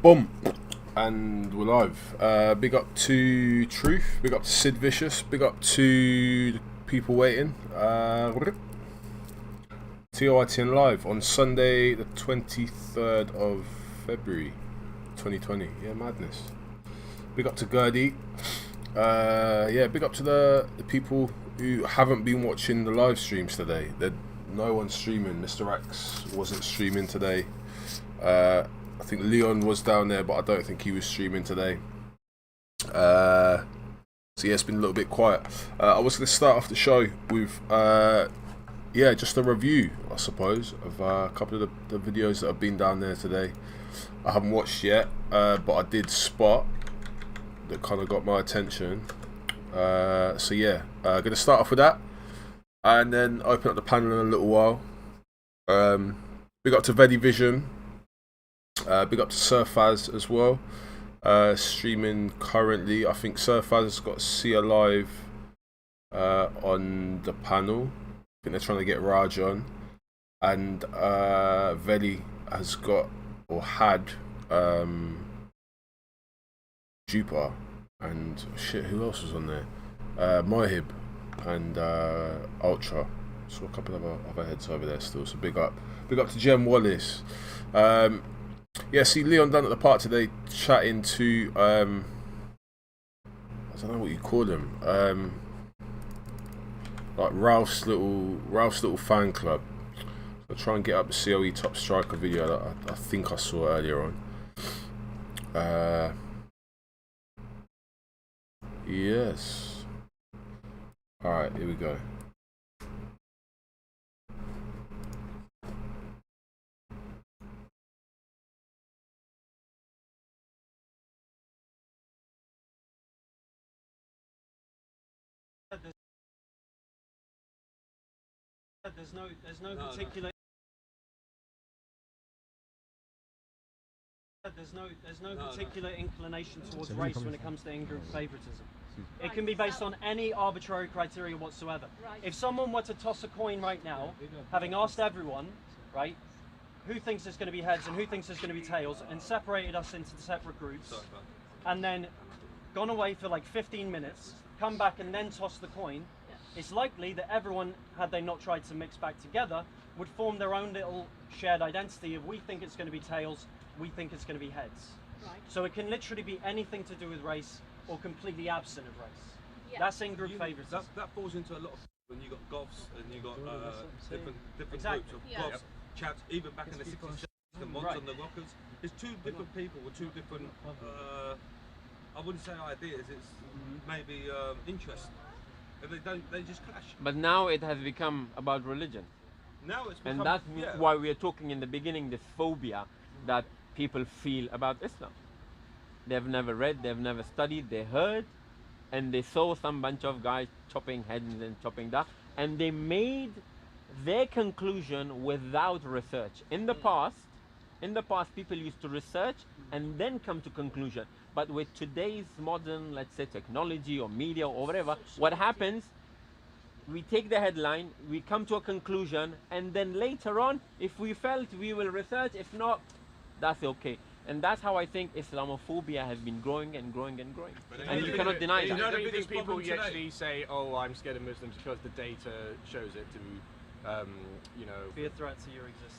Boom. And we're live. Big up to Truth, big up to Sid Vicious, big up to the people waiting. TOITN live on Sunday the 23rd of February 2020. Yeah, madness. Big up to Gertie. Yeah, big up to the people who haven't been watching the live streams today. No one's streaming. Mr. X wasn't streaming today. I think Leon was down there, but I don't think he was streaming today. So yeah, it's been a little bit quiet. I was going to start off the show with just a review, I suppose, of a couple of the videos that have been down there today. I haven't watched yet, but I did spot that kind of got my attention. So yeah, going to start off with that, and then open up the panel in a little while. Big up to Vedi Vision. Big up to Surfaz as well. Streaming currently. I think Surfaz has got Sia live on the panel. I think they're trying to get Raj on. And Vedi has got or had Jupa and shit, who else was on there? Mohib and Ultra. Saw a couple of other heads over there still. So big up to Jem Wallace. Yeah, see Leon down at the park today chatting to I don't know what you call him, like Ralph's little fan club. I'll try and get up the COE Top Striker video that I think I saw earlier on. Yes. Alright, here we go. There's no particular. There's no particular inclination towards race when it comes to Ingroup favoritism. It can be based on any arbitrary criteria whatsoever. If someone were to toss a coin right now, having asked everyone, right, who thinks there's going to be heads and who thinks there's going to be tails, and separated us into separate groups, and then gone away for like 15 minutes, come back and then toss the coin, it's likely that everyone, had they not tried to mix back together, would form their own little shared identity of we think it's going to be tails, we think it's going to be heads. Right. So it can literally be anything to do with race or completely absent of race. Yeah. That's Ingroup favoritism. That falls into a lot of when you got goths and you got different exactly. groups of goths, chaps, even back in the 60s, the mods and the rockers. It's two different people with two different, I wouldn't say ideas, it's maybe interests. They just clash. But now it has become about religion. Now it's become, and that's why we are talking in the beginning, this phobia that people feel about Islam. They've never read, they've never studied, they heard, and they saw some bunch of guys chopping heads and chopping that, and they made their conclusion without research. In the past, people used to research and then come to conclusion. But with today's modern, let's say, technology or media or whatever, what happens, we take the headline, we come to a conclusion, and then later on, if we felt, we will research. If not, that's okay. And that's how I think Islamophobia has been growing and growing and growing. And you cannot deny that. You don't think people actually say, oh, I'm scared of Muslims because the data shows it to, be a threat to your existence.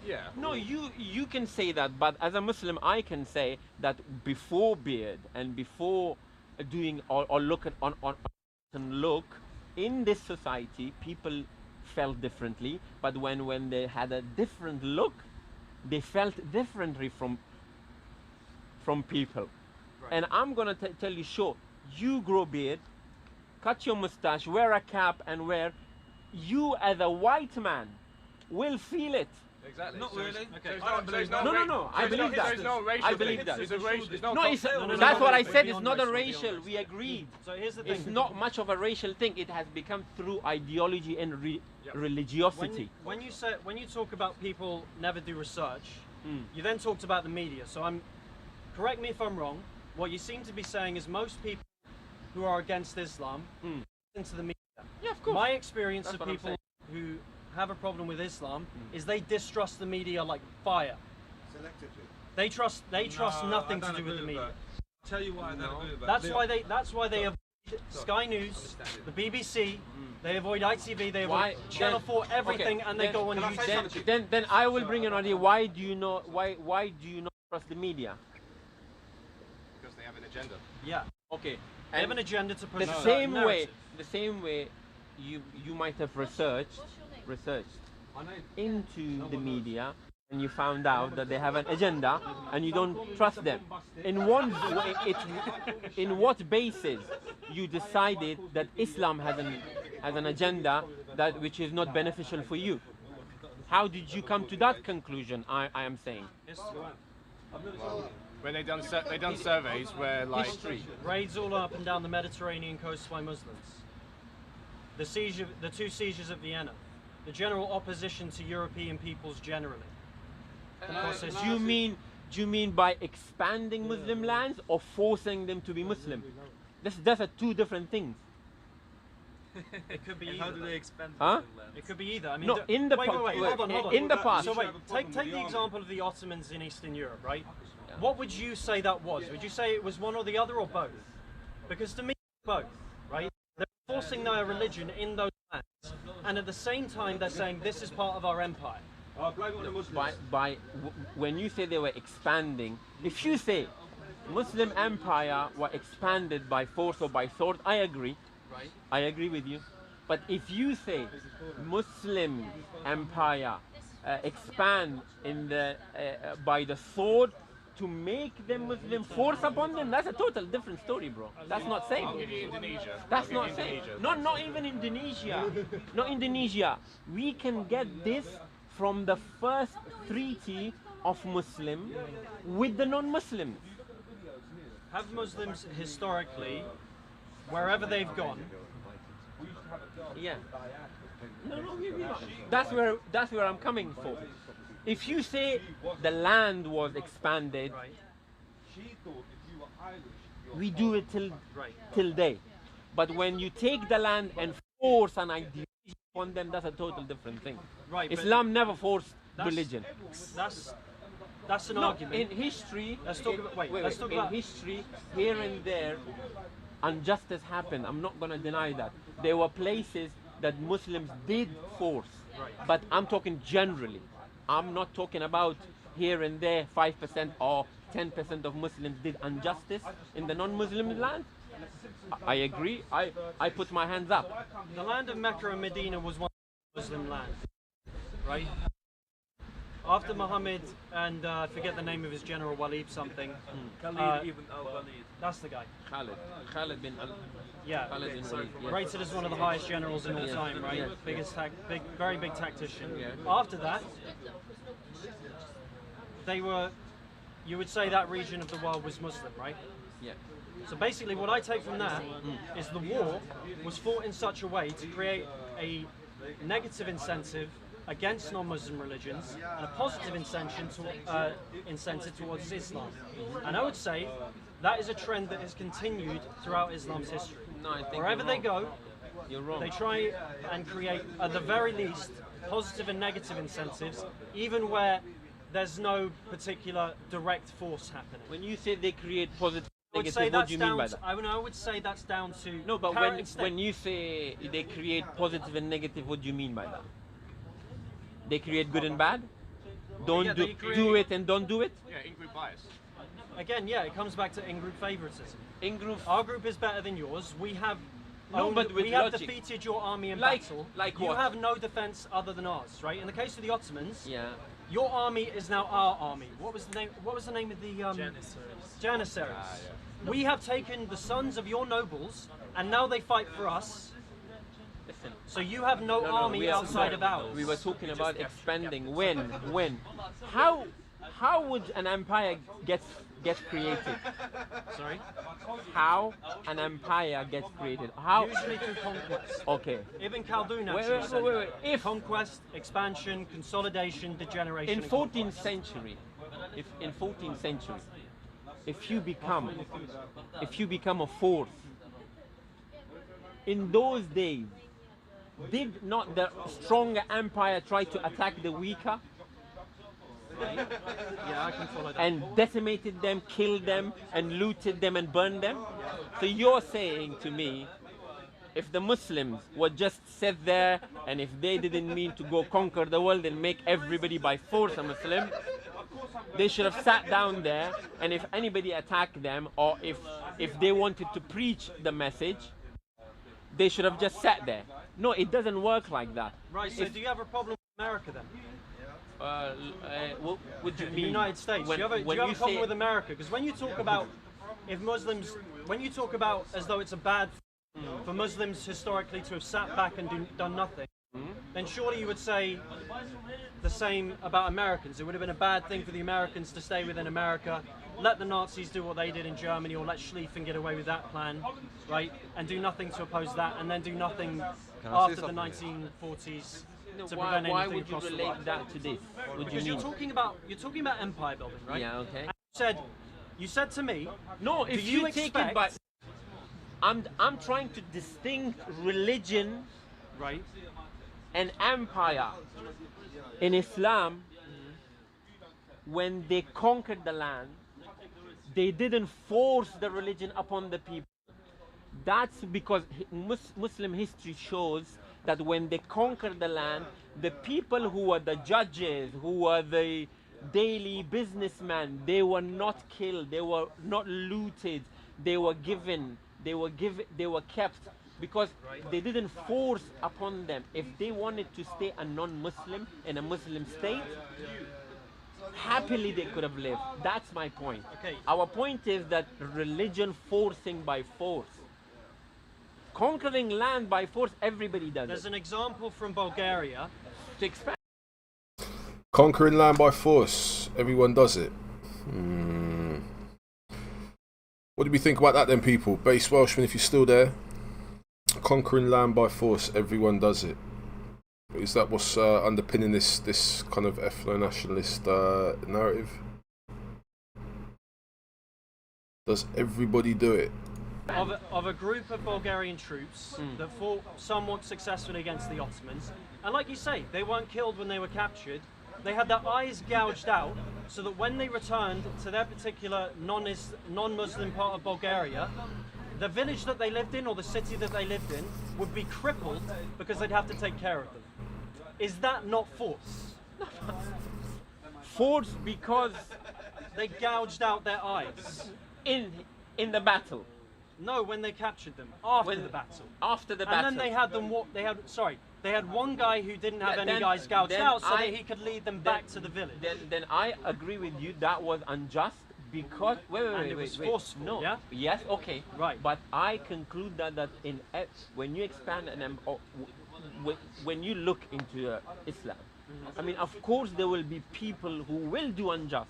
Yeah. No, you can say that, but as a Muslim, I can say that before beard and before doing or look at on look in this society, people felt differently. But when they had a different look, they felt differently from people. Right. And I'm gonna tell you, sure, you grow beard, cut your mustache, wear a cap, and you as a white man will feel it. Exactly. Not really. Okay. No. I believe that. There's no racial. I believe that. It's a racial. It's not. No, that's what I said. It's not a racial. We agreed. So here's the thing. It's not much of a racial thing. It has become through ideology and religiosity. When you talk about people never do research, you then talked about the media. So correct me if I'm wrong. What you seem to be saying is most people who are against Islam into the media. Yeah, of course. My experience of people who have a problem with Islam is they distrust the media like fire. They trust nothing to do with the media. I'll tell you why I don't agree with that. That's why they avoid Sky News, the BBC, they avoid ITV, they avoid Why- Channel 4, everything, okay, and they go on can I say YouTube. something? Then I will bring an idea. Why do you not trust the media? Because they have an agenda. Yeah, Okay. they have an agenda to push The a same certain way, narrative. you might have researched into the media, and you found out that they have an agenda, and you don't trust them. In what basis you decided that Islam has an agenda which is not beneficial for you? How did you come to that conclusion? I am saying When they done surveys where like history. Raids all up and down the Mediterranean coast by Muslims. The two sieges of Vienna. The general opposition to European peoples generally. Do you mean by expanding Muslim lands or forcing them to be Muslim? That's two different things. It could be And how either. do they expand Huh? the land? It could be either. I mean, No, in the wait, past. hold on. In the past. So wait, take the example of the Ottomans in Eastern Europe, right? What would you say that was? Would you say it was one or the other or both? Because to me, both, right? They're forcing their religion in those lands, and at the same time they're saying this is part of our empire. When you say they were expanding, if you say Muslim empire were expanded by force or by sword, I agree. Right. I agree with you. But if you say Muslim empire expand by the sword to make them Muslim, force upon them, that's a total different story, bro. That's not same. I'll give you Indonesia. That's not same. Not even Indonesia. Not Indonesia. We can get this from the first treaty of Muslim with the non-Muslims. Have Muslims historically, wherever they've gone, Yeah. No, maybe not. That's where I'm coming for. If you say the land was expanded, right? we do it Right. till day. But when you take the land and force an ideology upon them, that's a total different thing. Right, but Islam never forced that's- religion. That's an No, argument. in history, Let's talk about- wait, let's talk in about- history, here and there, injustice happened. I'm not going to deny that. There were places that Muslims did force, but I'm talking generally. I'm not talking about here and there 5% or 10% of Muslims did injustice in the non-Muslim land. I agree. I put my hands up. The land of Mecca and Medina was one Muslim land, right? After Muhammad and I forget the name of his general, Walid something. Khalid ibn al-Walid. That's the guy. Khalid bin Al. Yeah. Khalid bin Walid. Yeah. Rated as one of the highest generals in all Yeah. time, right? Yeah. Very big tactician. Yeah. After that, they were, you would say that region of the world was Muslim, right? Yeah. So basically what I take from that is the war was fought in such a way to create a negative incentive against non-Muslim religions and a positive incentive towards Islam. And I would say that is a trend that has continued throughout Islam's history. No, I think Wherever you're they wrong. go, You're wrong. they try and create, at the very least, positive and negative incentives, even where there's no particular direct force happening. When you say they create positive, I would negative, say what that's do you mean down by to, that? I would say that's down to No, but carrot and when stick. you say they create positive and negative, what do you mean by that? They create good and bad? Don't Yeah, do they create- do it and don't do it? Yeah, in-group bias. Again, yeah, it comes back to in-group favoritism. Ingroup, Our group is better than yours. We have No, but with we have logic. defeated your army in Like- battle. like you what? have no defense other than ours, right? In the case of the Ottomans, yeah. your army is now our army. What was the name? What was the name of the Janissaries. Janissaries? We have taken the sons of your nobles, and now they fight for us. Listen. So you have no, army we are- outside of ours. We were talking about expanding. When? How would an empire get created? Sorry. How an empire gets created? How? Usually through conquest. Okay. Ibn Khaldun Wait, actually wait, said wait, that. wait. If Conquest, expansion, consolidation, degeneration. in and 14th conquest. century, if you become a force, in those days, did not the stronger empire try to attack the weaker? Right? Yeah, I can follow that. and decimated them, killed them, and looted them and burned them. So you're saying to me, if the Muslims would just sit there and if they didn't mean to go conquer the world and make everybody by force a Muslim, they should have sat down there, and if anybody attacked them or if they wanted to preach the message, they should have just sat there. No, it doesn't work like that. Right, so do you have a problem with America then? What would you The mean? United States. When- do you have a when problem say- with America? Because when you talk about if Muslims, when you talk about as though it's a bad thing for Muslims historically to have sat back and done nothing, then surely you would say the same about Americans. It would have been a bad thing for the Americans to stay within America, let the Nazis do what they did in Germany, or let Schlieffen get away with that plan, right? And do nothing to oppose that, and then do nothing after the 1940s to Why, prevent why anything would you across the relate world. that to this? What do you Because mean? you're talking about empire building, right? Yeah, okay. And you said to me, No, if do you take expect, it by, I'm trying to distinct religion right? and empire. In Islam, when they conquered the land, they didn't force the religion upon the people. That's because Muslim history shows that when they conquered the land, the people who were the judges, who were the daily businessmen, they were not killed, they were not looted, they were given, they were kept, because they didn't force upon them. If they wanted to stay a non-Muslim in a Muslim state, happily they could have lived. That's my point. Okay. Our point is that religion forcing by force. Conquering land by force, everybody does There's it. an example from Bulgaria. To expand. Conquering land by force. Everyone does it. What do we think about that then, people? Base Welshman, if you're still there. Conquering land by force. Everyone does it. Is that what's underpinning this kind of ethno-nationalist narrative? Does everybody do it? Of a group of Bulgarian troops that fought somewhat successfully against the Ottomans, and like you say, they weren't killed when they were captured. They had their eyes gouged out, so that when they returned to their particular non-Muslim part of Bulgaria, the village that they lived in or the city that they lived in would be crippled because they'd have to take care of them. Is that not force? Force because They gouged out their eyes. in the battle. No, when they captured them after When- the battle. After the battle. And then they had them. They had one guy who didn't have any Then- guys gouged then out, so I- that he could lead them back to the village. Then I agree with you. That was unjust because And it was forceful, No. yeah? Yes. Okay. Right. But I conclude that when you expand when you look into Islam, I mean, of course there will be people who will do unjust.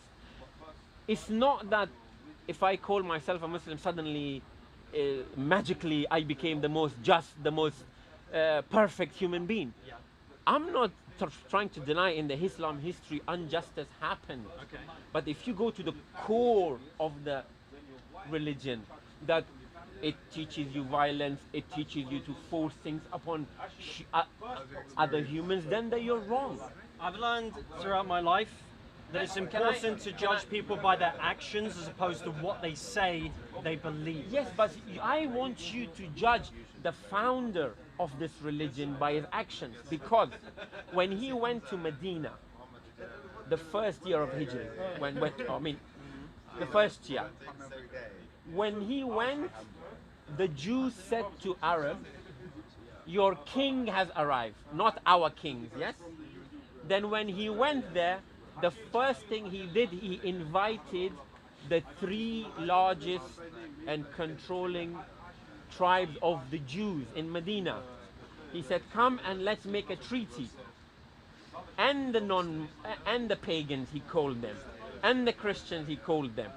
It's not that if I call myself a Muslim, suddenly magically I became the most just, the most perfect human being. Yeah. I'm not trying to deny in the Islam history injustice happened. Okay. But if you go to the core of the religion, that it teaches you violence, it teaches you to force things upon other humans, then you're wrong. I've learned throughout my life that it's important to judge people by their actions as opposed to what they say they believe. Yes, but I want you to judge the founder of this religion by his actions, because when he went to Medina, the first year of Hijri, the first year, when he went, the Jews said to Arab, your king has arrived, not our kings, yes? Then when he went there, the first thing he did, he invited the three largest and controlling tribes of the Jews in Medina. He said, come and let's make a treaty. And the pagans, he called them, and the Christians, he called them.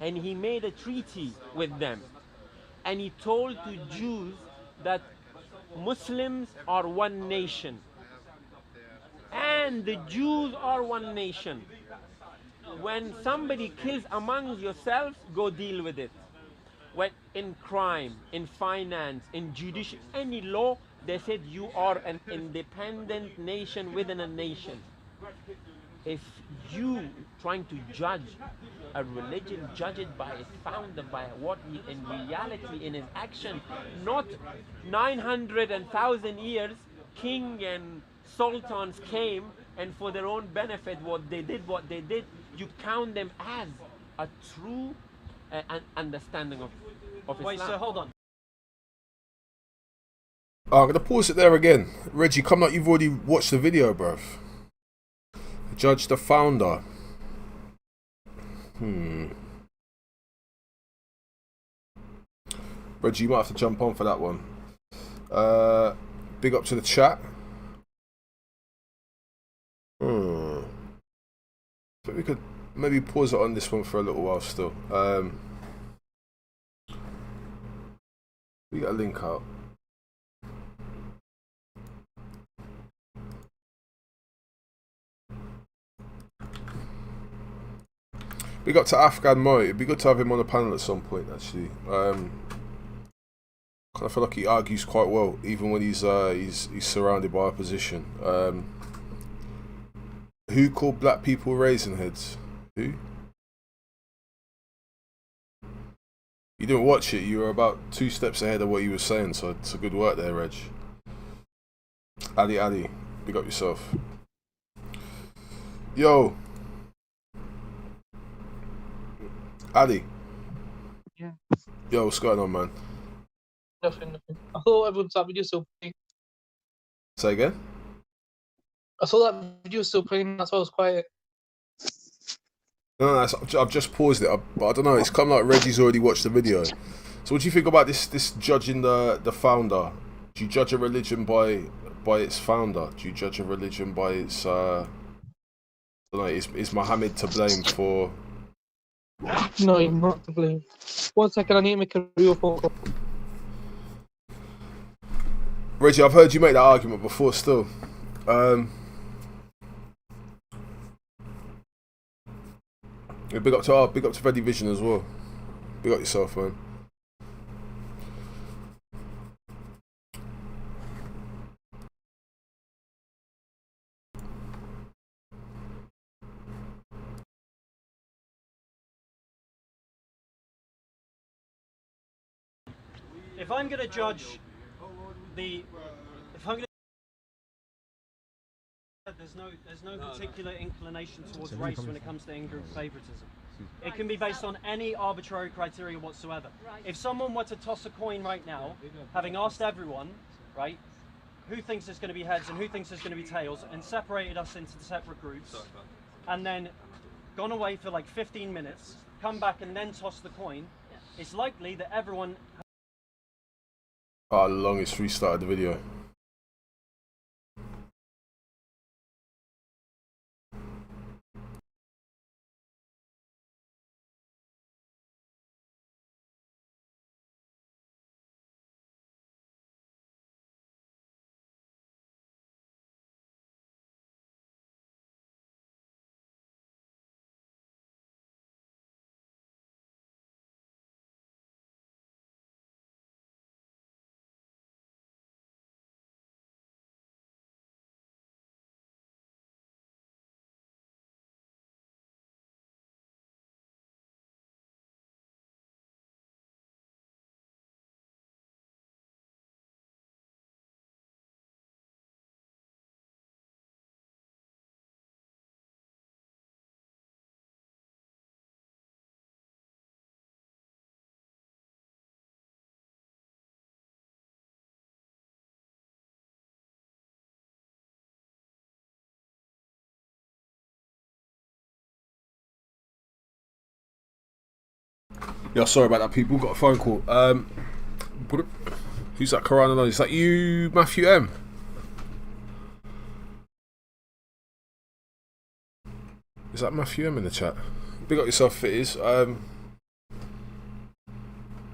And he made a treaty with them. And he told to Jews that Muslims are one nation. And the Jews are one nation. When somebody kills among yourselves, go deal with it. When in crime, in finance, in judicial, any law, they said you are an independent nation within a nation. if you trying to judge a religion, judge it by its founder, by what he in reality in his action, not 900 and 1,000 years king and sultans came and for their own benefit what they did, you count them as a true understanding of Islam. Wait, so hold on. Oh, I'm gonna pause it there again. Reggie, come like you've already watched the video, bruv. Judge the founder. Reggie, you might have to jump on for that one. Big up to the chat. I think we could maybe pause it on this one for a little while still. We got a link out. Big up to Afghan Mo. It'd be good to have him on the panel at some point, actually. I feel like he argues quite well, even when he's surrounded by opposition. Who called black people raisin heads? Who? You didn't watch it. You were about 2 steps ahead of what you were saying, so it's a good work there, Reg. Ali, big up yourself. Yo. Ali. Yeah. Yo, what's going on, man? Nothing. I thought everyone that video still playing. Say again? I saw that video still playing, that's why I was quiet. No, I've just paused it, but I don't know, it's come like Reggie's already watched the video. So what do you think about this judging the founder? Do you judge a religion by its founder? Do you judge a religion by its, I don't know, is Muhammad to blame for... No, you're not to blame. 1 second, I need to make a real phone call. Reggie, I've heard you make that argument before still. Yeah, big up to Ready Vision as well. Big up yourself, man. If I'm going to judge there's no particular inclination towards race when it comes to Ingroup favoritism. It can be based on any arbitrary criteria whatsoever. If someone were to toss a coin right now, having asked everyone, right, who thinks it's going to be heads and who thinks it's going to be tails, and separated us into separate groups, and then gone away for like 15 minutes, come back and then toss the coin, it's likely that everyone... Oh, longest restarted the video. Yeah, sorry about that, people. Got a phone call. Who's that? Quran? Is that you, Matthew M? Is that Matthew M in the chat? Big up yourself if it is.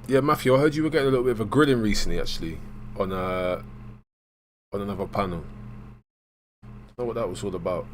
Yeah, Matthew, I heard you were getting a little bit of a grilling recently, actually, on another panel. I don't know what that was all about.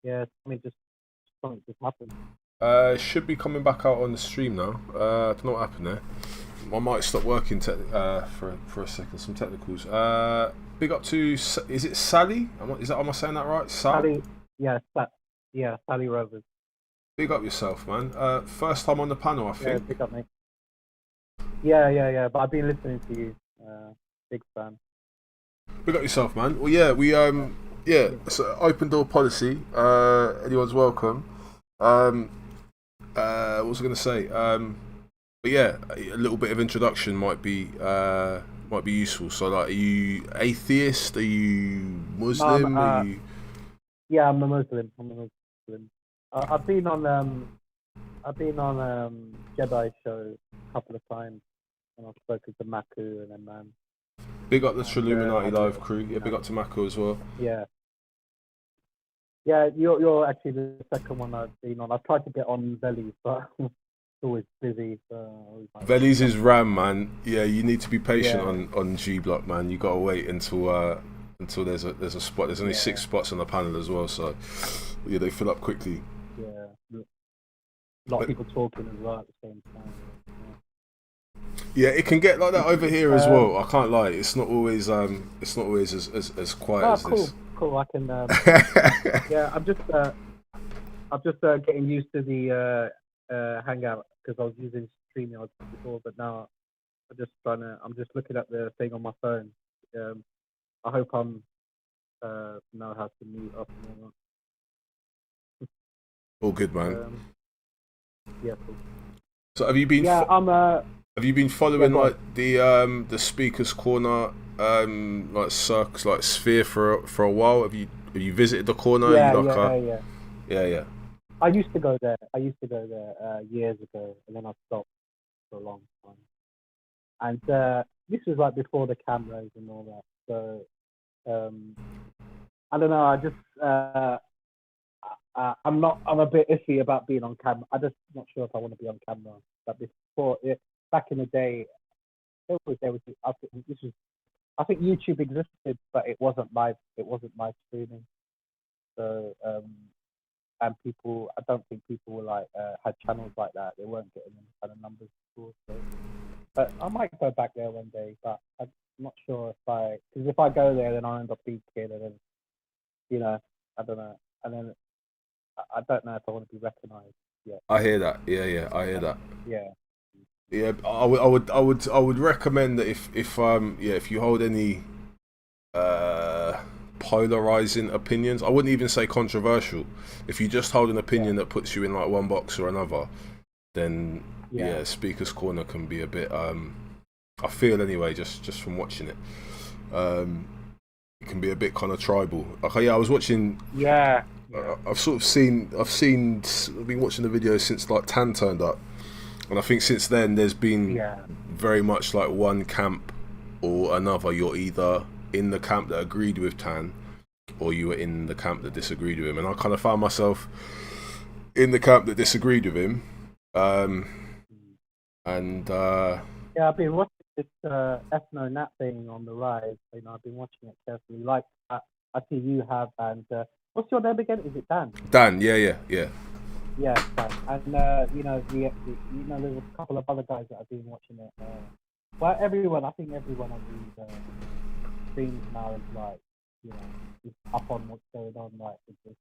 Yeah, something just happened. Should be coming back out on the stream now. I don't know what happened there. I might stop working for a second. Some technicals. Big up to, is it Salle? Am I saying that right? Salle, Salle Rovers. Big up yourself, man. First time on the panel, I think. Yeah, big up, mate. Yeah. But I've been listening to you. Big fan. Big up yourself, man. Well, yeah, it's an open door policy. Anyone's welcome. What was I going to say? But yeah, a little bit of introduction might be useful. So, like, are you atheist? Are you Muslim? Yeah, I'm a Muslim. I've been on Jedi show a couple of times, and I've spoken to Maku and then man. Big up the Illuminati live crew. Yeah, big up to Maku as well. Yeah. Yeah, you're actually the second one I've been on. I've tried to get on Veli's, but it's always busy. So Veli's is Ram, man. Yeah, you need to be patient on G Block, man. You gotta wait until there's a spot. There's only 6 spots on the panel as well, so yeah, they fill up quickly. Yeah, a lot of people talking as well at the same time. Yeah, it can get like that over here as well. I can't lie. It's not always as quiet as this. Cool. I can. Yeah, I'm just getting used to the Hangout because I was using StreamYard before, but now I'm just looking at the thing on my phone. I hope I'm know how to mute up and all that. All good, man. Yeah. Cool. So have you been? Yeah, have you been following like the Speaker's Corner like circus, like sphere for a while? Have you visited the corner? Yeah. I used to go there years ago, and then I stopped for a long time. And this was like before the cameras and all that. So I don't know. I just I'm a bit iffy about being on camera. I'm just not sure if I want to be on camera. But before, back in the day, I think YouTube existed, but it wasn't live streaming. So and people, I don't think people were like had channels like that. They weren't getting any kind of numbers before. So, but I might go back there one day. But I'm not sure because if I go there, then I'll end up being kid, and then I don't know, and then I don't know if I want to be recognised yet. I hear that. Yeah, I hear that. Yeah. Yeah, I would recommend that if you hold any polarizing opinions, I wouldn't even say controversial. If you just hold an opinion that puts you in like one box or another, then Speaker's Corner can be a bit. I feel anyway, just from watching it, it can be a bit kind of tribal. Okay, I was watching. Yeah. I've been watching the videos since like Tan turned up. And I think since then there's been very much like one camp or another. You're either in the camp that agreed with Tan or you were in the camp that disagreed with him. And I kind of found myself in the camp that disagreed with him. Yeah, I've been watching this ethno-nat thing on the rise. I've been watching it carefully. Like I see you have, and what's your name again? Is it Dan? Dan, yeah. Yeah, and there's a couple of other guys that have been watching it. Well, I think everyone on these streams now is like, is up on what's going on, like with this.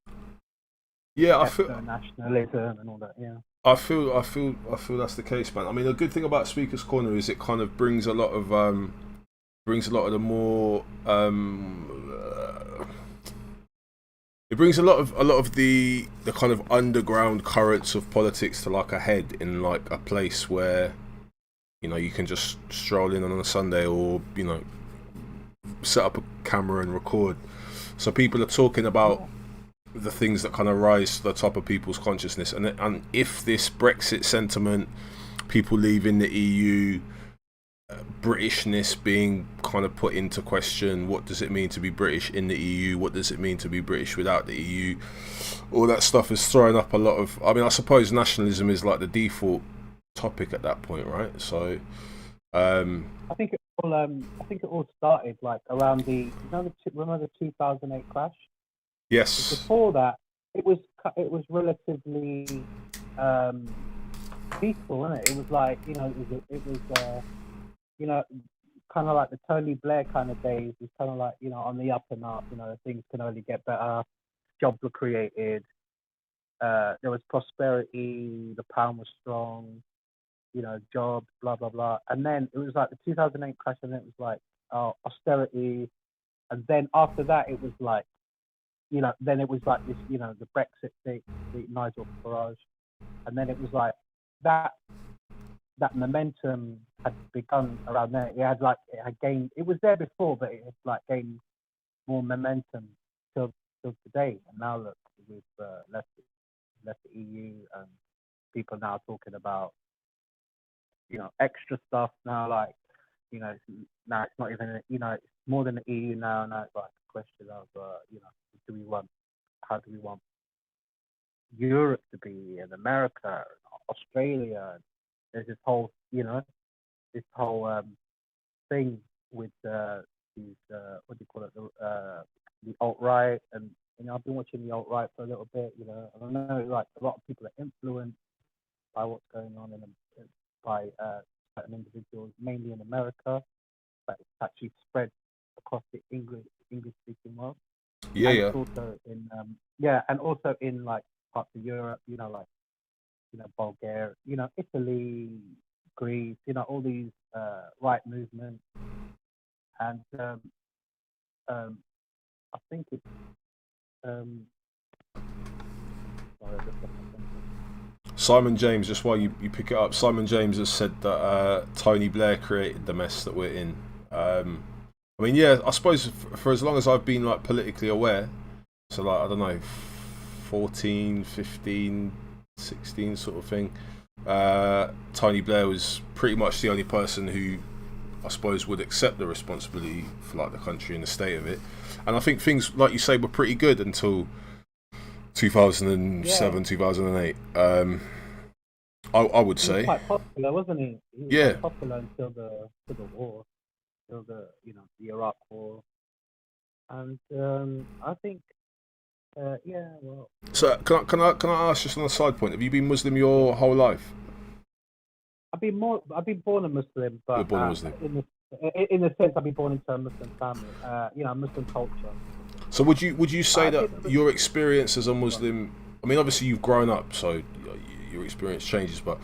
Yeah, I feel nationalism and all that. Yeah, I feel that's the case, man. I mean, the good thing about Speaker's Corner is it kind of brings a lot of the more it brings a lot of the kind of underground currents of politics to like a head in like a place where you can just stroll in on a Sunday or set up a camera and record. So people are talking about the things that kind of rise to the top of people's consciousness, and if this Brexit sentiment, people leaving the EU, Britishness being kind of put into question, what does it mean to be British in the EU, what does it mean to be British without the EU, all that stuff is throwing up a lot of, I suppose nationalism is like the default topic at that point, right? So I think it all started like around remember the 2008 crash? Yes. Before that it was relatively peaceful, wasn't it? It was like, you know, it was you know, kind of like the Tony Blair kind of days. It's kind of like, you know, on the up and up. You know, things can only get better. Jobs were created. There was prosperity. The pound was strong. You know, jobs, blah blah blah. And then it was like the 2008 crash, and then it was like austerity. And then after that, it was like, you know, then it was like this, you know, the Brexit thing, the Nigel Farage, and then it was like that momentum had begun around there. It had gained. It was there before, but it had like gained more momentum till today. And now look, we've left the EU, and people now talking about, you know, extra stuff now, like, you know, now it's not even, you know, it's more than the EU now. Now it's like a question of, you know, how do we want Europe to be, and America, Australia? And there's this whole, you know, thing with these, what do you call it, the alt-right. And, you know, I've been watching the alt-right for a little bit, you know, and I know like a lot of people are influenced by what's going on by certain individuals, mainly in America, but it's actually spread across the English-speaking world. Yeah, and yeah. It's also in and also in like parts of Europe, you know, like, you know, Bulgaria, you know, Italy, Greece, you know, all these right movements, and I think it's sorry, Simon James, just while you pick it up, Simon James has said that Tony Blair created the mess that we're in. I mean, yeah, I suppose for as long as I've been like politically aware, so like, I don't know, 14, 15, 16 sort of thing, Tony Blair was pretty much the only person who I suppose would accept the responsibility for like the country and the state of it. And I think things, like you say, were pretty good until 2007, 2008. I would say. He was quite popular, wasn't he? He was quite popular until the war, until the, you know, the Iraq War, and I think, yeah, well. So can I ask, just on a side point, have you been Muslim your whole life? I've been born a Muslim, but You're born a Muslim. In a sense, I've been born into a Muslim family. You know, Muslim culture. So would you say that your experience as a Muslim, I mean, obviously you've grown up, so your experience changes, but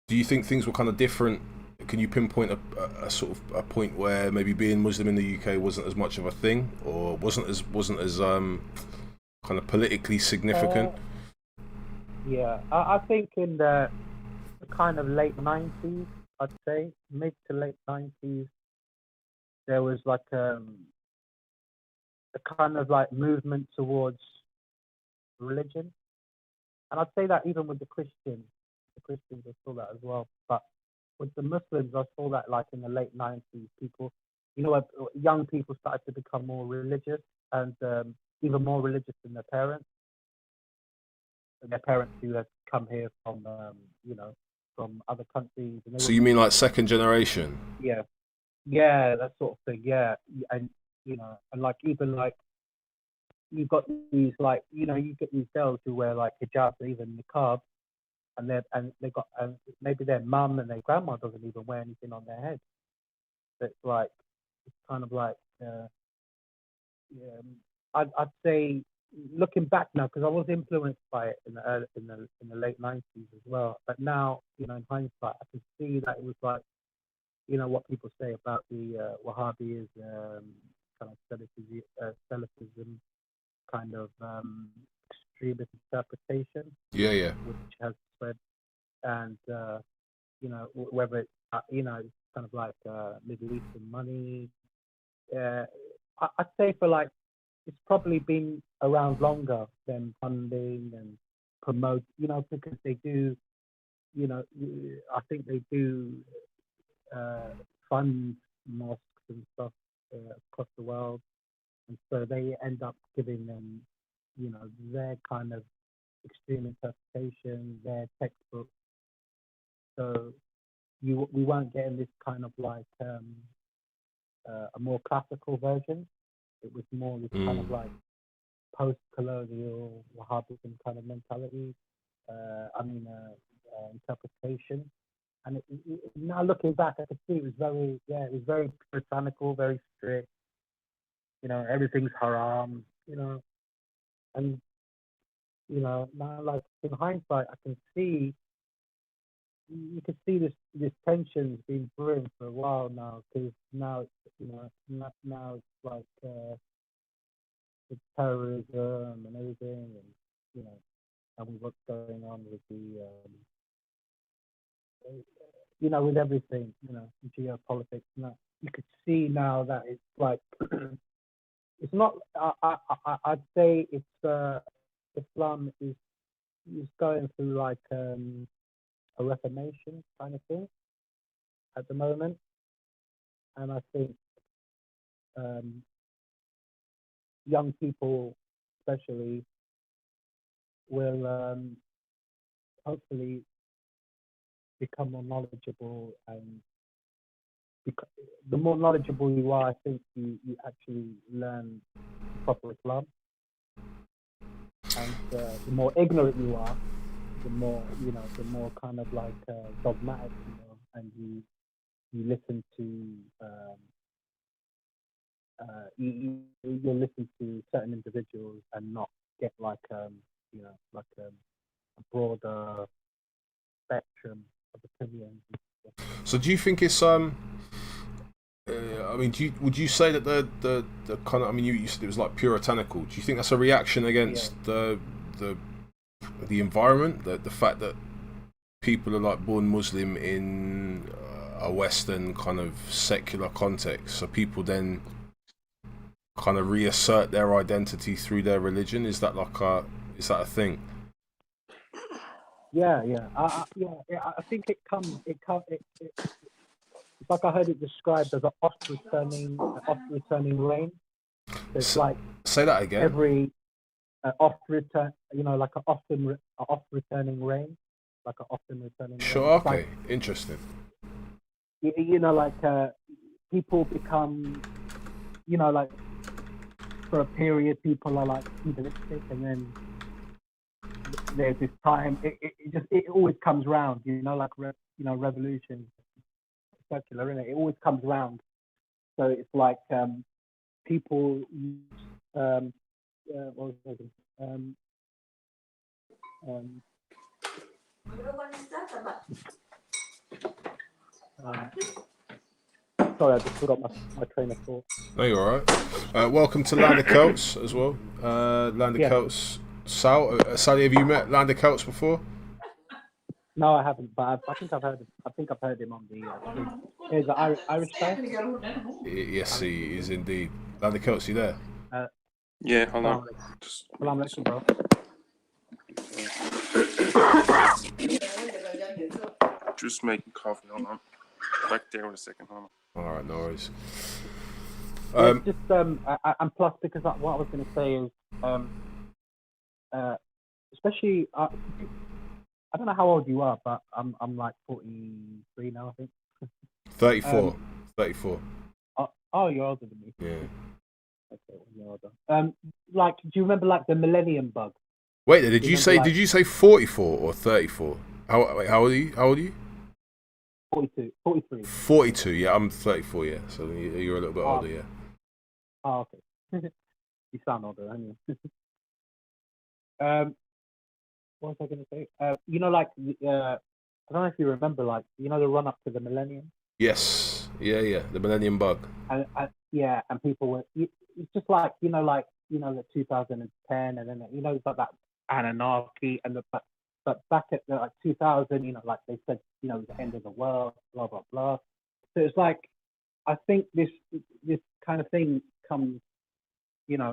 do you think things were kind of different? Can you pinpoint a sort of a point where maybe being Muslim in the UK wasn't as much of a thing, or wasn't as kind of politically significant? Yeah, I think in the kind of late 90s, I'd say mid to late 90s, there was like a kind of like movement towards religion, and I'd say that even with the Christians I saw that as well. But with the Muslims, I saw that like in the late 90s, people, you know, young people started to become more religious, and even more religious than their parents. And their parents who had come here from, you know, from other countries. And so you mean like second generation? Yeah, that sort of thing. Yeah, and you know, and like even like you've got these like, you know, you get these girls who wear like hijabs or even niqab, and they got, and maybe their mum and their grandma doesn't even wear anything on their head. So it's like, it's kind of like, I'd say, looking back now, because I was influenced by it in the late 90s as well. But now, you know, in hindsight, I can see that it was like, you know, what people say about the Wahhabis, kind of Salafism, kind of extremist interpretation. Yeah. Which has spread, and you know, whether it's you know, it's kind of like Middle Eastern money. I'd say for like, it's probably been around longer than funding and promote, you know, because they do, you know, I think they do fund mosques and stuff across the world, and so they end up giving them, you know, their kind of extreme interpretation, their textbooks. So we weren't getting this kind of like a more classical version. It was more this kind of like post-colonial Wahhabism kind of mentality. Interpretation. And now looking back, I can see it was very puritanical, very strict. Everything's haram. And now, like in hindsight, I can see you can see this tension's been brewing for a while now, because now it's like with terrorism and everything, and with what's going on with the with everything, geopolitics. You could see now that it's like it's not. I'd say it's Islam is going through like a reformation kind of thing at the moment, and I think young people, especially, will hopefully become more knowledgeable, and the more knowledgeable you are, I think you actually learn proper Islam, and the more ignorant you are, the more kind of like dogmatic, and you listen to you listen to certain individuals and not get like a broader spectrum of opinions. So do you think it's would you say that the kind of, you said it was like puritanical? Do you think that's a reaction against the environment, the fact that people are like born Muslim in a Western kind of secular context, so people then kind of reassert their identity through their religion? Is that a thing? Yeah. I think it comes. It's like I heard it described as an oft returning rain. It's like, say that again. Every oft return, like an oft returning rain, like an often returning. Sure. Rain. Okay. Like, interesting. People become, like for a period, people are like idealistic, and then there's this time. It always comes round. Like revolution. Circular, isn't it? It always comes round. So it's like people what was I saying? Sorry, I just forgot my train of thought. No, you're all right. Welcome to Land of Celts as well. Land of Celts. Salle, have you met Land of Celts before? No, I haven't, but I think I've heard him on the. He's an Irish guy. Yes, he is indeed. Land of Celts, you there? Yeah, hold on. Salam alaikum, bro. Just making coffee. Hold on. Back there in a second. Hold on. All right, no worries. And plus, because what I was going to say is, especially, I don't know how old you are, but I'm like 43 now, I think. 34. 34. Oh, you're older than me. Yeah. Okay, you're older. Like, do you remember like the Millennium Bug? Wait, did you say 44 or 34? How old are you? 42, 43. 42. Yeah, I'm 34. Yeah, so you're a little bit older. Yeah. Oh, okay. You sound older, don't you? What was I going to say? I don't know if you remember, like, the run up to the millennium. Yes. Yeah. The Millennium Bug. And people were. It's just like the 2010, and then it's like that anarchy, and but back at the 2000, like they said, it was the end of the world, blah blah blah. So it's like, I think this kind of thing comes,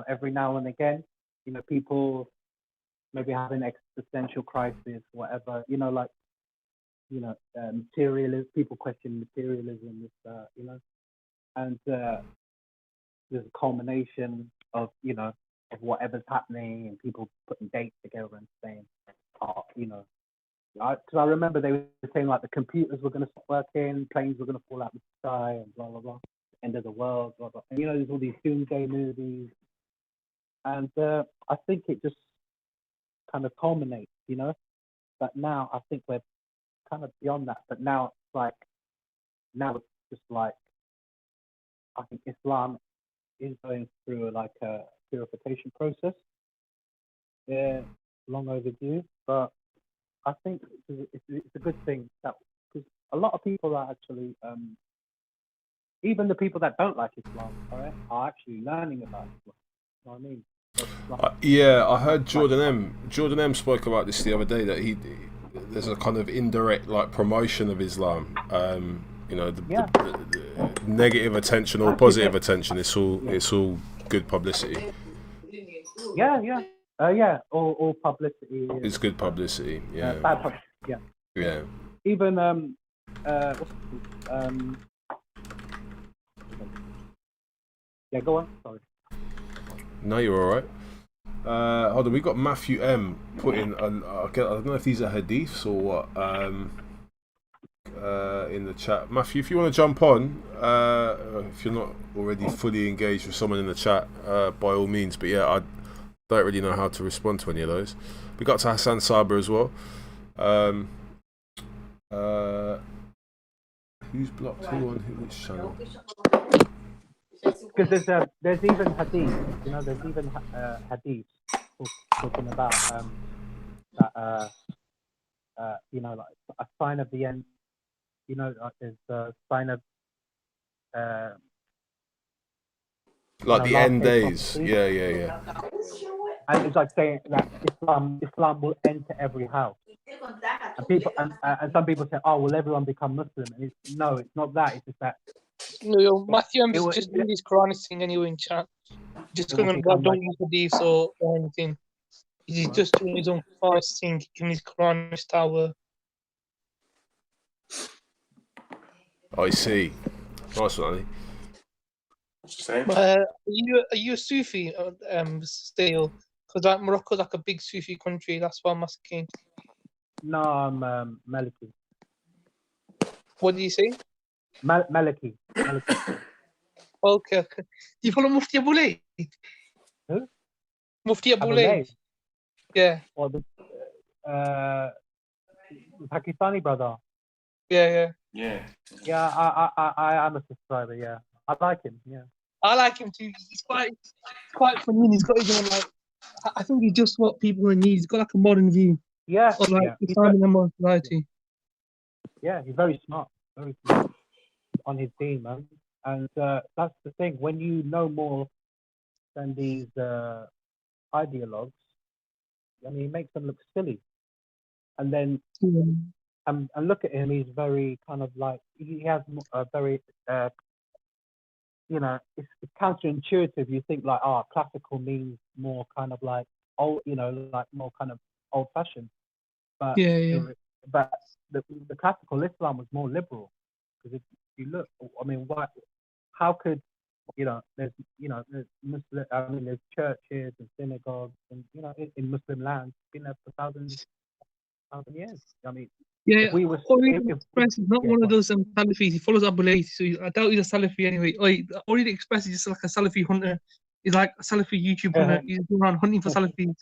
every now and again. People maybe having existential crisis, whatever. Materialism. People question materialism, and there's a culmination of of whatever's happening, and people putting dates together and saying, because I remember they were saying like the computers were going to stop working, planes were going to fall out of the sky, and blah blah blah, end of the world, blah blah. And there's all these doomsday movies, and I think it just kind of culminates, you know. But now I think we're kind of beyond that. But now it's just like I think Islam is going through like a purification process. Yeah, long overdue, but I think it's a good thing that because a lot of people are actually, even the people that don't like Islam, all right, are actually learning about Islam. You know what I mean? Yeah, I heard Jordan M spoke about this the other day, that there's a kind of indirect like promotion of Islam. You know, the negative attention or positive attention. It's all good publicity. Yeah. All publicity It's good publicity. Yeah. Bad publicity. Yeah. Yeah. Even what's it called? Yeah, go on. Sorry. No, you're all right. Hold on, we got Matthew M put in. I don't know if these are hadiths or what. In the chat, Matthew, if you want to jump on, if you're not already fully engaged with someone in the chat, by all means. But yeah, I don't really know how to respond to any of those. We got to Hassan Saber as well. Who's blocked who on which channel? Because there's even hadith, you know, there's even hadith talking about that you know, like a sign of the end, you know, like there's a sign of like the end days. Prophecy. Yeah. And it's like saying that Islam will enter every house. And people and some people say, oh, will everyone become Muslim? And no, it's not that. It's just that. No, Matthew, I'm just doing this Quranic thing anyway in chat. Just going on about don't use hadiths or anything. He's just doing his own Quranic thing in his Quranic style. I see. Nice one, Ali. Are you a Sufi still? Because like Morocco's like a big Sufi country. That's why I'm asking. No, I'm Maliki. What do you say? Maliki. Okay. Do you follow Mufti Abu Layth? Who? Mufti Abu Layth. Yeah. Or the Pakistani brother. Yeah. Yeah, I am a subscriber. Yeah, I like him. Yeah, I like him too. He's quite funny. He's got his own like. I think he's just what people need. He's got like a modern view. Yeah. Of like Islam in a modern society. Yeah, he's very smart on his team, man. And that's the thing. When you know more than these ideologues, I mean, it makes them look silly. And then, and look at him. He's very kind of like he has a very, you know, it's counterintuitive. You think like, classical means more kind of like old, you know, like more kind of old-fashioned. But but the classical Islam was more liberal, because if you look, I mean, how could, you know, there's Muslim, I mean, there's churches and synagogues, and you know, in Muslim lands, been there for thousand years. I mean, if we were, Orient Express is not one of those Salafis. He follows Abu Layth, so I doubt he's a Salafi anyway. Orient Express is just like a Salafi hunter. He's like a Salafi YouTube hunter. He's going around hunting for Salafis.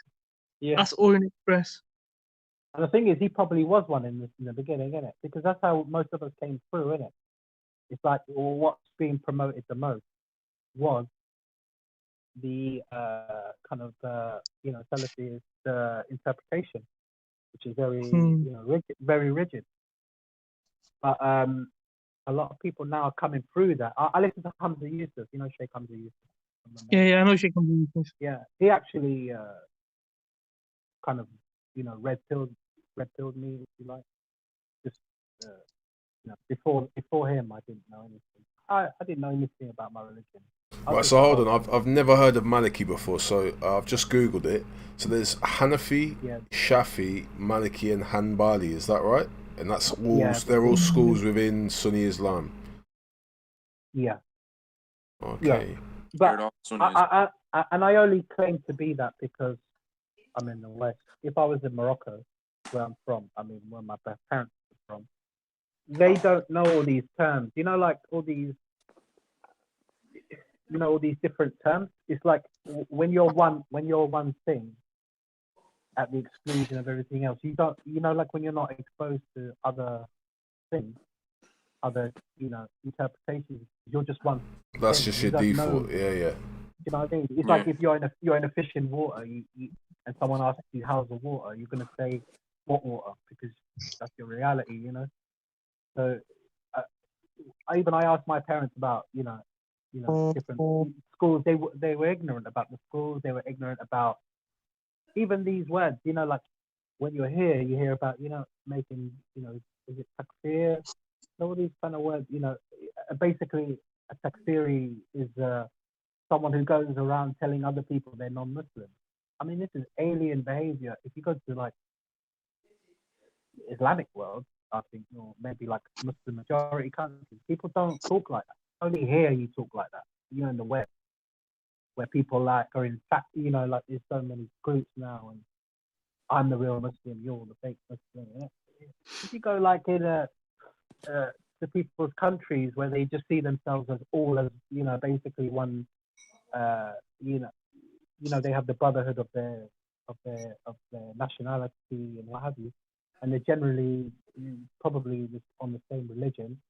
Yeah, that's Orient Express. And the thing is, he probably was one in the beginning, isn't it? Because that's how most of us came through, isn't it? It's like, well, what's being promoted the most was the kind of you know, Salafi interpretation, which is very you know, rigid, very rigid. But a lot of people now are coming through that. I listen to Hamza Yusuf, you know, Sheikh Hamza Yusuf. Yeah, I know Sheikh Hamza Yusuf. Yeah, he actually kind of, you know, red pilled me, if you like. Just you know, before him, I didn't know anything. I didn't know anything about my religion. Right, so hold on. I've never heard of Maliki before, so I've just googled it. So there's Hanafi, Shafi, Maliki, and Hanbali. Is that right? And that's all. Yeah, they're all schools within Sunni Islam. Yeah. Okay. Yeah. But I only claim to be that because I'm in the West. If I was in Morocco, where I'm from, I mean, where my parents are from, they don't know all these terms. You know, like all these. you know, all these different terms. It's like when you're one thing at the exclusion of everything else. You don't, you know, like when you're not exposed to other things, other, you know, interpretations. You're just one. That's thing. just You your don't default. know. Yeah, yeah. You know what I mean? It's like if you're in a fish in water, and someone asks you how's the water, you're gonna say what water because that's your reality, you know. So I asked my parents about you know different schools. They were ignorant about the schools. They were ignorant about even these words. You know, like when you're here, you hear about making is it takfir? All these kind of words. You know, basically a takfiri is someone who goes around telling other people they're non-Muslim. I mean, this is alien behavior. If you go to like Islamic world, I think, or maybe like Muslim majority countries, people don't talk like that. Only here you talk like that. You know, in the West, where people like are in fact, you know, like there's so many groups now, and I'm the real Muslim, you're the fake Muslim. If you go like in to people's countries where they just see themselves as all as basically one. They have the brotherhood of their nationality and what have you, and they're generally probably on the same religion.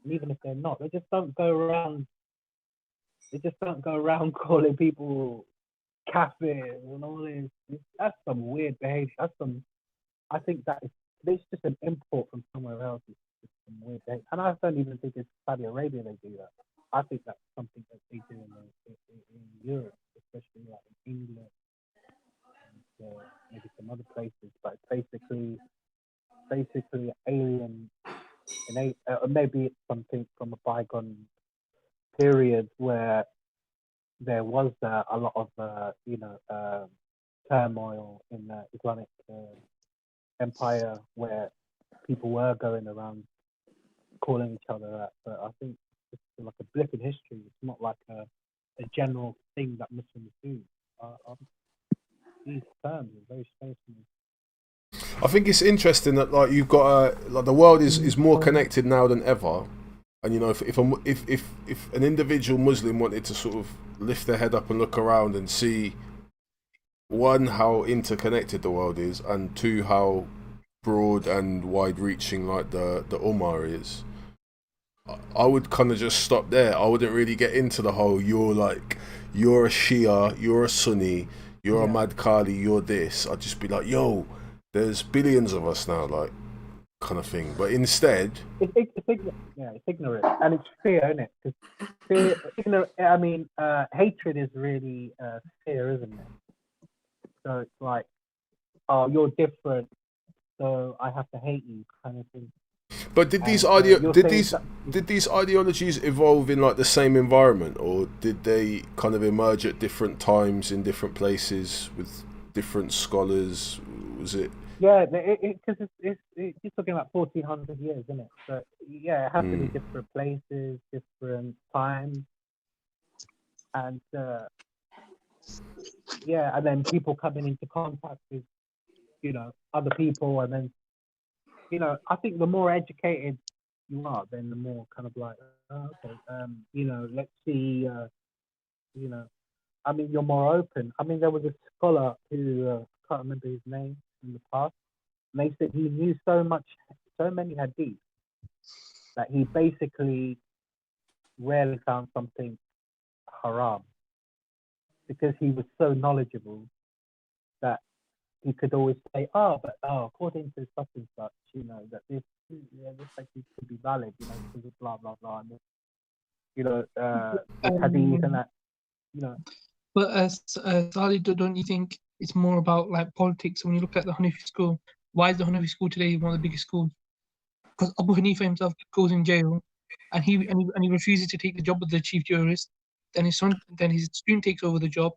And even if they're not, they just don't go around. Calling people kafirs and all this. That's some weird behavior. I think it's just an import from somewhere else. It's just some weird behavior. And I don't even think it's Saudi Arabia they do that. I think that's something that they do in Europe, especially like in England and maybe some other places. But it's basically alien, maybe it's something from a bygone period where there was a lot of turmoil in the Islamic empire where people were going around calling each other that. But I think it's like a blip in history. It's not like a general thing that Muslims do. These terms are very strange to me. I think it's interesting that like you've got like the world is more connected now than ever, and you know if an individual Muslim wanted to sort of lift their head up and look around and see, one, how interconnected the world is, and two, how broad and wide-reaching like the Ummah is, I would kind of just stop there. I wouldn't really get into the whole you're a Shia, you're a Sunni, you're a Madkhali, you're this. I'd just be like, yo, there's billions of us now, like, kind of thing. But instead, it's ignorant, and it's fear, isn't it? Because hatred is really fear, isn't it? So it's like, oh, you're different, so I have to hate you, kind of thing. But did these ideologies evolve in like the same environment, or did they kind of emerge at different times in different places with different scholars? Was it? Yeah, because you're talking about 1400 years, isn't it? So yeah, it has to be different places, different times, and and then people coming into contact with other people, and then I think the more educated you are, then the more kind of like, let's see, you're more open. I mean, there was a scholar who I can't remember his name in the past, and they said he knew so many hadiths that he basically rarely found something haram because he was so knowledgeable that he could always say, according to such and such, that this actually could be valid, because of blah blah blah, and this hadith and that, But Salle, don't you think it's more about like politics? When you look at the Hanafi school, why is the Hanafi school today one of the biggest schools? Because Abu Hanifa himself goes in jail, and he refuses to take the job of the chief jurist. Then his student takes over the job,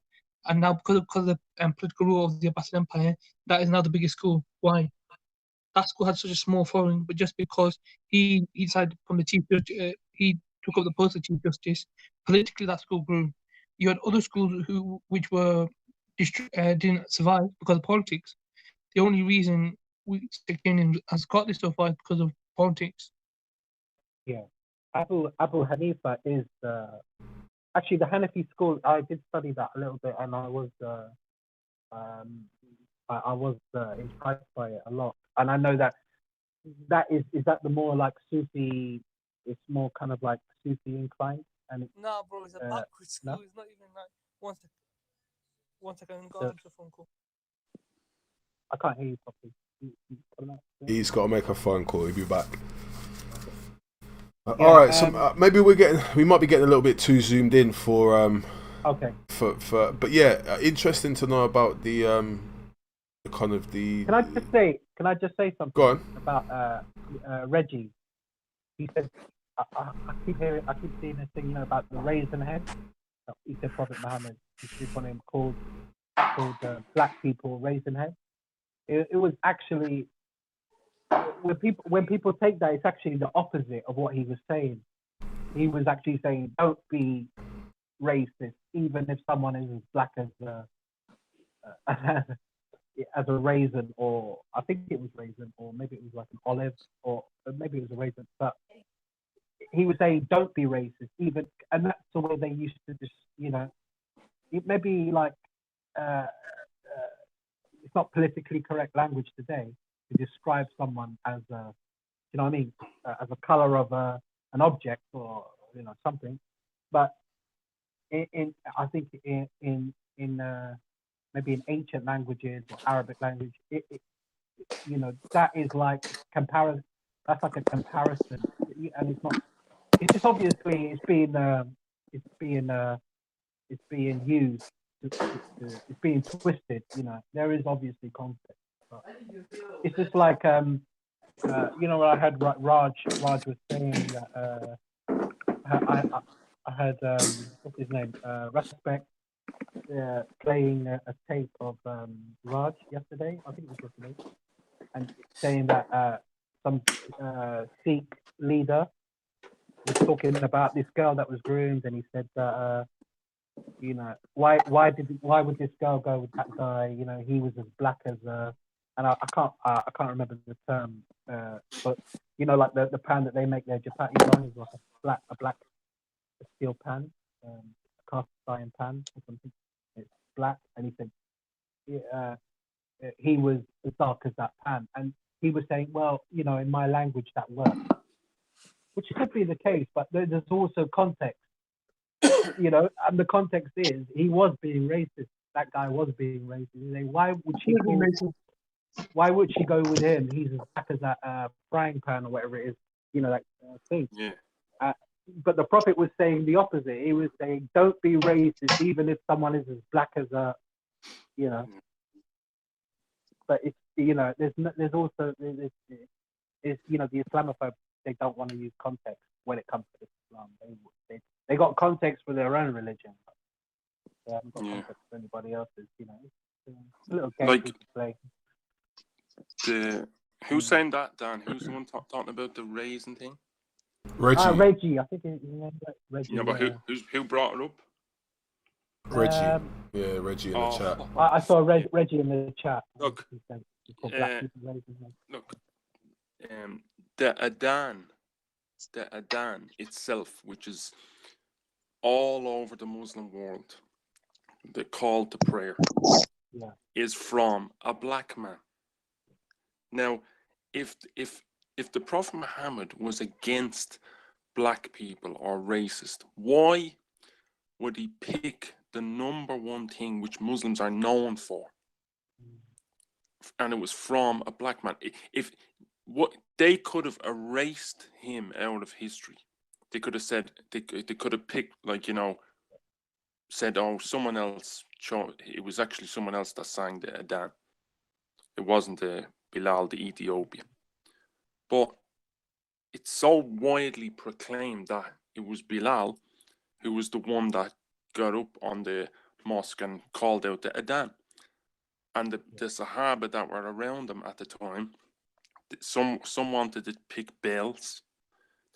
and now because of the political rule of the Abbasid Empire, that is now the biggest school. Why? That school had such a small following, but just because he decided from the chief judge, he took up the post of chief justice. Politically, that school grew. You had other schools which didn't survive because of politics. The only reason Sectarian has got this so far is because of politics. Yeah, Abu Hanifa is actually the Hanafi school. I did study that a little bit, and I was enticed by it a lot. And I know that is that the more like Sufi. It's more kind of like Sufi inclined, and No, bro, it's a backwards school. no? It's not even like one second. One second, go So- on to the phone call. I can't hear you properly. He's got to make a phone call. He'll be back. Yeah, All right, so maybe we might be getting a little bit too zoomed in for Okay. but yeah, interesting to know about the kind of the. Can I just say something? Go on. About Reggie. He said, I keep seeing this thing, about the raisin head. He said Prophet Muhammad. He did one of him called black people raisin head. It was actually when people take that, it's actually the opposite of what he was saying. He was actually saying, don't be racist, even if someone is as black as a raisin, or I think it was raisin, or maybe it was like an olive, or maybe it was a raisin. But he was saying, don't be racist, even, and that's the way they used to just, it may be like, it's not politically correct language today to describe someone as a, as a color of an object or something. But I think in maybe in ancient languages or Arabic language, that is like comparison. That's like a comparison, and it's not. It's just obviously it's being used. It's being twisted. There is obviously context. But it's just like what I heard Raj was saying that I heard what's his name, Respect, playing a tape of Raj yesterday. I think it was yesterday, and saying that some Sikh leader was talking about this girl that was groomed, and he said that why would this girl go with that guy? He was as black as and I can't remember the term, but like the pan that they make their chapati on is like a black steel pan, a cast iron pan or something. It's black, and he said he was as dark as that pan, and he was saying, well, in my language that works, which could be the case, but there's also context, and the context is he was being racist. That guy was being racist. Why would she go with him? He's as black as that frying pan or whatever it is, that thing. Yeah. But the Prophet was saying the opposite. He was saying, don't be racist, even if someone is as black as a, But it's, there's also, the Islamophobes, they don't want to use context when it comes to Islam. They got context for their own religion. They haven't got context for anybody else's, It's a little game Like, we can play. Who's saying that, Dan? Who's the one talking about the raisin thing? Reggie. Reggie, I think his name is Reggie. Yeah, but who brought it up? Reggie. Reggie in the chat. I saw Reggie in the chat. Look, Look, the Adhan itself, which is all over the Muslim world, the call to prayer, is from a black man. Now, if the Prophet Muhammad was against black people or racist, why would he pick the number one thing which Muslims are known for? And it was from a black man. What they could have erased him out of history. They could have said they could have picked, said, oh, someone else. It was actually someone else that sang the Adhan. It wasn't Bilal the Ethiopian. But it's so widely proclaimed that it was Bilal who was the one that got up on the mosque and called out the Adhan. And the Sahaba that were around him at the time, some wanted to pick bells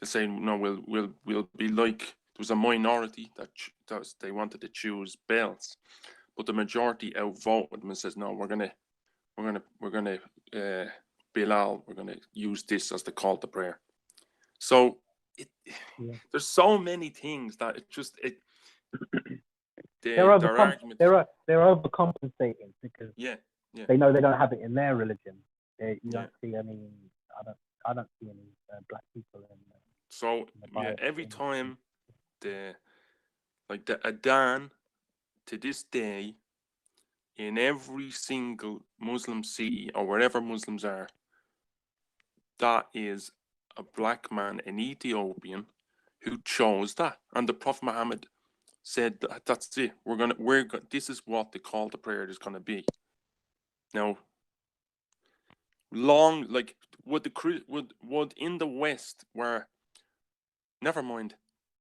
to say, no, we'll be like, there was a minority that they wanted to choose bells, but the majority outvoted them and says, no, we're gonna Bilal, we're gonna use this as the call to prayer. So there's so many things that They're overcompensating because they know they don't have it in their religion. You don't see any. I don't see any black people in. So every time the Adhan to this day in every single Muslim city or wherever Muslims are, that is a black man, an Ethiopian, who chose that, and the Prophet Muhammad said that's it. This is what the call to prayer is going to be. Now, would in the West, where, never mind,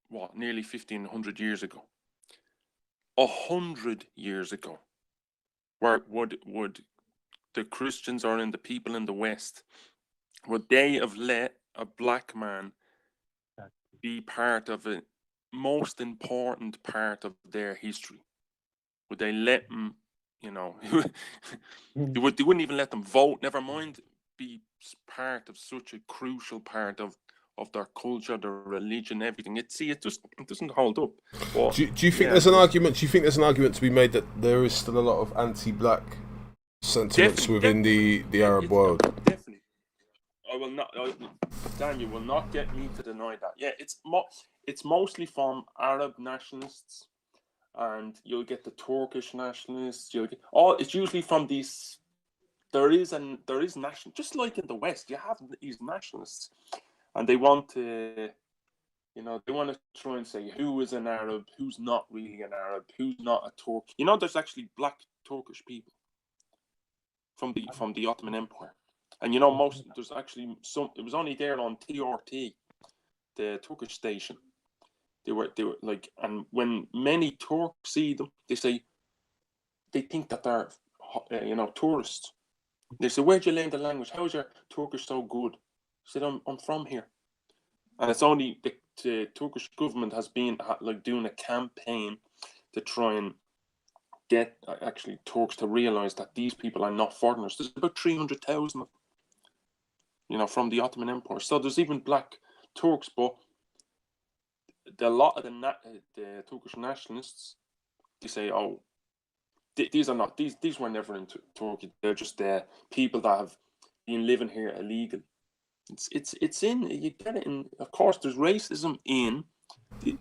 what, nearly 1,500 years ago, 100 years ago, where would the Christians or in the people in the West, would they have let a black man be part of a most important part of their history? Would they let them, they wouldn't even let them vote, never mind be part of such a crucial part of their culture, their religion, everything. It doesn't hold up. But, do you think there's an argument? Do you think there's an argument to be made that there is still a lot of anti-black sentiments within the Arab world? Definitely. I will not. Dan, you will not get me to deny that. Yeah, it's mostly from Arab nationalists, and you'll get the Turkish nationalists. It's usually from these. There is national, just like in the West, you have these nationalists, and they want to, they want to try and say who is an Arab, who's not really an Arab, who's not a Turk. There's actually black Turkish people from the Ottoman Empire, and there's actually some. It was only there on TRT, the Turkish station. They were like, and when many Turks see them, they think that they're, tourists. They say, "Where'd you learn the language? How is your Turkish so good?" I said, "I'm from here." And it's only the Turkish government has been doing a campaign to try and get actually Turks to realize that these people are not foreigners. There's about 300,000 of them, from the Ottoman Empire. So there's even black Turks, but a lot of the Turkish nationalists, they say, "Oh, these were never in Turkey. They're just people that have been living here illegally." It's in, you get it in. Of course, there's racism in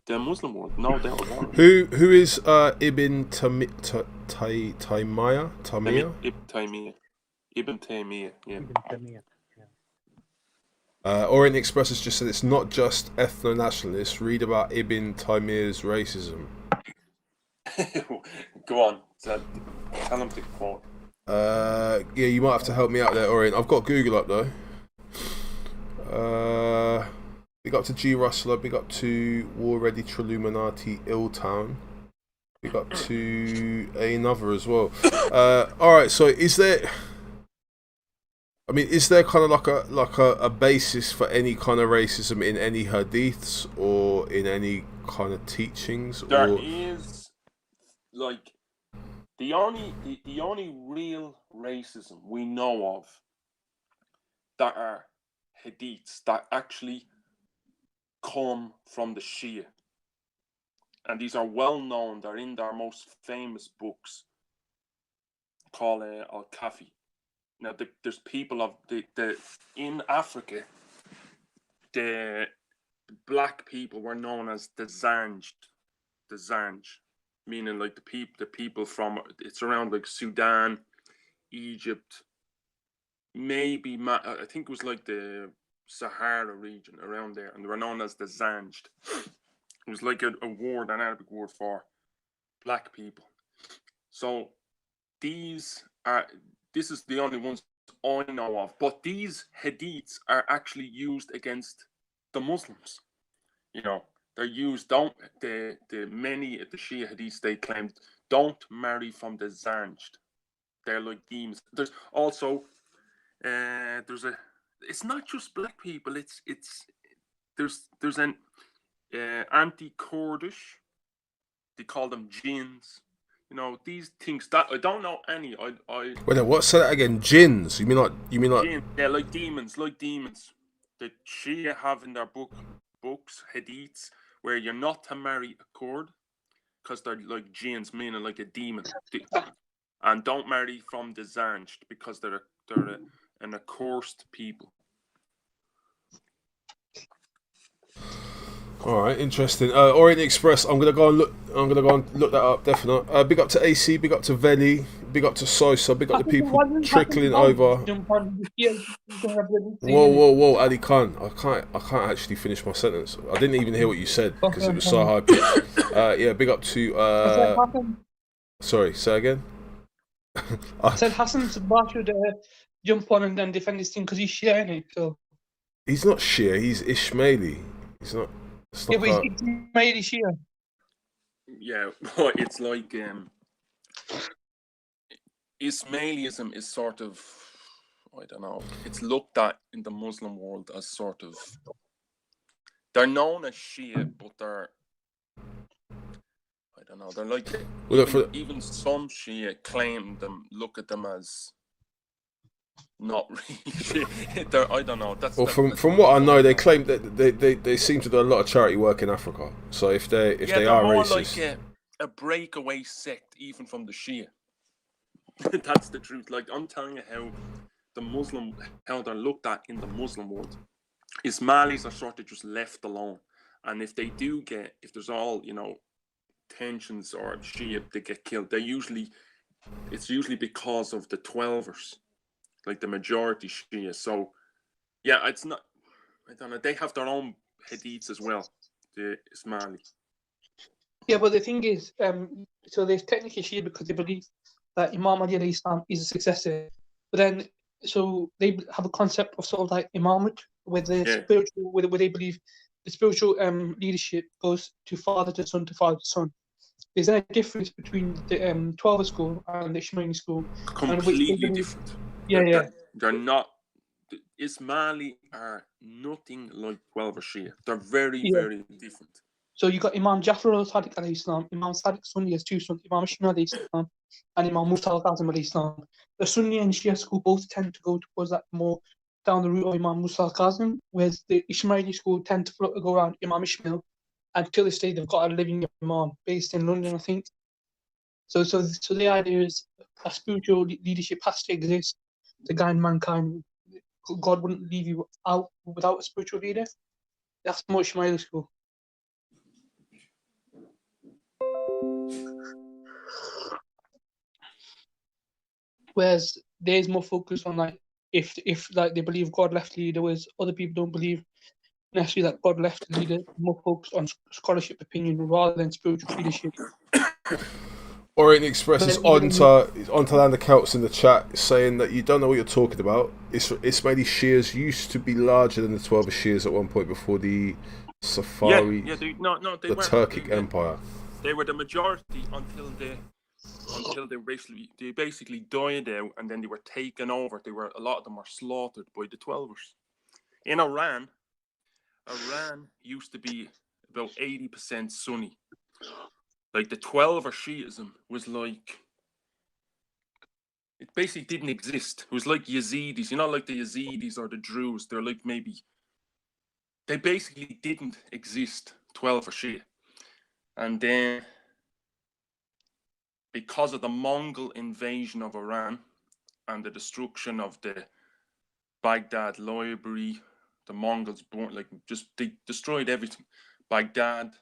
the Muslim world, no doubt about it. Who is Ibn Taymiyyah? Ibn Taymiyyah, yeah. Orient Express has just said it's not just ethno-nationalists. Read about Ibn Taymiyyah's racism. Go on. Tell him to quote. Yeah, you might have to help me out there, Orient. I've got Google up though. Big up to G Rustler. Big up to War Ready Triluminati Illtown. Big up to another as well. All right. So is there kind of like a basis for any kind of racism in any hadiths or in any kind of teachings? There is, like, the only real racism we know of that are hadiths that actually come from the Shia, and these are well known. They're in their most famous books called Al-Kafi. Now, there's people of in Africa, the black people were known as the Zanj, meaning like the people from, it's around like Sudan, Egypt, maybe I think it was like the Sahara region around there, and they were known as the Zanjed. It was like an Arabic word for black people. So this is the only ones I know of, but these hadiths are actually used against the Muslims. They're used. Many of the Shia hadiths, they claim, don't marry from the Zanjed. They're like demons. There's also it's not just black people. There's an anti-Kurdish. They call them jinns. These things that I don't know any. Wait, what? Say that again. Jinns? You mean like? Jinn, yeah, like demons. The Shia have in their books hadiths where you're not to marry a Kurd, because they're like jinns, meaning like a demon. And don't marry from the Zanj because they're an accursed people. All right, interesting. Orient Express. I'm gonna go and look that up. Definitely. Big up to AC. Big up to Veli. Big up to Sosa. Big up the people trickling over. Whoa, Ali Khan. I can't actually finish my sentence. I didn't even hear what you said because it was so high pitched. Yeah. Big up to. Sorry. Say again. I said Hassan Sabah should jump on and then defend his team because he's Shia, isn't he? So he's not Shia. He's Ismaili. He's not. Yeah, but he's Ismaili Shia. Yeah, but it's like Ismailism is sort of, I don't know, it's looked at in the Muslim world as sort of, they're known as Shia, but they're, I don't know, they're like, even some Shia claim them, look at them as not really. I don't know. Well, from what I know, they claim that they seem to do a lot of charity work in Africa. So if they are more racist, like a breakaway sect, even from the Shia. That's the truth. Like I'm telling you how they're looked at in the Muslim world. Ismailis are sort of just left alone, and if there's all tensions or Shia, they get killed. It's usually because of the 12ers. Like the majority Shia. So, yeah, it's not, I don't know, they have their own hadiths as well, the Ismaili. Yeah, but the thing is, so they're technically Shia because they believe that Imam Ali alayhi salam is a successor. But then, so they have a concept of sort of like imamate, where the spiritual, where they believe the spiritual leadership goes to father to son to father to son. Is there a difference between the 12 school and the Ismaili school? Completely different. Yeah. They're not. The Ismaili are nothing like 12 or Shia. They're very, very different. So you got Imam Jafar al-Sadiq alayhi salam, Imam Sadiq Sunni has two sons, Imam Shia alayhi salam, and Imam Musa al-Qazim alayhi salam. The Sunni and Shia school both tend to go towards that more down the route of Imam Musa al-Qazim, whereas the Ismaili school tend to go around Imam Ishmael, and till this day they've got a living Imam based in London, I think. So the idea is a spiritual leadership has to exist to guide mankind. God wouldn't leave you out without a spiritual leader. That's more Ismaili school. Whereas there's more focus on like if like they believe God left leader, whereas other people don't believe necessarily that God left leader. More focused on scholarship opinion rather than spiritual leadership. Orient Express is on to land the Celts in the chat, saying that you don't know what you're talking about. Ismaili Shias used to be larger than the 12 Shias at one point before the Safari, the Turkic Empire. They were the majority until they basically died out, and then they were taken over. A lot of them were slaughtered by the 12ers. In Iran used to be about 80% Sunni. Like the 12er Shiism was like, it basically didn't exist. It was like Yazidis, like the Yazidis or the Druze. They're like they basically didn't exist, 12er Shia. And then, because of the Mongol invasion of Iran and the destruction of the Baghdad library, the Mongols they destroyed everything. Baghdad,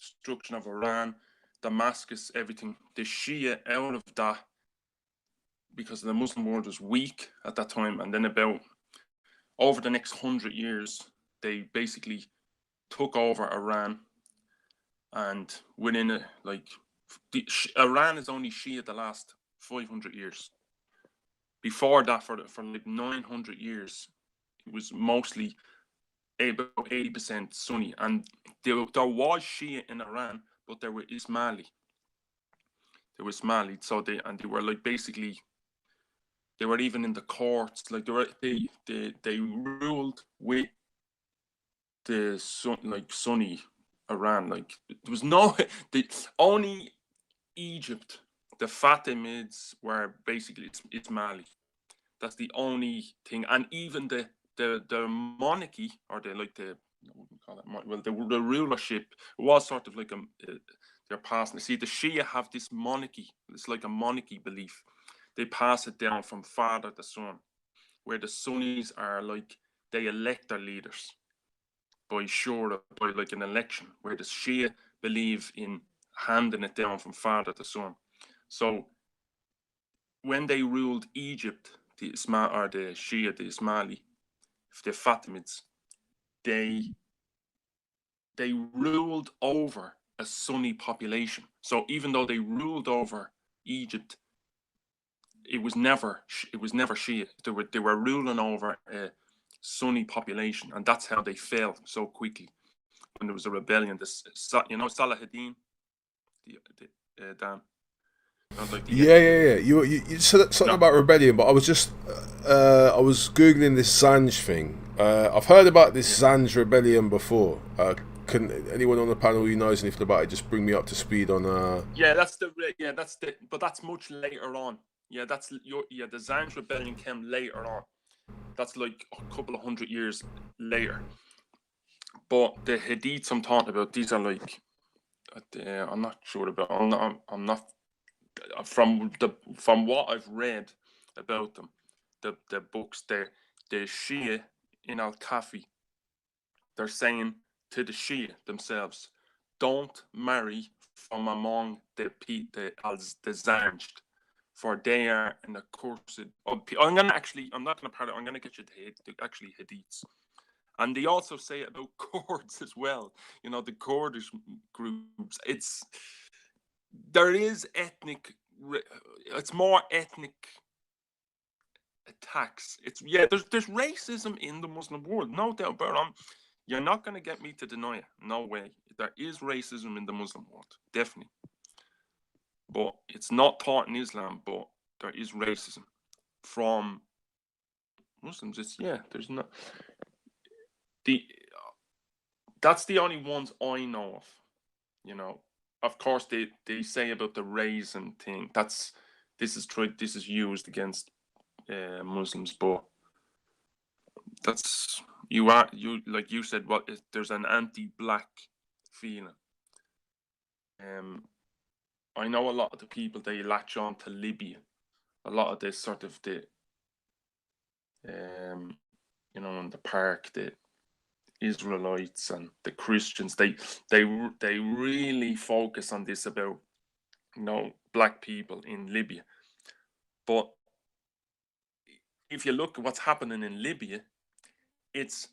destruction of Iran, Damascus, everything. The Shia out of that, because the Muslim world was weak at that time, and then over the next 100 years, they basically took over Iran, and within Iran is only Shia the last 500 years. Before that, for like 900 years, it was mostly about 80% Sunni, and there was Shia in Iran, but there were Ismaili. So they were like basically, they were even in the courts, like they ruled with the Sunni Iran. Like there was only Egypt, the Fatimids were basically Ismaili. That's the only thing, and even the monarchy, or the rulership was sort of like They're passing. See, the Shia have this monarchy. It's like a monarchy belief. They pass it down from father to son, where the Sunnis are like, they elect their leaders by like an election, where the Shia believe in handing it down from father to son. So when they ruled Egypt, the Shia, the Ismaili, the Fatimids, they ruled over a Sunni population. So even though they ruled over Egypt, it was never Shia. They were ruling over a Sunni population, and that's how they fell so quickly when there was a rebellion. Salahadin, Dan. Yeah. You said something about rebellion, but I was just I was googling this Zanj thing. I've heard about this Zanj rebellion before. Can anyone on the panel who knows anything about it just bring me up to speed on? But that's much later on. Yeah, the Zanj rebellion came later on. That's like a couple of 100 years later. But the hadiths I'm talking about, these are like, I'm not sure about. I'm not from what I've read about them, the books there, the Shia in Al-Kafi, they're saying to the Shia themselves, don't marry from among the Zanjed, for they are an accursed. I'm not going to get you to actually hadiths. And they also say it about Kurds as well. You know, the Kurdish groups. There is ethnic. It's more ethnic attacks. There's racism in the Muslim world, no doubt about it. You're not going to get me to deny it. No way. There is racism in the Muslim world, definitely. But it's not taught in Islam. But there is racism from Muslims. There's not. That's the only ones I know of. You know, of course they say about the raisin thing. This is used against Muslims, but that's like you said. There's an anti-black feeling. I know a lot of the people, they latch on to Libya. A lot of this sort of in the park, the Israelites and the Christians, they really focus on this about, black people in Libya. But if you look at what's happening in Libya, it's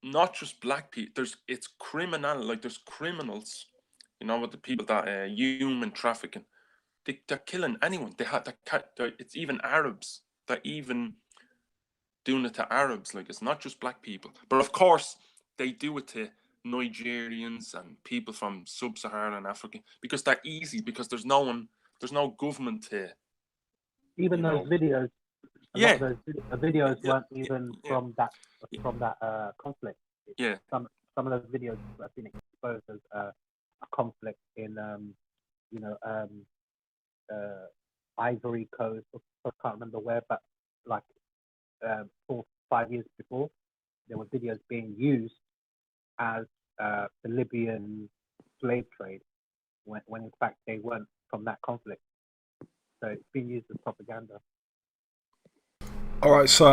not just black people. It's criminal. Like, there's criminals, with the people that human trafficking. They're killing anyone. It's even Arabs. They're even doing it to Arabs. Like, it's not just black people. But of course, they do it to Nigerians and people from sub-Saharan Africa because they're easy. Because there's no government to. Even those videos. A lot of those videos weren't even from that conflict. Yeah. Some of those videos have been exposed as a conflict in Ivory Coast. I can't remember where, but like 4 or 5 years before, there were videos being used as the Libyan slave trade, when in fact they weren't from that conflict. So it's been used as propaganda. All right, so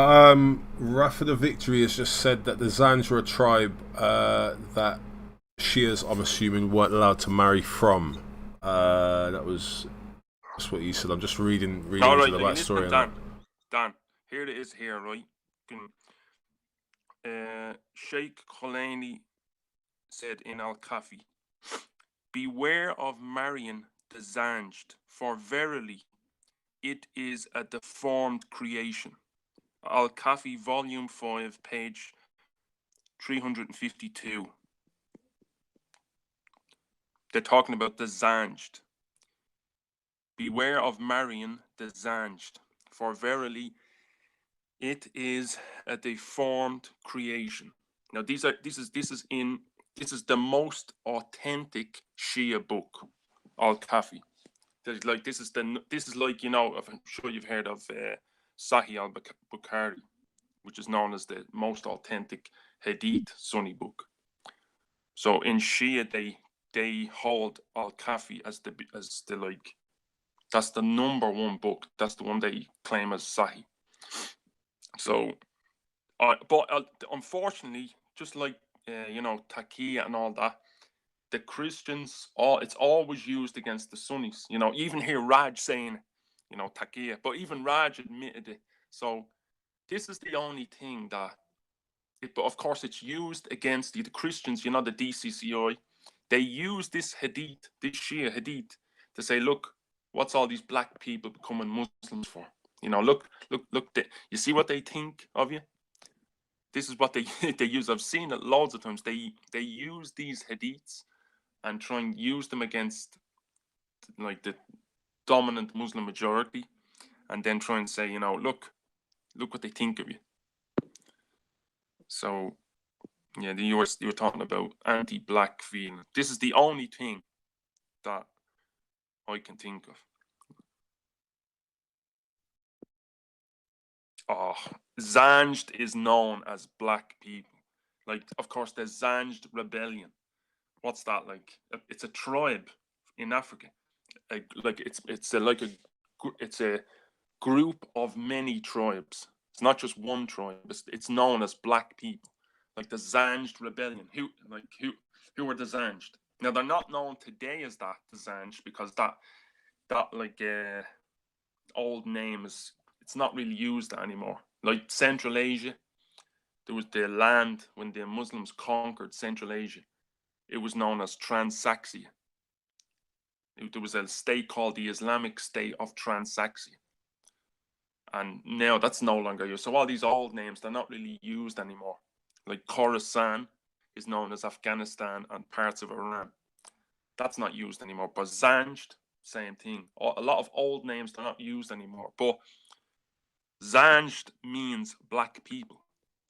Rafa the Victory has just said that the Zanj were a tribe that Shias, I'm assuming, weren't allowed to marry from. That's what he said. I'm just reading into the backstory. Dan, here it is here, right? Sheikh Khomeini said in Al-Kafi, beware of marrying the Zanjed, for verily it is a deformed creation. Al-Kafi, volume 5, page 352. They're talking about the Zanjed. Beware of marrying the Zanjed, for verily it is a deformed creation. Now this is the most authentic Shia book, Al-Kafi. This is like, I'm sure you've heard of Sahih al-Bukhari, which is known as the most authentic Hadith Sunni book. So in Shia, they hold Al-Kafi as the like, that's the #1 book. That's the one they claim as Sahih. So, but unfortunately, just like you know, Taqiyya and all that, the Christians, it's always used against the Sunnis. You know, even hear Raj saying, you know, Taqiyya, but even Raj admitted it. So this is the only thing that, but of course it's used against the Christians, you know, the DCCI. They use this hadith, this Shia hadith, to say, look, what's all these black people becoming Muslims for? You know, look, you see what they think of you? This is what they use. I've seen it loads of times. They use these hadiths and try and use them against like the dominant Muslim majority, and then try and say, you know, look what they think of you. So yeah, you were talking about anti-black feeling. This is the only thing that I can think of. Oh, Zanjd is known as black people. Like, of course, there's Zanjd rebellion. What's that like? It's a tribe in Africa. Like it's a group of many tribes. It's not just one tribe. It's known as black people. Like the Zanjd rebellion. Who were the Zanjd? Now they're not known today as that, the Zanjd, because that like old name it's not really used anymore. Like Central Asia, there was the land when the Muslims conquered Central Asia. It was known as Transaxia. There was a state called the Islamic State of Transaxia. And now that's no longer used. So all these old names, they're not really used anymore. Like Khorasan is known as Afghanistan and parts of Iran. That's not used anymore. But Zanjd, same thing. A lot of old names, they're not used anymore. But Zanjd means black people.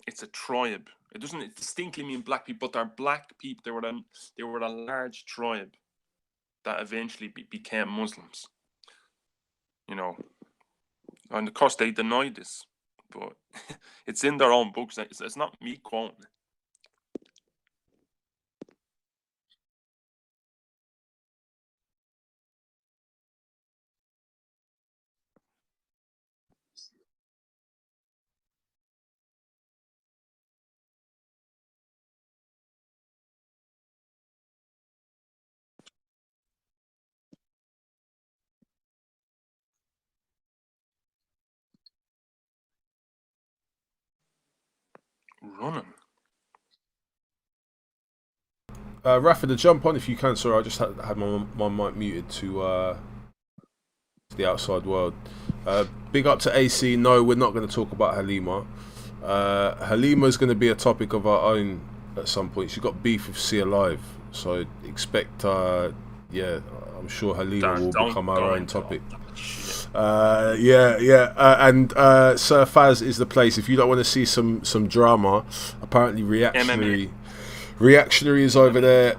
It's a tribe. It doesn't distinctly mean black people, but they're black people. They were a large tribe that eventually became Muslims. You know, and of course they denied this, but it's in their own books. It's not me quoting it. Running. Rafidi, jump on if you can. Sorry, I just had my mic muted to the outside world. Big up to AC. No, we're not going to talk about Halima. Halima is going to be a topic of our own at some point. She's got beef with See Alive, so expect. Yeah, I'm sure Halima will become our own topic. And Sir Faz is the place. If you don't want to see some drama, apparently reactionary is over there.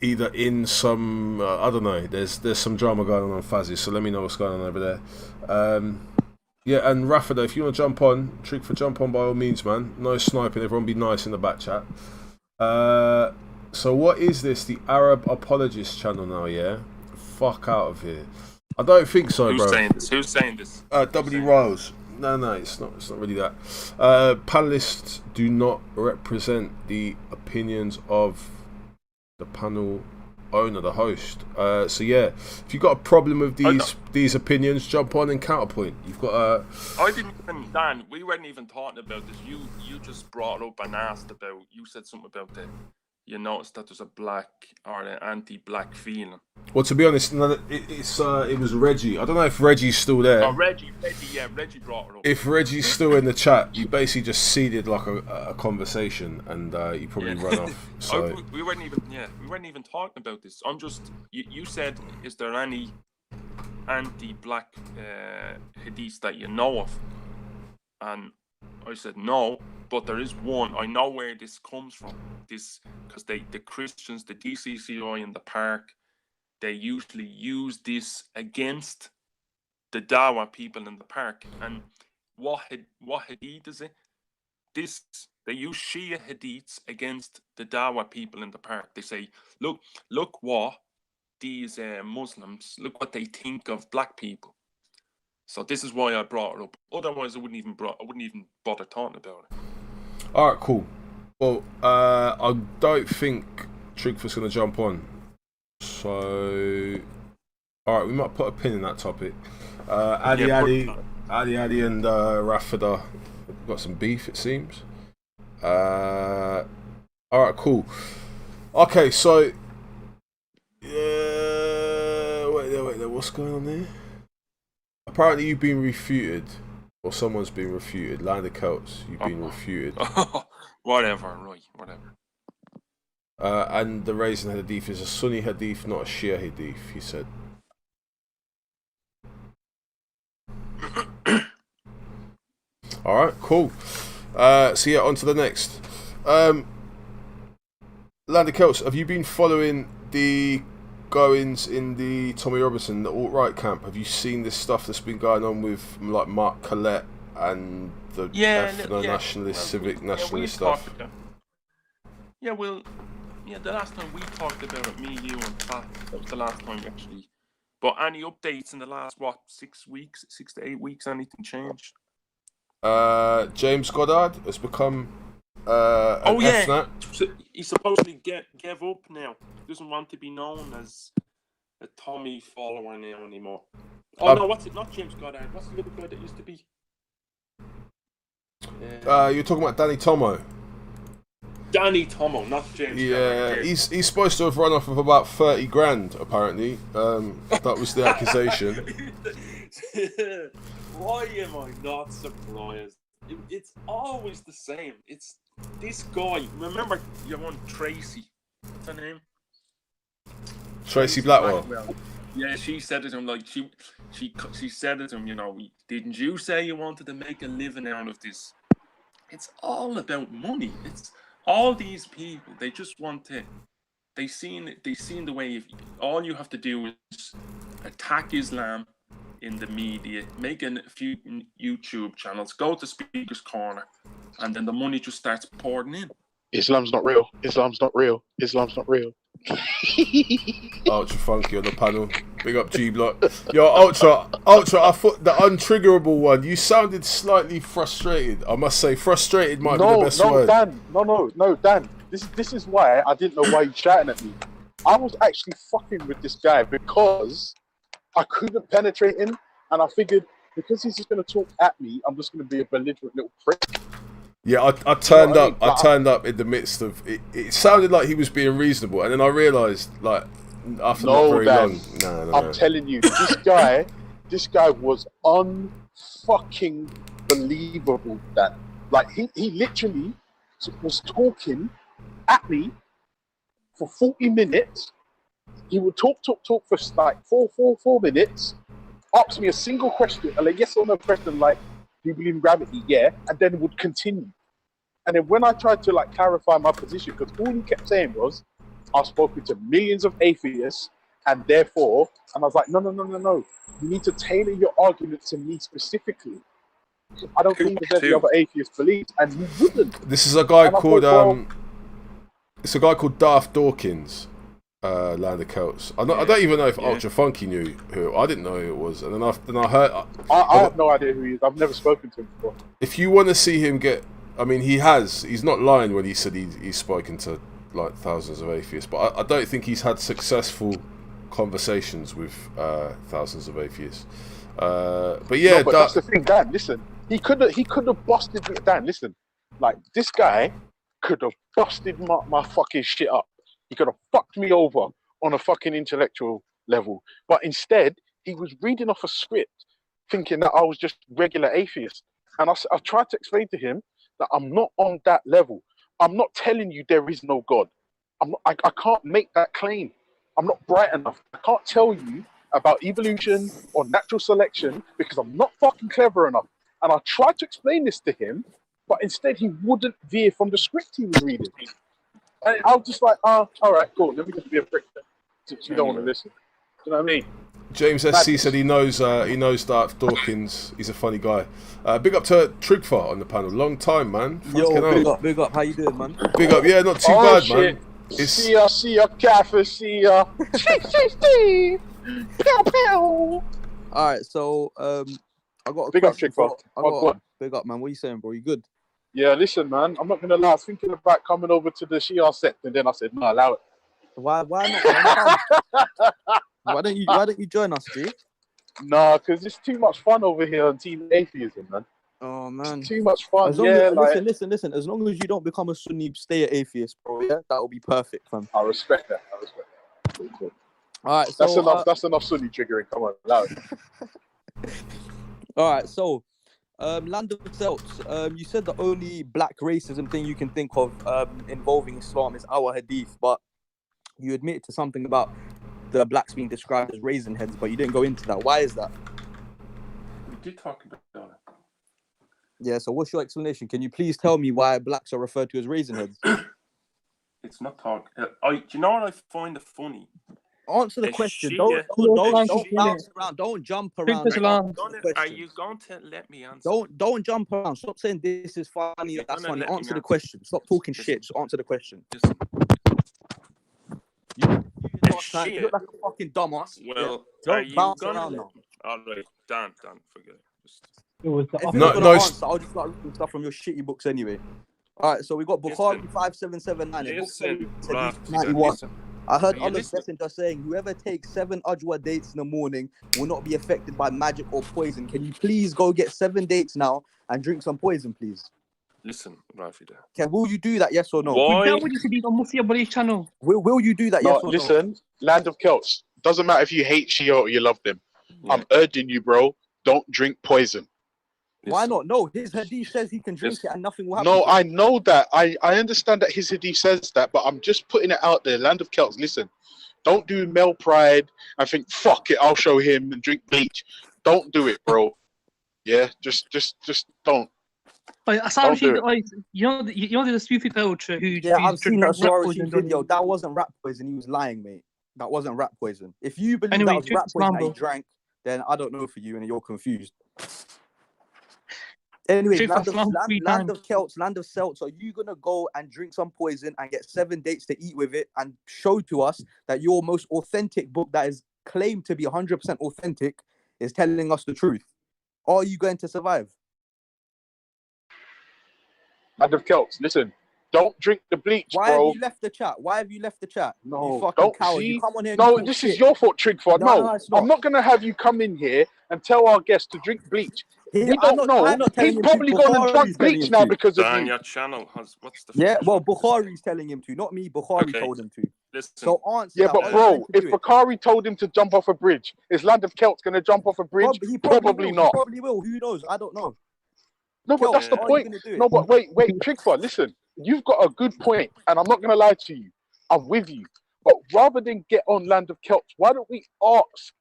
Either in some I don't know. There's some drama going on Faz's. So let me know what's going on over there. Yeah, and Rafida, if you want to jump on, trick for jump on by all means, man. No sniping. Everyone be nice in the back chat. So what is this? The Arab Apologist channel now? Yeah, fuck out of here. I don't think so, bro. Who's saying this? W. Rose. No, it's not really that. Panelists do not represent the opinions of the panel owner, the host. So yeah, if you've got a problem with these opinions, jump on and counterpoint. You've got a. I didn't even, Dan. We weren't even talking about this. You just brought up and asked about. You said something about the. You noticed that there's a black or an anti-black feeling. Well, to be honest, no, it was Reggie. I don't know if Reggie's still there. Oh, Reggie brought it up. If Reggie's still in the chat, you basically just seeded like a conversation, and you probably run off. So we weren't even talking about this. I'm just you said, is there any anti-black hadiths that you know of? And I said no, but there is one. I know where this comes from. This because the Christians, the DCCI in the park, they usually use this against the Dawa people in the park. And what hadith is it? This They use Shia hadiths against the Dawa people in the park. They say, look what these Muslims, look what they think of black people. So this is why I brought it up. Otherwise, I wouldn't even bother talking about it. All right, cool. Well, I don't think Trigford's going to jump on. So, all right, we might put a pin in that topic. Ali and Rafida got some beef, it seems. All right, cool. Okay, so wait there. What's going on there? Apparently, you've been refuted, or someone's been refuted. Land of Celts, you've been refuted. Whatever. And the raising hadith is a Sunni hadith, not a Shia hadith, he said. Alright, cool. So yeah, on to the next. Land of Celts, have you been following the goings in the Tommy Robinson, the alt-right camp? Have you seen this stuff that's been going on with like Mark Collette and the nationalist, civic nationalist stuff? The last time we talked about it, me, you, and Pat, that was the last time actually. But any updates in the last 6 to 8 weeks? Anything changed? James Goddard has become FNAT. So he's supposedly gave up now. He doesn't want to be known as a Tommy follower now anymore. No, what's it? Not James Goddard. What's the other guy that used to be? You're talking about Danny Tomo. Danny Tomo, not James. Yeah, he's supposed to have run off with about 30 grand, apparently. That was the accusation. Why am I not surprised? It's always the same. It's this guy. Remember your one Tracy? What's her name? Tracy Blackwell. Yeah, she said it to him like she said it to him. You know, didn't you say you wanted to make a living out of this? It's all about money. It's all these people. They just want to. They seen the way. All you have to do is attack Islam in the media, make a few YouTube channels, go to Speaker's Corner, and then the money just starts pouring in. Islam's not real. Islam's not real. Islam's not real. Ultra Funky on the panel. Big up G Block. Yo, Ultra, I thought the untriggerable one, you sounded slightly frustrated. I must say, frustrated might be the best word. Dan. No, Dan. This is why I didn't know why you shouting at me. I was actually fucking with this guy because I couldn't penetrate him, and I figured because he's just going to talk at me, I'm just going to be a belligerent little prick. Yeah, I turned up. I turned up in the midst of it. It sounded like he was being reasonable, and then I realised, like, after not very long. No. I'm telling you, this guy was unfucking believable. Dan, like, he literally was talking at me for 40 minutes. He would talk for like four minutes, ask me a single question, a yes or no question, like, do you believe in gravity? Yeah, and then would continue. And then when I tried to like clarify my position, because all he kept saying was, I've spoken to millions of atheists, and therefore, and I was like, no. You need to tailor your argument to me specifically. I don't think there's any other atheist beliefs, and he wouldn't. This is a guy called it's a guy called Darth Dawkins. Land of Celts. I don't even know if Ultra Funky knew who. I didn't know who it was, and then I heard. I have no idea who he is. I've never spoken to him before. If you want to see him get, I mean, he's not lying when he said he's spoken to like thousands of atheists, but I don't think he's had successful conversations with thousands of atheists. But yeah, no, but that's the thing, Dan. Listen, he could have busted me. Dan, listen, like this guy could have busted my fucking shit up. He could have fucked me over on a fucking intellectual level. But instead, he was reading off a script, thinking that I was just regular atheist. And I tried to explain to him that I'm not on that level. I'm not telling you there is no God. I can't make that claim. I'm not bright enough. I can't tell you about evolution or natural selection because I'm not fucking clever enough. And I tried to explain this to him, but instead he wouldn't veer from the script he was reading. And I was just like, all right, cool. Let me just be a prick then, since you don't want to listen. Do you know what I mean? James SC said he knows Darth Dawkins. He's a funny guy. Big up to Trigfa on the panel. Long time, man. Big up. How you doing, man? Big up. Yeah, not too bad, man. See ya, Kafir, see ya. Pew, pew. All right, so I got a big up, Trigfa. Big up, man. What are you saying, bro? You good? Yeah, listen, man. I'm not gonna lie. I was thinking about coming over to the Shia sect, and then I said, no, allow it. Why not? Why don't you join us, G? Nah, because it's too much fun over here on Team Atheism, man. Oh man, it's too much fun. Listen. As long as you don't become a Sunni, stay an atheist, bro. Yeah, that will be perfect, fam. I respect that. Cool. All right, so that's enough Sunni triggering. Come on, allow it. All right, so Land of Celts. You said the only black racism thing you can think of involving Islam is our hadith, but you admit to something about the blacks being described as raisin heads, but you didn't go into that. Why is that? We did talk about it. Yeah, so what's your explanation? Can you please tell me why blacks are referred to as raisin heads? It's not talk. Do you know what I find it funny? Answer the question. Don't bounce around. Don't jump around. Are you going to let me answer? Don't jump around. Stop saying this is funny. That's funny. Answer the question. Stop talking shit. Just answer the question. You look like a fucking dumbass. Well, don't bounce around now. All right, Dan, forget it. If you're gonna answer, I'll just start reading stuff from your shitty books anyway. All right, so we got Bukhari 5779 and book 91. I heard Allah's messenger saying, whoever takes 7 ajwa dates in the morning will not be affected by magic or poison. Can you please go get 7 dates now and drink some poison, please? Listen, Rafidi. Okay, will you do that, yes or no? Why? Channel. Will you do that, yes or no? Listen, Land of Celts. Doesn't matter if you hate Shia or you love them. Yeah. I'm urging you, bro. Don't drink poison. Why not? No, his hadith says he can drink it and nothing will happen. No, I know that. I understand that his hadith says that, but I'm just putting it out there. Land of Celts, listen. Don't do male pride and think, fuck it, I'll show him and drink bleach. Don't do it, bro. Yeah, just don't. Don't do it. You know the stupid ultra who... Yeah, I've seen that sorority video. That wasn't rat poison. He was lying, mate. That wasn't rat poison. If you believe that was rat poison that he drank, then I don't know for you and you're confused. Anyway, Land of Celts, Land of Celts, are you going to go and drink some poison and get 7 dates to eat with it and show to us that your most authentic book that is claimed to be 100% authentic is telling us the truth? Or are you going to survive? Land of Celts, listen, don't drink the bleach, bro. Why have you left the chat? No, you fucking coward. You come on here. No, this is your fault, Trigford. No, I'm not going to have you come in here and tell our guests to drink bleach. We don't know. He's probably going to drink bleach now because of you. Your channel has what's the? Yeah, well, Bukhari's telling him to, not me. Bukhari told him to. Listen. So answer. Yeah, but bro, if Bukhari told him to jump off a bridge, is Land of Celts going to jump off a bridge? Probably not. He probably will. Who knows? I don't know. No, but that's the point. No, but wait, Trigford, listen. You've got a good point, and I'm not going to lie to you. I'm with you. But rather than get on Land of Celts, why don't we ask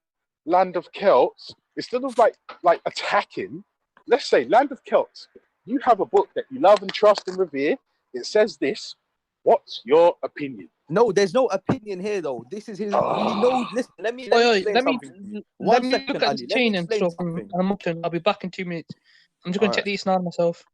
Land of Celts, instead of like attacking, let's say, Land of Celts, you have a book that you love and trust and revere. It says this. What's your opinion? No, there's no opinion here, though. This is his. He knows. Listen, let me look at the chain and stuff. I'll be back in 2 minutes. I'm just going to check these now myself.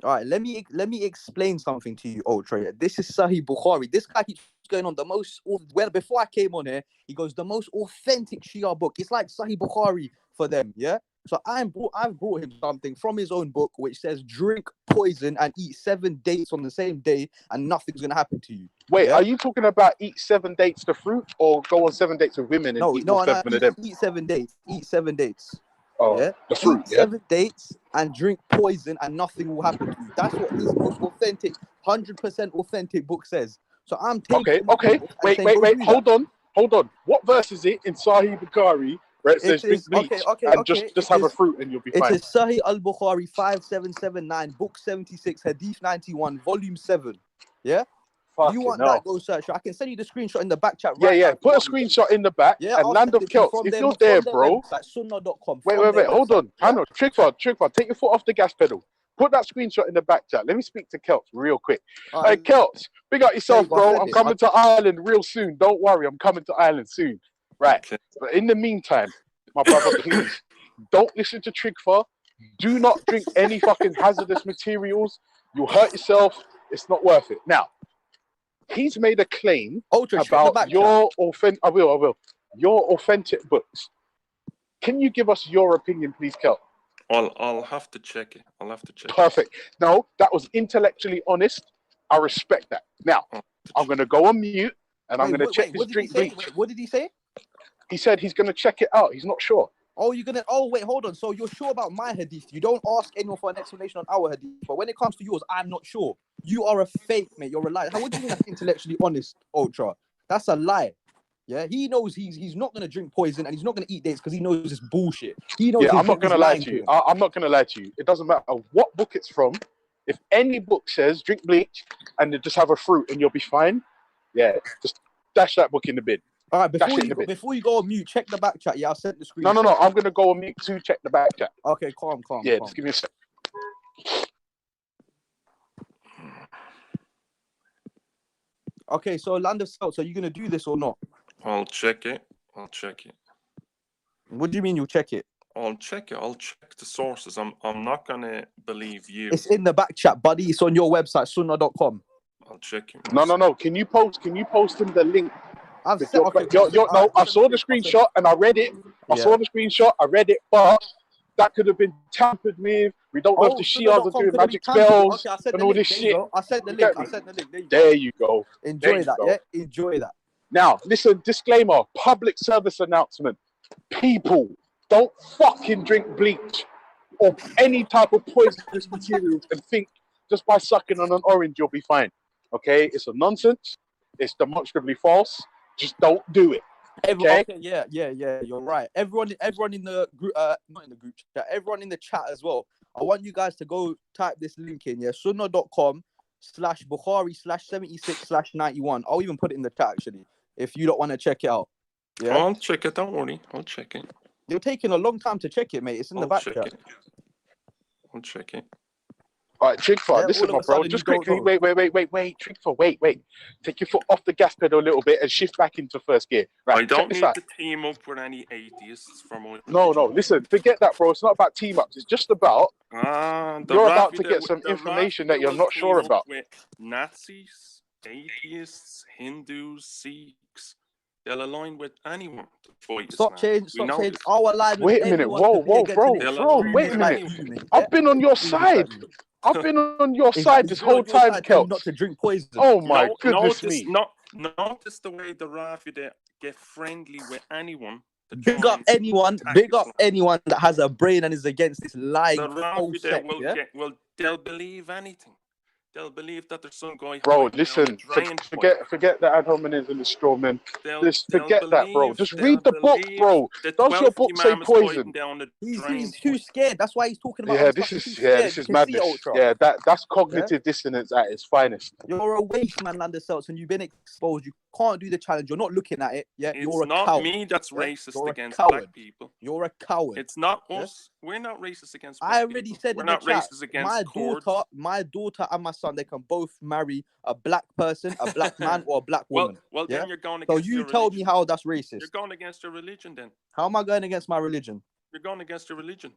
All right, let me explain something to you, Ultra. This is Sahih Bukhari. This guy keeps going on the most. Well, before I came on here, he goes the most authentic Shia book. It's like Sahih Bukhari for them, yeah. So I've brought him something from his own book, which says drink poison and eat 7 dates on the same day, and nothing's gonna happen to you. Wait, are you talking about eat 7 dates to fruit, or go on 7 dates with women and eat 7 of them? Eat 7 dates. Eat 7 dates. Oh, yeah? The fruit. Eat 7 dates and drink poison, and nothing will happen to you. That's what his most authentic, 100% authentic book says. So I'm taking. Okay. Wait. Hold on. What verse is it in Sahih Bukhari where it says drink bleach and just have a fruit and you'll be fine? It is Sahih al-Bukhari 5779, book 76, hadith 91, volume 7. Yeah. If you want that, go search. I can send you the screenshot in the back chat. Yeah. Put a screenshot in the back. Yeah, and Land of Celts. If you're there, bro. Sunnah.com. Wait. Hold on. Hang on. Trigford. Take your foot off the gas pedal. Put that screenshot in the back chat. Let me speak to Celts real quick. Hey, Celts, big up yourself, bro. I'm coming to Ireland real soon. Don't worry. I'm coming to Ireland soon. Right. But in the meantime, my brother, please don't listen to Trigfa. Do not drink any fucking hazardous materials. You'll hurt yourself. It's not worth it. Now, he's made a claim about your I will. Your authentic books. Can you give us your opinion, please, Kel? I'll have to check it. Perfect. No, that was intellectually honest. I respect that. Now, I'm going to go on mute and I'm going to check this drink bleach. What did he say? He said he's going to check it out. He's not sure. Oh, you're gonna. Oh, wait, hold on. So you're sure about my hadith? You don't ask anyone for an explanation on our hadith, but when it comes to yours, I'm not sure. You are a fake, mate. You're a liar. How would you mean that's intellectually honest, Ultra? That's a lie. Yeah, he knows he's not gonna drink poison and he's not gonna eat dates because he knows it's bullshit. He knows. Yeah, I'm not gonna lie to you. I'm not gonna lie to you. It doesn't matter what book it's from. If any book says drink bleach and just have a fruit and you'll be fine, yeah, just dash that book in the bin. All right, before you go on mute, check the back chat. Yeah, I'll send the screen. No. I'm gonna go on mute to check the back chat. Okay, calm. Yeah, calm. just give me a sec. Okay, so Land of Celts, are you gonna do this or not? I'll check it. What do you mean you'll check it? I'll check it. I'll check the sources. I'm not gonna believe you. It's in the back chat, buddy. It's on your website, sunnah.com. I'll check it. No. Can you post him the link? I saw the screenshot and I read it. I read it, but that could have been tampered with. We don't know if the Shias are doing magic spells and all this shit. I sent the link. There you go. Enjoy that, yeah? Enjoy that. Now, listen, disclaimer, public service announcement. People, don't fucking drink bleach or any type of poisonous materials and think just by sucking on an orange you'll be fine. Okay? It's a nonsense. It's demonstrably false. Just don't do it. Okay? Yeah, you're right. Everyone in the group, not in the group chat, everyone in the chat as well. I want you guys to go type this link in, yeah, sunnah.com/Bukhari/76/91. I'll even put it in the chat actually, if you don't want to check it out. Yeah, I'll check it. Don't worry, I'll check it. You're taking a long time to check it, mate. It's in the back chat. I'll check it. All right, Trigfa, listen, my bro. Just quickly, wait. Trigfa, wait. Take your foot off the gas pedal a little bit and shift back into first gear. Right, I don't need to team up with any atheists from. No. Listen, forget that, bro. It's not about team ups. It's just about you're about to get some information that you're not sure about. With Nazis, atheists, Hindus, Sikhs, they'll align with anyone to fight. Stop change. Our line. Wait a minute. Whoa, bro. Wait a minute. I've been on your side. I've been on your side this whole time, Celts. Not to drink poison. Oh my goodness me! Notice the way the Rafidi get friendly with anyone. Big up anyone that has a brain and is against this lying. The Rafidi they'll believe anything. They'll believe that there's some guy. Bro, listen, forget the ad hominems and the straw men. Just forget that, bro. Just read the book, bro. Does your book say poison? He's too scared. That's why he's talking about. Yeah, this is madness. Yeah, that's cognitive dissonance at its finest. You're a waste man, Land of Celts, and you've been exposed. You can't do the challenge. You're not looking at it. Yeah, you're a coward. It's not me that's racist against black people. You're a coward. It's not us. We're not racist against black people. I already said we're not racist against my daughter and my son, they can both marry a black person, a black man, or a black woman. Well, then you're going against your religion. So you tell me how that's racist. You're going against your religion then. How am I going against my religion? You're going against your religion.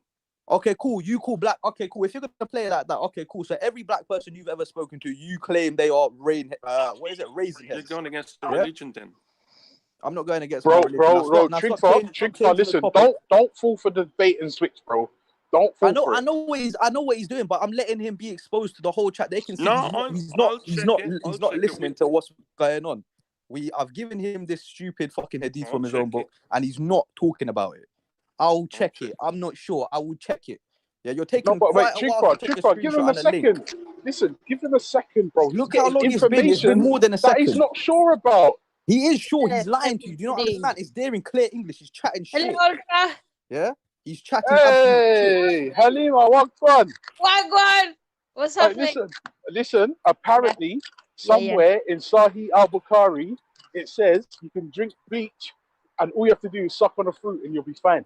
Okay, cool. You call black. Okay, cool. If you're gonna play it like that, okay, cool. So every black person you've ever spoken to, you claim they are raising heads. You're going against the religion then. I'm not going against bro. Trigfa, listen. Don't fall for the bait and switch, bro. Don't fall for it. I know what he's doing, but I'm letting him be exposed to the whole chat. They can see he's not listening to what's going on. I've given him this stupid fucking hadith from his own book, and he's not talking about it. I'll check it. I'm not sure. I will check it. Yeah, you're taking. No, but wait, Trigfa, give him a second. Listen, give him a second, bro. Look at how long it's been. It's been more than a second. That he's not sure about. He is sure. He's lying to you. Do you not understand? It's there in clear English. He's chatting shit. Yeah, he's chatting. Hey, Halima, wagwan. What's happening? Listen. Apparently, somewhere in Sahih al-Bukhari, it says you can drink bleach, and all you have to do is suck on a fruit, and you'll be fine.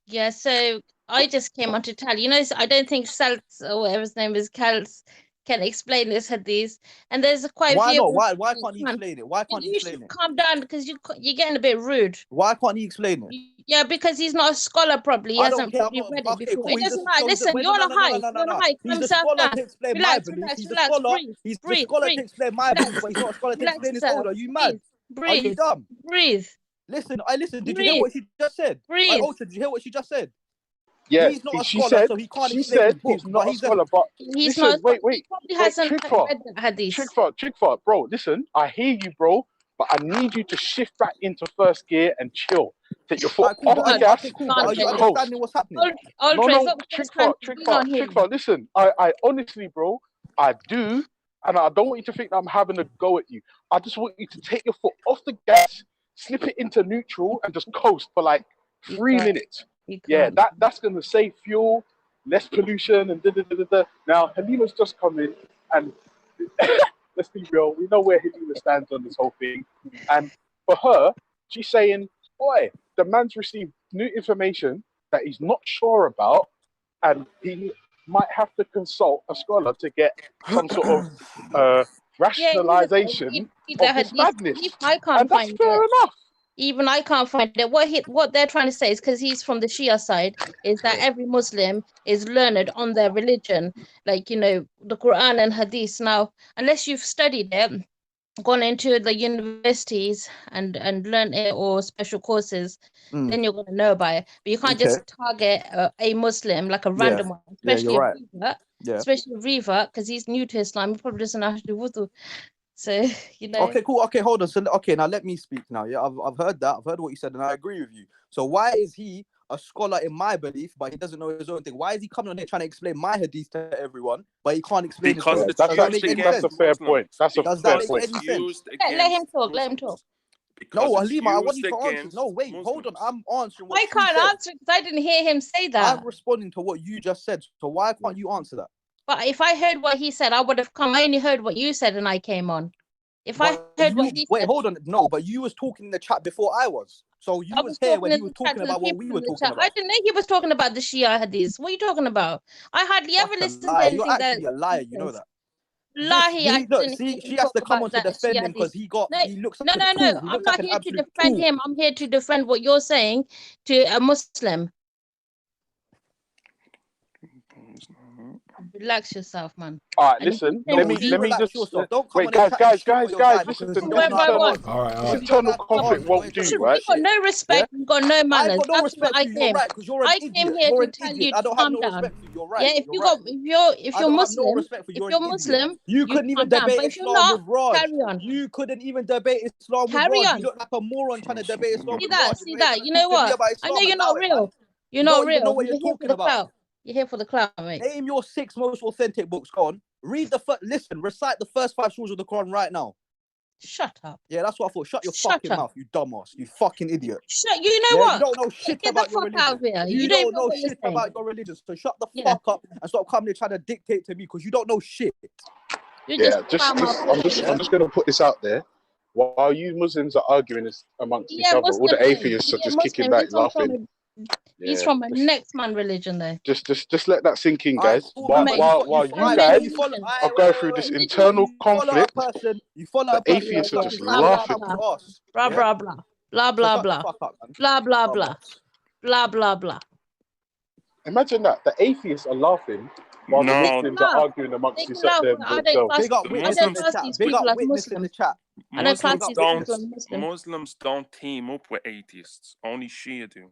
Yeah. So I just came on to tell you know. I don't think Celts or whatever his name is, Celts. can explain this hadith, and there's quite a Why few. not? Why can't he explain it? Why can't he You explain should it? calm down because you're getting a bit rude. Why can't he explain it? Yeah, because he's not a scholar probably. He I don't hasn't care. probably read it Okay, before. cool. It He's doesn't a, matter. so Listen, wait, you're on a high. no. You're on a high. He's Calm a yourself scholar down. to explain my Relax, belief. relax, He's a relax. scholar. Breathe, He's the breathe, scholar to breathe. explain my belief, but he's not a scholar to Relax explain his yourself. own. Are you mad? Breathe, Are you breathe, dumb? breathe. Listen, Did you hear Breathe. what she just said? Breathe. Ultra, did you hear what she just said? Yeah, He's not a she scholar, said, so he can't she explain his said book. he's not But a he's scholar, but He's listen, not. wait, He probably wait, hasn't Trigfa, read the hadith. Trigfa, bro, listen, I hear you, bro, but I need you to shift back into first gear and chill. Take your foot cool, off the gas cool. But are and you just understanding coast. what's happening? No, Trigfa, listen, I honestly, bro, I do, and I don't want you to think that I'm having a go at you. I just want you to take your foot off the gas, slip it into neutral, and just coast for like 3 minutes. Yeah, that's gonna save fuel, less pollution, and da. Now Halima's just come in, and let's be real, we know where Halima stands on this whole thing. And for her, she's saying, boy, the man's received new information that he's not sure about, and he might have to consult a scholar to get some sort of rationalization of this madness. And that's fair enough. Even I can't find it. What they're trying to say is, because he's from the Shia side, is that every Muslim is learned on their religion, like, you know, the Quran and Hadith. Now, unless you've studied it, gone into the universities and learned it, or special courses, then you're going to know about it. But you can't just target a Muslim like a random one, especially a revert, especially a revert, because he's new to Islam. He probably doesn't know how to do wudu. So, you know. Okay, cool. Okay, hold on. So, okay, now let me speak now. Yeah, I've heard that. I've heard what you said, and I agree with you. So why is he a scholar in my belief, but he doesn't know his own thing? Why is he coming on here trying to explain my hadith to everyone, but he can't explain his own? That's a fair point. That's a fair point. Let him talk. Let him talk. No, Halima, I want you to answer. No, wait, hold on. I'm answering what I can't answer because I didn't hear him say that. I'm responding to what you just said. So why can't you answer that? But if I heard what he said, I would have come. I only heard what you said, and I came on. If I heard what he said... Wait, hold on. No, but you was talking in the chat before I was. So you was here when he was talking about what we were talking about. I didn't know he was talking about the Shia hadiths. What are you talking about? I hardly ever listened to anything. You're actually a liar, you know that. She has to come on to defend him because he looks like no. I'm not here to defend him. I'm here to defend what you're saying to a Muslim. Relax yourself, man. All right, listen. Let me just wait, guys. Listen, this internal conflict won't do, right? You've got no respect. You've got no manners. I've got no respect for you. You're right, because you're an idiot. I came here to tell you to calm down. You're right. Yeah, if you're Muslim, you couldn't even debate Islam with Raj. Carry on. You couldn't even debate Islam with Raj. You look like a moron trying to debate Islam with Raj. See that? You know what? I know you're not real. You're not real. You know what you're talking about. You're here for the clout, mate. Name your 6 most authentic books. Go on. Recite the first 5 surahs of the Quran right now. Shut up. Yeah, that's what I thought. Shut your fucking mouth, you dumbass. You fucking idiot. You know what? You don't know shit about your religion. You don't know shit about your religion. So shut the fuck up and stop coming here trying to dictate to me because you don't know shit. I'm just going to put this out there. While you Muslims are arguing amongst each other, all the atheists are just kicking back, laughing. He's from a next man religion, though. Just let that sink in, guys. While you guys are going through this internal conflict, the atheists are just laughing. Blah blah blah blah blah blah blah blah blah blah blah blah. Imagine that the atheists are laughing while the Muslims are arguing amongst themselves. Big up witness in the chat. Muslims don't team up with atheists. Only Shia do.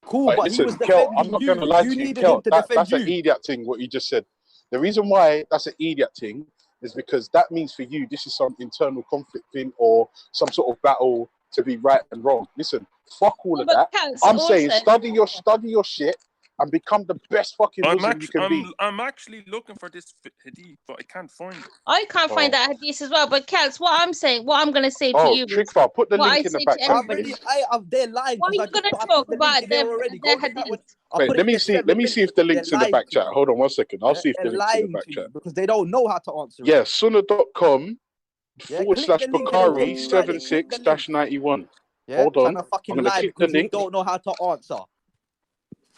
Cool, but listen, he was Kel, I'm not going to lie to you, Kel. That's you. an idiot thing, what you just said. The reason why that's an idiot thing is because that means for you, this is some internal conflict thing or some sort of battle to be right and wrong. Listen, fuck all of that. I'm saying study your shit and become the best fucking Muslim you can be. I'm actually looking for this hadith, but I can't find it. I can't find that hadith as well. But Celts, what I'm going to say to you. Trigfa, put the link in the back chat. They're lying. What are you going to talk about their hadith? Wait, let me see if the link's in the back chat. Hold on 1 second. I'll see if the link's in the back chat. Because they don't know how to answer it. Yeah, sunnah.com /Bukhari 76-91. Yeah, hold on. I'm gonna click the link. Don't know how to answer.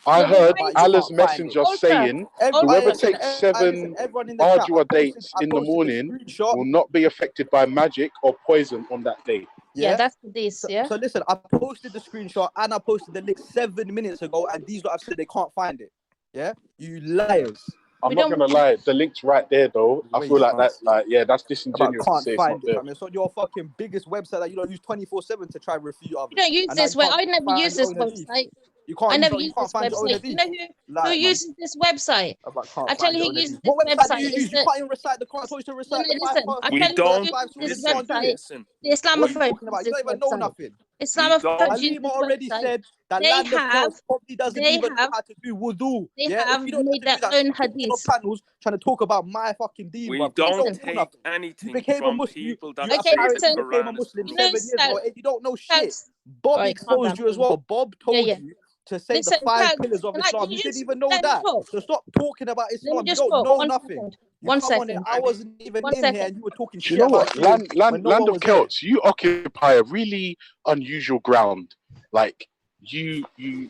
I Yeah, but heard why is Allah's it? messenger Ultra, saying, Ultra. whoever Listen, takes 7 everyone in the chat, Arjua dates I in the posted morning screenshot. will not be affected by magic or poison on that day. Yeah, Yeah. that's this. Yeah. So listen, I posted the screenshot and I posted the link 7 minutes ago, and these lot have said they can't find it. Yeah, you liars. I'm not gonna lie, the link's right there though. I feel like that's that's disingenuous to Can't say it's find not it, there. fam. It's on your fucking biggest website that you don't use 24/7 to try and refute others. You don't use And now this you web. can't I never find use your this own hadith. website. You can't I use never your- you use can't this find your own website. You hadith. know who Lie, uses this website? Can't I tell find you your who own uses hadith. this What website do website. you Is use? You the can't even recite the Quran. To recite the listen. I We tell you don't who uses this listen. website. Listen. The What are you Islamophobes talking about? use You this don't even know website. nothing. Islamophobes use Halima this already website. said that They land of have. Celts probably doesn't They even know have. how to do wudu. They Yeah, if have you don't know made how to their do that, own stop talking on hadiths. panels trying to talk about my fucking deen, We bro. You don't don't know take nothing. You anything became a from Muslim. people that You say Okay, the apparently listen. became a Quran is Muslim You corrupt. know, 7 years ago, and you don't know shit. Celts. Bob Alright, calm exposed down. you as well. Bob told Yeah. you to say Listen, the 5 Celts, pillars of can Islam. you You didn't just even know let me that. talk? So stop talking about Let me Islam. You just don't talk. know 1 nothing. second. You 1 come on here. second. I wasn't even 1 in here, second. and you were talking Do you shit know about what? Shia when no Land one of was there. Celts, you occupy a really unusual ground. Like you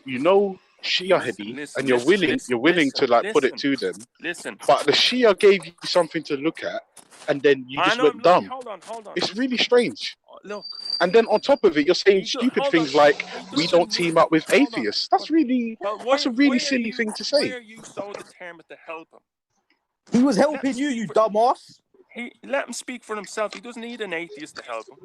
know Shia hadith, and you're willing to like put it to them. Listen. But the Shia gave you something to look at, and then you just went dumb. Hold on. It's really strange. Look. And then on top of it, you're saying stupid things like we don't team up with atheists. That's a really silly thing to Why say. are you so determined to help him? He was helping you dumbass. Let him speak for himself. He doesn't need an atheist to help him.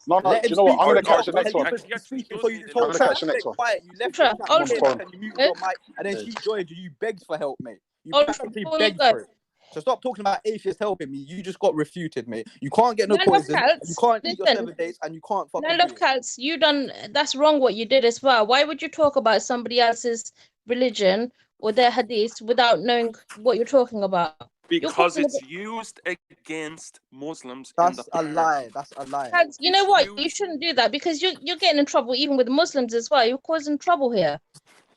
No, do you know what? I'm gonna catch the next one. I'm gonna catch the next one. Quiet. You left Ultra, the chat, Ultra. and you muted your mic, and then she joined you. You begged for help, mate. You Ultra, practically before you begged go. for it. So stop talking about atheists helping me. You just got refuted, mate. You can't get no Land of poison. Celts, You can't eat your listen. 7 days, and you can't fucking Land do of it. Celts, you done. That's wrong. What you did as well. Why would you talk about somebody else's religion or their hadith without knowing what you're talking about? Because it's used against Muslims in the That's a lie. That's a lie. Celts, you know what? You shouldn't do that because you're getting in trouble even with Muslims as well. You're causing trouble here.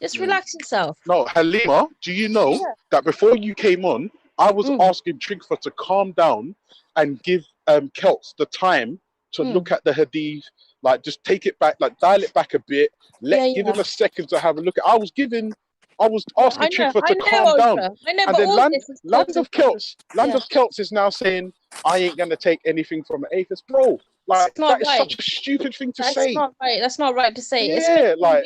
Just relax yourself. No, Halima, do you know that before you came on, I was asking Trigfa to calm down and give Celts the time to look at the hadith, like just take it back, like dial it back a bit, give him a second to have a look at. I was asking Trigfa to calm down. I know, and but then all Land this is of Celts is now saying, I ain't gonna take anything from an atheist. Bro, like that is such a stupid thing to say. That's not right. That's not right to say. Yeah, like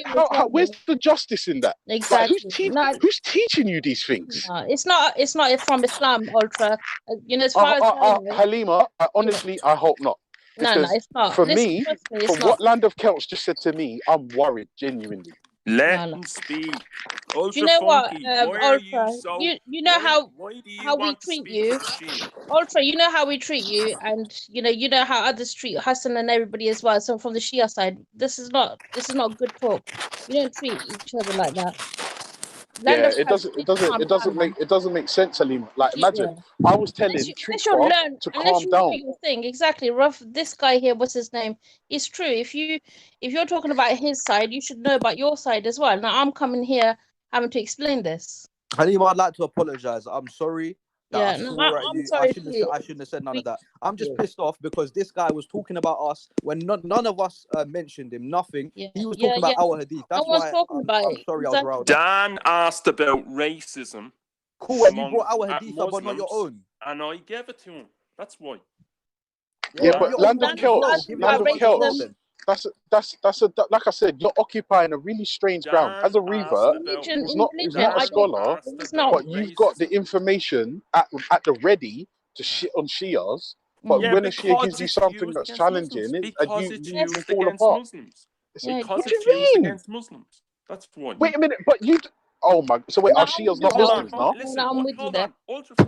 where's the justice in that? Exactly. Like, who's teaching you these things? No, it's not from Islam, Ultra. You know, as far as I know, Halima, honestly, I hope not. Because it's not. For Listen, me, trust me, it's from not. what Land of Celts just said to me, I'm worried, genuinely. Let him speak. Do you know what, Ultra? So, you know how we want to treat speak you, for Shia? Ultra. You know how we treat you, and you know how others treat Hassan and everybody as well. So from the Shia side, this is not good talk. You don't treat each other like that. It doesn't make sense, Halima. Like, imagine I was telling Trigfa to calm down. Your thing exactly. This guy here, what's his name? It's true. If you're talking about his side, you should know about your side as well. Now I'm coming here having to explain this. Halima, I'd like to apologize. I'm sorry. I'm sorry. I shouldn't have said none of that. I'm just pissed off because this guy was talking about us when none of us mentioned him. Nothing. He was talking about our hadith. That's why I'm sorry I was riled up. Dan asked about racism. Cool, and you brought our hadith up, but not your own. And I gave it to him. That's why. Yeah, but Land of Celts, that's like I said, you're occupying a really strange ground. As a revert, he's not a scholar, but you've got the information at the ready to shit on Shias. But when a Shia gives you something that's challenging, you fall apart. Because it's used against Muslims. That's why. Wait a minute, but you. Oh my! So wait, are Shias not Muslims now? I'm with you there.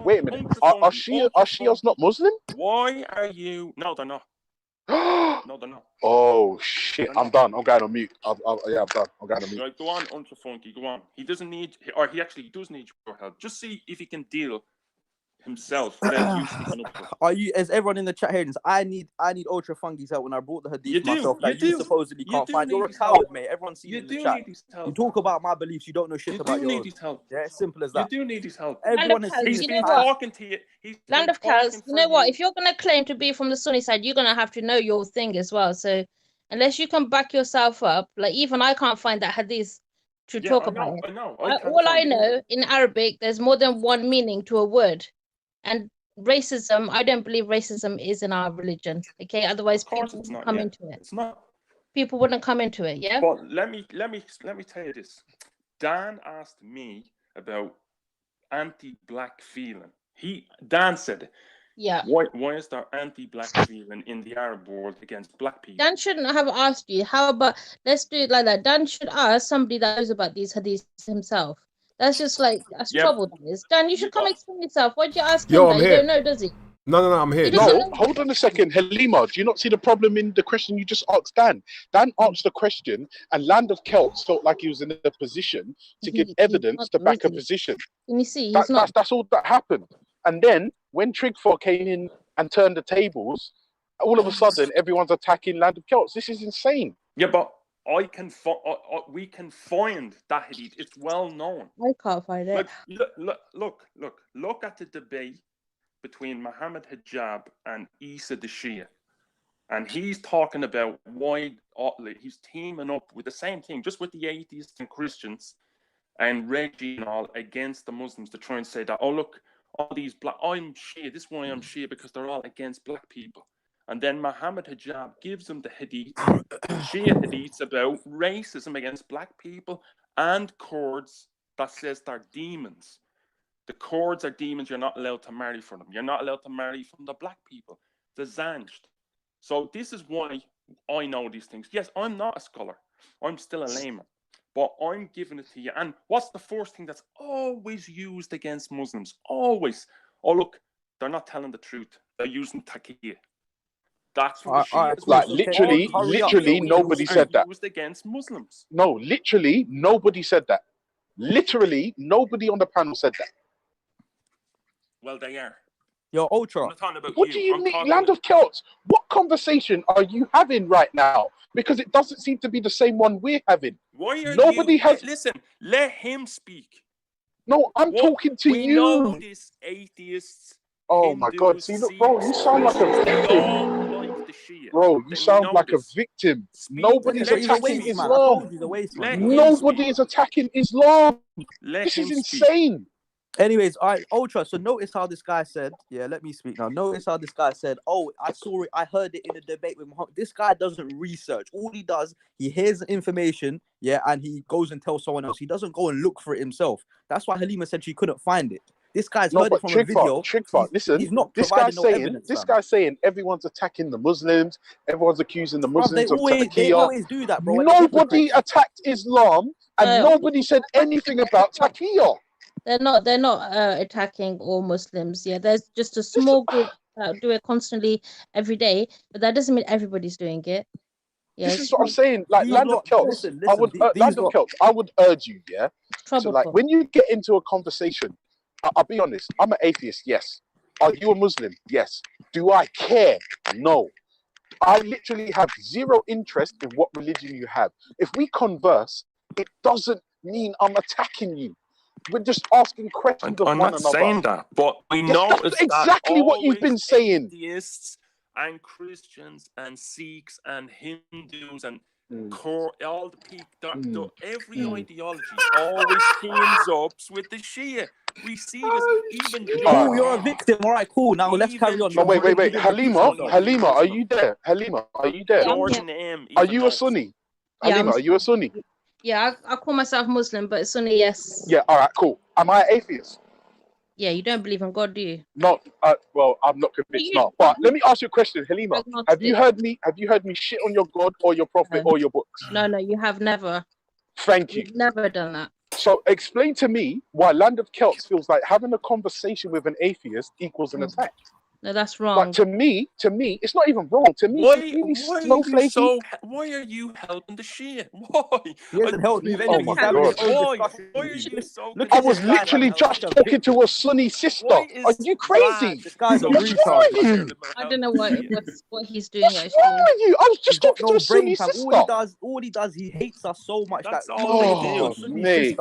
Wait a minute, are Shias not Muslim? Why are you? No, they're not. No, they're not. Oh shit! I'm done. I'm going on mute. I'm done. I'm going on mute. Right, go on, Ultra Funky. Go on. He doesn't need, or he actually does need your help. Just see if he can deal himself without you speaking up. Are you? Is everyone in the chat hearing this? I need Ultra Funky's help when I brought the hadith myself. You supposedly can't find. You're a coward, mate. Everyone's seen in the chat. You talk about my beliefs. You don't know shit about your own. You do need his help. Yeah, it's simple as that. You do need his help. Everyone has seen. He's been talking to you. Land of Celts, you know what? If you're gonna claim to be from the Sunni side, you're gonna have to know your thing as well. So unless you can back yourself up, like even I can't find that hadith to talk about it. I know. All I know, in Arabic, there's more than one meaning to a word. And racism, I don't believe racism is in our religion. Okay, otherwise people wouldn't come into it. It's not. People wouldn't come into it, yeah? But let me tell you this. Dan asked me about anti-black feeling. Dan said it. Yeah. Why is there anti-black feeling in the Arab world against black people? Dan shouldn't have asked you. How about, let's do it like that. Dan should ask somebody that knows about these hadiths himself. That's just like, that's trouble, that is. Dan, you should come explain yourself. Why'd you ask him that? You don't know, does he? No, I'm here. No, hold on a second. Halima, do you not see the problem in the question you just asked Dan? Dan answered the question, and Land of Celts felt like he was in a position to give evidence to back a position. Can you see? That's all that happened. And then, when Trigford came in and turned the tables, all of a sudden, everyone's attacking Land of Celts. This is insane. Yeah, but we can find that hadith. It's well known. I can't find it. Look at the debate between Muhammad Hijab and Isa the Shia. And he's talking about why he's teaming up with the same thing, just with the atheists and Christians and Reggie and all against the Muslims to try and say that, oh, look, all these I'm Shia, this is why I'm Shia, because they're all against black people. And then Muhammad Hijab gives them the hadith, Shia hadiths about racism against black people and Kurds that says they're demons. The Kurds are demons, you're not allowed to marry for them. You're not allowed to marry from the black people. The Zanjed. So this is why I know these things. Yes, I'm not a scholar. I'm still a layman. But I'm giving it to you. And what's the first thing that's always used against Muslims? Always. Oh, look, they're not telling the truth. They're using taqiyya. That's what like literally nobody said that. Used against Muslims. No, literally nobody said that. Literally nobody on the panel said that. Well, they are. Yo, Ultra. What do you mean, Land of Celts? What conversation are you having right now? Because it doesn't seem to be the same one we're having. Why are Nobody has. Listen, let him speak. No, I'm talking to we you. Know these atheists. Oh my God! See, look, bro, you sound like a victim. Bro, you sound like a victim. Nobody's attacking Islam. Nobody is attacking Islam. This is insane. Anyways, all right, Ultra. So notice how this guy said, yeah, let me speak now. Notice how this guy said, oh, I saw it, I heard it in a debate with Muhammad. This guy doesn't research. All he does, he hears the information, yeah, and he goes and tells someone else. He doesn't go and look for it himself. That's why Halima said she couldn't find it. This guy's heard it from a video. Listen, he's not this guy's saying, guy's saying everyone's attacking the Muslims, everyone's accusing the Muslims of taqiyya. They always do that, bro. Nobody attacked Islam, and nobody said anything about taqiyya. They're not attacking all Muslims. Yeah, there's just a small group that do it constantly every day, but that doesn't mean everybody's doing it. Yeah, this is what I'm saying. Like Land of Celts, I would urge you, yeah. So like when you get into a conversation, I'll be honest. I'm an atheist. Yes. Are you a Muslim? Yes. Do I care? No. I literally have zero interest in what religion you have. If we converse, it doesn't mean I'm attacking you. We're just asking questions of one another. I'm not saying that, but we know that's exactly what you've been saying. Atheists and Christians and Sikhs and Hindus and all the people, every ideology always teams up with the Shia. We see this even. Oh, you're a victim. All right, cool. Now let's carry on. No, wait. Halima, are you there? Halima, are you there? Are you a Sunni? Halima, are you a Sunni? Yeah, I call myself Muslim, but Sunni, yes. Yeah, all right, cool. Am I an atheist? Yeah, you don't believe in God, do you? No, well, I'm not convinced now. But let me ask you a question, Halima. Have you heard me shit on your God or your prophet or your books? No, you have never. Thank you. You've never done that. So explain to me why Land of Celts feels like having a conversation with an atheist equals an attack. No, that's wrong. Like to me, it's not even wrong. To me, why are you helping the Shia? Why? He hasn't helped me. Oh my God. Why are you so? I was literally just talking to a Sunni sister. Are you crazy? This guy's a retard. I don't know what he's doing actually. What's wrong with you? I was just talking to a Sunni sister. All he does, he hates us so much. That's all he mate.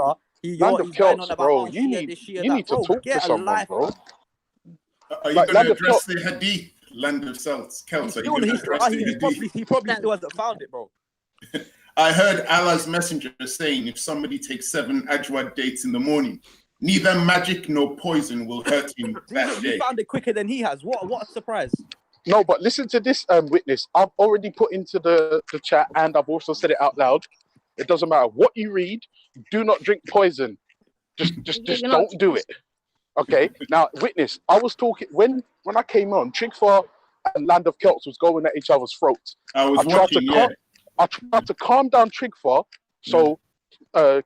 Land of Celts, bro. You need to talk to someone, bro. Are you going to address the Hadith, Land of Celts? Celts, are you going to address the Hadith? He probably still hasn't found it, bro. I heard Allah's messenger saying, if somebody takes 7 ajwa dates in the morning, neither magic nor poison will hurt him that day. You found it quicker than he has. What a surprise. No, but listen to this, witness. I've already put into the chat, and I've also said it out loud. It doesn't matter what you read. Do not drink poison. Just don't do it. Okay. Now, witness. I was talking when I came on. Trigfa and Land of Celts was going at each other's throats. I tried to calm down Trigfa so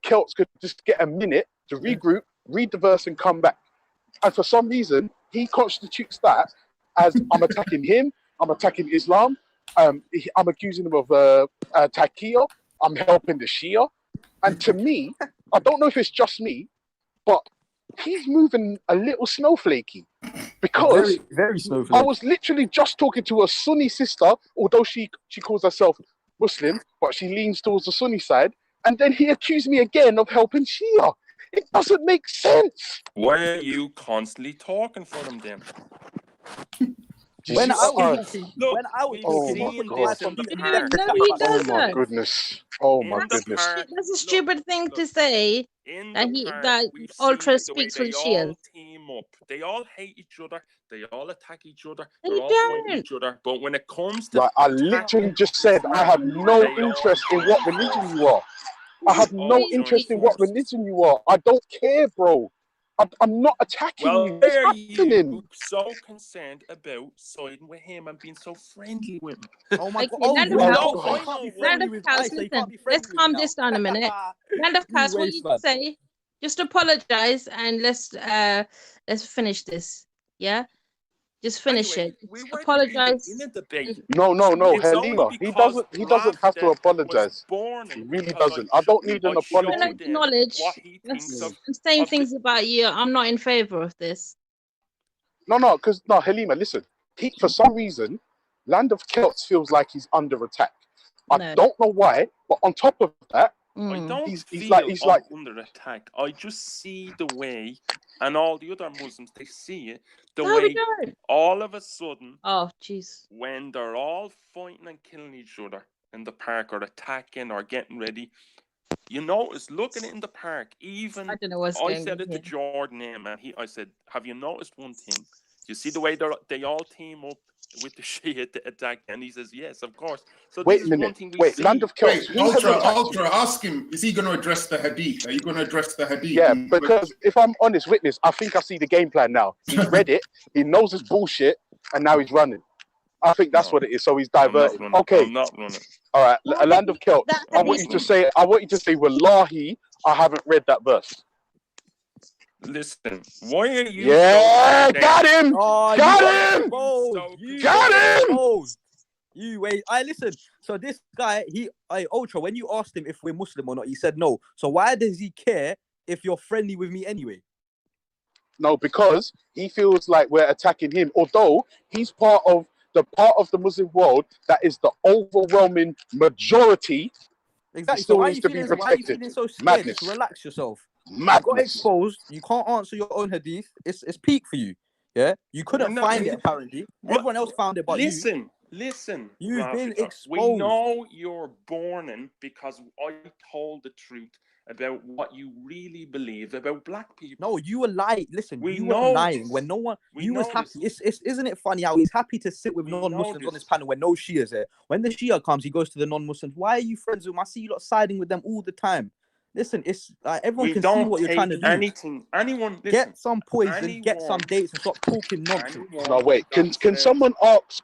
Celts could just get a minute to regroup, read the verse, and come back. And for some reason, he constitutes that as I'm attacking him, I'm attacking Islam, I'm accusing him of Taqiyya, I'm helping the Shia. And to me, I don't know if it's just me, but he's moving a little snowflakey. Because very snowflakey. I was literally just talking to a Sunni sister, although she calls herself Muslim, but she leans towards the Sunni side, and then he accused me again of helping Shia. It doesn't make sense. Why are you constantly talking for them then? When I was Oh my goodness. Oh my goodness. That's a stupid thing to say. That Ultra speaks for the Shias. They all hate each other. They all attack each other. They They're all fighting each other. But when it comes to I literally just said I have no interest in what religion you are. I have no interest in what religion you are. I don't care, bro. I'm not attacking you. Why are What's happening? you so concerned about siding with him and being so friendly with him? Oh my God. Land of Cows, listen, let's calm this down a minute. Land of Cows, what you say? Just apologize and let's finish this. Yeah? Just finish it. Apologize. No, Halima. He doesn't have to apologize. He really doesn't. I don't need an apology. Acknowledge. I'm saying things about you. I'm not in favor of this. No, Halima, listen. For some reason, Land of Celts feels like he's under attack. I don't know why, but on top of that, I don't he's feel like under attack. I just see the way, and all the other Muslims, they see it, the No, way we don't. all of a sudden, jeez, when they're all fighting and killing each other in the park or attacking or getting ready, you notice, looking in the park, even I don't know what's I going said on it to Jordan, and I said, have you noticed one thing? You see the way they all team up with the Shia to attack, and he says, yes, of course. So wait a minute. Land of Celts. Ultra, ask him, is he going to address the Hadith? Are you going to address the Hadith? Yeah, because if I'm honest, witness, I think I see the game plan now. He's read it, he knows it's bullshit, and now he's running. I think that's what it is. So he's diverting. Okay. I'm not running. All right, a Land of Celts. I want you to say, Wallahi, I haven't read that verse. Listen, why are you? Yeah, got him! Oh, got him! Got him! You wait. Listen. So this guy, Ultra, when you asked him if we're Muslim or not, he said no. So why does he care if you're friendly with me anyway? No, because he feels like we're attacking him, although he's part of the Muslim world that is the overwhelming majority. Exactly. Still So why needs to be protected. Why are you feeling so scared? Madness. Just relax yourself. Madness. You got exposed. You can't answer your own hadith. It's peak for you. Yeah, you couldn't find it apparently. Everyone else found it, but Listen. You've Rafida, been exposed. We know you're born in because I told the truth about what you really believe about black people. No, you were lying. Listen, you were lying when no one. You was happy. Isn't it funny how he's happy to sit with non-Muslims on this panel when no Shia's there? When the Shia comes, he goes to the non-Muslims. Why are you friends with them? I see you lot siding with them all the time. Listen, it's everyone can see what you're trying to do. Get some poison, get some dates, and stop talking nonsense. No, wait. Can someone ask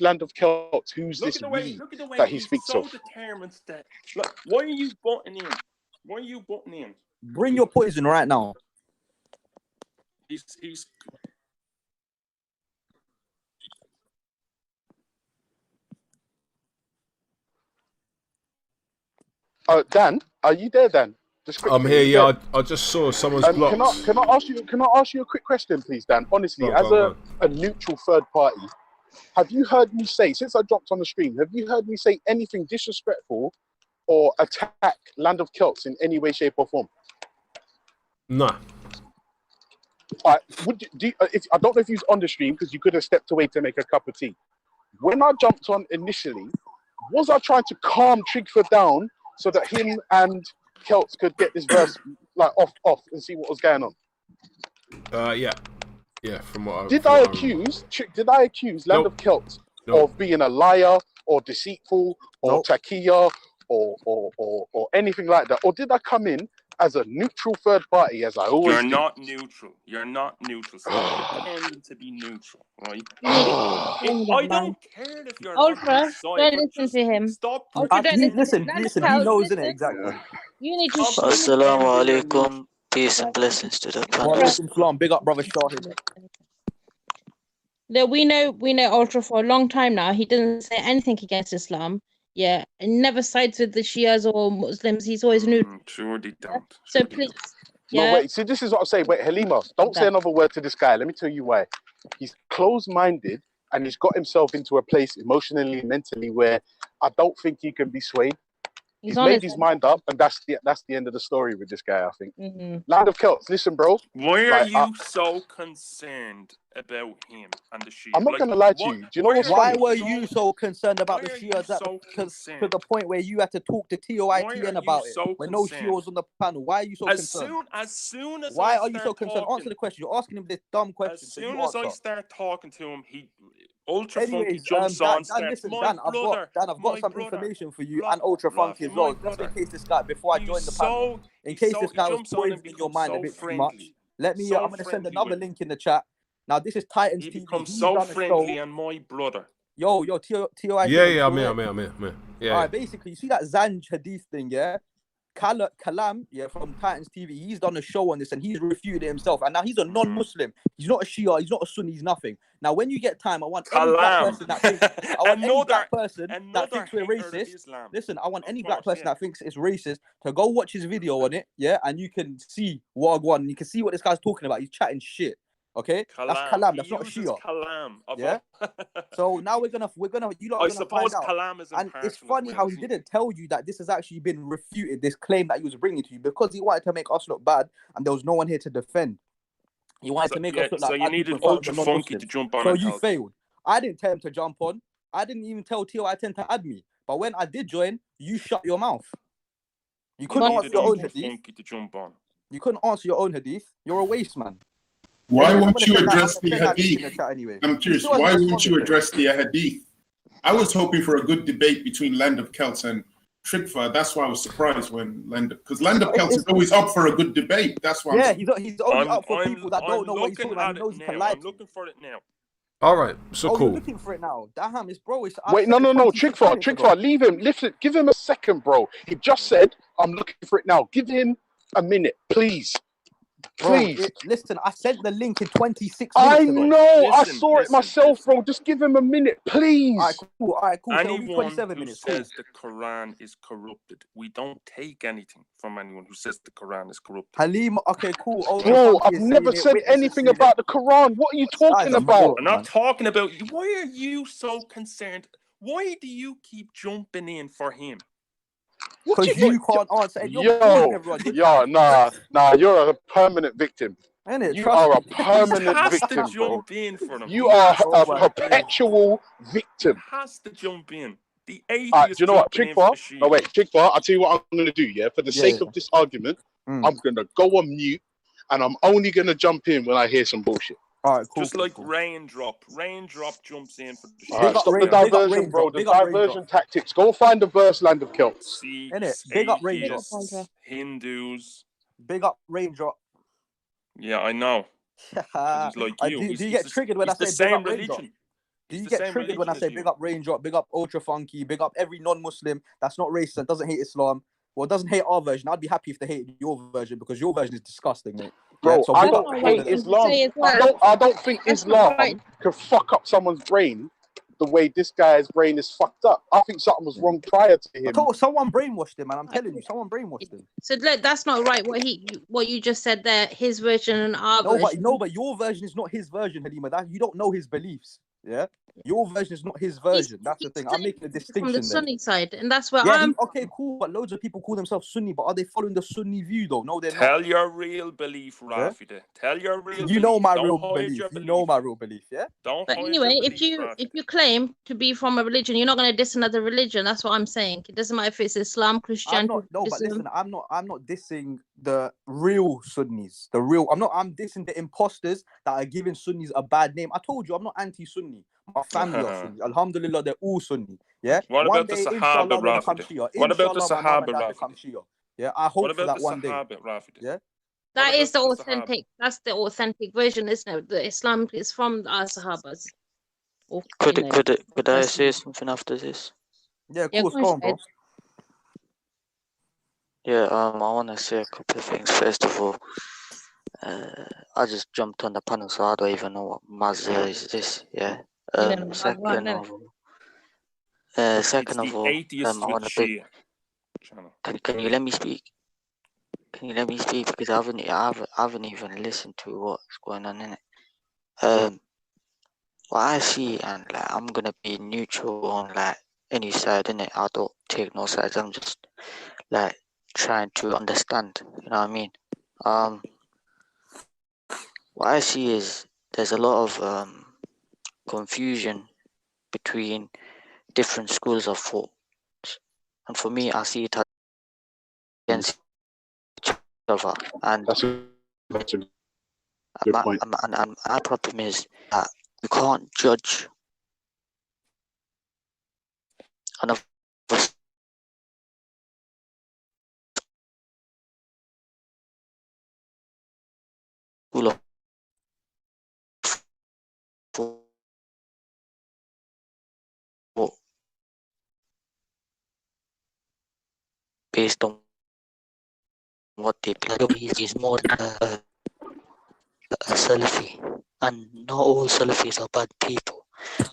Land of Celts who's this we that he speaks of? Determined that, look, why are you butting in? Why are you butting in? Bring your poison right now. He's Dan, are you there, Dan? I'm here. Yeah, I just saw someone's blocked. Can I ask you a quick question, please, Dan? Honestly, as a neutral third party, have you heard me say, since I dropped on the stream, have you heard me say anything disrespectful or attack Land of Celts in any way, shape, or form? No. I don't know if you was on the stream because you could have stepped away to make a cup of tea. When I jumped on initially, Was I trying to calm Trigford down so that him and Celts could get this verse like off and see what was going on? Yeah. From what Did I accuse Land of Celts of being a liar or deceitful or takia or anything like that? Or did I come in as a neutral third party, as I always You're do? not neutral. You're not neutral. Stop pretending to be neutral, right? I don't care if you're Ultra, on his side, don't but listen just to him. stop. Ultra, don't Listen, he knows, innit? listen. Exactly. You need to Assalamu alaikum. Peace and blessings to the panel. Walaikum salam. Big up, brother Shahid. No, we know Ultra for a long time now. He doesn't say anything against Islam. Yeah, and never sides with the Shias or Muslims. He's always neutral. Sure they don't. So please, No, wait. See, this is what I'm saying. Wait, Halima, don't say another word to this guy. Let me tell you why. He's closed-minded and he's got himself into a place emotionally and mentally where I don't think he can be swayed. He's made his mind up, and that's the end of the story with this guy, I think. Land of Celts, listen, bro. Why are you so concerned about him and the Shia? I'm not going to lie to you. Do you know what's Why funny? were you so concerned about the Shias to the point where you had to talk to TOITN about it when no Shia was on the panel? Why are you so concerned? As soon as Why I are you so start concerned? talking- Answer the question. You're asking him this dumb question. As soon as I start talking to him, he ultra funky Anyways, jumps Dan, on. starts, listen, "My Dan, I've brother, got some brother, information for you and Ultra Funky as well, just in case this guy, before I join the panel, in case this guy was poised in your mind a bit too much. Let me, I'm going to send another link in the chat. Now, this is Titans TV. He becomes He's so done a friendly show. and my brother. Yo, TOI. Yeah, I'm here. Yeah. All right, basically, you see that Zanj Hadith thing, yeah? Kalam, yeah, from Titans TV, he's done a show on this and he's refuted it himself. And now he's a non-Muslim. He's not a Shia, he's not a Sunni, he's nothing. Now, when you get time, I want any black person that thinks, any black person that thinks we're racist. Listen, I want any black person that thinks it's racist to go watch his video on it, yeah, and you can see what I want. You can see what this guy's talking about. He's chatting shit. Okay, that's Kalam. That's not a Shia. Kalam. Yeah. So now we're gonna you lot are gonna find out. Kalam is and it's funny how he didn't tell you that this has actually been refuted. This claim that he was bringing to you because he wanted to make us look bad, and there was no one here to defend. He wanted to make us look like. So you needed Ultra Funky to jump on. So you failed. I didn't tell him to jump on. I didn't even tell TOITN to add me. But when I did join, you shut your mouth. You couldn't answer your own hadith. To jump on. You couldn't answer your own hadith. You're a waste man. Why won't you address the hadith? I'm curious, why won't you address the hadith? I was hoping for a good debate between Land of Celts and Trigford. That's why I was surprised when Land of Celts is always up for a good debate. That's why. Yeah, he's only up for people that don't know what he's talking about. He knows he can lie. I'm looking for it now. All right, so cool. You're looking for it now. Damn, it's bro. Wait, no, Trigford, leave him. Give him a second, bro. He just said, I'm looking for it now. Give him a minute, please. Please. Bro, listen, I sent the link in 26 minutes I ago. know, I saw it myself, bro. Just give him a minute, please. All right, cool. Anyone 27 who minutes. says the Quran is corrupted, we don't take anything from anyone who says the Quran is corrupted. Halima, okay, cool. Bro, I've never said anything about the Quran. What are you talking about? I'm not talking about you. Why are you so concerned? Why do you keep jumping in for him? Because you can't answer. Nah, you're a permanent victim. You are a permanent victim, bro. You are a perpetual victim. Has to jump in. The Do atheist. you know what, Trigford? No, wait, Trigford. I'll tell you what I'm going to do. Yeah, for the sake of this argument, I'm going to go on mute, and I'm only going to jump in when I hear some bullshit. All right, cool. Just like Raindrop. Raindrop jumps in for the All right, stop the diversion, bro. The diversion tactics. Go find the verse, Land of Celts. Sikhs, Big up Raindrop. atheists, Hindus. Big up Raindrop. Yeah, I know. He's like you. Do you get triggered when I say big up Raindrop? Do you get triggered when I say you. big up Raindrop, big up Ultra Funky, big up every non-Muslim that's not racist and doesn't hate Islam? Well, doesn't hate our version. I'd be happy if they hated your version because your version is disgusting, mate. Bro, Yeah, so I big up don't hate Islam. well. I don't think Islam can fuck up someone's brain the way this guy's brain is fucked up. I think something was wrong prior to him. Someone brainwashed him, man. I'm telling you, someone brainwashed him. So look, that's not right. What you just said there, his version and our version. No, but your version is not his version, Halima. You don't know his beliefs. Yeah, your version is not his version. That's the thing. I'm making a From the distinction there. Sunni side, and that's where Yeah, I'm. okay, cool. But loads of people call themselves Sunni, but are they following the Sunni view though? No, they're not. Tell your real belief, Yeah? Rafidi. Tell your real You belief. know my Don't real hide belief. your You belief. know my real belief. Yeah. Don't But hide anyway, your if belief, you claim to be from a religion, you're not going to diss another religion. That's what I'm saying. It doesn't matter if it's Islam, I'm Christianity, not. No, but Buddhism. listen, I'm not dissing the real Sunnis. The real. I'm dissing the imposters that are giving Sunnis a bad name. I told you, I'm not anti-Sunni. My family are Sunni. Alhamdulillah, they're all Sunni. Yeah. What One about the day, Sahaba, inshallah, they become Rafidi? Shia. What about the Inshallah, my mum Sahaba, and dad become Rafidi? Shia. Yeah. I What hope for about that the one day. Sahaba, Rafidi? Yeah. That is the about the Sahaba? authentic. That's the authentic version, isn't it? The Islam is from our Sahabas. Or, Could you know, could I that's- say something after this? Yeah, Yeah, cool. go on, Go on, bro. Shahid. Yeah, I want to say a couple of things. First of all, I just jumped on the panel, so I don't even know what Mazda is this. Yeah. You know, Second innit? of all, It's the atheist I with want to pick. Shia channel. Can you let me speak? Can you let me speak, because I haven't even listened to what's going on in it. What I see, and like I'm gonna be neutral on like any side in it. I don't take no sides. I'm just like trying to understand. You know what I mean? What I see is there's a lot of confusion between different schools of thought, and for me, I see it against each other. And That's a good point. and my problem is that you can't judge another school of thought based on what they believe. Is more than a Salafi, and not all Salafis are bad people.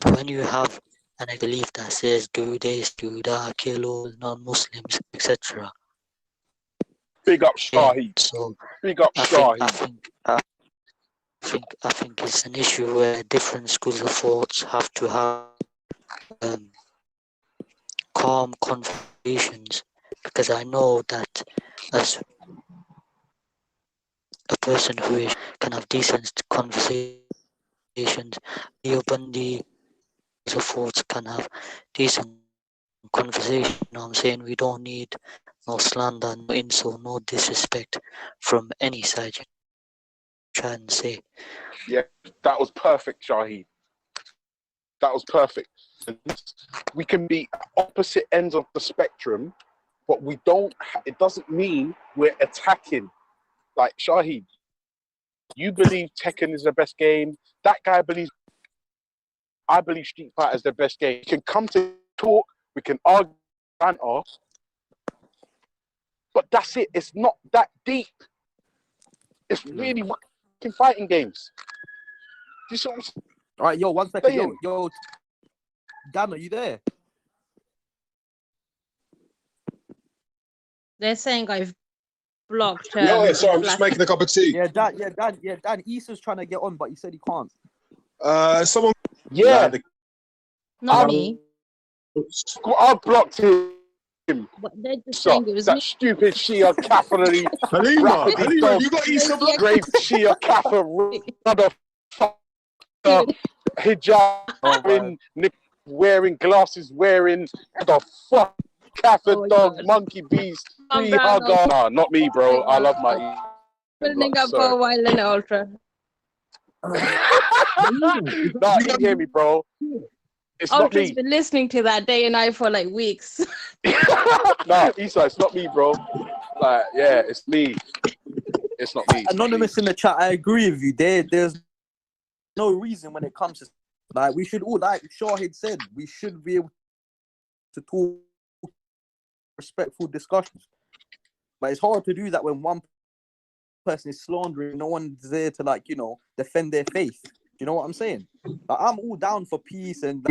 But when you have a belief that says do this, do that, kill all non-Muslims, etc. Big up Yeah, Shahid. so Big up I Shahid. think it's an issue where different schools of thoughts have to have calm conversations, because I know that as a person who can have decent conversations, Deobandi of thoughts can have decent conversation. I'm saying we don't need no slander, no insult, no disrespect from any side. You try and say. Yeah, that was perfect, Shahid. That was perfect. We can be opposite ends of the spectrum, but we don't. It doesn't mean we're attacking. Like Shahid, you believe Tekken is the best game. That guy believes. I believe Street Fighter is the best game. We can come to talk. We can argue, banter, but that's it. It's not that deep. It's really fucking fighting games. Do you see what I'm saying? All right, yo, 1 second. Yo, Dan, are you there? They're saying I've blocked. Yeah, sorry, I'm just making a cup of tea. Yeah, Dan. Issa's trying to get on, but he said he can't. Someone. Yeah. Not me. I blocked him. But they're just saying it was that me. stupid Shia Catholic. Halima, you got Issa blocked? Grave Shia Catholic. Hijab, wearing glasses, wearing the fuck Catholic dog, monkey beast, free hugger. Nah, not me, bro. I love my. Building up for a while in Ultra. Nah, you didn't hear me, bro. It's not Ultra's me. been listening to that day and night for like weeks. Nah, Issa, it's not me, bro. Like, yeah, it's me. It's not me. Anonymous in the chat, I agree with you. There's no reason when it comes to like we should all, like Shahid said, we should be able to talk respectful discussions. But it's hard to do that when one person is slandering, no one's there to like, defend their faith. You know what I'm saying? Like, I'm all down for peace and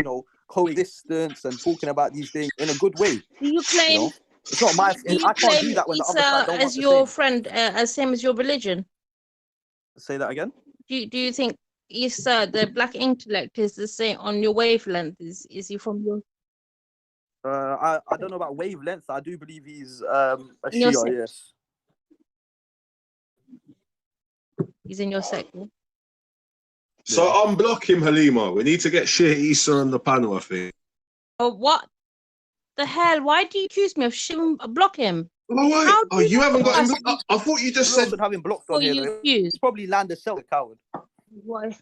coexistence and talking about these things in a good way. Do you claim? It's not my. I can't do that when the other side don't want as the your same. friend, as same as your religion? Say that again. Do you think Isa, the black intellect is the same on your wavelength. Is he from your I don't know about wavelengths. I do believe he's a in your Shia. sect? Yes. He's in your sect. Yeah? So unblock him, Halima. We need to get Sheikh Isa on the panel, I think. Oh, what the hell? Why do you accuse me of block him? Oh, wait. How Oh, do you haven't got him. possibly- I thought you just Who else said. would have him blocked What on here. you Though? accused? He's probably land a Celtic coward. Why?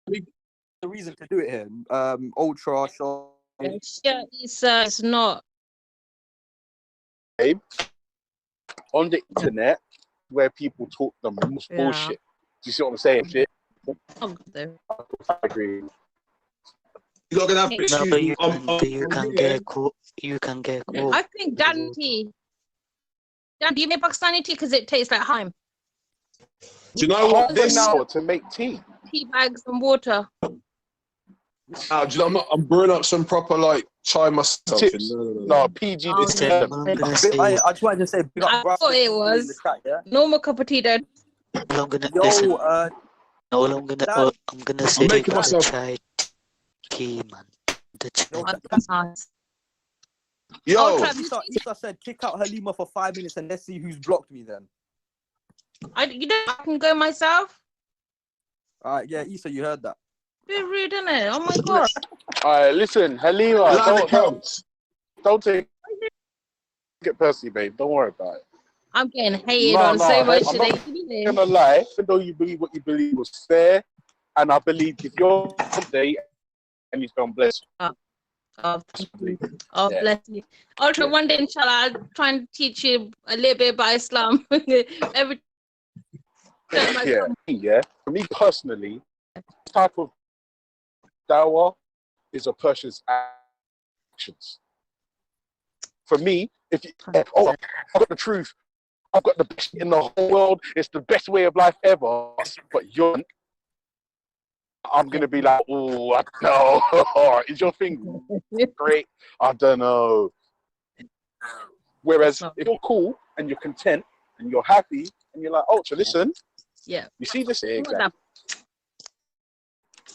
The reason to do it here. Ultra short. Yeah, it's not. Babe, on the internet, where people talk the most Yeah. bullshit. Do you see what I'm saying? Shit. Oh, though. I agree. You're gonna have No, to No, excuse but me. you can get caught. You can get caught. I think Dan tea. Dan, do you make Pakistani tea because it tastes like Haim? Do you know what? Half This. an hour to make tea. Tea bags and water. Do you know, I'm brewing up some proper like chai myself. Tips. No, PG Oh, this no. time. I just wanted to say, big I up thought it in the was chat, yeah? normal cup of tea. Then All I'm gonna listen. Yo, All I'm gonna say making about the myself. chai tea, man. The chai. yo, that's nice. Yo, I'll try this. Isa said, kick out Halima for 5 minutes and let's see who's blocked me then. You know, I can go myself. All right, yeah, Isa, you heard that. Bit rude, isn't it? Oh my god. Alright, listen, Halima, Land accounts. don't take it personally, babe. Don't worry about it. I'm getting hated No, on no, so much I'm not today. gonna lie, even though you believe what you believe was fair, and I believe if you're someday and he's gonna bless you. Oh, thank you. Oh, Yeah. bless you. Also, one day, inshallah, I'll try and teach you a little bit about Islam. Every Yeah. For me personally, type of dawah is a person's actions. For me, if I've got the truth, I've got the best in the whole world, it's the best way of life ever, but I'm gonna be like, oh, I don't know. Is your thing great? I don't know. Whereas if you're cool and you're content and you're happy and you're like, Ultra, listen, yeah, you see this here? Not that-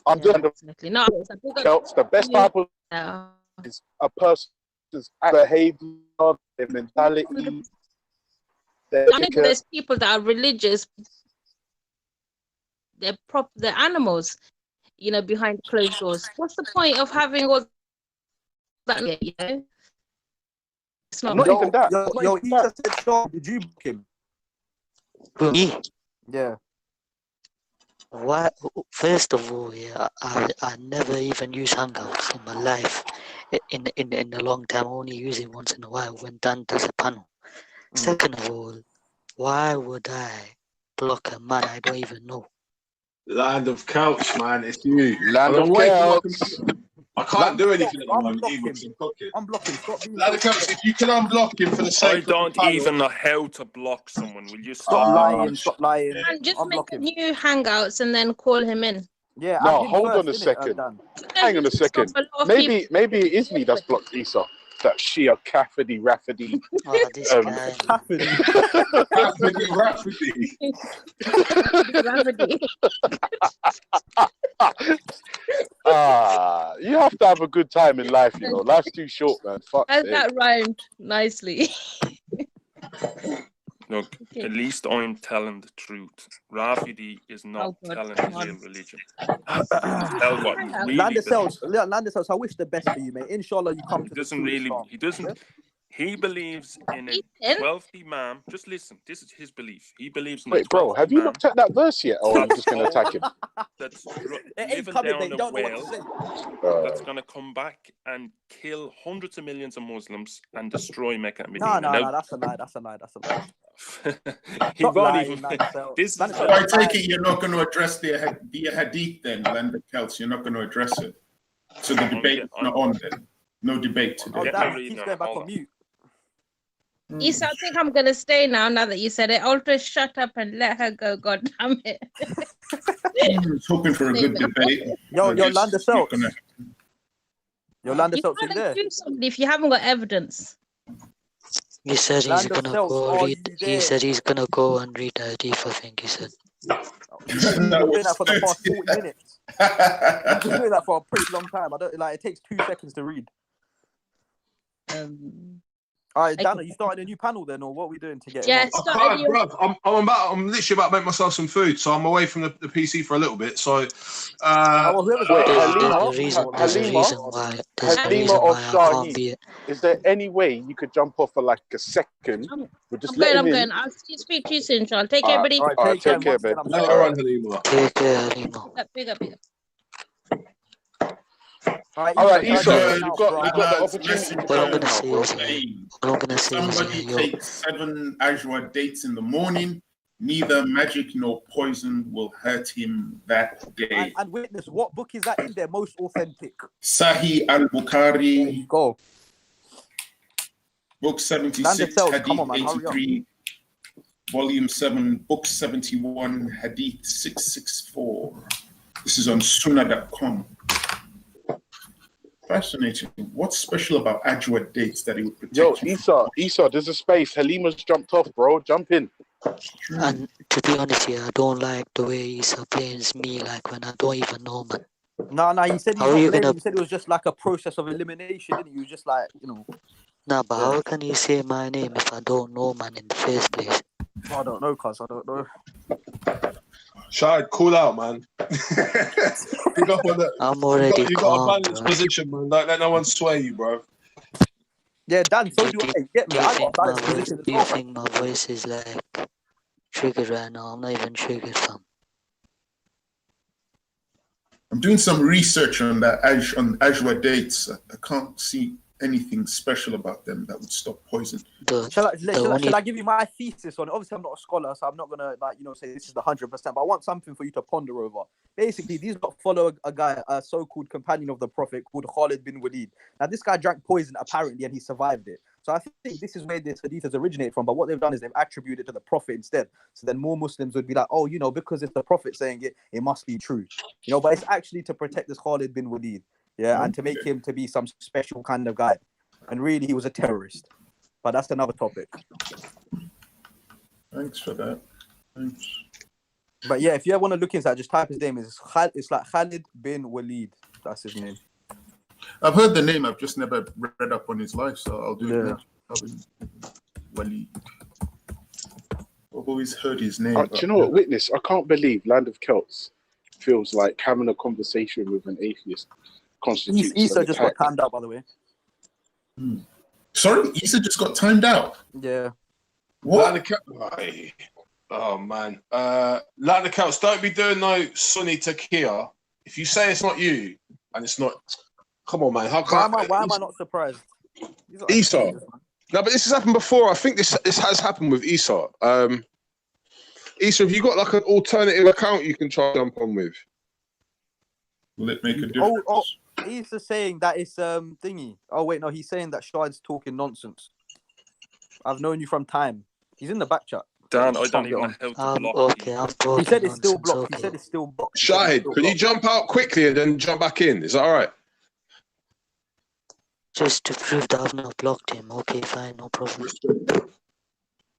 I'm doing the exactly. No, it's a big Celts. The best type of is a person's behavior, their mentality. I know there's people that are religious. They're animals, you know, behind closed doors. What's the point of having all that? You know, it's not even that. Yo, Isa said, Sean, did you book him? Me? Yeah. Why? First of all, yeah, I never even use Hangouts in my life. In a long time, I only use it once in a while when Dan does a panel. Second of all, why would I block a man I don't even know? Land of couch, man. It's you. Land of couch. I can't do anything at the moment. I'm blocking. Stop being Land of couch. If you can unblock him for the sake I of the don't panel. even know how to block someone. Will you Stop stop? lying. Stop lying. And just I'm make blocking. new hangouts and then call him in. Yeah. No, hold on a second. Hang on a second. Maybe it is me that's blocked Isa. That Shia Rafidi. Oh, this guy. You have to have a good time in life, you know. Life's too short, man. Fuck it. That rhymed nicely. Look, at least I'm telling the truth. Rafidi is not telling the real religion. Tell what he really Land Celts, I wish the best for you, mate. Inshallah, you come to doesn't really. He doesn't. He believes in a 12th Imam. Just listen. This is his belief. He believes in. Wait, bro, have you looked at that verse yet? Or I'm just going to attack him? That's ain't living coming, down they a don't know what well. to That's going to come back and kill hundreds of millions of Muslims and destroy Mecca and No, Medina. no, that's a lie. That's a lie. That's a lie. He Stop won't lying, even. Land Celts. This is So I take it you're not going to address the hadith then, Land of Celts. You're not going to address it. So the debate is not on then. No debate today. Oh, damn, he keeps going back on mute. Isa, I think I'm gonna stay now that you said it. Ultra, shut up and let her go. God damn it. I was hoping for a good debate. Yo, Land of Celts. Yo, Land of You Celts in can't there. accuse somebody if you haven't got evidence. He said he's Land of gonna Celts, go are read. you He there? said he's gonna go and read the hadith. I think he said. You've been doing that for the past 40 minutes. You've been doing that for a pretty long time. I don't like. It takes 2 seconds to read. All right, Dana, you started a new panel then, or what are we doing to get? Yeah, I can't, bruv. I'm literally about to make myself some food, so I'm away from the PC for a little bit. So, Halima or Shahid, is there any way you could jump off for like a second? We're just I'm going. I'll speak to you soon, Sean. Take care, buddy. All right, take care, babe. Later on, Halima. Take care, Halima. Big up. All right, Isa, you got the opportunity to What I'm gonna say is, somebody takes 7 Ajwa dates in the morning. Neither magic nor poison will hurt him that day. And witness, what book is that in there? Most authentic. Sahih al-Bukhari. Go. Book 76, Celts, Hadith come on, man, 83. Volume 7, Book 71, Hadith 664. This is on sunnah.com. Fascinating. What's special about Ajwa dates that he would protect? Yo, Isa, there's a space. Halima's jumped off, bro. Jump in. And to be honest here, I don't like the way Isa blames me like when I don't even know, man. No, he said he said it was just like a process of elimination, didn't he? He was just like, Nah, but how can you say my name if I don't know, man, in the first place? I don't know, cuz I don't know. Shahid, cool out, man. I'm already you got a balanced position, man. Don't let no one sway you, bro. Yeah, Dan, so do I. Get me. I got a balanced position as well. Do you think my voice is like triggered right now? I'm not even triggered, fam. I'm doing some research on that on Ajwa dates. I can't see anything special about them that would stop poison. Shall I give you my thesis on it? Obviously, I'm not a scholar, so I'm not gonna say this is the 100%. But I want something for you to ponder over. Basically, these lot follow a guy, a so-called companion of the Prophet called Khalid bin Walid. Now, this guy drank poison apparently, and he survived it. So I think this is where this hadith has originated from. But what they've done is they've attributed it to the Prophet instead. So then more Muslims would be like, oh, because it's the Prophet saying it, it must be true. But it's actually to protect this Khalid bin Walid. Yeah, and to make him to be some special kind of guy. And really, he was a terrorist. But that's another topic. Thanks for that. Thanks. But yeah, if you ever want to look into that, just type his name. It's like Khalid bin Walid. That's his name. I've heard the name. I've just never read up on his life, so I'll do it now. Walid. I've always heard his name. Do you know what, Witness? I can't believe Land of Celts feels like having a conversation with an atheist constitutes. Isa just got timed out, by the way. Sorry, Isa just got timed out. Yeah. What? Oh man, like the Celts, don't be doing no Sunni takia. If you say it's not you and it's not, come on, man. Why am I not surprised? Isa. No, but this has happened before. I think this has happened with Isa. Isa, have you got like an alternative account you can try to jump on with? Will it make a difference? He's just saying that it's thingy. Oh wait, no, he's saying that Shahid's talking nonsense. I've known you from time. He's in the back chat. Dan, I don't even know how to block okay, I'm talking. He said it's still nonsense, blocked. okay. He said it's still blocked. Shahid, can you jump out quickly and then jump back in? Is that all right? Just to prove that I've not blocked him. Okay, fine, no problem.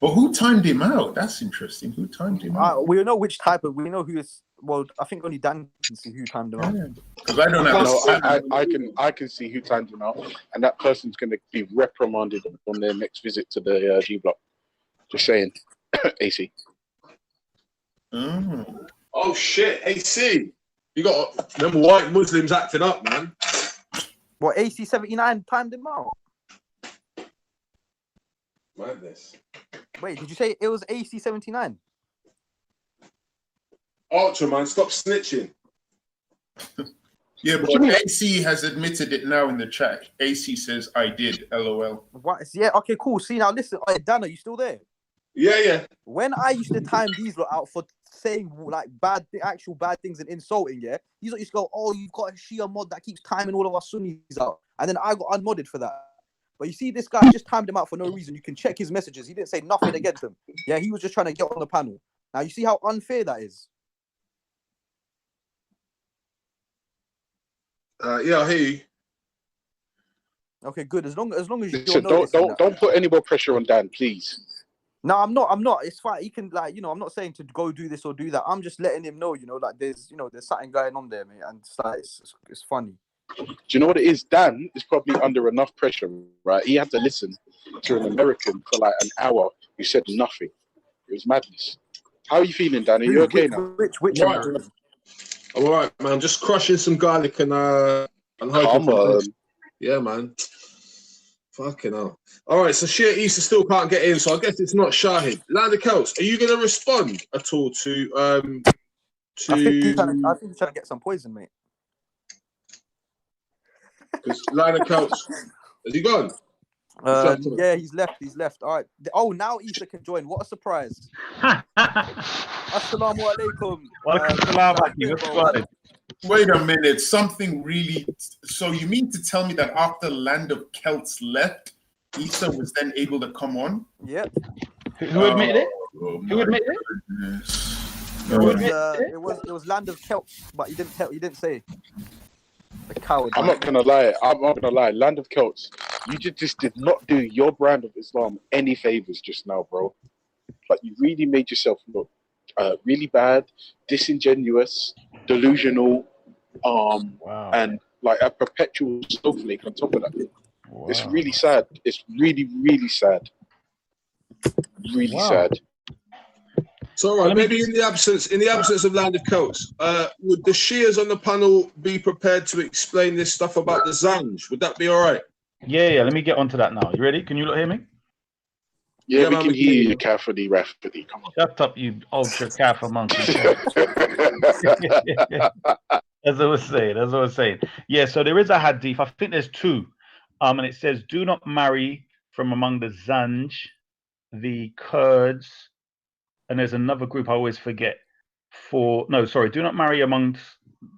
But who timed him out? That's interesting. Who timed him out? We know which type of. We know who is. Well, I think only Dan can see who timed him out. Because I don't have. No, I can see who timed him out, and that person's going to be reprimanded on their next visit to the G block. Just saying, AC. Oh shit, AC! You got them white Muslims acting up, man. What, AC-79 timed him out? Madness. Wait, did you say it was AC-79? Ultra, man, stop snitching. Yeah, but AC has admitted it now in the chat. AC says, I did, LOL. What? Yeah, okay, cool. See, now listen. Dan, are you still there? Yeah. When I used to time these lot out for saying like actual bad things and insulting, yeah, these lot used to go, oh, you've got a Shia mod that keeps timing all of our Sunnis out. And then I got unmodded for that. But you see, this guy just timed him out for no reason. You can check his messages. He didn't say nothing against him. Yeah, he was just trying to get on the panel. Now, you see how unfair that is? Yeah, I hear you. Okay, good. As long as Listen, don't put any more pressure on Dan, please. No, I'm not. I'm not. It's fine. He can, like, I'm not saying to go do this or do that. I'm just letting him know, like there's something going on there, mate, and it's funny. Do you know what it is? Dan is probably under enough pressure, right? He had to listen to an American for like an hour who said nothing. It was madness. How are you feeling, Dan? Are you okay now? Which I'm all right, man. Just crushing some garlic and Come on. Yeah, man. Fucking hell. All right, so Shia Issa still can't get in, so I guess it's not Shahid. Land of Celts, are you going to respond at all to I think he's trying to get some poison, mate. Because Land of Celts, has he gone? Yeah, he's left. All right. Oh, now Issa can join. What a surprise. Assalamu alaikum. Wait a minute. Something really. So you mean to tell me that after Land of Celts left, Issa was then able to come on? Yep. Who admitted it? Who admitted it? It was Land of Celts, but he didn't say. The coward. I'm not gonna lie. Land of Celts, you just did not do your brand of Islam any favors just now, bro. Like, you really made yourself look really bad, disingenuous, delusional, and like a perpetual snowflake on top of that. Wow. It's really sad. It's really, really sad. Really sad. So, all right, maybe in the absence of Land of Celts, would the Shias on the panel be prepared to explain this stuff about the Zanj? Would that be all right? Yeah. Let me get onto that now. You ready? Can you lot hear me? Yeah, we can hear you, Rafidi. Come on. Shut up, you ultra Kafir monkey. As I was saying. Yeah, so there is a hadith. I think there's two. And it says, do not marry from among the Zanj, the Kurds, and there's another group I always forget. Do not marry amongst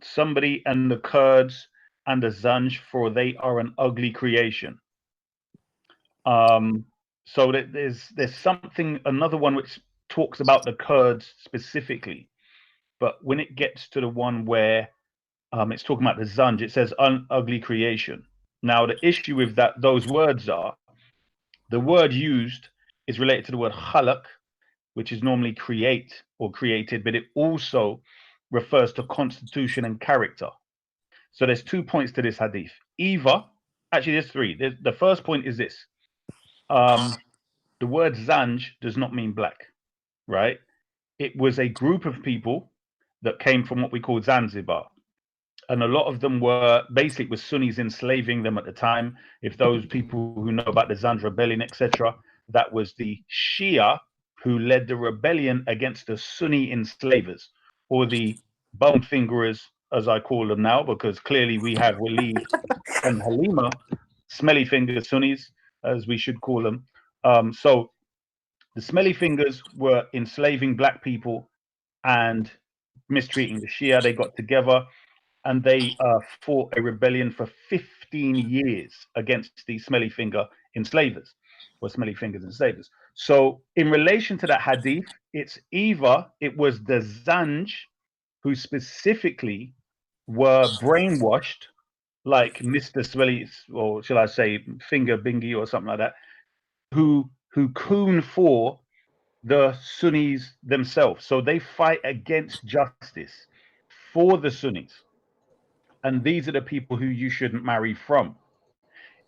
somebody and the Kurds and the Zanj, for they are an ugly creation. So there's something, another one which talks about the Kurds specifically, but when it gets to the one where it's talking about the Zanj, it says ugly creation. Now the issue with those words are, the word used is related to the word khalaq, which is normally create or created, but it also refers to constitution and character. So there's 2 points to this hadith. Actually there's three. The first point is this. The word Zanj does not mean black, right? It was a group of people that came from what we call Zanzibar. And a lot of them were Sunnis enslaving them at the time. If those people who know about the Zanj rebellion, etc., that was the Shia who led the rebellion against the Sunni enslavers, or the bum fingerers, as I call them now, because clearly we have Walid and Halima, smelly finger Sunnis, as we should call them. So the smelly fingers were enslaving black people and mistreating the Shia. They got together and they fought a rebellion for 15 years against the smelly finger enslavers, or smelly fingers enslavers. So in relation to that hadith, it's either it was the Zanj who specifically were brainwashed, like Mr. Smelly, or shall I say Finger Bingy or something like that, who coon for the Sunnis themselves. So they fight against justice for the Sunnis. And these are the people who you shouldn't marry from.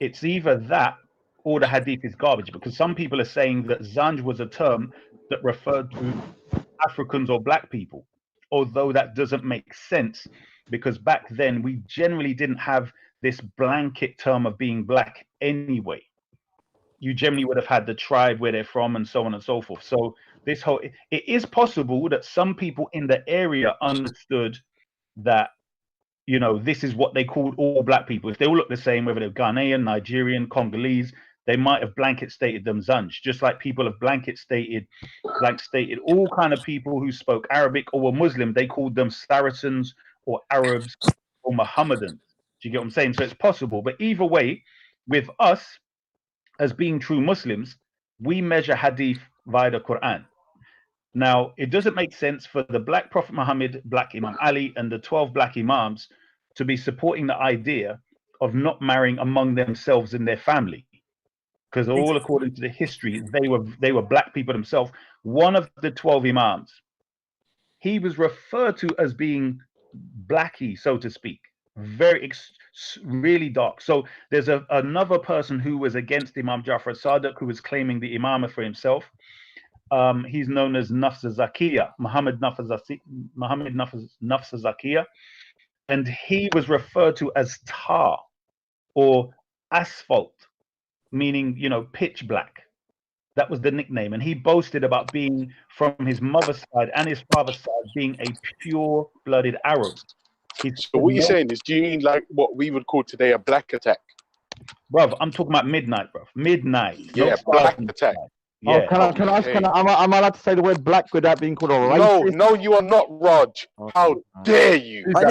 It's either that or the hadith is garbage, because some people are saying that Zanj was a term that referred to Africans or black people, although that doesn't make sense, because back then we generally didn't have this blanket term of being black anyway. You generally would have had the tribe, where they're from, and so on and so forth. So it is possible that some people in the area understood that, this is what they called all black people. If they all look the same, whether they're Ghanaian, Nigerian, Congolese, they might have blanket stated them Zanj, just like people have blanket stated all kind of people who spoke Arabic or were Muslim. They called them Saracens or Arabs or Mohammedans. Do you get what I'm saying? So it's possible. But either way, with us, as being true Muslims, we measure hadith via the Quran. Now, it doesn't make sense for the Black Prophet Muhammad, Black Imam Ali, and the 12 Black Imams to be supporting the idea of not marrying among themselves in their family. because all according to the history, they were black people themselves. One of the 12 imams, he was referred to as being blacky, so to speak, really dark. So there's another person who was against Imam Jafar Sadiq, who was claiming the imamah for himself. He's known as Nafs Zakiya, Muhammad Nafs Zakiya, and he was referred to as tar or asphalt, meaning, you know, pitch black. That was the nickname, and he boasted about being from his mother's side and his father's side being a pure-blooded Arab. So what you're saying is, do you mean like what we would call today a black attack? Bruv, I'm talking about midnight, bruv. Midnight. Yeah, black attack. Yeah. Oh, can I ask? Am I allowed to say the word black without being called a racist? No, you are not, Raj. How dare you? How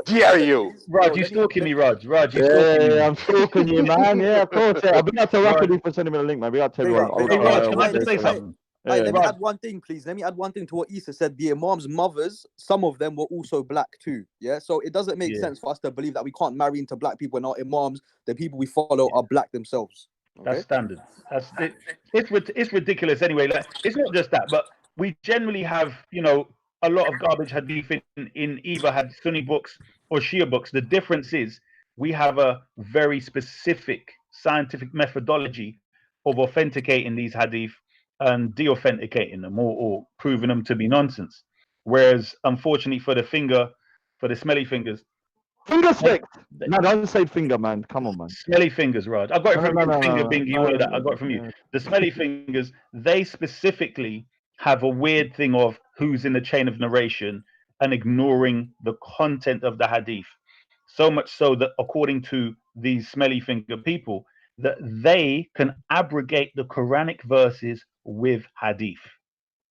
dare you? Raj, you stalking me, Raj. Raj, you stalking me. I'm stalking you, man. Yeah, of course. Yeah. I've been out to Rafidi for sending me the link, man. We got to tell you what. Hey, Raj, can I just say something? Let me add one thing, please. Let me add one thing to what Issa said. The Imam's mothers, some of them were also black too. Yeah, so it doesn't make sense for us to believe that we can't marry into black people and our Imams, the people we follow, are black themselves. Okay? That's standard. It's ridiculous anyway. Like, it's not just that, but we generally have, you know, a lot of garbage hadith in either had Sunni books or Shia books. The difference is we have a very specific scientific methodology of authenticating these hadith and de-authenticating them or proving them to be nonsense. Whereas, unfortunately, for the smelly fingers. Finger sticks! No, don't say finger, man. Come on, man. Smelly fingers, Raj. I got it from you, finger bingy, all of that. I got it from you. The smelly fingers, they specifically have a weird thing of who's in the chain of narration and ignoring the content of the hadith. So much so that, according to these smelly finger people, that they can abrogate the Quranic verses with hadith.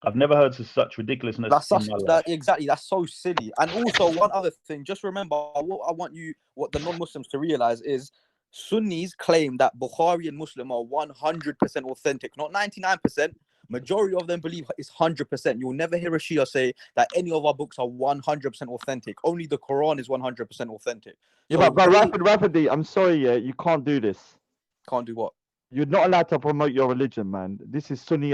I've never heard of such ridiculousness. Exactly, that's so silly. And also, one other thing, just remember what the non-Muslims to realize is Sunnis claim that Bukhari and Muslim are 100% authentic, not 99%. Majority of them believe it's 100%. You'll never hear a Shia say that any of our books are 100% authentic. Only the Quran is 100% authentic. Yeah, So but Rafidi, I'm sorry, you can't do this. Can't do what? You're not allowed to promote your religion, man. This is Sunni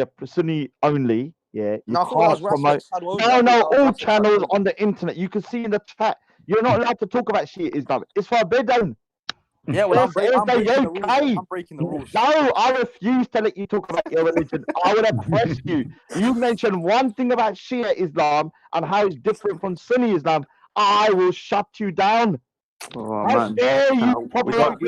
only. Yeah, you can't promote. No, all channels on the internet. You can see in the chat. You're not allowed to talk about Shia Islam. It's forbidden. Yeah, well, I'm breaking the rules. No, I refuse to let you talk about your religion. I would have pressed you. You mentioned one thing about Shia Islam and how it's different from Sunni Islam. I will shut you down. How dare you promote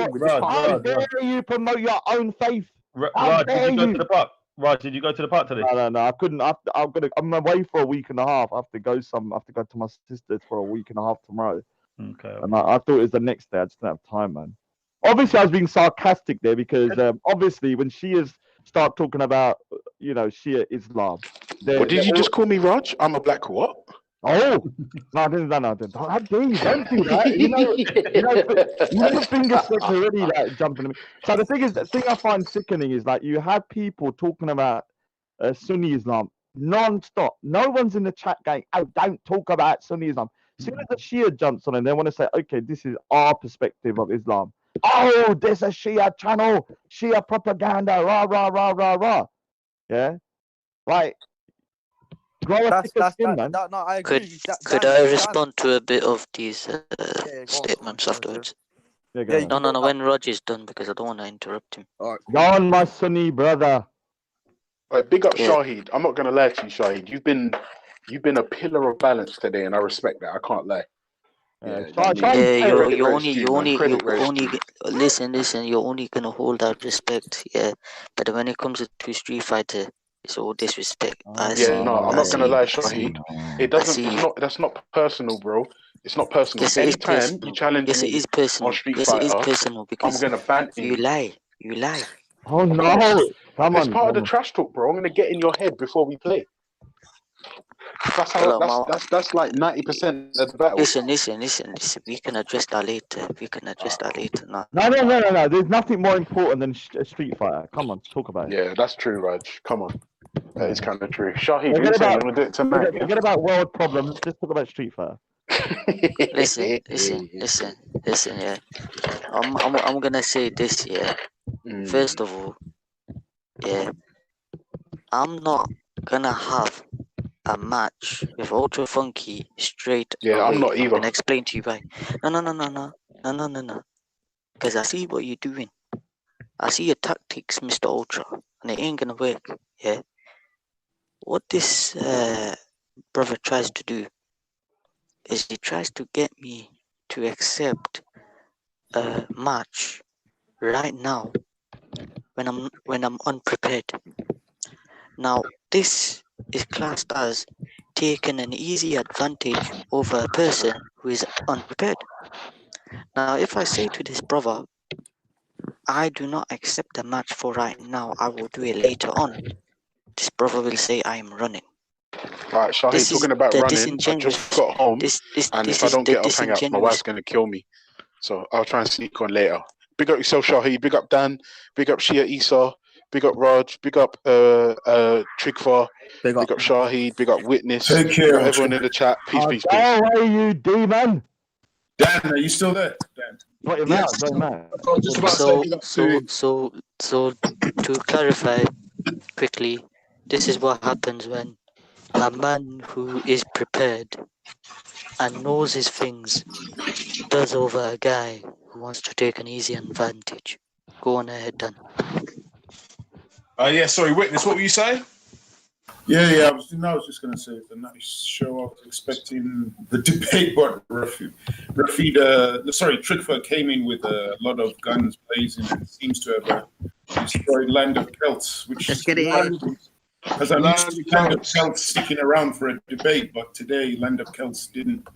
your own faith? Raj, did you go to the park? Raj, did you go to the park today? No, I couldn't. I'm away for a week and a half. I have to go to my sister's for a week and a half tomorrow. Okay. And I thought it was the next day. I just didn't have time, man. Obviously, I was being sarcastic there because obviously when Shias start talking about, you know, Shia Islam. What did you just call me, Raj? I'm a black what? Oh, no, I didn't. How dare you? Don't do that. You know the finger slips already like jumping at me. So the thing I find sickening is like you have people talking about Sunni Islam non-stop. No one's in the chat going, "Oh, don't talk about Sunni Islam." As soon as the Shia jumps on and they want to say, "Okay, this is our perspective of Islam." Oh, there's a Shia channel, Shia propaganda, rah rah rah rah rah. Yeah, like. Could I respond to a bit of these statements afterwards? No, when Roger's done, because I don't want to interrupt him. Go on, my Sunni brother. Right, big up Shahid. I'm not going to lie to you, Shahid. You've been a pillar of balance today, and I respect that. I can't lie. You're only listen. You're only gonna hold that respect, But when it comes to Street Fighter, it's all disrespect. I'm not gonna lie, Shahid. It doesn't. That's not personal, bro. It's not personal. Yes, Anytime you challenge me on Street Fighter, it is personal because I'm gonna ban you lie. Oh no! It's part of the trash talk, bro. I'm gonna get in your head before we play. That's that's like 90% of the battle. Listen. We can address that later. No. No. There's nothing more important than a Street Fighter. Come on, talk about it. Yeah, that's true, Raj. Come on. That is kind of true. Shahid, you want to do it tonight? Forget about world problems. Just talk about Street Fighter. Listen. Yeah, I'm gonna say this. Yeah, first of all, yeah, I'm not gonna have a match with Ultra Funky straight Yeah, away. I'm not I'm either. gonna explain to you why. No. Because I see what you're doing. I see your tactics, Mr. Ultra, and it ain't gonna work. Yeah. What this brother tries to do is he tries to get me to accept a match right now when I'm unprepared. Now this is classed as taking an easy advantage over a person who is unprepared. Now if I say to this brother, I do not accept the match for right now, I will do it later on, this brother will say I am running. Right, Shahid, talking about running, I just got home, and if I don't get off hang up, my wife's going to kill me. So I'll try and sneak on later. Big up yourself, Shahid. Big up Dan. Big up Shia Isa. Big up Raj. Big up Trigfa. Big up Shahid. Big up Witness. Take care, Big up everyone in the chat. Peace, peace, peace. How are you, demon? Dan, are you still there? Dan. Not your Yes. So to clarify quickly, this is what happens when a man who is prepared and knows his things does over a guy who wants to take an easy advantage. Go on ahead, Dan. Yeah, sorry, Witness, what were you saying? Yeah. I was just going to say it's a nice show. I was expecting the debate, but Trigfa came in with a lot of guns blazing and seems to have destroyed Land of Celts, which Let's get it. Because I'm used to Land of Celts sticking around for a debate, but today Land of Celts didn't,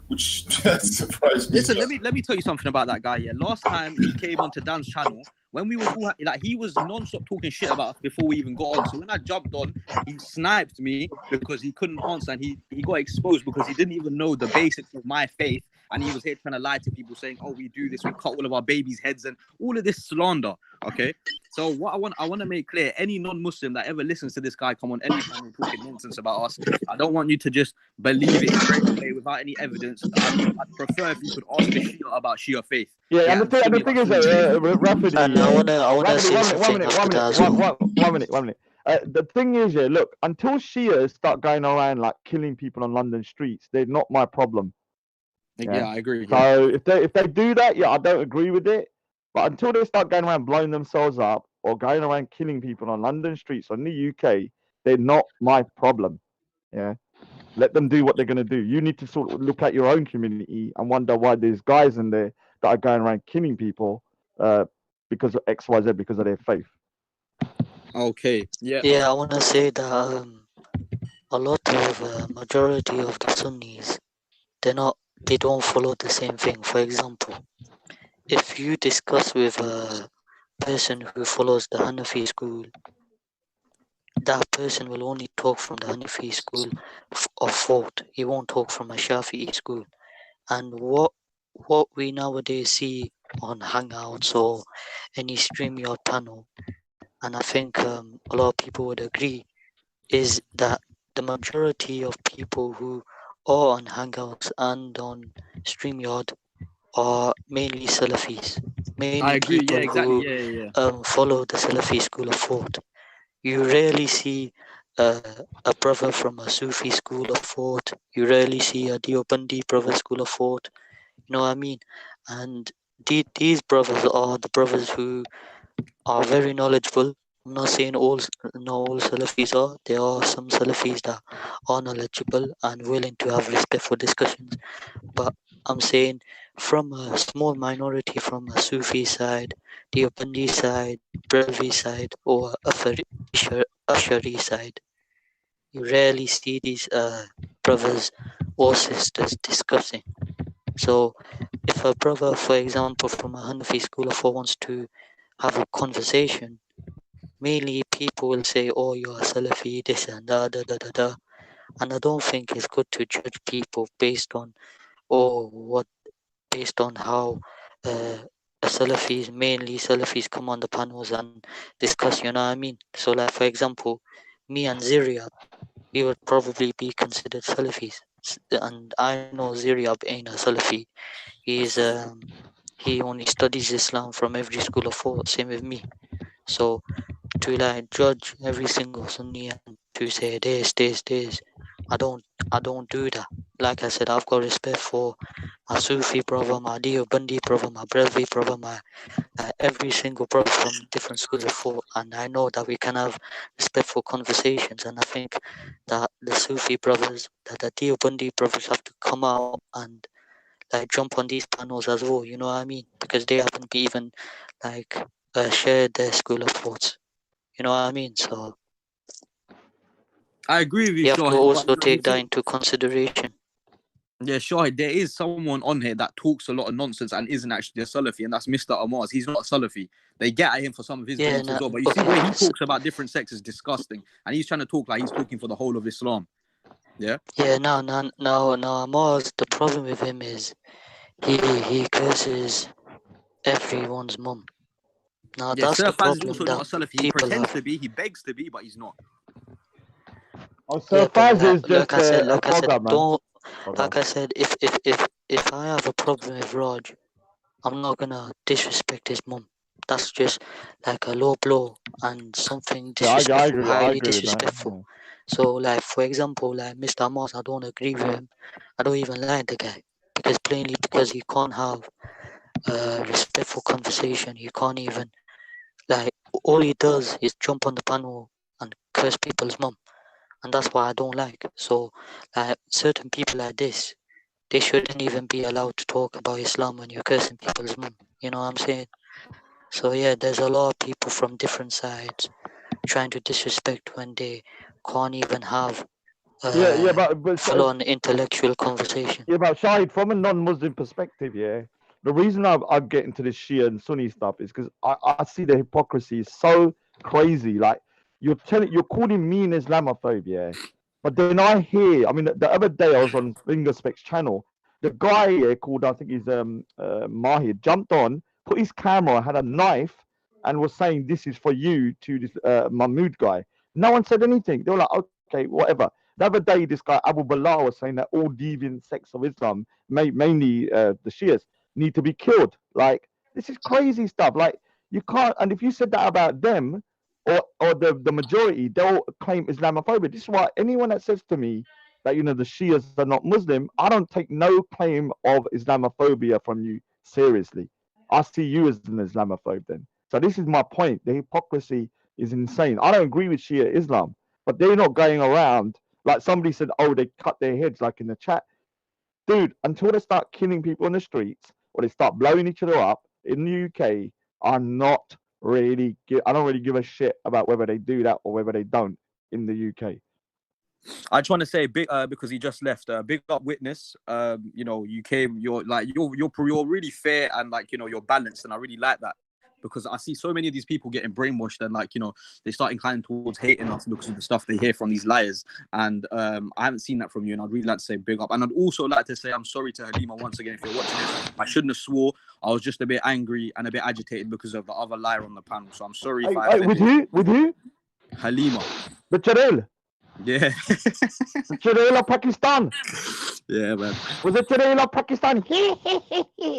which surprised me. Listen, let me tell you something about that guy. Yeah, last time he came onto Dan's channel, when we were all, like, he was non-stop talking shit about us before we even got on. So when I jumped on, he sniped me because he couldn't answer, and he got exposed because he didn't even know the basics of my faith, and he was here trying to lie to people, saying, "Oh, we do this, we cut all of our babies' heads," and all of this slander. Okay, so what I want to make clear: any non-Muslim that ever listens to this guy come on any channel talking nonsense about us, I don't want you to just believe it straight away without any evidence. I'd prefer if you could ask the Shia about Shia faith. Yeah, and the thing is, Rafidi. I wanna say something after that as well. One minute. The thing is, yeah, look, until Shias start going around like killing people on London streets, they're not my problem. Yeah, I agree. So if they do that, yeah, I don't agree with it. But until they start going around blowing themselves up or going around killing people on London streets or in the UK, they're not my problem. Yeah. Let them do what they're going to do. You need to sort of look at your own community and wonder why there's guys in there that are going around killing people because of X, Y, Z, because of their faith. Okay. Yeah, I want to say that a lot of majority of the Sunnis, they don't follow the same thing. For example, if you discuss with a person who follows the Hanafi school, that person will only talk from the Hanafi school of thought. He won't talk from a Shafi'i school. And what we nowadays see on Hangouts or any StreamYard panel, and I think a lot of people would agree, is that the majority of people who are on Hangouts and on StreamYard are mainly Salafis. Mainly I agree. people Yeah, exactly. who follow the Salafi school of thought. You rarely see a brother from a Sufi school of thought. You rarely see a Deobandi brother school of thought. You know what I mean? And these brothers are the brothers who are very knowledgeable. I'm not saying all Salafis are. There are some Salafis that are knowledgeable and willing to have respectful discussions. But I'm saying from a small minority, from a Sufi side, Deobandi side, Brevi side, or Ashari side, you rarely see these brothers or sisters discussing. So if a brother, for example, from a Hanafi school of thought wants to have a conversation, mainly people will say, "Oh, you're a Salafi, this and that, and I don't think it's good to judge people based on how mainly Salafis come on the panels and discuss, you know what I mean? So like, for example, me and Ziria, we would probably be considered Salafis. and I know Ziryab ain't a Salafi. He only studies Islam from every school of thought. Same with me. So to like judge every single Sunni and to say this, I don't do that. Like I said, I've got respect for my Sufi brother, my Deobandi brother, my Brevi brother, my every single brother from different schools of thought, and I know that we can have respectful conversations. And I think that the Sufi brothers, that the Deobandi brothers have to come out and like jump on these panels as well. You know what I mean? Because they haven't even like shared their school of thoughts. You know what I mean? So I agree with you, you have to Shahid, also but take that into consideration. yeah, Shahid, there is someone on here that talks a lot of nonsense and isn't actually a Salafi, and that's Mr. Amaz. He's not a Salafi. They get at him for some of his beliefs as well, but you see where he talks about different sects is disgusting, and he's trying to talk like he's talking for the whole of Islam. Yeah. Yeah, no, Amaz, the problem with him is he curses everyone's mum. Now Yeah, that's Sir the Faz is problem also that not a Salafi. He people pretends have. to be, he begs to be, but he's not. Oh, so Faz is just like I said, a blogger, man. don't. Hold Like on. I said, if I have a problem with Raj, I'm not gonna disrespect his mum. That's just like a low blow and something Yeah, I disrespectful, agree. I highly agree with that. disrespectful. So, like for example, like Mr. Amos, I don't agree with him. I don't even like the guy because he can't have a respectful conversation. He can't even like all he does is jump on the panel and curse people's mum, and that's why I don't like. So, like certain people like this, they shouldn't even be allowed to talk about Islam when you're cursing people's mum. You know what I'm saying? So yeah, there's a lot of people from different sides trying to disrespect when they can't even have Yeah, a but full-on intellectual conversation. yeah, but Shahid, from a non-Muslim perspective, yeah, the reason I get into this Shia and Sunni stuff is because I see the hypocrisy is so crazy. Like you're calling me an Islamophobe, yeah, but then I hear, I mean, the other day I was on Fingerspec's channel, the guy here called, I think he's Mahir, jumped on, put his camera, had a knife, and was saying this is for you to this Mahmood guy. No one said anything. They were like, okay, whatever. The other day, this guy Abu Bilal was saying that all deviant sects of Islam, mainly the Shias, need to be killed. Like this is crazy stuff. Like you can't. And if you said that about them, or the majority, they'll claim Islamophobia. This is why anyone that says to me that the Shias are not Muslim, I don't take no claim of Islamophobia from you seriously. I see you as an Islamophobe then. So this is my point. The hypocrisy is insane. I don't agree with Shia Islam, but they're not going around. Like somebody said, oh, they cut their heads, like in the chat. Dude, until they start killing people on the streets or they start blowing each other up in the UK, I don't really give a shit about whether they do that or whether they don't in the UK. I just want to say big because he just left. Big up witness. You came. You're really fair and you're balanced, and I really like that. Because I see so many of these people getting brainwashed and they start inclining towards hating us because of the stuff they hear from these liars. And I haven't seen that from you, and I'd really like to say big up. And I'd also like to say I'm sorry to Halima once again if you're watching this. I shouldn't have swore. I was just a bit angry and a bit agitated because of the other liar on the panel. So I'm sorry if I with who? With who? Halima. The Jalil. Yeah. The Jalil of Pakistan. Yeah, man. Was it Jalil of Pakistan?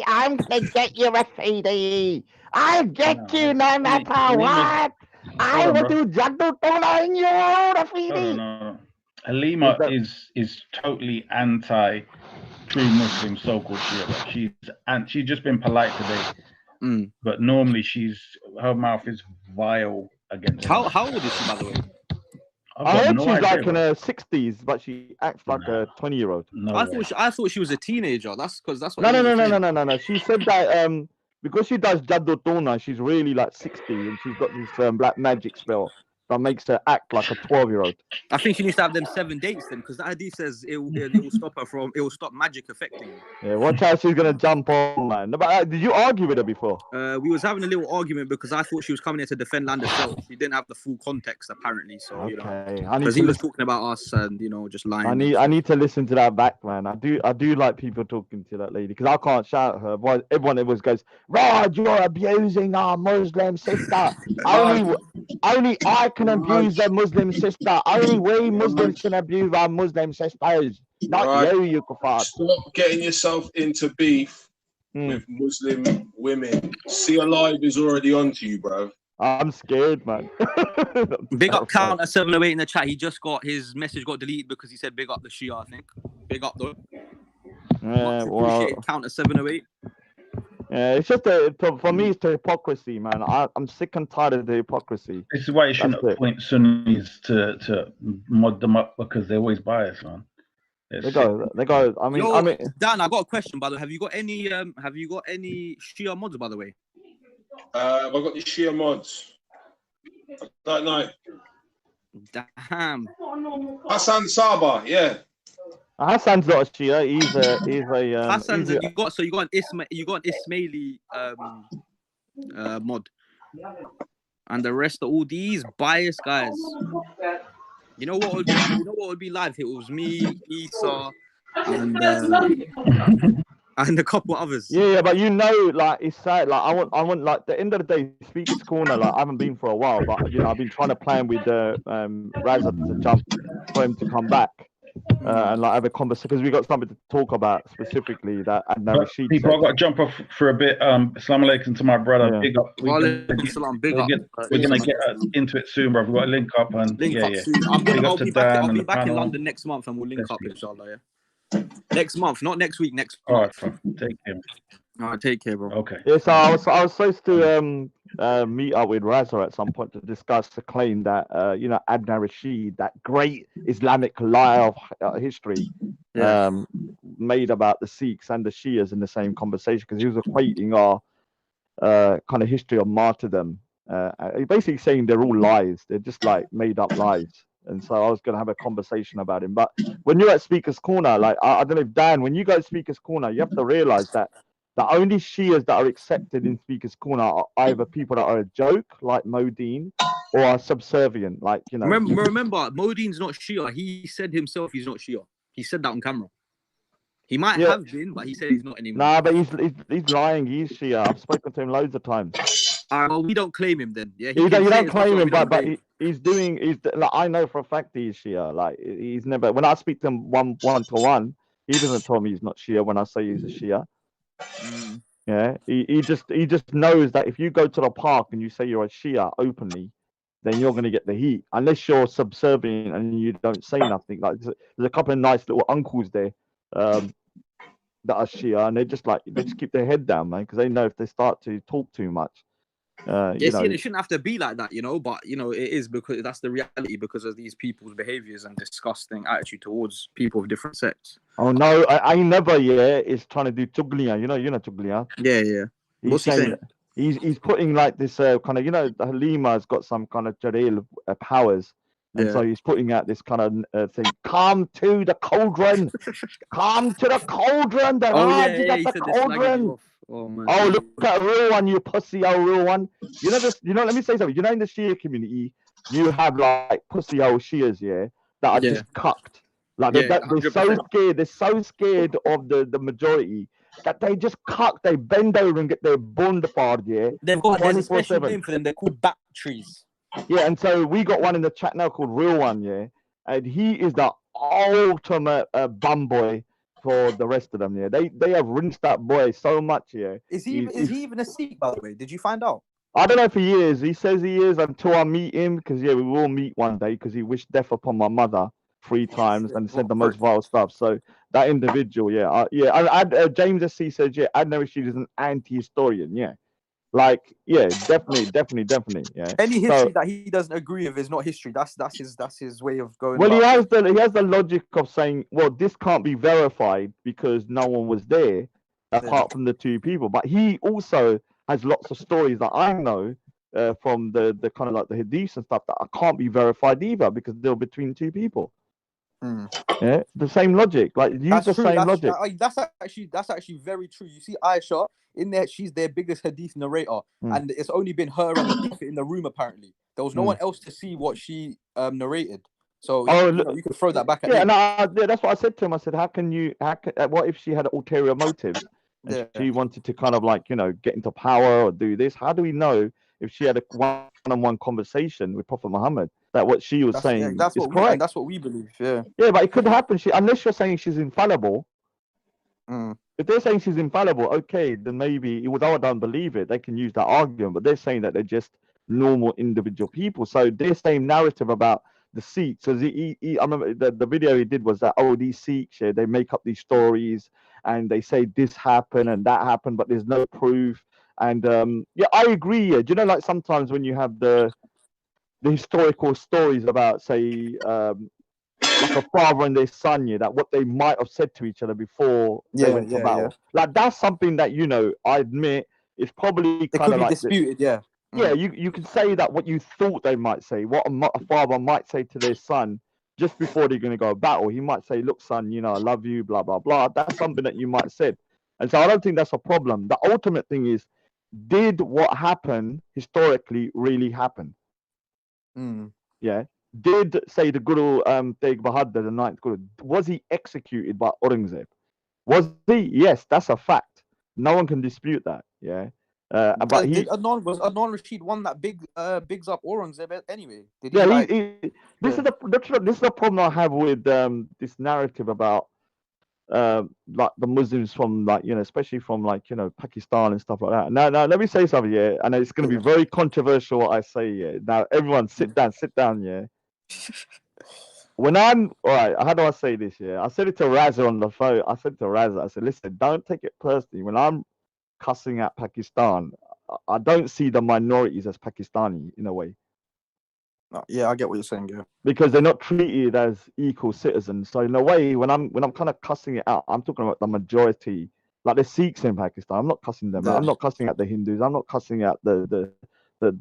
I'm gonna get you, Rafidi. I'll get you no matter what. I will do Jaddu Tola in you, Rafidi. No. Halima is totally anti true Muslim so-called Shia. She's just been polite today. But normally her mouth is vile against How old is she, by the way? I heard she's like in her 60s, but she acts like a 20-year-old. I thought she was a teenager. That's what. No. She said that because she does Jaddu Tona, she's really like 60, and she's got this black magic spell that makes her act like a 12-year-old. I think she needs to have them 7 dates then, because the hadith says it will stop magic affecting her. Yeah, watch out, she's gonna jump on, man. But did you argue with her before? We was having a little argument because I thought she was coming here to defend land of Celts. She didn't have the full context apparently, so because he was talking about us and just lying. I need to listen to that back, man. I do like people talking to that lady because I can't shout at her. But everyone always goes, "Rod, you're abusing our Muslim sister." Only I can abuse the Muslim sister. Only we Muslims can abuse our Muslim sisters. Not Right. you kuffar. Stop getting yourself into beef with Muslim women. See Alive is already on to you, bro. I'm scared, man. Big up Count at 708 in the chat. He just got his message got deleted because he said big up the Shia, I think. Big up though. Yeah, Much well, appreciated Count at 708. yeah, it's just for me, it's the hypocrisy, man. I'm sick and tired of the hypocrisy. This is why you shouldn't That's it. appoint Sunnis to mod them up because they're always biased, man. They go. I mean, Yo, Dan, I got a question, by the way. Have you got any Shia mods, by the way? Have I got the Shia mods? I don't know. Damn. Hassan Saba, yeah. Hassan's not a Shia. He's a Hassan's he's a- you got an Ismaili mod, and the rest of all these biased guys. You know what would be live? It was me, Isa, and a couple others. Yeah, but you know, like it's sad. Like I want, like the end of the day, Speaker's Corner. Like I haven't been for a while, but you know, I've been trying to plan with Razza to jump for him to come back and like have a conversation because we got something to talk about specifically that Adnan But Rashid people, said. I've got to jump off for a bit. Assalamu alaikum to my brother. Yeah. Big up. We're gonna get into it soon, bro. We've got to link up and Link up yeah. soon. Big up I'll to be Dan back. I'll and be the back in panel. London next month, and we'll link up, inshallah. Yeah. Next month, not next week. Next All month. right, bro. Take care. All right, take care, bro. Okay. Yeah, so I was supposed to meet up with Razza at some point to discuss the claim that you know, Adnan Rashid, that great Islamic lie of history, made about the Sikhs and the Shias in the same conversation because he was equating our kind of history of martyrdom. Basically saying they're all lies. They're just like made up lies. And so I was going to have a conversation about him. But when you're at Speaker's Corner, like I don't know if Dan, when you go to Speaker's Corner, you have to realize that the only Shias that are accepted in Speaker's Corner are either people that are a joke, like Modine, or are subservient, like, you know. Remember, Modine's not Shia. He said himself he's not Shia. He said that on camera. He might have been, but he said he's not anymore. Nah, but he's lying. He's Shia. I've spoken to him loads of times. Well, we don't claim him then. Yeah, You don't claim him, but claim. he's like, I know for a fact he's Shia. Like he's never. When I speak to him one to one, he doesn't tell me he's not Shia when I say he's a Shia. Yeah, he just knows that if you go to the park and you say you're a Shia openly, then you're gonna get the heat. Unless you're subservient and you don't say nothing. Like there's a couple of nice little uncles there, that are Shia, and they just keep their head down, man, because they know if they start to talk too much. Yes, it shouldn't have to be like that, you know, but you know, it is because that's the reality because of these people's behaviors and disgusting attitude towards people of different sects. Oh no, I never is trying to do tugliya. You know tugliya. Yeah. What's he saying? He's putting like this kind of, you know, Halima has got some kind of Jalil powers, and so he's putting out this kind of thing. Come to the cauldron, come to the cauldron. The cauldron. Oh, man. Oh, look at a real one, you pussy, real one. You know this. You know, let me say something. You know, in the Shia community, you have like pussy Shias, that are just cucked. Like they're so scared. They're so scared of the majority that they just cuck. They bend over and get their bund barred. They've got a special name for them. They're called batteries. Yeah, and so we got one in the chat now called Real One. And he is the ultimate bum boy for the rest of them. They have rinsed that boy so much. Is he even a Sikh, by the way? Did you find out? I don't know if he is. He says he is until I meet him, because we will meet one day, because he wished death upon my mother 3 times and said the most vile stuff. So that individual, James S.C. says, Adnan Rashid is an anti-historian. Like, definitely. Any history that he doesn't agree with is not history. That's his way of going. Well, he has the logic of saying, well, this can't be verified because no one was there apart from the 2 people. But he also has lots of stories that I know from the kind of like the hadiths and stuff that can't be verified either because they're between 2 people. Yeah, the same logic. Like use the same logic. That's actually very true. You see, Aisha in there, she's their biggest hadith narrator, and it's only been her and the Prophet in the room. Apparently, there was no one else to see what she narrated. So you could throw that back at him. That's what I said to him. I said, what if she had ulterior motives? She wanted to kind of like, get into power or do this. How do we know if she had a one-on-one conversation with Prophet Muhammad that what she was saying is correct. That's what we believe. Yeah. Yeah, but it could happen. Unless you're saying she's infallible. If they're saying she's infallible, okay, then maybe although I don't believe it, they can use that argument. But they're saying that they're just normal individual people. So their same narrative about the Sikhs. So I remember the video he did was that these Sikhs, they make up these stories and they say this happened and that happened, but there's no proof. And I agree. Do you know, like sometimes when you have the historical stories about, say, like a father and their son, that what they might have said to each other before they went to battle. Like that's something that I admit is probably kind of like disputed. Yeah, you can say that what you thought they might say, what a father might say to their son just before they're going to go to battle. He might say, "Look, son, I love you, blah blah blah." That's something that you might have said, and so I don't think that's a problem. The ultimate thing is, did what happened historically really happen? Yeah. Did, say, the Guru Tegh Bahadur, the 9th Guru, was he executed by Aurangzeb? Was he? Yes, that's a fact. No one can dispute that. Yeah. But did Adnan Rashid one that bigs up Aurangzeb anyway? Did he, this is the problem I have with this narrative about like the Muslims from, like, especially from, like, Pakistan and stuff like that. Now let me say something, and it's going to be very controversial what I say. Now everyone sit down. When I'm all right, how do I say this? I said it to Raza on the phone. I said to Raza, I said, listen, don't take it personally. When I'm cussing at Pakistan, I don't see the minorities as Pakistani in a way. Yeah, I get what you're saying. Yeah, because they're not treated as equal citizens. So in a way, when I'm kind of cussing it out, I'm talking about the majority, like the Sikhs in Pakistan. I'm not cussing them. I'm not cussing at the Hindus. I'm not cussing at the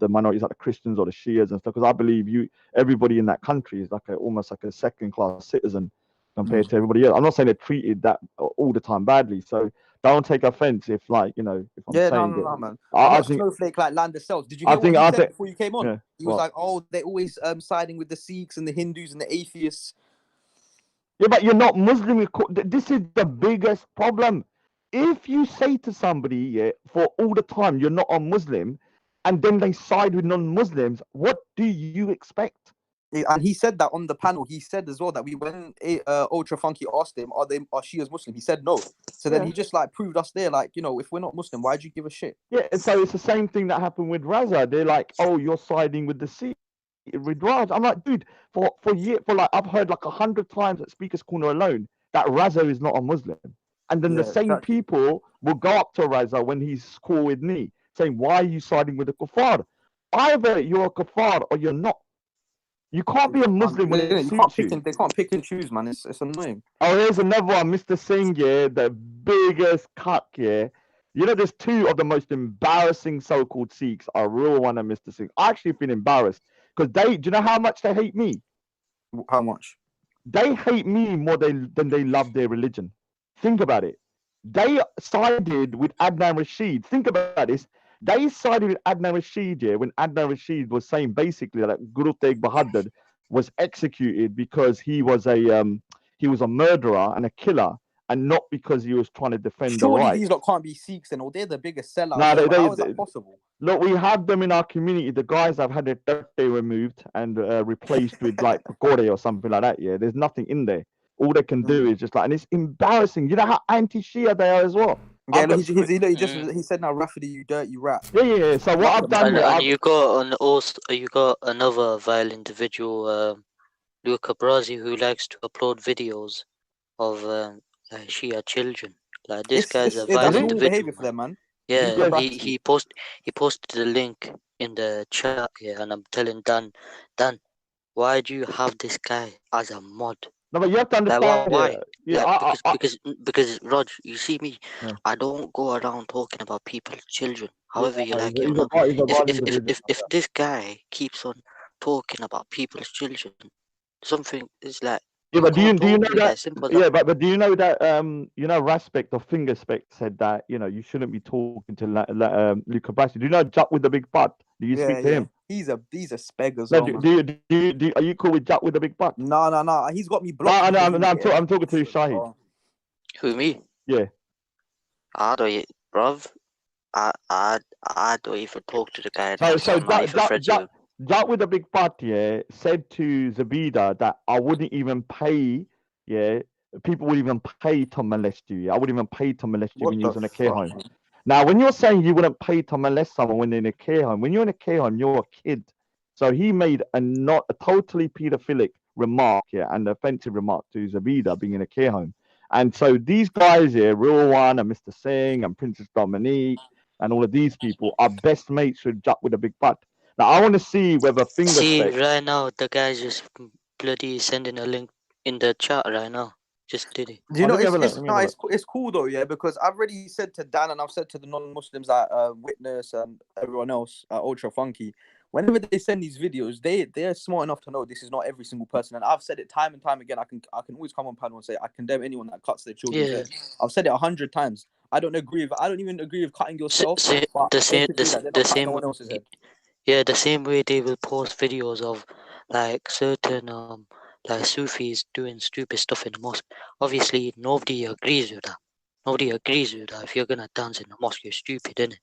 minorities like the Christians or the Shias and stuff. Because I believe everybody in that country is like almost like a second-class citizen compared to everybody else. I'm not saying they're treated that all the time badly. So don't take offense if, like, if I'm saying no, man. I think snowflake like land of Celts. Did you hear what he said before you came on? Yeah, he was like, "Oh, they're always siding with the Sikhs and the Hindus and the atheists." Yeah, but you're not Muslim. This is the biggest problem. If you say to somebody, for all the time you're not a Muslim, and then they side with non-Muslims, what do you expect? And he said that on the panel. He said as well that when Ultra Funky asked him, "Are Shias Muslim?" He said no. So then he just like proved us there, like, if we're not Muslim, why'd you give a shit? Yeah, so it's the same thing that happened with Raza. They're like, "Oh, you're siding with the Sikh." With Raza, I'm like, dude, for like I've heard like 100 times at Speaker's Corner alone that Raza is not a Muslim, and then the same people will go up to Raza when he's cool with me, saying, "Why are you siding with the kuffar? Either you're a kuffar or you're not. You can't be a Muslim when it suits you." They can't pick and choose, man. It's annoying. Oh, here's another one, Mr. Singh, the biggest cuck, there's two of the most embarrassing so-called Sikhs, a real one and Mr. Singh. I actually feel embarrassed because do you know how much they hate me? How much? They hate me more than they love their religion. Think about it. They sided with Adnan Rashid. Think about this. They sided with Adnan Rashid when Adnan Rashid was saying basically that Guru Tegh Bahadur was executed because he was a murderer and a killer, and not because he was trying to defend the rights. These lot can't be Sikhs, and they're the biggest sellouts. No, how is that possible? Look, we have them in our community. The guys have had their birthday removed and replaced with like Pakore or something like that. Yeah, there's nothing in there. All they can do is just like, and it's embarrassing. You know how anti-Shia they are as well. Yeah, he said, "Now, Rafidi, you dirty rat." Yeah. So what I've done, and you got another vile individual, Luca Brasi, who likes to upload videos of Shia children. Like this guy's a vile individual. Behavior for them, man. Yeah, he posted the link in the chat here, and I'm telling Dan, why do you have this guy as a mod? No, but you have to understand why. Because Rog, you see me, I don't go around talking about people's children. However you like it. If this guy keeps on talking about people's children, something is like. Yeah, but do you know that? Yeah, but do you know that? Raspect or Fingerspect said that you shouldn't be talking to Luca Brasi. Do you know Jack with the big butt? Do you speak to him? He's a speg as well. No, are you cool with Jack with the big butt? No. He's got me blocked. No, I'm talking to Shahid. Who, me? Yeah. I don't even talk to the guy. So Jack with a big butt, yeah, said to Zabida that I wouldn't even pay, yeah, people would even pay to molest you. Yeah? I wouldn't even pay to molest you What when you the was in a care fuck? home. Now, when you're saying you wouldn't pay to molest someone when they're in a care home, when you're in a care home, you're a kid. So he made a totally pedophilic remark, yeah, and offensive remark to Zabida being in a care home. And so these guys here, Real One and Mr. Singh and Princess Dominique and all of these people are best mates with Jack with a big butt. Now I want to see whether finger See, speck. right now, the guy's just bloody sending a link in the chat right now. Just did it. Do you know, Let me have a look. it's nice. It's cool though, yeah, because I've already said to Dan and I've said to the non-Muslims at Witness and everyone else at Ultra Funky, whenever they send these videos, they're smart enough to know this is not every single person. And I've said it time and time again. I can always come on panel and say I condemn anyone that cuts their children's Yeah. hair. I've said it 100 times. I don't even agree with cutting yourself. But The they same, should do that. They're not cutting no one else's head. yeah, the same way they will post videos of like certain like Sufis doing stupid stuff in the mosque. Obviously, nobody agrees with that. Nobody agrees with that. If you're gonna dance in the mosque, you're stupid, innit?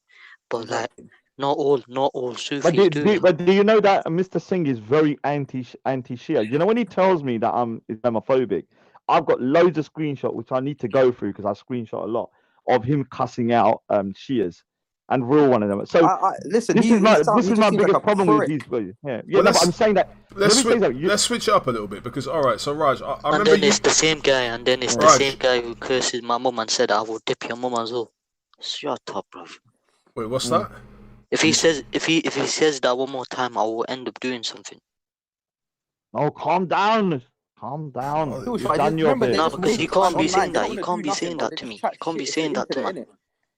But like, not all Sufis But do you know that Mr. Singh is very anti-Shia? You know, when he tells me that I'm Islamophobic, I've got loads of screenshots which I need to go through because I screenshot a lot of him cussing out Shias and Real One of them. So listen, this is my biggest problem with these guys. Yeah, Well, no, but I'm saying that. Let's Let me say something. let's switch it up a little bit because all right. So Raj, I and remember then you. it's the same guy, and then it's the Raj. same guy who curses my mum and said, "I will dip your mum as well." Shut up, bro. Wait, what's that? If he says that one more time, I will end up doing something. Oh, calm down. Calm down. You've done your bit. No, because you can't be saying that. You can't be saying that to me. You can't be saying that to me.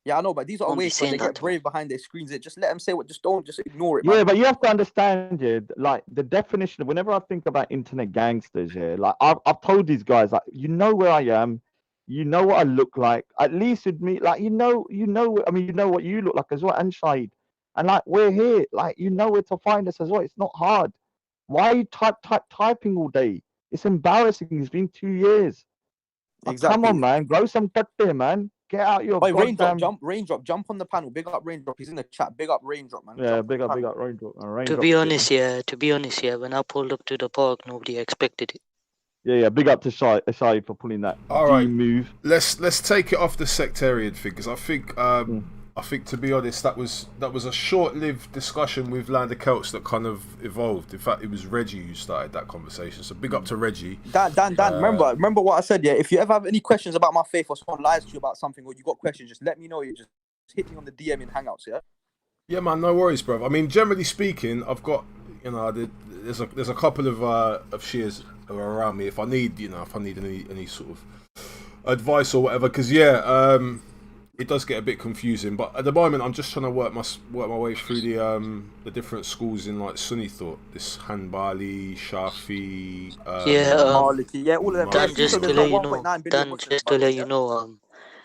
Yeah, I know, but these are Can't be ways when saying they that get brave behind their screens. Just let them say what. Just ignore it. Yeah, man. but you have to understand, yeah, like the definition of whenever I think about internet gangsters, yeah, like I've told these guys, like, you know where I am, you know what I look like, at least with me, like, you know, I mean, you know what you look like as well, and Shahid. And like, we're here, like, you know where to find us as well. It's not hard. Why are you typing all day? It's embarrassing. It's been 2 years. Like, come on, man, grow some gut there, man. Get out your Wait, goddamn... Raindrop, jump on the panel. Big up Raindrop. He's in the chat. Big up Raindrop, man. Yeah, Jump big on up the panel. Raindrop. To be honest, yeah, when I pulled up to the park, nobody expected it. Yeah, big up to Shahid for pulling that All right, move. Let's take it off the sectarian thing because I think to be honest, that was a short-lived discussion with Land of Celts that kind of evolved. In fact, it was Reggie who started that conversation. So big up to Reggie. Dan, remember what I said, yeah? If you ever have any questions about my faith or someone lies to you about something or you got questions, just let me know. You just hit me on the DM in Hangouts, yeah? Yeah, man, no worries, bro. I mean, generally speaking, I've got, you know, there's a couple of Shias who are around me if I need, you know, any sort of advice or whatever. Because it does get a bit confusing. But at the moment, I'm just trying to work my way through the different schools in like Sunni thought. This Hanbali, Shafi, Maliki, all of them. Dan, just to let you know,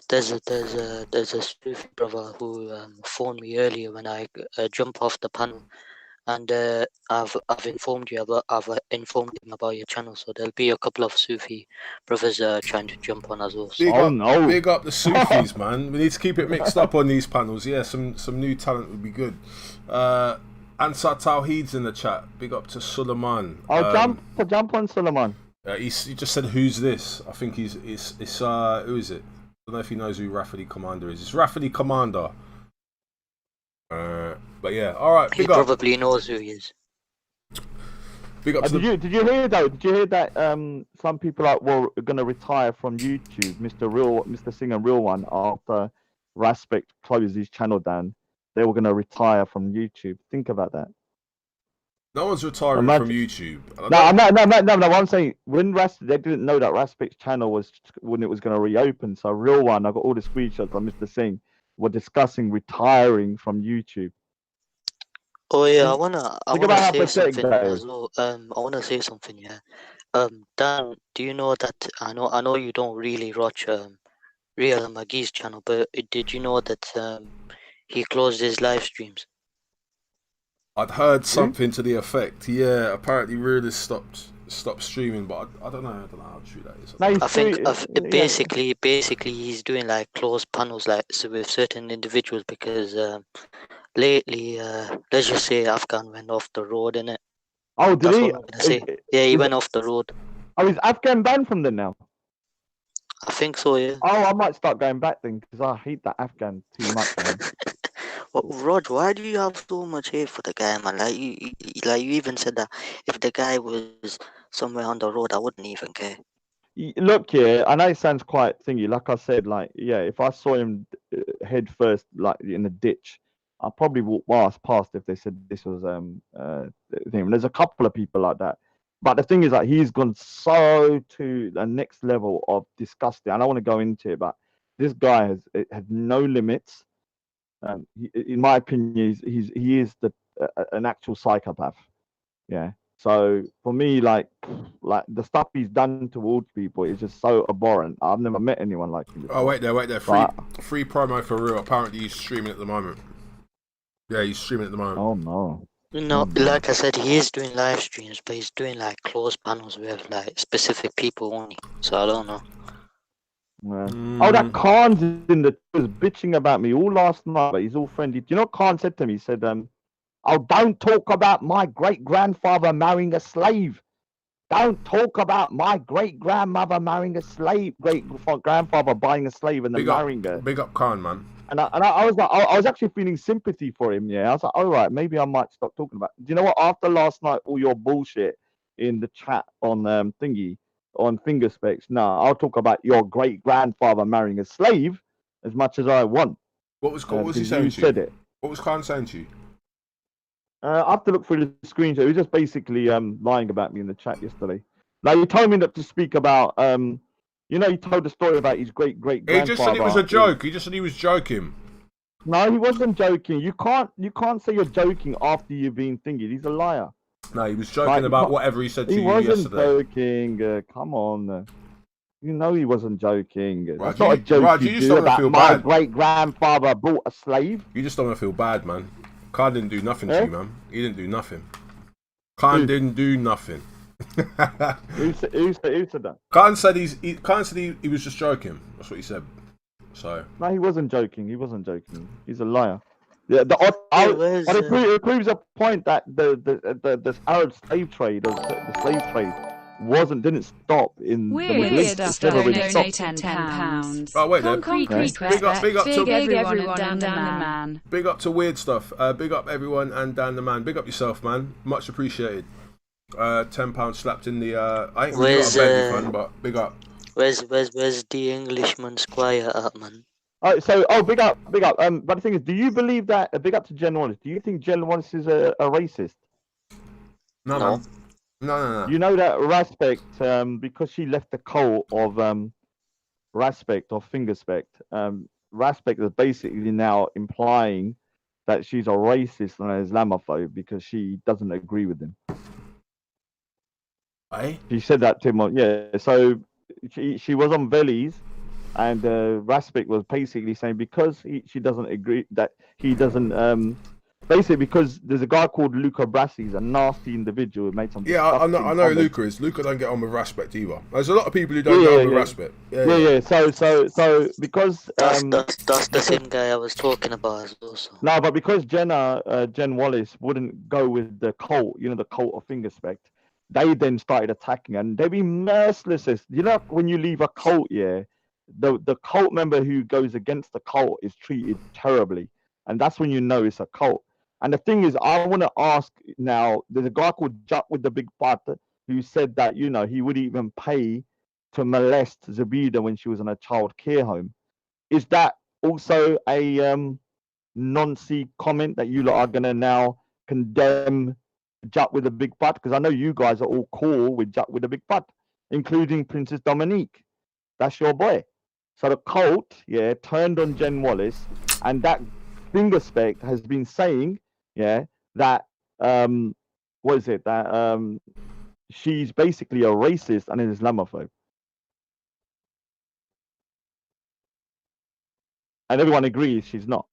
there's a Sufi brother who phoned me earlier when I jumped off the panel, and I've informed him about your channel. So there'll be a couple of Sufi brothers trying to jump on as well. So. Big up the Sufis, man. We need to keep it mixed up on these panels. Yeah, some new talent would be good. Ansar Tawheed's in the chat. Big up to Suleiman. Jump on Suleiman. He just said, "Who's this?" I think it's who is it? I don't know if he knows who Rafidi Commander is. It's Rafidi Commander. But yeah, all right. He probably knows who he is. Big up to did you hear though? Did you hear that some people are going to retire from YouTube? Mr. Singh and Real One, after Raspect closed his channel down, they were going to retire from YouTube. Think about that. No one's retiring from YouTube. No. I'm saying when they didn't know that Raspect's channel was when it was going to reopen. So Real One, I got all the screenshots of Mr. Singh were discussing retiring from YouTube. Oh yeah, I wanna say something as well. I wanna say something, yeah. Dan, do you know that I know you don't really watch Real Magi's channel, but did you know that he closed his live streams? I'd heard something to the effect. Yeah, apparently Real has stopped streaming, but I don't know how true that is. I think basically he's doing like closed panels like with certain individuals because lately, let's just say Afghan went off the road, innit? Oh, did That's he? what I'm gonna say. Yeah, he went off the road. Oh, is Afghan banned from there now? I think so, yeah. Oh, I might start going back then because I hate that Afghan too much, man. Well, Rod, why do you have so much hate for the guy, man? Like you even said that if the guy was somewhere on the road, I wouldn't even care. Look, yeah, I know it sounds quite thingy. Like I said, like, yeah, if I saw him head first, like in a ditch, I'd probably walk past if they said this was thing. There's a couple of people like that. But the thing is, like, he's gone so to the next level of disgusting. I don't want to go into it, but this guy has no limits. In my opinion, he is an actual psychopath. Yeah. So for me, like the stuff he's done towards people is just so abhorrent. I've never met anyone like him before. Oh, wait there. Free promo for real. Apparently he's streaming at the moment. Yeah, he's streaming at the moment. Oh no. No, like I said, he is doing live streams, but he's doing like closed panels with like specific people only. So I don't know. Yeah. Oh, that Kaan's in the was bitching about me all last night, but he's all friendly. Do you know what Kaan said to me? He said, "Oh, don't talk about my great grandfather marrying a slave. Don't talk about my great grandmother marrying a slave. Great grandfather buying a slave and then marrying her." Big up Kaan, man. And I was like, I was actually feeling sympathy for him. Yeah, I was like, all right, maybe I might stop talking about it. Do you know what? After last night, all your bullshit in the chat on thingy on finger specs. Nah, I'll talk about your great grandfather marrying a slave as much as I want. What was he saying to you? Said it. What was Kaan saying to you? I have to look through the screenshot. He was just basically lying about me in the chat yesterday. Like, he told me not to speak about you know, he told the story about his great grandfather. He just said it was a joke. He just said he was joking. No, he wasn't joking. You can't say you're joking after you've been thinking. He's a liar. No, he was joking about whatever he said to you yesterday. He wasn't joking. Come on. You know he wasn't joking. Right, That's not a joke. Right, you just don't want to feel my bad. great grandfather brought a slave. You just don't want to feel bad, man. Kaan didn't do nothing to you, man. He didn't do nothing. Kaan didn't do nothing. Who said that? Kaan said he was just joking. That's what he said. So no, he wasn't joking. He's a liar. Yeah, it proves a point that the Arab slave trade, the slave trade, didn't stop in the Middle East. Donate £10. Oh wait, there. Big up to everyone and Dan the man. Big up to Weird Stuff. Big up everyone and Dan the man. Big up yourself, man. Much appreciated. £10 slapped in the. I ain't really got a baby fund, but big up. Where's the Englishman Squire at, man? Big up. But the thing is, do you believe that? Big up to Jenn Wallace. Do you think Jenn Wallace is a racist? No, man. No. You know that Respect, because she left the cult of Respect or Fingerspect, Respect is basically now implying that she's a racist and an Islamophobe because she doesn't agree with him. Aye? She said that to him. Yeah, so she was on Veli's, and Respect was basically saying because she doesn't agree that he doesn't. Basically, because there's a guy called Luca Brasi, he's a nasty individual who made some. Yeah, I know who Luca is. Luca don't get on with Respect either. There's a lot of people who don't get on with Respect. Yeah. So because that's the same guy I was talking about as well. So. No, but because Jenn Wallace wouldn't go with the cult, you know, the cult of Fingerspect, they then started attacking, and they'd be merciless. You know, when you leave a cult, the cult member who goes against the cult is treated terribly, and that's when you know it's a cult. And the thing is, I want to ask now, there's a guy called Jack with the big butt who said that, you know, he would even pay to molest Zabida when she was in a child care home. Is that also a non-C comment that you lot are going to now condemn Jack with the big butt? Because I know you guys are all cool with Jack with the big butt, including Princess Dominique. That's your boy. So the cult, turned on Jenn Wallace, and that Fingerspect has been saying, that what is it? That she's basically a racist and an Islamophobe. And everyone agrees she's not.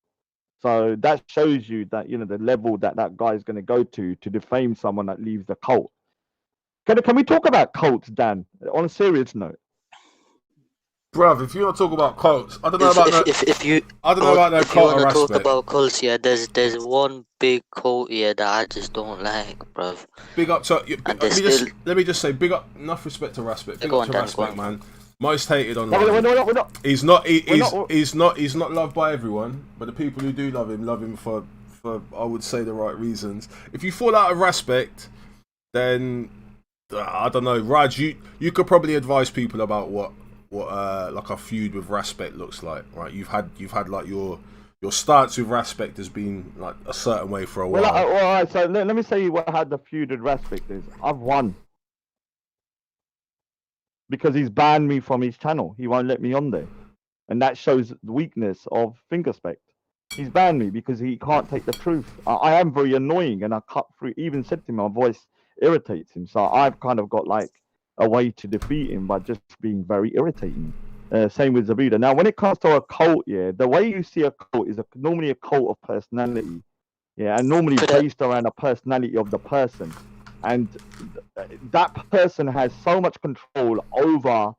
So that shows you that, you know, the level that guy is going to go to defame someone that leaves the cult. Can we talk about cults, Dan, on a serious note? bruv, if you want to talk about cults, I don't know about if you I don't know about that if you cult want or to talk aspect. about cults, yeah, there's one big cult here that I just don't like, bruv. Big up to And let me just say, big up, enough respect to Raspect. Big Go up on, to Dan, Raspect, go on. man. Most hated No, online. we're not. He's not loved by everyone, but the people who do love him for I would say the right reasons. If you fall out of Raspect, then I don't know, Raj, you could probably advise people about what like a feud with Raspect looks like, right? You've had like your stance with Raspect has been like a certain way for a while. Well, all right. So let me say what had the feud with Raspect is. I've won because he's banned me from his channel. He won't let me on there, and that shows the weakness of Fingerspect. He's banned me because he can't take the truth. I am very annoying, and I cut through. Even said to him, my voice irritates him. So I've kind of got like a way to defeat him by just being very irritating. Same with Zabida. Now, when it comes to a cult, yeah, the way you see a cult is normally a cult of personality, yeah, and normally based around a personality of the person, and that person has so much control over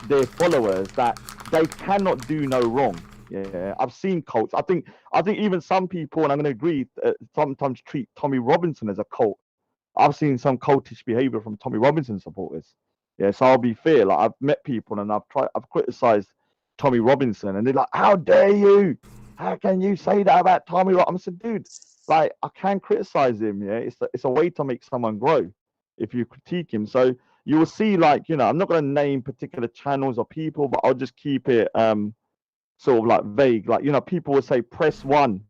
their followers that they cannot do no wrong. Yeah, I've seen cults. I think even some people, and I'm going to agree, sometimes treat Tommy Robinson as a cult. I've seen some cultish behavior from Tommy Robinson supporters. Yeah, so I'll be fair. Like I've met people and I've criticized Tommy Robinson, and they're like, "How dare you? How can you say that about Tommy Robinson?" I said, "Dude, like I can criticize him. Yeah, it's a way to make someone grow if you critique him." So you will see, like, you know, I'm not going to name particular channels or people, but I'll just keep it sort of like vague. Like, you know, people will say press 1.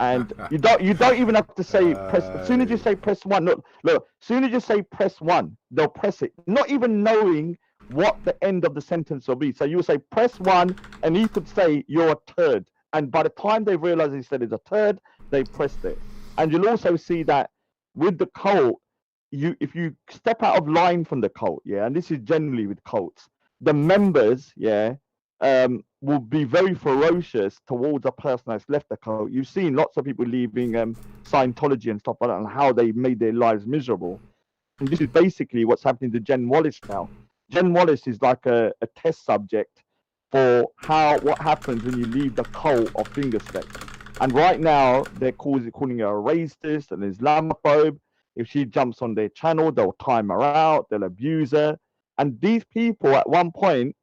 And you don't even have to say press. As soon as you say press 1, look, as soon as you say press 1, they'll press it, not even knowing what the end of the sentence will be. So you will say press 1, and he could say you're a turd, and by the time they realize he said it's a turd, they pressed it. And you'll also see that with the cult, if you step out of line from the cult, yeah, and this is generally with cults, the members, yeah, will be very ferocious towards a person that's left the cult. You've seen lots of people leaving Scientology and stuff like that, and how they made their lives miserable. And this is basically what's happening to Jenn Wallace now. Jenn Wallace is like a test subject for what happens when you leave the cult of Fingerspect. And right now, they're calling her a racist, an Islamophobe. If she jumps on their channel, they'll time her out, they'll abuse her. And these people at one point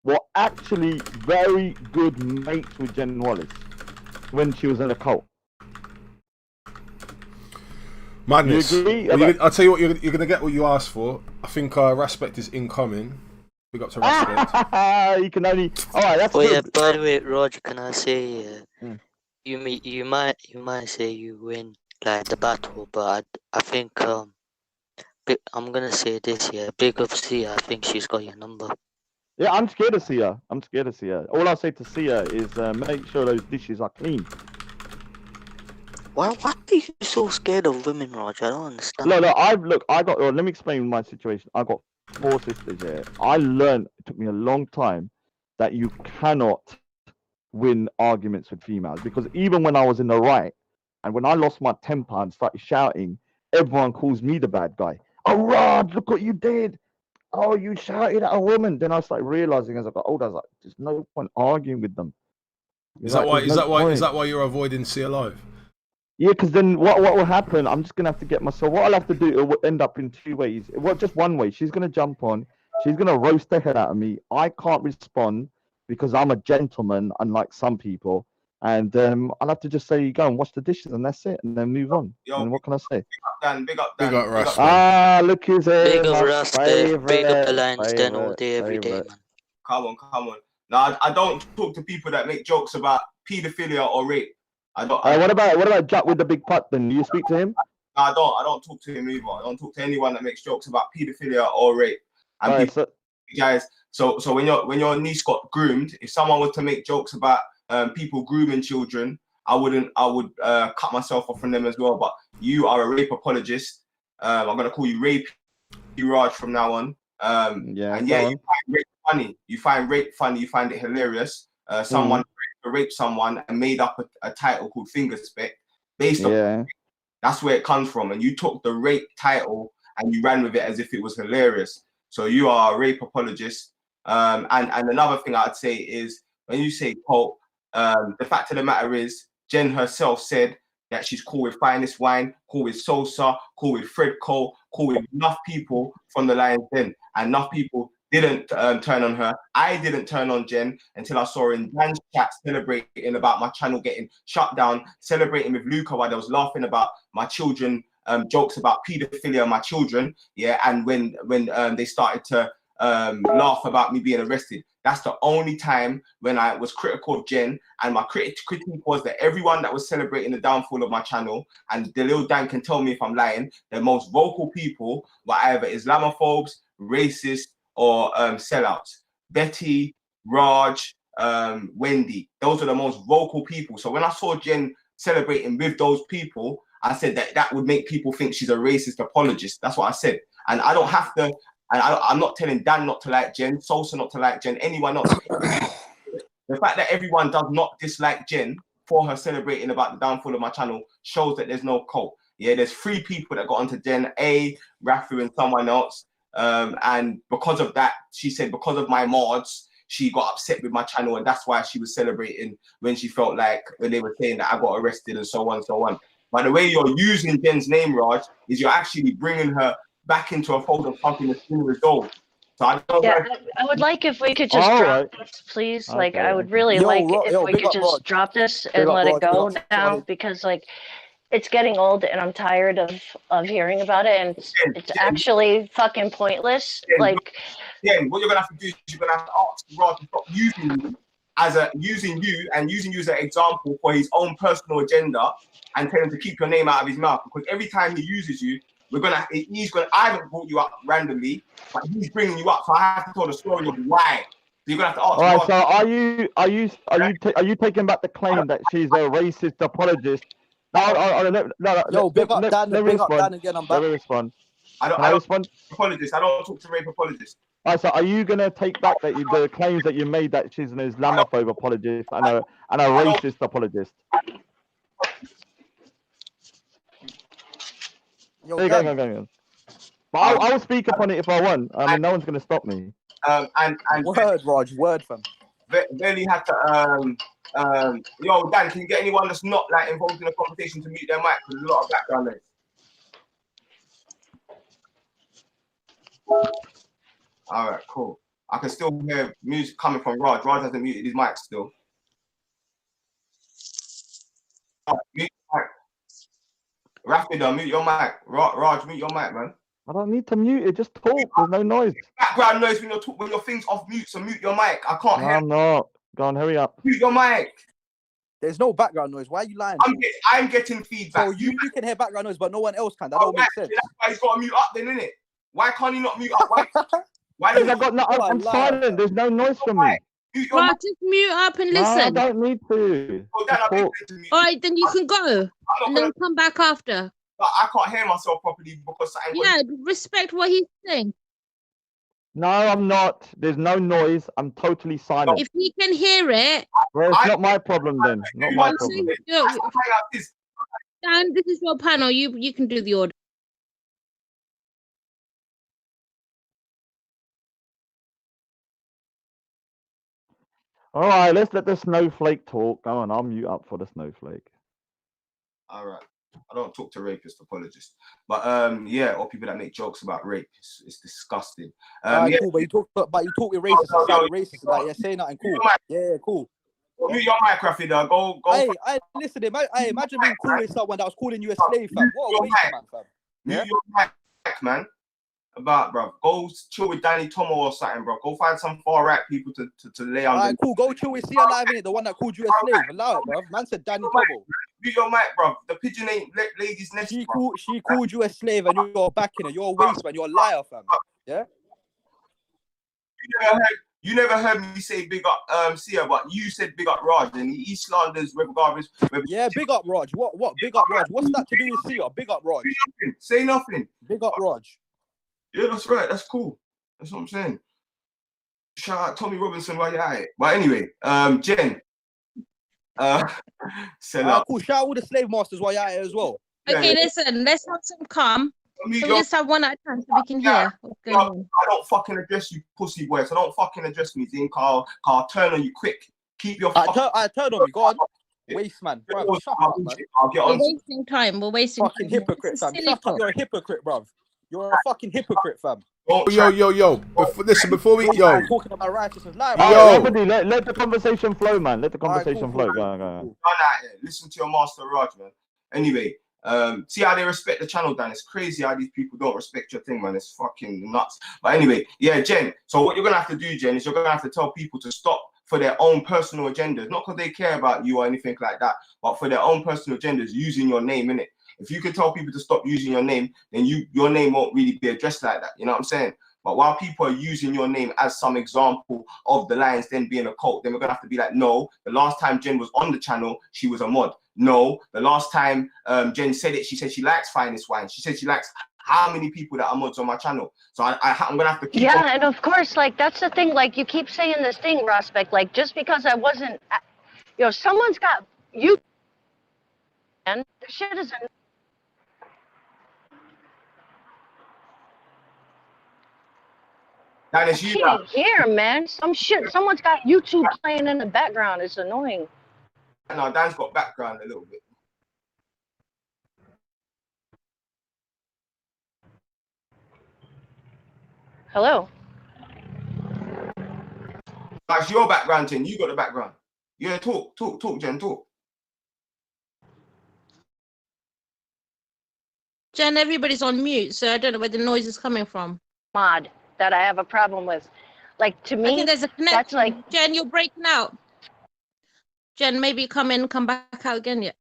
were actually very good mates with Jenn Wallace when she was in a cult. Madness. You agree? Well, I'll tell you what, you're going to get what you asked for. I think Raspect is incoming. Big up to Raspect. You can only... Alright, that's good. Yeah, by the way, Roger, can I say, you might say you win like the battle, but I think I'm gonna say this here. Big up Sia, I think she's got your number. Yeah, I'm scared to see her. All I say to see her is make sure those dishes are clean. Why are you so scared of women, Roger? I don't understand. Let me explain my situation. I got 4 sisters here. I learned, it took me a long time, that you cannot win arguments with females, because even when I was in the right, and when I lost my temper and started shouting, everyone calls me the bad guy. Oh, Rod, look what you did. Oh, you shouted at a woman. Then I started realizing as I got older, I was like, there's no point arguing with them. Is that why you're avoiding See Alive? Yeah, because then what will happen? I'm just gonna have to get myself. What I'll have to do, it will end up in 2 ways. Well, just one way. She's gonna jump on. She's gonna roast the head out of me. I can't respond because I'm a gentleman, unlike some people. And I'll have to just say, go and wash the dishes, and that's it, and then move on. And what can I say? Big up Dan. Big up Russ. Look who's here. Big up Russ, big up Alliance Den all day, every day, man. Come on. Now, I don't talk to people that make jokes about paedophilia or rape. I don't. What about Jack with the big pot? Then do you speak to him? No, I don't talk to him either. I don't talk to anyone that makes jokes about paedophilia or rape. And guys, so when your niece got groomed, if someone was to make jokes about people grooming children, I would cut myself off from them as well. But you are a rape apologist. I'm gonna call you Rape Raj from now on. You find rape funny. You find rape funny. You find it hilarious. Someone raped someone and made up a title called Fingerspect based on that's where it comes from. And you took the rape title and you ran with it as if it was hilarious. So you are a rape apologist. And another thing I'd say is when you say cult, the fact of the matter is, Jenn herself said that she's cool with Finest Wine, cool with Sosa, cool with Fred Cole, cool with enough people from the Lions Den, and enough people didn't turn on her. I didn't turn on Jenn until I saw her in Dan's chat celebrating about my channel getting shut down, celebrating with Luca while they was laughing about my children, jokes about paedophilia, my children, yeah, and when they started to laugh about me being arrested. That's the only time when I was critical of Jenn, and my critique was that everyone that was celebrating the downfall of my channel, and the little Dan can tell me if I'm lying, the most vocal people were either Islamophobes, racists, or sellouts. Betty, Raj, Wendy, those are the most vocal people. So when I saw Jenn celebrating with those people, I said that would make people think she's a racist apologist. That's what I said. And I don't have to. And I'm not telling Dan not to like Jenn, Sosa not to like Jenn, anyone else. The fact that everyone does not dislike Jenn for her celebrating about the downfall of my channel shows that there's no cult. Yeah, there's 3 people that got onto Jenn, Rafi and someone else. And because of that, she said because of my mods, she got upset with my channel, and that's why she was celebrating when she felt like when they were saying that I got arrested and so on and so on. But the way you're using Jenn's name, Raj, is you're actually bringing her back into a fold of something that's been resolved. So I would like if we could just drop this, please. Okay. Like, I would really like if we could just drop this and let it go now, because like it's getting old and I'm tired of hearing about it, and it's actually fucking pointless. Like, what you're gonna have to do is you're gonna have to ask Rod to stop using you as an example for his own personal agenda, and tell him to keep your name out of his mouth, because every time he uses you, I haven't brought you up randomly, but he's bringing you up, so I have to tell the story of why. So you're gonna have to ask. All right, so are you taking back the claim that she's a racist apologist? No, big up Dan again. I'm back. Let me respond. I don't respond. Apologists. I don't talk to rape apologists. All right, so are you gonna take back the claims that you made that she's an Islamophobe apologist and a racist apologist? Go. But I'll speak upon it if I want. I mean, no one's going to stop me. And Raj, word from. Barely had to. Yo, Dan, can you get anyone that's not like involved in the conversation to mute their mic? Because there's a lot of background noise. All right, cool. I can still hear music coming from Raj. Raj hasn't muted his mic still. Mute your mic. Rafidi, mute your mic. Raj, mute your mic, man. I don't need to mute it. Just talk. There's no noise. Background noise when your thing's off mute. So mute your mic. I can't hear. I'm not. Go on, hurry up. Mute your mic. There's no background noise. Why are you lying? I'm getting feedback. So you can hear background noise, but no one else can. That don't make sense. That's why he's got to mute up, then, innit? Why can't he not mute up? Why I'm silent. There's no noise from me. Well, just mute up and listen. No, I don't need to. All right, then you can go and then come back after. But I can't hear myself properly because respect what he's saying. No, I'm not. There's no noise. I'm totally silent. If he can hear it, well, it's not my problem then. Not my problem. Dan, this is your panel. You can do the order. All right, let's let the snowflake talk. Go on, I'll mute up for the snowflake. All right. I don't talk to rapist apologists, but or people that make jokes about rape. It's disgusting. Cool, but you talk with racists, like you're saying nothing cool. Yeah, cool. Mute your mic, Rafidi. Go. Hey, listen, imagine being cool with someone that was calling you a slave, fam. What a waste, man, fam. Mute your mic, man. Bro, go chill with Danny Tomo or something, bro. Go find some far right people to lay on. Alright, cool. Go chill with Cia Live, innit? The one that called you a slave. Allow it, bro. Man said Danny Tomo. Mute your mic, bro. The pigeon ain't lady's nest. She called you a slave and you're backing her. You're a waste, man. You're a liar, fam. Yeah. You never heard me say big up Cia, but you said big up Raj, and he slanders regardless. Yeah, big up Raj. What? Big up Raj. What's that to do with Cia? Big up Raj. Say nothing. Big up Raj. Yeah, that's right. That's cool. That's what I'm saying. Shout out Tommy Robinson while you're at it. But anyway, Jenn. Cool. Shout out all the slave masters while you're at it as well. Okay, listen. Let's have some calm. So we just have one at a time so we can hear what's going on. I don't fucking address you, pussy boy. So don't fucking address me, Zin. I'll turn on you quick. Keep your. I turn on me. Go on. Waste man, bro. Shut up, man. We're wasting time. We're wasting fucking time. hypocrite, fam. Silly Shut up. talk. You're a hypocrite, bro. You're a fucking hypocrite, fam. Yo. Before we talking about righteousness, lie, Everybody, let the conversation flow, man. Let the conversation flow. Go. Listen to your master Raj, man. Anyway, see how they respect the channel, Dan. It's crazy how these people don't respect your thing, man. It's fucking nuts. But anyway, yeah, Jen. So what you're gonna have to do, Jen, is you're gonna have to tell people to stop for their own personal agendas, not because they care about you or anything like that, but for their own personal agendas, using your name in it. If you could tell people to stop using your name, then your name won't really be addressed like that. You know what I'm saying? But while people are using your name as some example of the Lions Den being a cult, then we're gonna have to be like, no, the last time Jen was on the channel, she was a mod. No, the last time Jen said it, she said she likes finest wine. She said she likes how many people that are mods on my channel. So I'm gonna have to keep on. And of course, like, that's the thing, like, you keep saying this thing, Prospect, like, just because I wasn't, someone's got you, and the shit is in. That I is you. can't hear, man. Someone's got YouTube playing in the background. It's annoying. No, Dan's got background a little bit. Hello. That's your background, Jen. You got the background. Yeah, talk, Jen, talk. Jen, everybody's on mute, so I don't know where the noise is coming from. Mod that I have a problem with. Like, to me, I think there's a connection. that's like, Jen, you're breaking out. Jen, maybe come in, come back out again yet.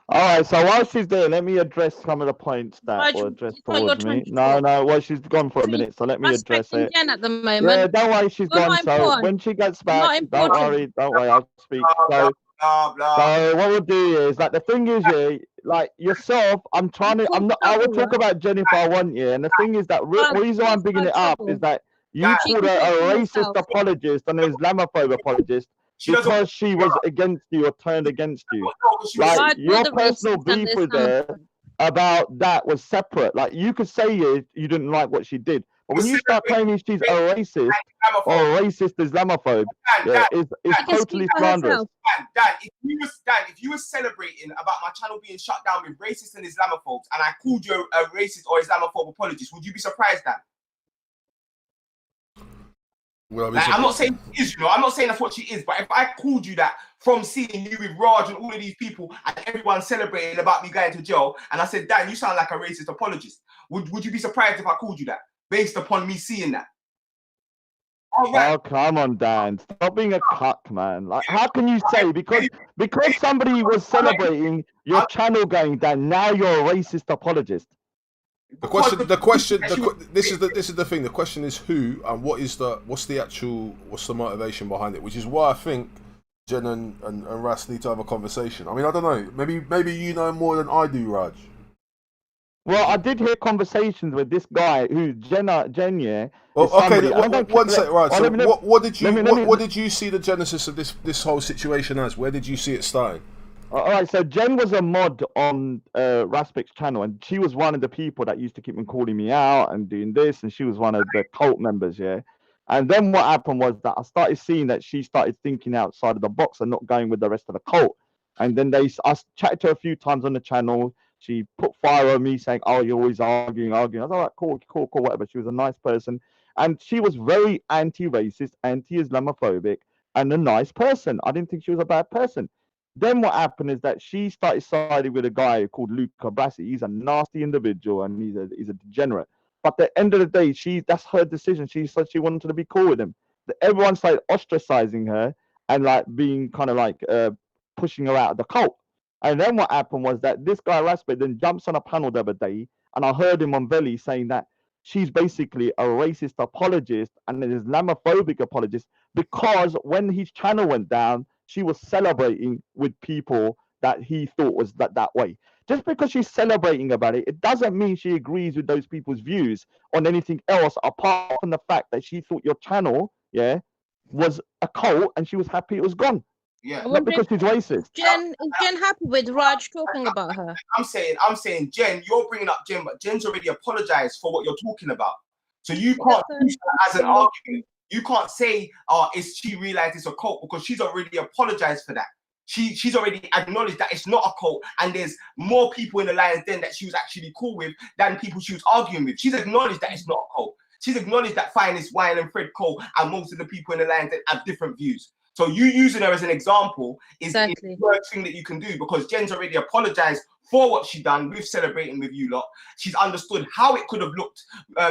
All right, so while she's there, let me address some of the points that were addressed towards me. No, well, she's gone for a minute, so let me address it. Jen at the moment. Yeah, don't worry, she's You're gone. not So important. when she gets You're not back, don't worry, I'll speak. So what we'll do is, like, the thing is, yeah, like yourself, I will talk about Jenn if I want, yeah. And the thing is that reason why I'm bigging it up is that you called her a racist apologist and an Islamophobe apologist because she was against you or turned against you. Like, your personal beef with her about that was separate. Like, you could say you didn't like what she did, but when you start claiming she's a racist or a racist Islamophobe, it's totally slanderous. Dan, if you were celebrating about my channel being shut down with racists and Islamophobes, and I called you a racist or Islamophobe apologist, would you be surprised, Dan? Well, like, I'm not saying she is, I'm not saying that's what she is, but if I called you that from seeing you with Raj and all of these people and everyone celebrating about me going to jail, and I said, Dan, you sound like a racist apologist, would you be surprised if I called you that based upon me seeing that? Oh, come on, Dan. Stop being a cuck, man. Like, how can you say because somebody was celebrating your channel going down, now you're a racist apologist? This is the thing. The question is who and what's the motivation behind it, which is why I think Jen and Ras need to have a conversation. I mean, I don't know. Maybe you know more than I do, Raj. Well, I did hear conversations with this guy who Jenn, yeah. Well, okay, one sec, right. So what did you see the genesis of this whole situation as? Where did you see it starting? All right, so Jenn was a mod on Raspik's channel, and she was one of the people that used to keep on calling me out and doing this, and she was one of the cult members, yeah. And then what happened was that I started seeing that she started thinking outside of the box and not going with the rest of the cult. And then I chatted to her a few times on the channel. She put fire on me saying, "Oh, you're always arguing." I was all right, cool, whatever. She was a nice person, and she was very anti-racist, anti-Islamophobic, and a nice person. I didn't think she was a bad person. Then what happened is that she started siding with a guy called Luca Brasi. He's a nasty individual and he's a degenerate. But at the end of the day, that's her decision. She said she wanted to be cool with him. Everyone started ostracizing her and like being kind of like pushing her out of the cult. And then what happened was that this guy Raspberry then jumps on a panel the other day, and I heard him on Belly saying that she's basically a racist apologist and an Islamophobic apologist because when his channel went down, she was celebrating with people that he thought was that way. Just because she's celebrating about it, it doesn't mean she agrees with those people's views on anything else apart from the fact that she thought your channel, yeah, was a cult and she was happy it was gone. Yeah. I Not because she's racist. Is Jen happy with Raj talking about her? I'm saying, Jen, you're bringing up Jen, but Jen's already apologized for what you're talking about. So you can't use that as an argument. You can't say, is she realized it's a cult, because she's already apologized for that. She's already acknowledged that it's not a cult, and there's more people in the Lions Den that she was actually cool with than people she was arguing with. She's acknowledged that it's not a cult. She's acknowledged that Finest Wine and Fred Cole and most of the people in the Lions Den have different views. So you using her as an example is the worst thing that you can do, because Jen's already apologized for what she done with celebrating with you lot. She's understood how it could have looked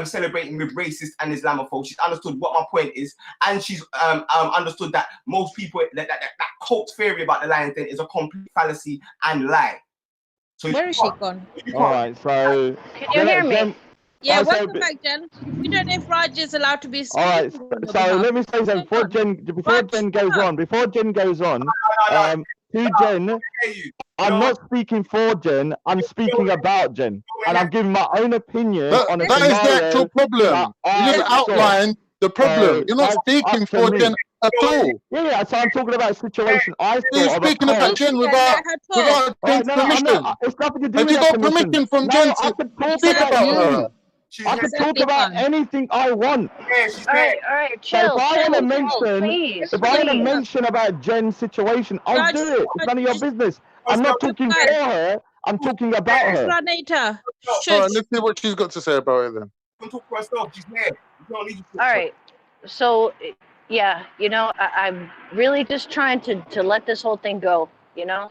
celebrating with racist and Islamophobes. She's understood what my point is, and she's understood that most people that cult theory about the Lions Den is a complete fallacy and lie. So where is she gone? All right, so can you hear me? Yeah, so welcome back, Jen. We don't know if Raj is allowed to be. All right, so let me say something before Jen goes on. To Jen, I'm not speaking for Jen. I'm speaking about Jen, and I'm giving my own opinion on a That is the actual problem. You just outlined the problem. You're not speaking for Jen at all. Yeah, so I'm talking about a situation I saw. You're speaking about Jen without Jen's permission. It's nothing to do Have with you got permission from Jen to speak about her? I can talk about anything I want. All right, chill. So if I want to mention about Jen's situation, I'll do it. It's none of your business. I'm not talking for her. I'm talking about her. All right, let's see what she's got to say about it then. Talk for herself. She's here. All right. So, yeah, I'm really just trying to let this whole thing go.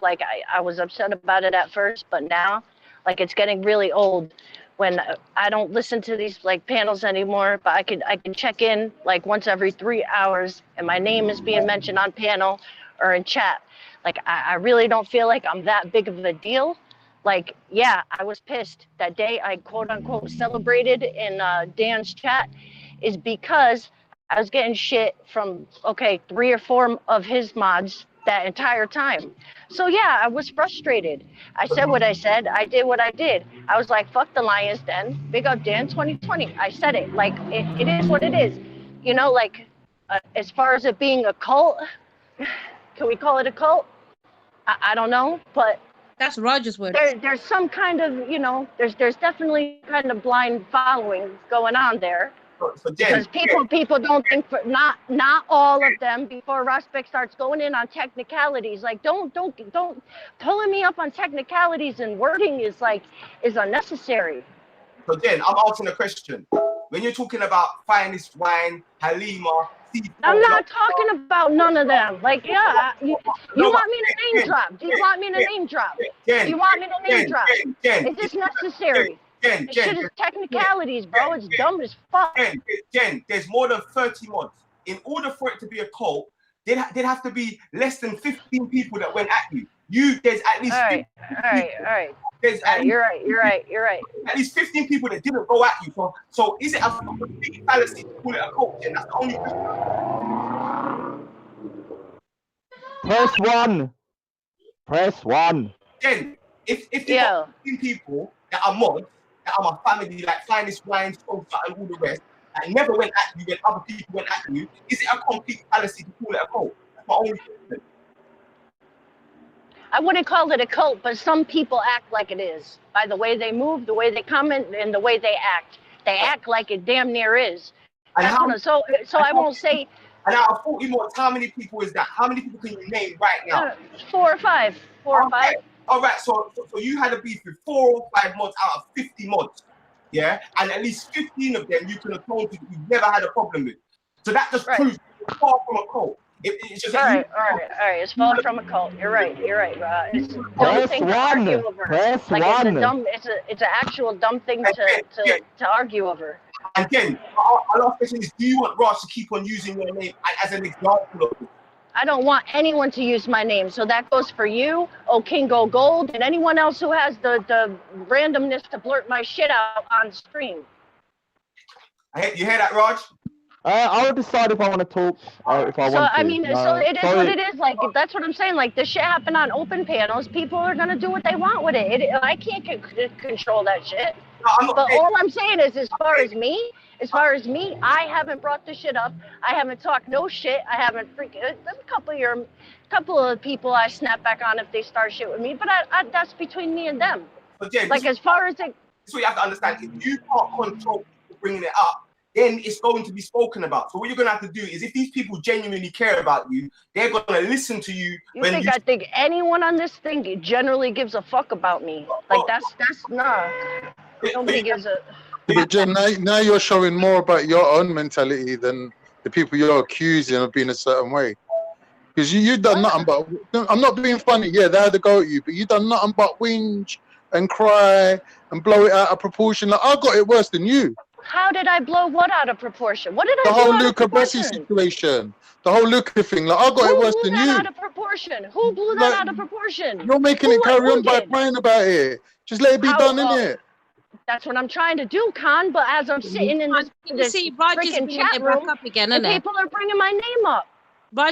Like I was upset about it at first, but now, like, it's getting really old. When I don't listen to these panels anymore, but I can check in like once every 3 hours, and my name is being mentioned on panel or in chat. Like I really don't feel like I'm that big of a deal. Like, yeah, I was pissed that day I quote unquote celebrated in Dan's chat, is because I was getting shit from 3 or 4 of his mods that entire time. So yeah, I was frustrated. I said what I said. I did what I did. I was like, fuck the Lions Den. Big up Dan 2020. I said it. Like, it is what it is. As far as it being a cult, can we call it a cult? I don't know, but that's Roger's word. There's some kind of, there's definitely kind of blind following going on there. Because people don't think not all of them before Prospect starts going in on technicalities. Like don't pulling me up on technicalities and wording is unnecessary. So Jen, I'm asking a question. When you're talking about Finest Wine, Halima, I'm not talking about none of them. Like, yeah, you want me to name drop? Do you want me to name drop? Jen, you want me to name drop? Jen, is this necessary? Jen, shit is technicalities, bro. It's dumb as fuck. Jen, there's more than 30 mods. In order for it to be a cult, there'd have to be less than 15 people that went at you. There's at least. All right. You're right. At least 15 people that didn't go at you. So is it a complete fallacy to call it a cult? Jen, that's the only question. Press one. Jen, if you got 15 people that are mods, that are my family, like Finest Wine, Salsa, and all the rest, that never went at you when other people went at you, is it a complete fallacy to call it a cult? That's my only question. I wouldn't call it a cult, but some people act like it is. By the way they move, the way they comment, and the way they act. They act like it damn near is. So I won't say... And out of 40 mods, how many people is that? How many people can you name right now? 4 or 5. 4 or 5. All right, so you had a beef with 4 or 5 mods out of 50 mods, yeah? And at least 15 of them you can atone to, you've never had a problem with. So that just proves it's far from a cult. It's just all right. It's far from a cult. You're right. It's a dumb thing to argue over. It's an actual dumb thing to argue over. And then, our last question is, do you want Raj to keep on using your name as an example of it? I don't want anyone to use my name. So that goes for you, King Go Gold, and anyone else who has the randomness to blurt my shit out on stream. You hear that, Raj? I'll decide if I want to talk, if I want to. So, I mean, so it is what it is. Like, that's what I'm saying. Like, this shit happened on open panels. People are going to do what they want with it. I can't control that shit. But all I'm saying is, as far as me, I haven't brought the shit up. I haven't talked no shit. I haven't freaking. A couple of people I snap back on if they start shit with me. But that's between me and them. But Jen, like as far as it. That's what you have to understand. If you can't control people bringing it up, then it's going to be spoken about. So what you're going to have to do is, if these people genuinely care about you, they're going to listen to you. I think anyone on this thing generally gives a fuck about me. Like that's nah. Nobody gives a. But Jen, now you're showing more about your own mentality than the people you're accusing of being a certain way. Because you done nothing but. I'm not being funny. Yeah, they had to go at you, but you done nothing but whinge and cry and blow it out of proportion. Like, I got it worse than you. How did I blow what out of proportion? What did I do? The whole out Luca of Bressi proportion? situation. The whole Luca thing. Like, I got it worse than you. Out of proportion? Who blew that out of proportion? You're making it carry on by crying about it. Just let it be done, innit? That's what I'm trying to do, Kaan. But as I'm sitting in this freaking chat room, again, the people are bringing my name up.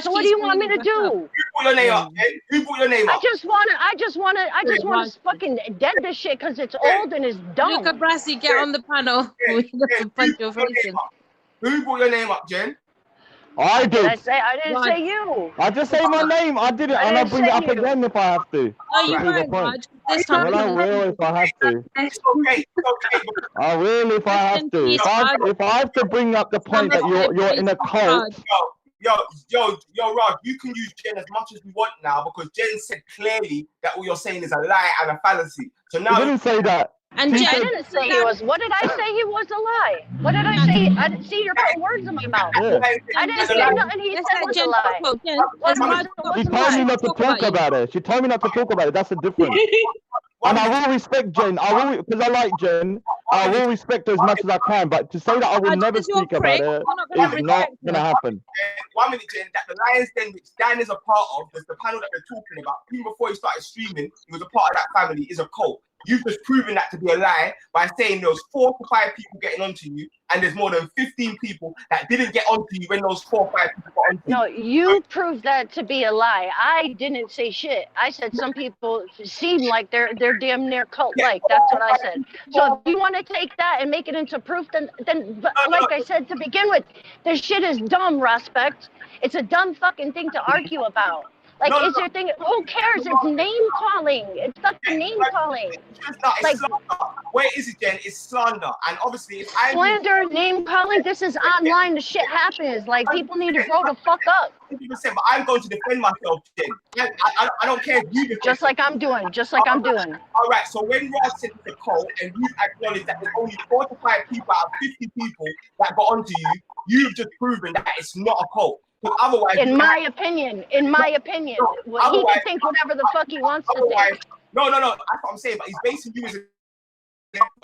So what do you want me to do? Who put your name up? Who put your name up? I just want to fucking dead this shit because it's old and it's dumb. Luca Brasi, get on the panel. Who put your name up, Jen? I did. I didn't say you. I just say my name. I did it, and I'll bring it up again if I have to. Oh, you won't, Raj. This time. Well, I will if I have to. I will if I have to. If I have to bring up the point that you're in a cult. Yo, Raj, you can use Jen as much as we want now because Jen said clearly that what you're saying is a lie and a fallacy. So now He didn't say that. And Jen didn't say he was. What did I say he was a lie? What did I say? I didn't see your putting words in my mouth. Yeah. I didn't say nothing he said was a lie. She told me not to talk about it. She told me not to talk about it. That's a difference. And I will respect Jen. Because I like Jen. I will respect her as much as I can. But to say that I will never speak about it is not going to happen. 1 minute, Jen. That the Lions Den, which Dan is a part of, there's the panel that we're talking about. Even before he started streaming, he was a part of that family. Is a cult. You've just proven that to be a lie by saying there was 4 to 5 people getting onto you, and there's more than 15 people that didn't get onto you when those 4 or 5 people got onto you. No, you proved that to be a lie. I didn't say shit. I said some people seem like they're damn near cult-like. That's what I said. So if you want to take that and make it into proof, then like I said to begin with, this shit is dumb, Respect. It's a dumb fucking thing to argue about. Like, is there thing? Who cares? It's name calling. It's fucking name calling. Like, where is it, Jen? It's slander, and obviously, if I slander, name calling. This is online. The shit happens. Like, people need to grow the fuck up. 50%, but I'm going to defend myself, Jen. I don't care if you defend. Just like I'm doing. All right. So when Raj said it's a cult, and you've acknowledged that there's only 4 to 5 people out of 50 people that got onto you, you've just proven that it's not a cult. Otherwise, in my opinion, he can think whatever the fuck he wants to think. No, that's what I'm saying. But he's basing you as if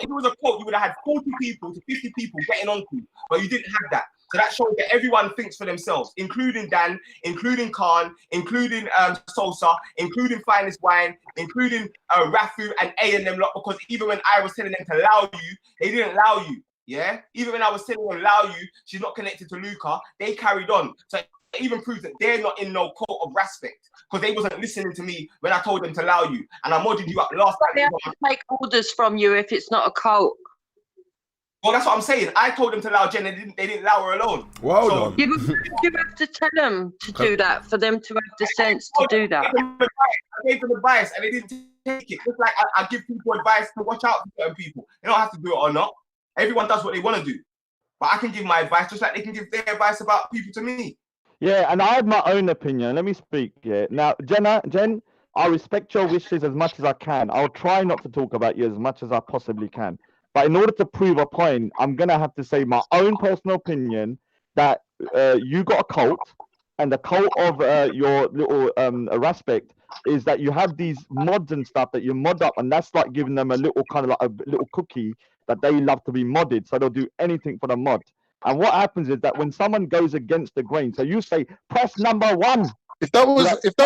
it was a quote, you would have had 40 people to 50 people getting onto you, but you didn't have that. So that shows that everyone thinks for themselves, including Dan, including Kaan, including Sosa, including Finest Wine, including Rafu and A and them lot. Because even when I was telling them to allow you, they didn't allow you. Yeah, even when I was telling them allow you, she's not connected to Luca. They carried on, so it even proves that they're not in no cult of respect because they wasn't listening to me when I told them to allow you, and I modded you up last time. They have to take orders from you if it's not a cult. Well, that's what I'm saying. I told them to allow Jen, they didn't allow her alone. Well done. You have to tell them to do that for them to have the sense to do that. I gave them advice and they didn't take it. Just like I give people advice to watch out for certain people. They don't have to do it or not. Everyone does what they want to do. But I can give my advice just like they can give their advice about people to me. Yeah, and I have my own opinion. Let me speak. Yeah. Now, Jen, I respect your wishes as much as I can. I'll try not to talk about you as much as I possibly can. But in order to prove a point, I'm going to have to say my own personal opinion that you got a cult, and the cult of your little Respect is that you have these mods and stuff that you mod up, and that's like giving them a little kind of like a little cookie that they love to be modded, so they'll do anything for the mod. And what happens is that when someone goes against the grain, so you say press number 1. If that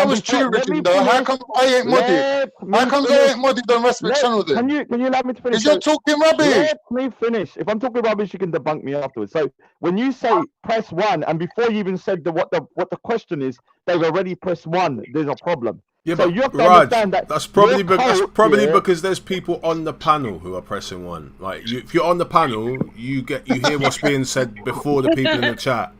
was true, Richard, though, how come I ain't modded? How come I ain't modded on Respect channel then? Can you allow me to finish? Because you're talking rubbish. Let me finish. If I'm talking rubbish, you can debunk me afterwards. So when you say press 1, and before you even said what the question is, they've already pressed 1. There's a problem. Yeah, so but you have to Raj, understand that that's probably your cult, because there's people on the panel who are pressing one. Like, if you're on the panel, you hear what's being said before the people in the chat.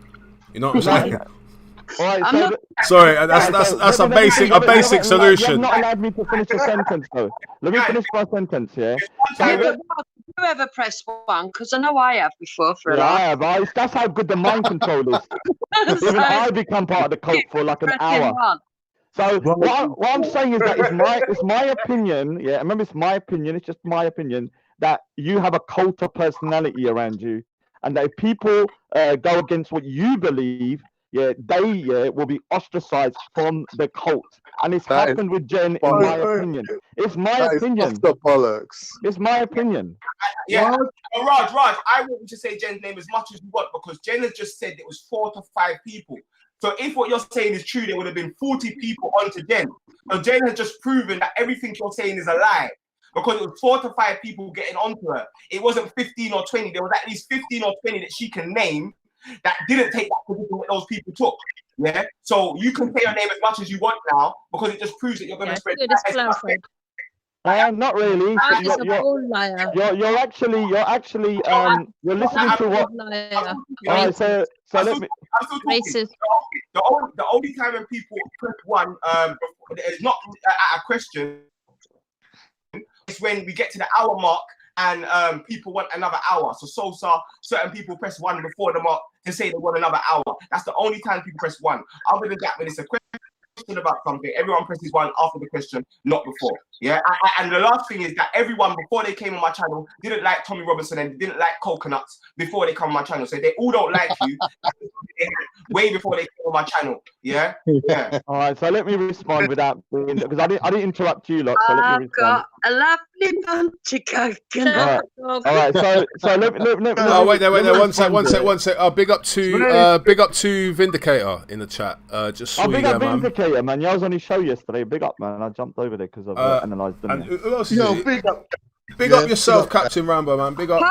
You know what I'm saying? All right, I'm not. Sorry, that's a basic You solution. have not allowed me to finish the sentence, though. Let me finish my sentence, yeah? Yeah, but Mark, have you ever pressed one? Because I know I have before for a Yeah, I laugh. have. That's how good the mind control is. Even I become part of the cult for like an Pressing hour. one. So what I'm saying is that it's my opinion. Yeah, remember, it's my opinion. It's just my opinion that you have a cult of personality around you, and that if people go against what you believe, they will be ostracized from the cult. And it's happened with Jenn, in my opinion. It's my opinion. The bollocks. It's my opinion. Yeah, Raj, I want you to say Jenn's name as much as you want, because Jenn has just said it was 4 to 5 people. So if what you're saying is true, there would have been 40 people onto Jenn. So Jenn has just proven that everything you're saying is a lie, because it was 4 to 5 people getting onto her. It wasn't 15 or 20. There was at least 15 or 20 that she can name that didn't take that position that those people took. Yeah. So you can say your name as much as you want now, because it just proves that you're going to spread. Not really. You're actually you're listening to what. All right, so let me. Racist. The only time when people press one, it's not at a question. It's when we get to the hour mark and people want another hour. So certain people press one before the mark to say they want another hour. That's the only time people press one. Other than that, when it's a question about something, everyone presses one after the question, not before. Yeah, and the last thing is that everyone before they came on my channel didn't like Tommy Robinson and didn't like coconuts before they come on my channel. So they all don't like you way before they came on my channel. Yeah. All right, so let me respond without because I didn't interrupt you, lot. So let me respond. I've got a lovely bunch of coconuts. All right. So let me. Oh, wait there. One sec. Big up to Vindicator in the chat. Just saw big you up there, man. Vindicator, man. Yeah, I was on his show yesterday. Big up, man. I jumped over there because I've analysed them. And who else is it? Big up yourself, Captain Rambo, man. Big up.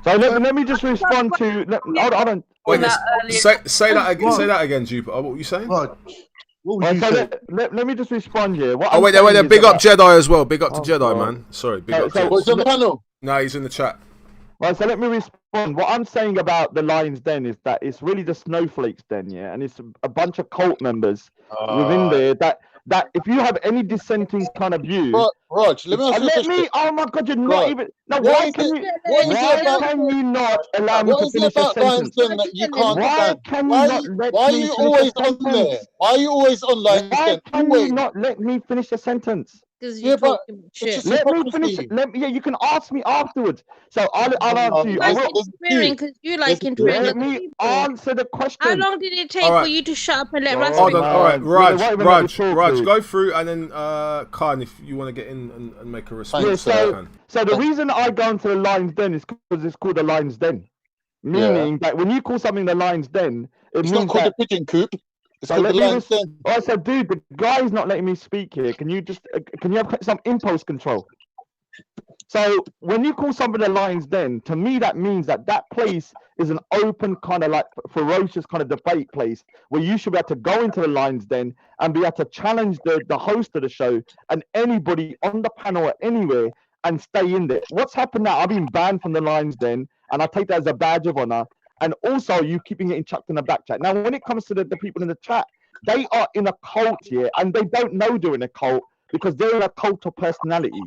So let me just respond to. Hold on. Wait, say that again. Say that again, Jupiter. What were you saying? Let me just respond here. Wait there. Big up Jedi as well. Big up to Jedi, man. Sorry, big up. What's the panel? No, he's in the chat. Right, so let me respond. What I'm saying about the Lion's Den is that it's really the snowflakes den, yeah, and it's a bunch of cult members within there that if you have any dissenting kind of view, Raj, let me ask you a question. Oh my God, you're not even. No, why can you not allow me to finish a sentence? Why can you not let me finish a sentence? Why are you always on Lion's Den? Why can you not let me finish a sentence? Because you're talking shit. Let me finish. You can ask me afterwards. So I'll answer you. Because you like interfering. Let me answer the question. How long did it take for you to shut up and let Russ Hold on. All right, Raj, go through, and then Kaan, if you want to get in and make a response. So the reason I go into the Lion's Den is because it's called the Lion's Den, meaning that when you call something the Lion's Den, it's not called a pigeon coop. So dude, the guy's not letting me speak here. Can you have some impulse control? So when you call somebody a Lion's Den, to me that means that place is an open kind of like ferocious kind of debate place where you should be able to go into the Lion's Den and be able to challenge the host of the show and anybody on the panel or anywhere and stay in there. What's happened now? I've been banned from the Lion's Den, and I take that as a badge of honor. And also, you keeping it chucked in the back chat. Now, when it comes to the people in the chat, they are in a cult here, and they don't know they're in a cult because they're in a cult of personality.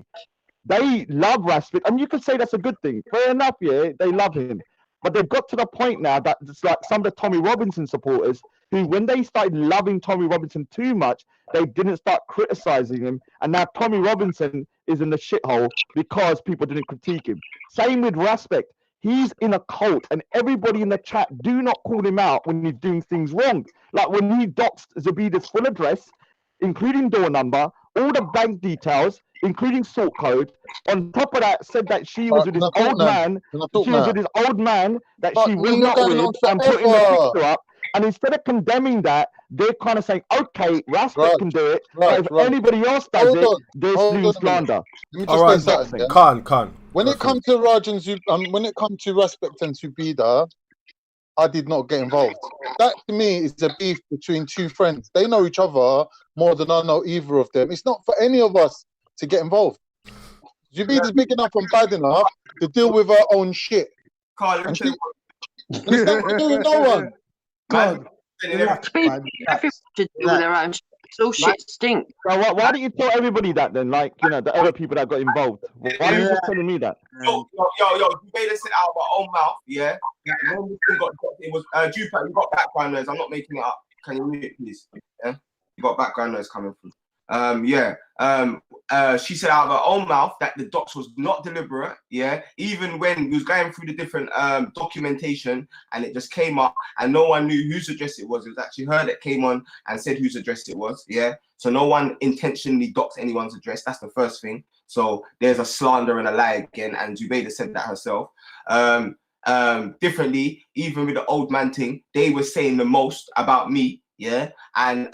They love Rashford, and you could say that's a good thing. Fair enough, yeah, they love him. But they've got to the point now that it's like some of the Tommy Robinson supporters who, when they started loving Tommy Robinson too much, they didn't start criticizing him. And now Tommy Robinson is in the shithole because people didn't critique him. Same with Respect. He's in a cult, and everybody in the chat do not call him out when he's doing things wrong. Like when he doxed Zabida's full address, including door number, all the bank details, including sort code. On top of that, said that she was with this old man. She was with this old man that she was not with, and putting the picture up. And instead of condemning that, they're kind of saying, "Okay, Rasper can do it, but if anybody else does it, there's doing slander." All right, Kaan. When it comes to Raj and when it comes to Respect and Subida, I did not get involved. That to me is a beef between two friends. They know each other more than I know either of them. It's not for any of us to get involved. Zubayd is big enough and bad enough to deal with her own shit. Carl, and it's not to do with no one. Nothing to do with their own shit. It's all shit stink. So why don't you tell everybody that then? Like, you know, the other people that got involved. Why are you just telling me that? Yo, you made us sit out of our own mouth, yeah? When this thing got dropped, it was, Jupa, you got background noise. I'm not making it up. Can you mute it, please? Yeah? You got background noise coming through. She said out of her own mouth that the docs was not deliberate, yeah? Even when we was going through the different documentation and it just came up and no one knew whose address it was. It was actually her that came on and said whose address it was, yeah? So no one intentionally doxed anyone's address. That's the first thing. So there's a slander and a lie again, and Zubaida said that herself. Differently, even with the old man thing, they were saying the most about me, yeah? And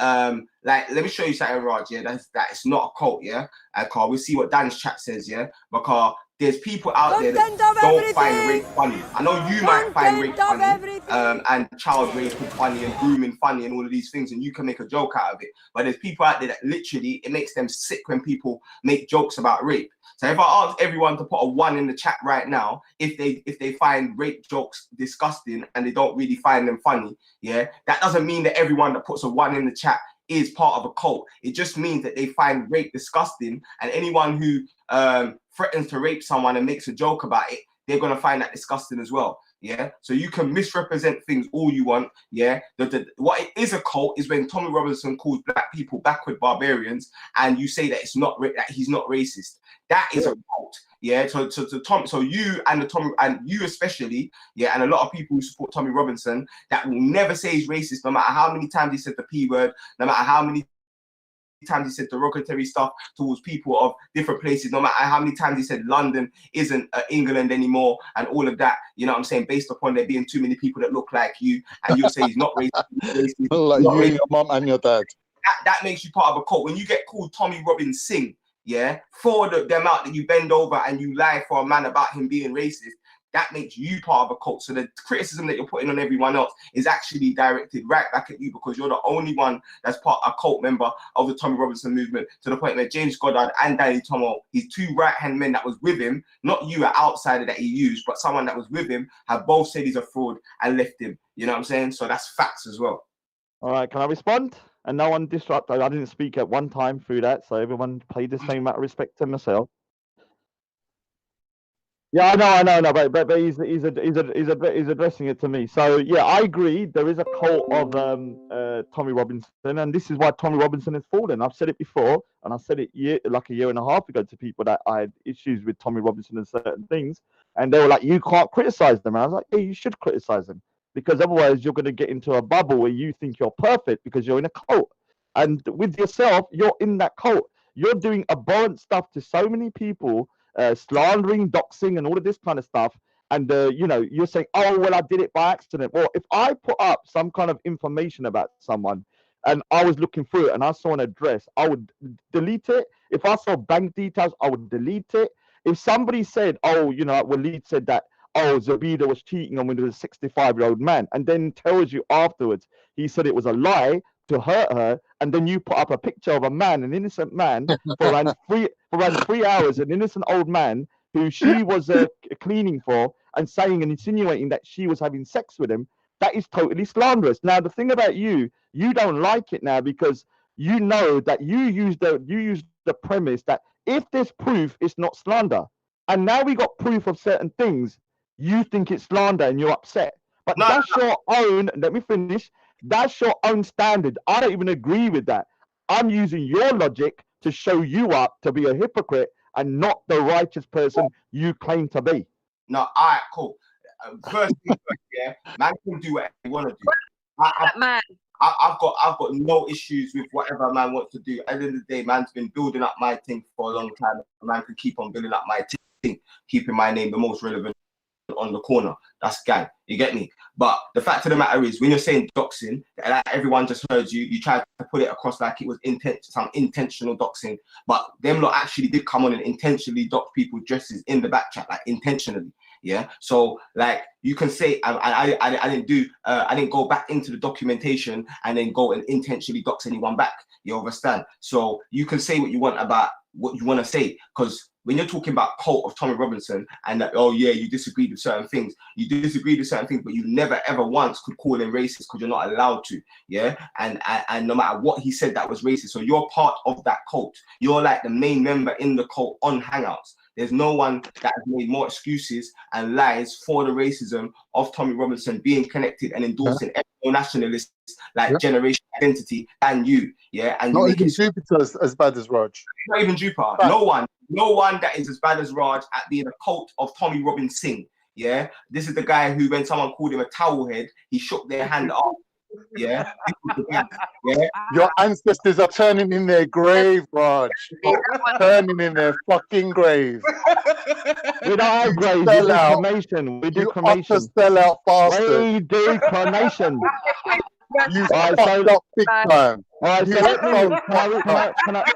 like, let me show you something, Raj, yeah? That it's not a cult, yeah? Carl, we'll see what Dan's chat says, yeah? Because there's people out there that don't find rape funny. I know you might find rape funny, and child rape funny, and grooming funny, and all of these things, and you can make a joke out of it. But there's people out there that literally, it makes them sick when people make jokes about rape. So if I ask everyone to put a 1 in the chat right now, if they find rape jokes disgusting and they don't really find them funny, yeah, that doesn't mean that everyone that puts a 1 in the chat is part of a cult. It just means that they find rape disgusting, and anyone who threatens to rape someone and makes a joke about it, they're gonna find that disgusting as well. Yeah, so you can misrepresent things all you want. Yeah, what it is a cult is when Tommy Robinson calls black people backward barbarians, and you say that it's not that he's not racist. That is a cult. Yeah, so you and and you especially, yeah, and a lot of people who support Tommy Robinson that will never say he's racist, no matter how many times he said the P word, no matter how many times he said derogatory stuff towards people of different places, no matter how many times he said London isn't England anymore and all of that, you know what I'm saying, based upon there being too many people that look like you, and you'll say he's not racist, like you and your mum and your dad. That makes you part of a cult. When you get called Tommy Robinson, yeah, for the amount that you bend over and you lie for a man about him being racist, that makes you part of a cult. So the criticism that you're putting on everyone else is actually directed right back at you, because you're the only one that's part a cult member of the Tommy Robinson movement, to the point where James Goddard and Danny Tomo, his 2 right-hand men that was with him, not you, an outsider that he used, but someone that was with him, have both said he's a fraud and left him. You know what I'm saying? So that's facts as well. All right, can I respond? And no one disrupted. I didn't speak at one time through that, so everyone paid the same amount of respect to myself. Yeah, I know, but he's addressing it to me. So yeah, I agree. There is a cult of Tommy Robinson, and this is why Tommy Robinson has fallen. I've said it before, and I said it like a year and a half ago to people that I had issues with Tommy Robinson and certain things, and they were like, "You can't criticize them." And I was like, "Yeah, you should criticize them, because otherwise you're going to get into a bubble where you think you're perfect because you're in a cult, and with yourself, you're in that cult. You're doing abhorrent stuff to so many people." Slandering, doxing, and all of this kind of stuff, and you know, you're saying, "Oh, well, I did it by accident." Well, if I put up some kind of information about someone, and I was looking through it, and I saw an address, I would delete it. If I saw bank details, I would delete it. If somebody said, "Oh, you know, Waleed said that, oh, Zubaida was cheating on me with a 65-year-old man," and then tells you afterwards he said it was a lie to hurt her, and then you put up a picture of a man, an innocent man, for around 3 hours, an innocent old man who she was cleaning for, and saying and insinuating that she was having sex with him, that is totally slanderous. Now, the thing about you don't like it now because you know that you use the premise that if there's proof, it's not slander. And now we got proof of certain things, you think it's slander and you're upset. But that's your own, let me finish. That's your own standard. I don't even agree with that. I'm using your logic to show you up to be a hypocrite and not the righteous person you claim to be. No, all right, cool. First thing first, yeah, man can do whatever he want to do. I've got no issues with whatever man wants to do. At the end of the day, man's been building up my thing for a long time. Man can keep on building up my thing, keeping my name the most relevant on the corner. That's gang. You get me? But the fact of the matter is, when you're saying doxing, like everyone just heard you tried to put it across like it was some intentional doxing. But them lot actually did come on and intentionally dox people dresses in the back chat, like intentionally. Yeah. So like you can say I didn't go back into the documentation and then go and intentionally dox anyone back. You understand? So you can say what you want about what you want to say, because when you're talking about cult of Tommy Robinson and that, oh yeah, you disagreed with certain things, but you never ever once could call him racist because you're not allowed to. Yeah. And no matter what he said that was racist. So you're part of that cult. You're like the main member in the cult on Hangouts. There's no one that has made more excuses and lies for the racism of Tommy Robinson being connected and endorsing every nationalist like generation identity than you. Yeah. And not even Jupiter's as bad as Raj. Not even Jupiter. No one that is as bad as Raj at being a cult of Tommy Robinson. Yeah. This is the guy who, when someone called him a towel head, he shook their hand off. Yeah. Yeah. Your ancestors are turning in their grave, Raj. Turning in their fucking grave. We don't have graves. We do cremation. We do cremation. Sell out faster. We do cremation. You fucked up big time. All right, so let me.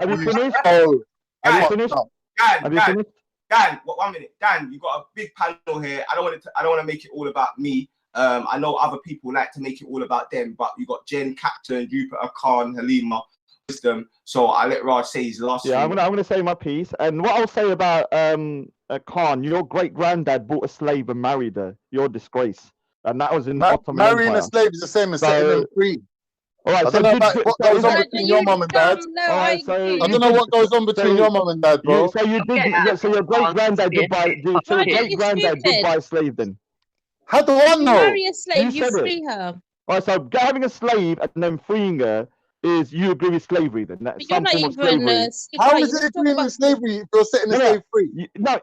Have you finished? Have you finished? Have you finished? Dan, 1 minute. Dan, you got a big panel here. I don't want to make it all about me. I know other people like to make it all about them, but you got Jenn, Captain, Jupiter, Kaan, Halima, Wisdom. So I'll let Raj say his last. Yeah, I'm gonna say my piece. And what I'll say about Kaan, your great granddad bought a slave and married her. You're a disgrace, and that was in the Ottoman marrying Empire. a slave is the same as setting them free. All right, I don't know about what goes on between your mum and dad. I don't know what goes on between your mum and dad, bro. So you did. So your great granddad did buy. So your great granddad did buy a slave then. How do I know? Marry a slave, you said free it. her. All right, so having a slave and then freeing her is you agree with slavery then? That's You're not something with even. slavery. How is it agreeing with slavery if you're setting a slave free? No,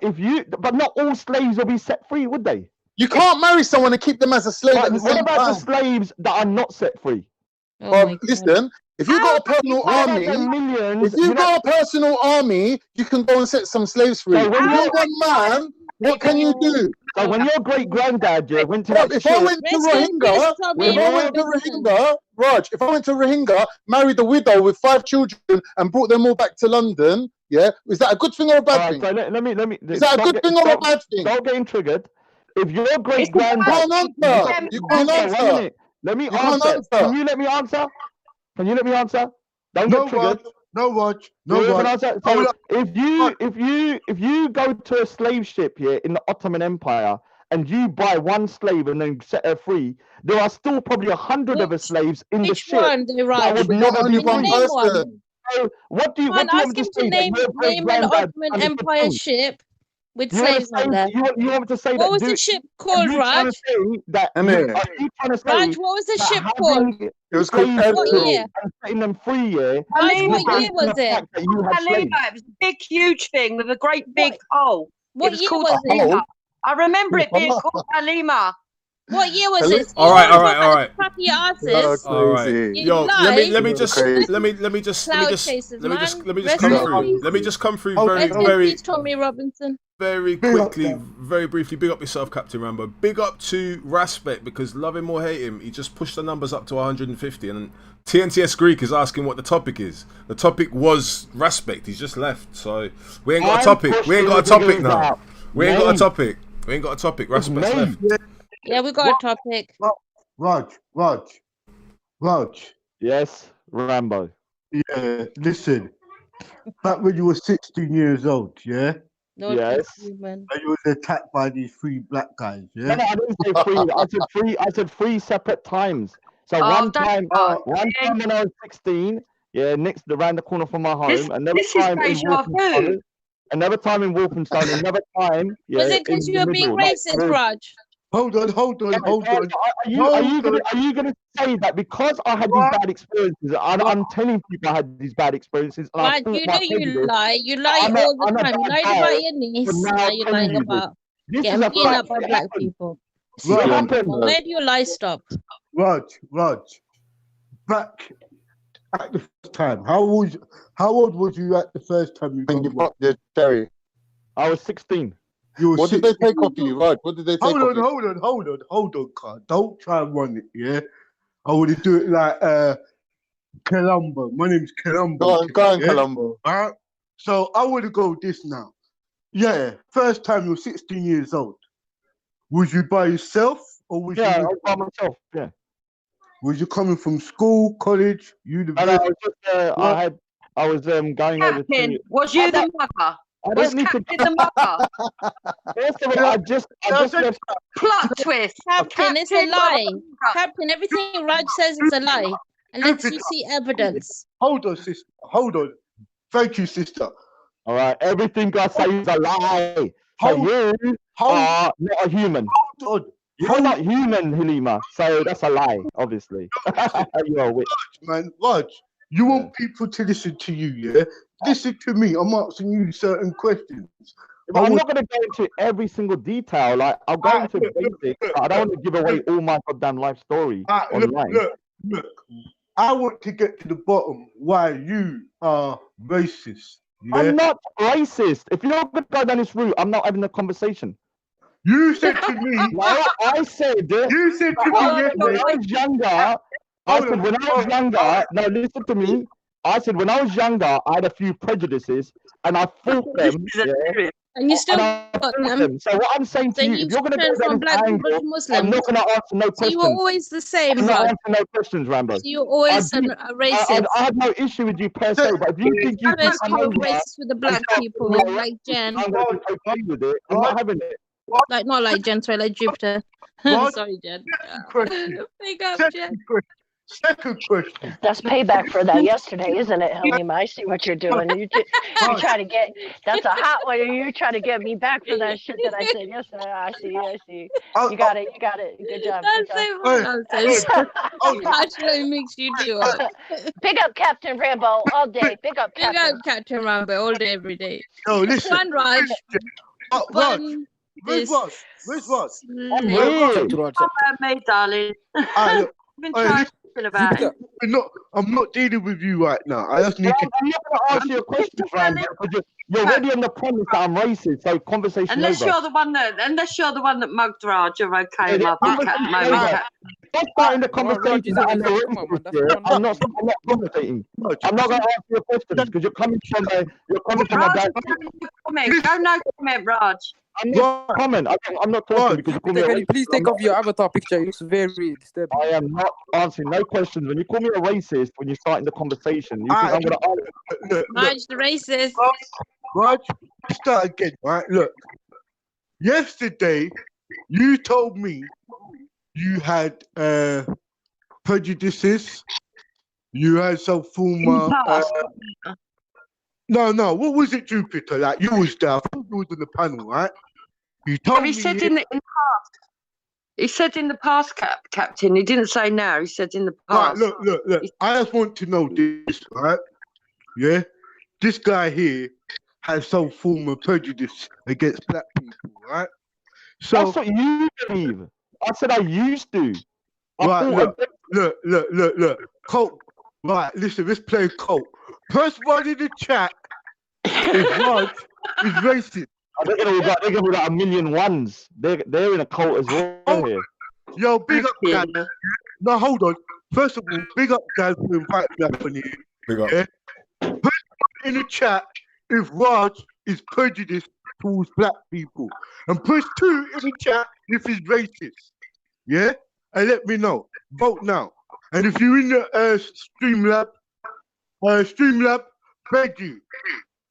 but not all slaves will be set free, would they? You can't marry someone and keep them as a slave at the What same about time. the slaves that are not set free? Well, listen, if you've got a personal army, you can go and set some slaves free. So If you're one man, what can you do? So when your great granddad went to that if I went to Rohingya, Raj, if I went to Rohingya, married a widow with 5 children and brought them all back to London, yeah, is that a good thing or a bad thing? So let me. Is that a good thing or a bad thing? Stop getting triggered. If your great granddad, you can't answer. Let me answer. Can you let me answer? Can you let me answer? Don't get triggered. No, Raj. So if you go to a slave ship here in the Ottoman Empire and you buy one slave and then set her free, there are still probably 100 of the slaves in the ship that would never be free. So what do you want me to say? Name an Ottoman Empire ship with slaves on there. You want me to say what was the ship called, Raj? Raj, what was the ship called? It was called what year? Setting them free, yeah. Halima, what year was it? Halima, it was a big, huge thing with a great big hole. What year was it? I remember it being called Halima. What year was it? All right. Crappy asses. All right. Yo, let me just come through Tommy Robinson. very quickly, very briefly. Big up yourself, Captain Rambo. Big up to Raspect, because love him or hate him, he just pushed the numbers up to 150. And TNTS Greek is asking what the topic is. The topic was Raspect. He's just left, so we ain't got a topic. We ain't got a topic now. We ain't got a topic. Raspect's left. Yeah, we got a topic. Raj. Yes, Rambo. Yeah, listen. Back when you were 16 years old, yeah? No, yes. And you was attacked by these 3 black guys, yeah? No, I didn't say 3. I said 3 separate times. So one time when I was 16, yeah, next around the corner from my home, another time in Walthamstow, another time in Walthamstow, another time. Yeah, was it because you were being racist, Raj? Hold on. Are you gonna say that because I had these bad experiences? I'm telling people I had these bad experiences. Raj, you know you lie. You lie all the time. You lied about your niece. Now you're lying about being up by black people. Where do your lies stop? Raj. Back at the first time, how old was you at the first time you got the cherry? I was 16. What did they take off you, Raj? What did they take off you? Hold on, Kaan. Don't try and run it, yeah? I want to do it like Columbo. My name's Columbo. Go on, Columbo. All right? So I want to go this now. Yeah, first time you're 16 years old. Was you by yourself or was Yeah, I you? was by myself. Yeah. Was you coming from school, college, And university? I was just, I was going over Captain, to. was you the mugger? I Was don't need to. Captain the mugger? First of all, I just left. Plot twist. Captain, it's a Captain, lie. Captain, everything Raj says is a lie. Unless you see evidence. Hold on, sister. Hold on. Thank you, sister. All right, everything I say is a lie. So you are not a human. Hold on. You're not human, Halima. So that's a lie, obviously. You're a witch. Man, Raj, you want people to listen to you, yeah? Listen to me. I'm asking you certain questions. But I'm not going to go into every single detail. Like, I'll go into basics. But I don't want to give away all my goddamn life story online. Look. I want to get to the bottom why you are racist. Yeah? I'm not racist. If you're going to go down this route, I'm not having a conversation. You said to me. No, I said. You said to me yesterday. When I was younger. No, listen to me. I said when I was younger, I had a few prejudices, and I fought them. Yeah, and you still got them. So what I'm saying to you, if you're going to go down this angle, I'm not going to answer no questions. You were always the same, I'm not Raj. answering no questions, Rambo. So you're always a racist. I have no issue with you per se, but if you think you can come over racist with the black people, like Jenn. I'm going to be okay with it. I'm not having it. Like not like Jenn, sorry, like Jupiter. Sorry, Jenn. Big up, Jenn. Second question. That's payback for that yesterday, isn't it, Halima? I see what you're doing. You try to get. That's a hot one. You try to get me back for that shit that I said yesterday. I see. You got it. Good job. Actually makes you do it. Big up Captain Rambo all day. Big up Captain. Big up Captain Rambo all day, every day. No, listen. One Raj. Raj. Where's Raj? I'm mate, darling. Been trying about it. I'm not dealing with you right now. I just need to. I'm not going to answer your questions, Rambo, because you're already on the premise that I'm racist. So conversation unless over. you're the one that mugged Raj, you're okay. That's starting the conversation that I'm racist. I'm not commentating. I'm not going to answer your questions because you're coming from a bad. No comment, Raj. I'm not comment. I'm not talking because you call me a racist. Please take off your avatar picture. It looks very disturbing. I am not answering no questions. When you call me a racist, when you're starting the conversation, you think I'm going to answer. Raj, the racist. Raj, start again, right? Look, yesterday you told me you had prejudices. You had some former. No. What was it, Jupiter? Like you was there. I think you was in the panel, right? You told me. He said in the past. He said in the past, Captain. He didn't say now. He said in the past. Right, look. I just want to know this, right? Yeah, this guy here has some form of prejudice against black people, right? So that's what you believe. I said I used to. Right, look. Colt. Right, listen. Let's play Colt. First one in the chat is Raj is racist. They're gonna be like a million ones. They're in a cult as well here. Yo, big up, Dad. No, hold on. First of all, big up, Dad, for inviting me up on here. Big up. Yeah? Put in the chat if Raj is prejudiced towards black people, and push 2 in the chat if he's racist. Yeah, and let me know. Vote now. And if you're in the Streamlab, thank you.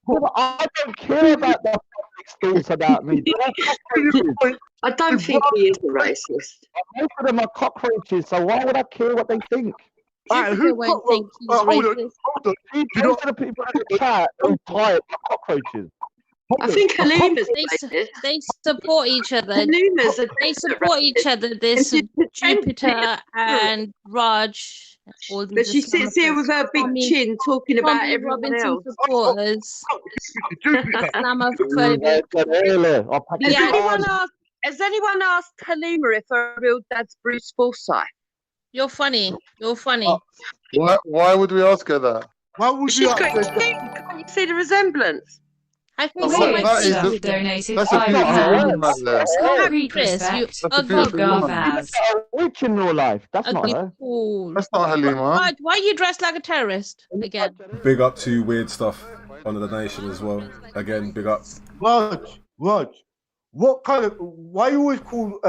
I don't care about the public's thoughts about me. I don't think he is a racist. Most of them are cockroaches, so why would I care what they think? Who won't think he's racist? Hold on. Most of the people in the chat are tired of cockroaches. I think Halima's they support each other. They support each other. This Jupiter and Raj. But she sits here with her big chin talking about everyone else. Supporters. Islamophobic. Has anyone asked Halima if her real dad's Bruce Forsyth? You're funny. Why would we ask her that? Why would She's got can't you see the resemblance? I think donated that's a beautiful woman there. Respect. Witch in real life. That's not her. That's not Halima. Why are you dressed like a terrorist again? Big up to Weird Stuff on the donation as well. Again, big up. Raj, what kind of? Why you always call?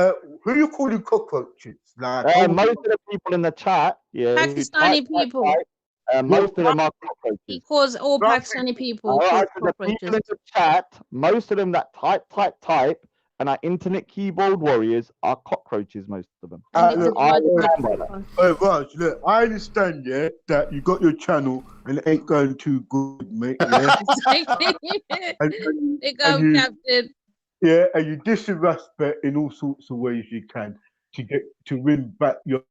Who you calling cockroaches? Like Most of the people in the chat, yeah, who Pakistani people. most of them are cockroaches. He calls all Pakistani people Alright, called so the people cockroaches. in the chat, most of them that type, and are internet keyboard warriors are cockroaches. Most of them. Raj, look, I understand, yeah, that you got your channel and it ain't going too good, mate. Yeah, Captain. Yeah, and you disrespect in all sorts of ways you can to win back your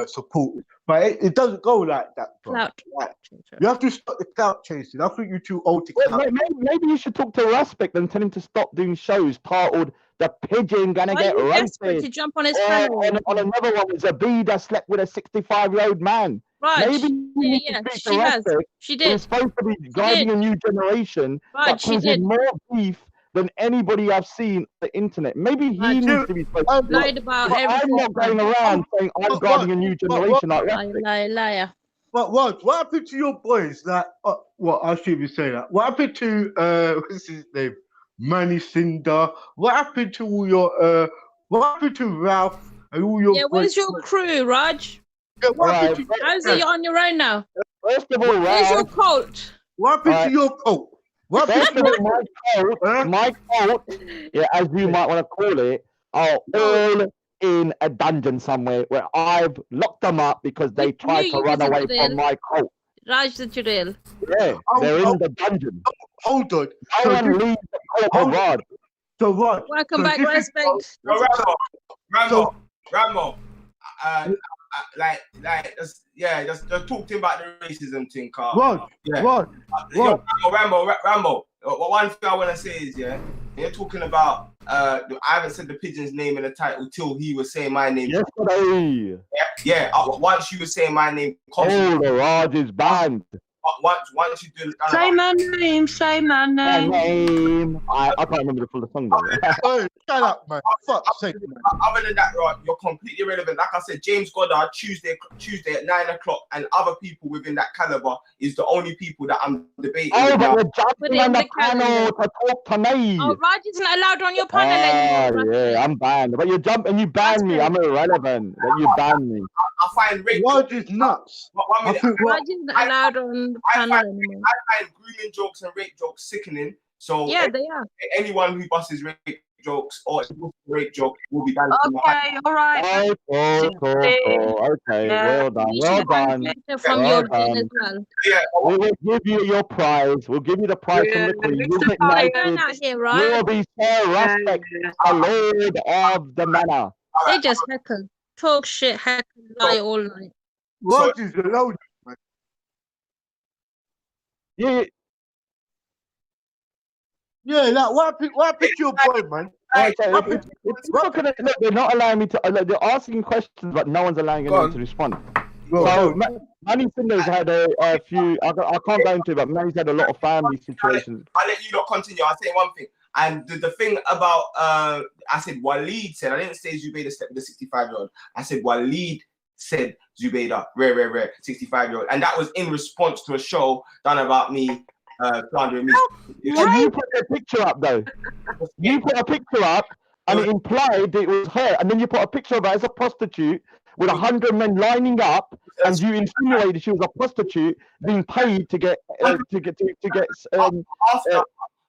support. But it doesn't go like that, bro. Like, you have to stop the clout chasing. I think you're too old to clout. Maybe you should talk to Respect and tell him to stop doing shows titled "The Pigeon Gonna Why Get are you desperate Roasted." to jump on his panel? On another one was a bee that slept with a 65-year-old man. Raj, Maybe you need to speak to Respect. She did. Who's supposed to be guiding a new generation, Raj, but she causes did. more beef than anybody I've seen on the internet. Maybe he needs to be spoken to. Lied about everything. I'm not going around saying I'm guarding a new generation like Respect. Liar. But what happened to your boys? Like, what I should be saying that. What happened to what's his name? Manny Cinder. What happened to all your what happened to Ralph and all your? Yeah, where's your crew, Raj? Yeah, what happened to How's it on your own now? First of all, where's your cult? What happened to your cult? What First of all, my cult, yeah, as you might want to call it, are all in a dungeon somewhere where I've locked them up because they tried to run away from my cult. Raj the Juril. Yeah, they're in the dungeon. Hold on. No one leaves the cult of God. So what? Welcome back, Respect. Rambo. Just talk to him about the racism thing, Carl. Rambo. One thing I want to say is, yeah, you're talking about. I haven't said the pigeon's name in the title till he was saying my name. Yesterday. Yeah. Once you were saying my name. Oh, the Raj is banned. Once you do. Say my name. Say my name. I can't remember the full song though. Oh, shut up, man. Fuck's sake, man. Other than that, right, you're completely irrelevant. Like I said, James Goddard, Tuesday at 9 o'clock, and other people within that caliber is the only people that I'm debating. Oh, but about. you're jumping on the panel to talk to me. Oh, Raj isn't allowed on your panel anymore. Yeah, I'm banned. But you jump and you ban me. I'm irrelevant. Then you ban me. I find rape. Raj is nuts. Raj isn't allowed on the panel anymore. I find grooming jokes and rape jokes sickening. So yeah, they are. Anyone who busts rape jokes or rape joke will be banned. Okay, all right. Cool. Okay, Yeah. well done. From your den as well. Yeah, we will give you your prize. We'll give you the prize from the Queen. You get knighted. You will be Sir Respect, the Lord of the Manor. They just heckle, talk shit, heckle, lie all night. Raj is allowed. Yeah, like what happened to your boy, man? They're not allowing me to. They're asking questions, but no one's allowing anyone to respond. So Manny Cinder's had a few. I can't go into it, but Manny's had a lot of family situations. I'll let you not continue. I'll say one thing. And the thing about I said Waleed said, I didn't say Zubaydah slept with the 65-year-old. I said Waleed said Zubaydah, rare, 65-year-old, and that was in response to a show done about me. Slandering me. You put a picture up though. You put a picture up, and it implied it was her. And then you put a picture of her as a prostitute with 100 men lining up, and you insinuated she was a prostitute being paid to get after the.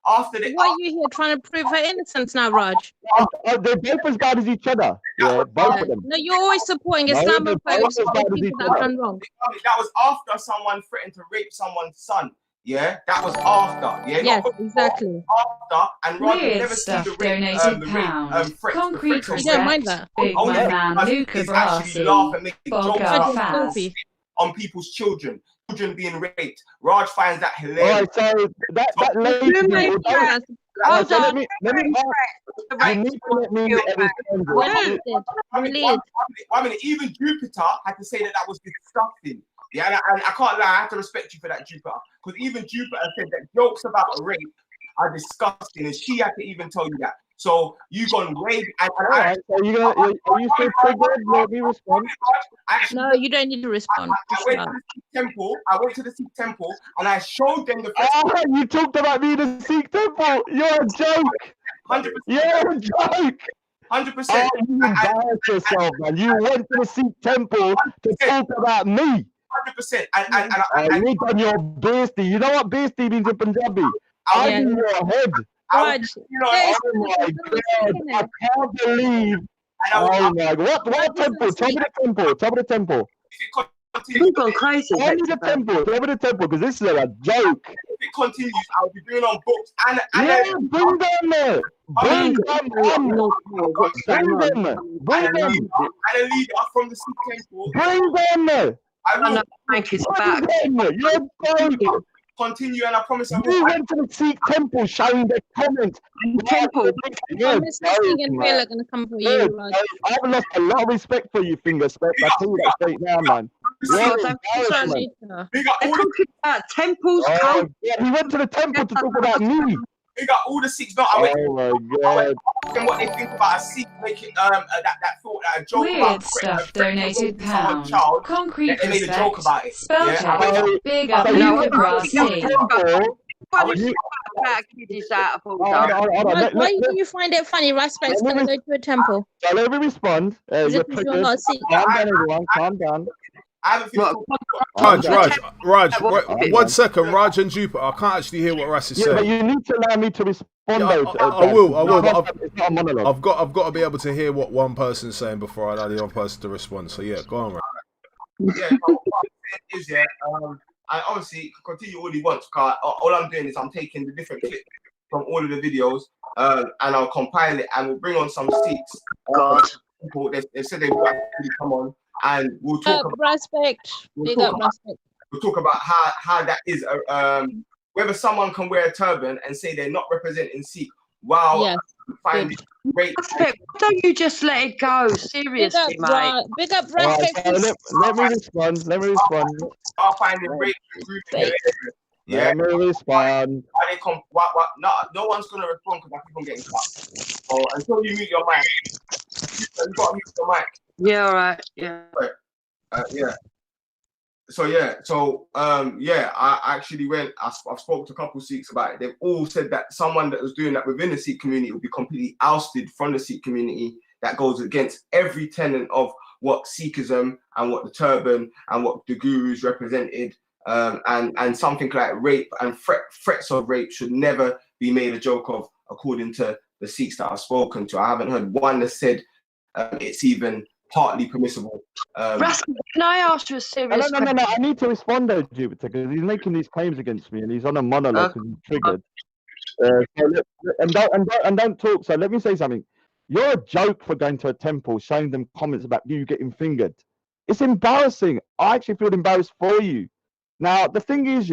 Why are you here trying to prove her innocence now, Raj? They're both as bad as each other. Yeah, both of them. No, you're always supporting Islamophobes or people that have done wrong. That was after someone threatened to rape someone's son. Yeah, that was after. Yeah, yes, exactly. After, and rather Weird never stuff see the rape, donated pound. Concrete you don't mind that. Big man Luca actually laugh and make Bogart jokes fans. on people's children being raped. Raj finds that hilarious. Alright, so that lady. You need to let me understand. I mean, even Jupiter had to say that was disgusting. Yeah, and I can't lie, I have to respect you for that, Jupiter. Because even Jupiter said that jokes about rape are disgusting, and she had to even tell you that. So you gone way. Alright, so are you still triggered? Let me respond. No, you don't need to respond. I went to the Sikh temple. I went to the Sikh temple and I showed them the. Oh, you talked about me in the Sikh temple. You're a joke. 100%. You're a joke. 100%. Oh, you embarrassed yourself, man. You went to the Sikh temple to talk about me. 100%. You done your beastie. You know what beastie means in Punjabi? I'm in your head. Raj, Oh my God! I can't believe. Oh my God! What temple? Tell me the temple. Tell me the temple. You've gone crazy. Tell me the temple. Tell me the temple, because this is a joke. If it continues, I'll be bringing on books and bring them there. Bring them on. Bring them. Bring them. And a leader from the Sikh temple. Bring them there. I will. No, thank you. Back. You're joke. Continue, and I promise I You will. went to the Sikh temple showing the comments. Temple. Miss Sting and Bill are going to come for you, Raj. I've lost a lot of respect for you, finger spec. I tell you that straight now, man. They're talking about temples. He went to the temple to talk about me. We got all the Sikhs. No, Oh my God. And what they think about a Sikh making that thought that a joke Weird about stuff donated someone's pound. child. Concrete They made a joke respect. about it. Spell check. Big up So Luca Brasi. Why do you find it funny? Respect's going to go to a temple. So let me respond. Is You're it because you're triggered. not Sikh? Calm down, everyone. Calm down. Raj, 1 second, Raj and Jupiter. I can't actually hear what Ras is Yeah, but saying. you need to allow me to respond. Yeah, though, I will. But it's not a monologue. I've got to be able to hear what one person's saying before I allow the other person to respond. So yeah, go on, Raj. Yeah, so what I'm saying is, I obviously continue all he wants. Cause all I'm doing is I'm taking the different clips from all of the videos, and I'll compile it and we'll bring on some Sikhs. People, they said they will actually come on, and we'll talk about respect. Big up respect. We'll talk about how that is. Whether someone can wear a turban and say they're not representing Sikh, while find it great. Why don't you just let it go? Seriously, mate. Big up All right, respect. so let me respond. Let me respond. I'll find a great group in the area. Let me respond. No one's gonna respond because I keep on getting cut. So until you mute your mic, you gotta mute your mic. Yeah, all right. Yeah. Yeah. I actually went. I've spoken to a couple of Sikhs about it. They've all said that someone that was doing that within the Sikh community would be completely ousted from the Sikh community. That goes against every tenet of what Sikhism and what the turban and what the gurus represented. And something like rape and threats of rape should never be made a joke of, according to the Sikhs that I've spoken to. I haven't heard one that said it's even partly permissible. Rascal, can I ask you a serious question? No. I need to respond though, Jupiter, because he's making these claims against me and he's on a monologue because he's triggered. And don't talk. So let me say something. You're a joke for going to a temple, showing them comments about you getting fingered. It's embarrassing. I actually feel embarrassed for you. Now, the thing is,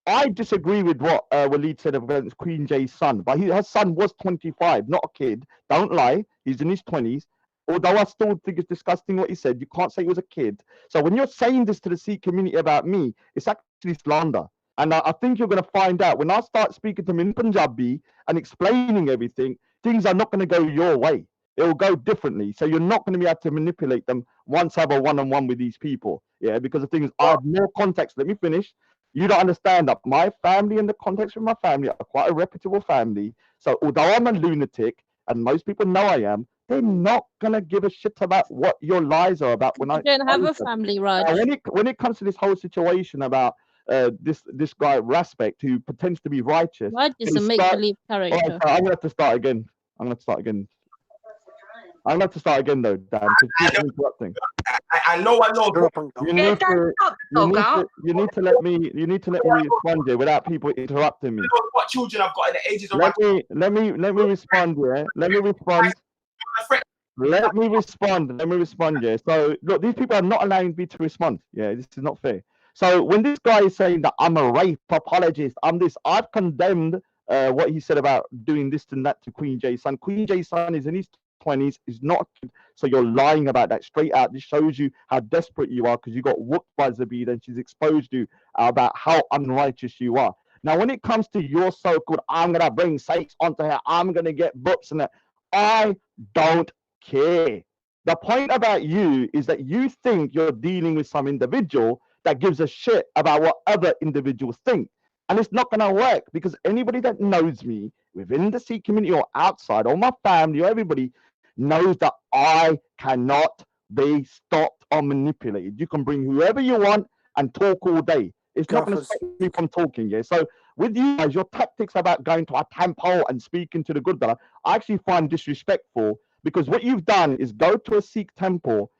I disagree with what Waleed said about Queen J's son, but her son was 25, not a kid. Don't lie. He's in his 20s. Although I still think it's disgusting what he said, you can't say he was a kid. So when you're saying this to the Sikh community about me, it's actually slander. And I think you're going to find out when I start speaking to them in Punjabi and explaining everything, things are not going to go your way. It will go differently. So you're not going to be able to manipulate them once I have a one-on-one with these people. Yeah, because the thing is, I have more context. Let me finish. You don't understand that my family and the context of my family are quite a reputable family. So although I'm a lunatic, and most people know I am, they're not going to give a shit about what your lies are about. When You don't have a family, Raj. When it comes to this whole situation about this guy Respect, who pretends to be righteous, Raj is a make-believe character. I'm going to have to start again. I'm going to start again though, Dan, because you're interrupting. I know. You need to let me respond here without people interrupting me. What children I've got in the ages of Let me respond here. Let me respond here. So look, these people are not allowing me to respond. Yeah, this is not fair. So when this guy is saying that I'm a rape apologist, I've condemned what he said about doing this and that to Queen J's son. Queen J's son is in his 20s, is not a kid, so you're lying about that straight out. This shows you how desperate you are because you got whooped by Zabid and she's exposed you about how unrighteous you are. Now, when it comes to your so-called, I'm gonna bring Saints onto here, I'm gonna get books and that, I don't care. The point about you is that you think you're dealing with some individual that gives a shit about what other individuals think. And it's not going to work, because anybody that knows me within the Sikh community or outside, or my family or everybody, knows that I cannot be stopped or manipulated. You can bring whoever you want and talk all day. It's not going to stop me from talking. Yeah. So with you guys, your tactics about going to a temple and speaking to the good guy, I actually find disrespectful, because what you've done is go to a Sikh temple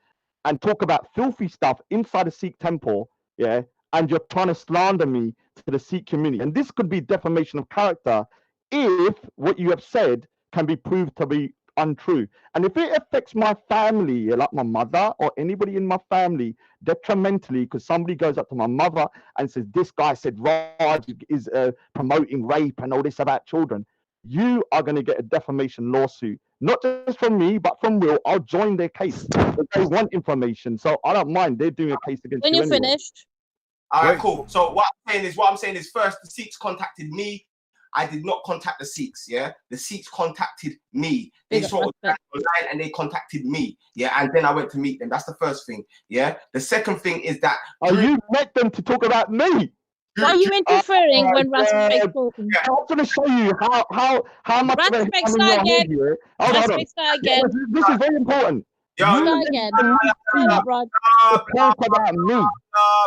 and talk about filthy stuff inside a Sikh temple, yeah, and you're trying to slander me to the Sikh community. And this could be defamation of character if what you have said can be proved to be untrue. And if it affects my family, like my mother or anybody in my family, detrimentally, because somebody goes up to my mother and says, this guy said Raj is promoting rape and all this about children, you are going to get a defamation lawsuit. Not just from me, but from Will. I'll join their case. They want information, so I don't mind. They're doing a case against when you you're anyway. finished. All right, cool. So what I'm saying is first, the Sikhs contacted me. I did not contact the Sikhs, yeah? The Sikhs contacted me. They saw it online and they contacted me, yeah? And then I went to meet them. That's the first thing, yeah? The second thing is that... Oh, you met them to talk about me? Why are you interfering when Rasmus is talking? I'm going to show you how much of a Rasmus, start again. Hold on. Start again. This is very important. Start again. Talk about me. Blah,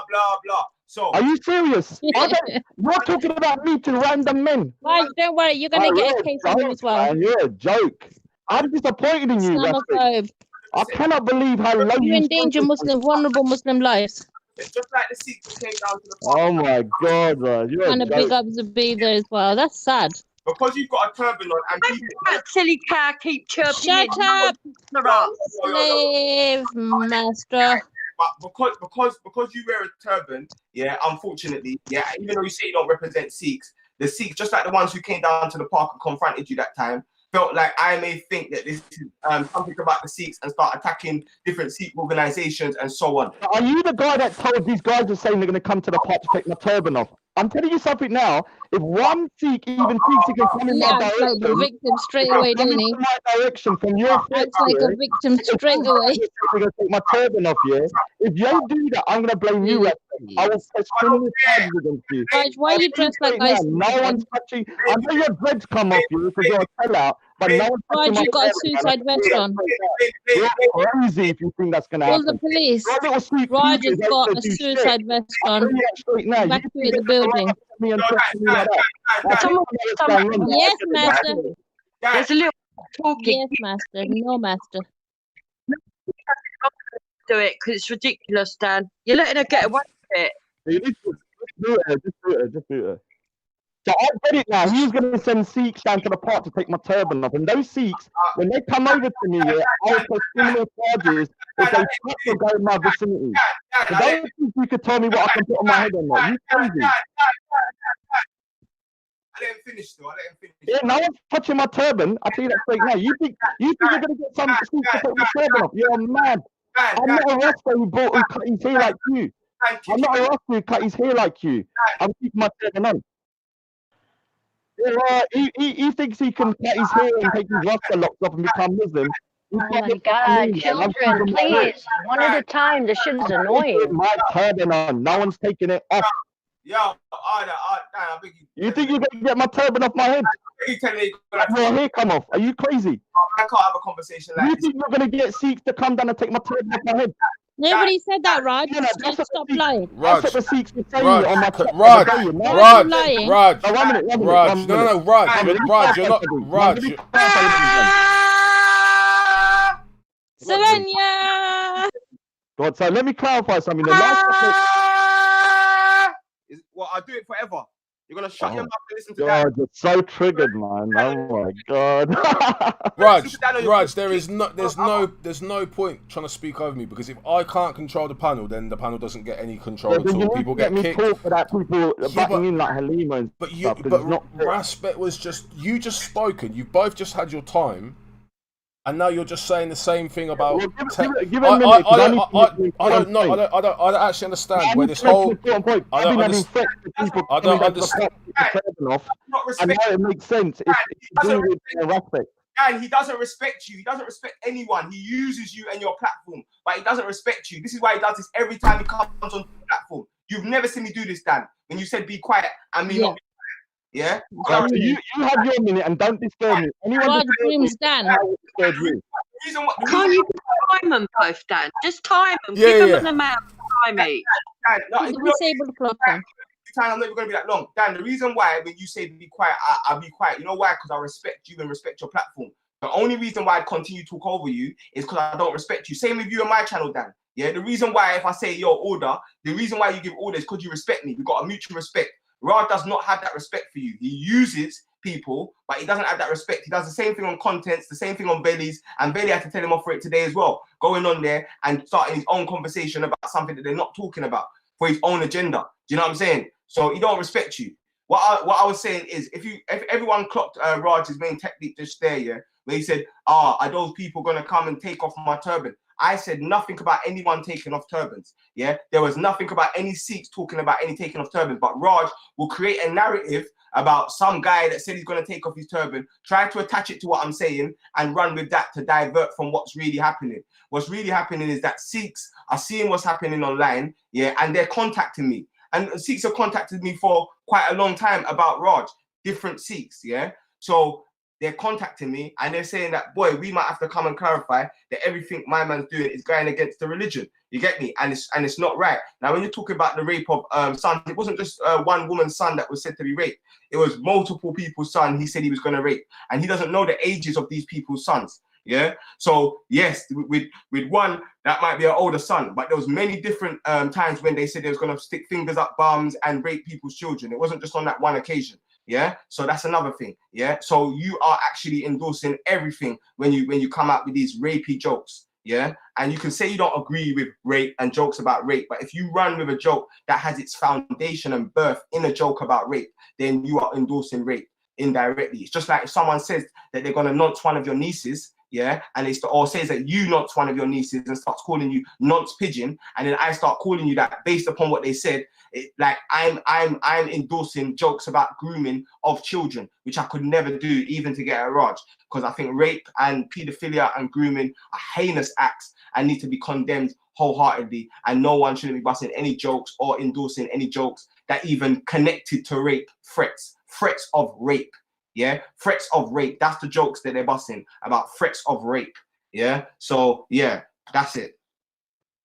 blah, blah. So, are you serious? You're talking about me to random men. Raj, don't worry, you're gonna get a case on you as well. Man, you're a joke. I'm disappointed in you. Islamophobe. I cannot believe how low you endanger vulnerable Muslim lives. Just like the Sikhs came down to the Oh my God, man. You're and a big up Zabida as well. That's sad. Because you've got a turban on and people... That silly cow keep chirping. Shut up, slave master. But because you wear a turban, yeah, unfortunately, yeah, even though you say you don't represent Sikhs, the Sikhs, just like the ones who came down to the park and confronted you that time, felt like I may think that this is something about the Sikhs and start attacking different Sikh organizations and so on. Are you the guy that told these guys are saying they're going to come to the park to take my turban off? I'm telling you something now. If one Sikh even thinks he can come in my direction, like the victim straight away, doesn't he? My direction from your acts like a victim straight away. We're going to take my turban off, yeah? If you do that, I'm going to blame you. I will press criminal charges against you. Raj, why are you dressed like guys? No one's touching. I know your dreads come off you because you're a sellout, but no one's touching my you got a suicide vest on. You're crazy if you think that's going to happen. Call the police. Raj has got a suicide vest on. Evacuate the building. Yes, master. There's a little talking. Yes, master. No, master. Do it because it's ridiculous, Dan. You're letting her get away with it. Just do it. So I get it now. He's going to send Sikhs down to the park to take my turban off. And those Sikhs, when they come over to me, I'll put criminal charges if they touch or go in my vicinity. So don't think you could tell me what I can put on my head or not. You crazy. I didn't finish though. Yeah, no one's touching my turban. I tell you that straight now. You think you're going to get some Sikhs to put my turban off? You're mad. I'm not a Rasta who cut his hair like you. I'm not a Rasta who cut his hair like you. I'm keeping my turban on. Yeah, he thinks he can cut his hair and take his Rasta locks off and become Muslim. Oh my God, children, please, one at a time. This shit is annoying. My turban on. No one's taking it off. Yo, you think you're going to get my turban off my head? Your hair come off. Are you crazy? I can't have a conversation like this. You think you're going to get Sikhs to come down and take my turban off my head? Nobody said that, Raj. Just stop lying. Raj, that's what the Sikhs were saying Raj, on my chat. Raj, you're not, Raj. Savannah! God, so let me clarify something. Well, I'll do it forever. You're gonna shut your mouth and listen to that. God, you're so triggered, man. Oh my God. Raj, there's no point trying to speak over me, because if I can't control the panel, then the panel doesn't get any control at all. People get kicked. Talk for that people backing in like Halima and Respect was just, you just spoken. You both just had your time. And now you're just saying the same thing about. Well, give it a minute. I don't actually understand where this whole. I don't understand. I don't understand. And now it makes sense. It's doing with respect. And he doesn't respect you. He doesn't respect anyone. He uses you and your platform, but he doesn't respect you. This is why he does this every time he comes on the platform. You've never seen me do this, Dan. When you said be quiet, I mean not be quiet. Yeah? So you have your minute and don't disturb me. Rod Groom's Dan. Can't you time them both, Dan? Just time them. Yeah, Give yeah. them an amount of time each. Disable the clock then. I'm not even going to be that long. Dan, the reason why when you say be quiet, I'll be quiet. You know why? Because I respect you and respect your platform. The only reason why I'd continue to talk over you is because I don't respect you. Same with you and my channel, Dan. Yeah, the reason why if I say your order, the reason why you give orders is because you respect me. We've got a mutual respect. Ra does not have that respect for you. He uses people, but he doesn't have that respect. He does the same thing on contents, the same thing on bellies, and Belly had to tell him off for it today as well. Going on there and starting his own conversation about something that they're not talking about for his own agenda. Do you know what I'm saying? So he don't respect you. What I was saying is, if everyone clocked Raj's main technique just there, yeah, where he said, are those people gonna come and take off my turban? I said nothing about anyone taking off turbans. Yeah, there was nothing about any Sikhs talking about any taking off turbans. But Raj will create a narrative about some guy that said he's gonna take off his turban, try to attach it to what I'm saying, and run with that to divert from what's really happening. What's really happening is that Sikhs are seeing what's happening online, yeah, and they're contacting me. And Sikhs have contacted me for quite a long time about Raj, different Sikhs, yeah? So they're contacting me and they're saying that, boy, we might have to come and clarify that everything my man's doing is going against the religion. You get me? And it's not right. Now, when you're talking about the rape of sons, it wasn't just one woman's son that was said to be raped. It was multiple people's son he said he was going to rape. And he doesn't know the ages of these people's sons. Yeah. So yes, with one that might be an older son, but there was many different times when they said they was going to stick fingers up bums and rape people's children. It wasn't just on that one occasion. Yeah. So that's another thing. Yeah. So you are actually endorsing everything when you come out with these rapey jokes. Yeah. And you can say you don't agree with rape and jokes about rape, but if you run with a joke that has its foundation and birth in a joke about rape, then you are endorsing rape indirectly. It's just like if someone says that they're going to nonce one of your nieces, yeah, and or says that you nonce one of your nieces and starts calling you nonce pigeon, and then I start calling you that based upon what they said, like I'm endorsing jokes about grooming of children, which I could never do even to get a Raj, because I think rape and paedophilia and grooming are heinous acts and need to be condemned wholeheartedly, and no one shouldn't be busting any jokes or endorsing any jokes that even connected to rape, threats of rape. Yeah, threats of rape. That's the jokes that they're busting about, threats of rape. Yeah, so yeah, that's it.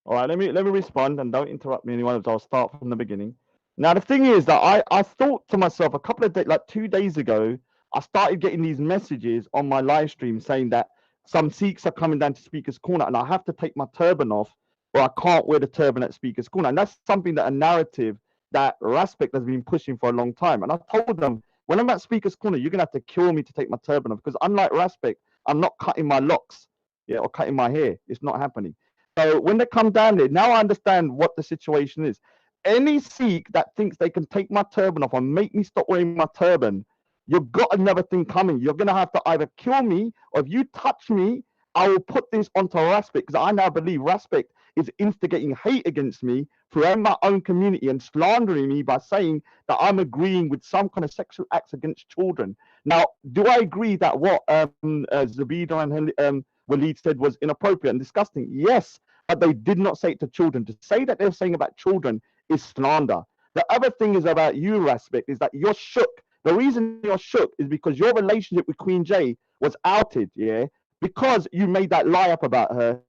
All right, let me respond and don't interrupt me, anyone. I'll start from the beginning. Now the thing is that I thought to myself a couple of days, like 2 days ago, I started getting these messages on my live stream saying that some Sikhs are coming down to Speaker's Corner and I have to take my turban off, or I can't wear the turban at Speaker's Corner. And that's something that a narrative that Respect has been pushing for a long time. And I told them, when I'm at Speaker's Corner, you're going to have to kill me to take my turban off, because unlike Respect, I'm not cutting my locks, yeah, or cutting my hair. It's not happening. So when they come down there, now I understand what the situation is. Any Sikh that thinks they can take my turban off and make me stop wearing my turban, you've got another thing coming. You're going to have to either kill me, or if you touch me, I will put this onto Respect, because I now believe Respect is instigating hate against me throughout my own community and slandering me by saying that I'm agreeing with some kind of sexual acts against children. Now, do I agree that what Zabida and Waleed said was inappropriate and disgusting? Yes, but they did not say it to children. To say that they're saying about children is slander. The other thing is about you, Respect, is that you're shook. The reason you're shook is because your relationship with Queen J was outed, yeah? Because you made that lie up about her,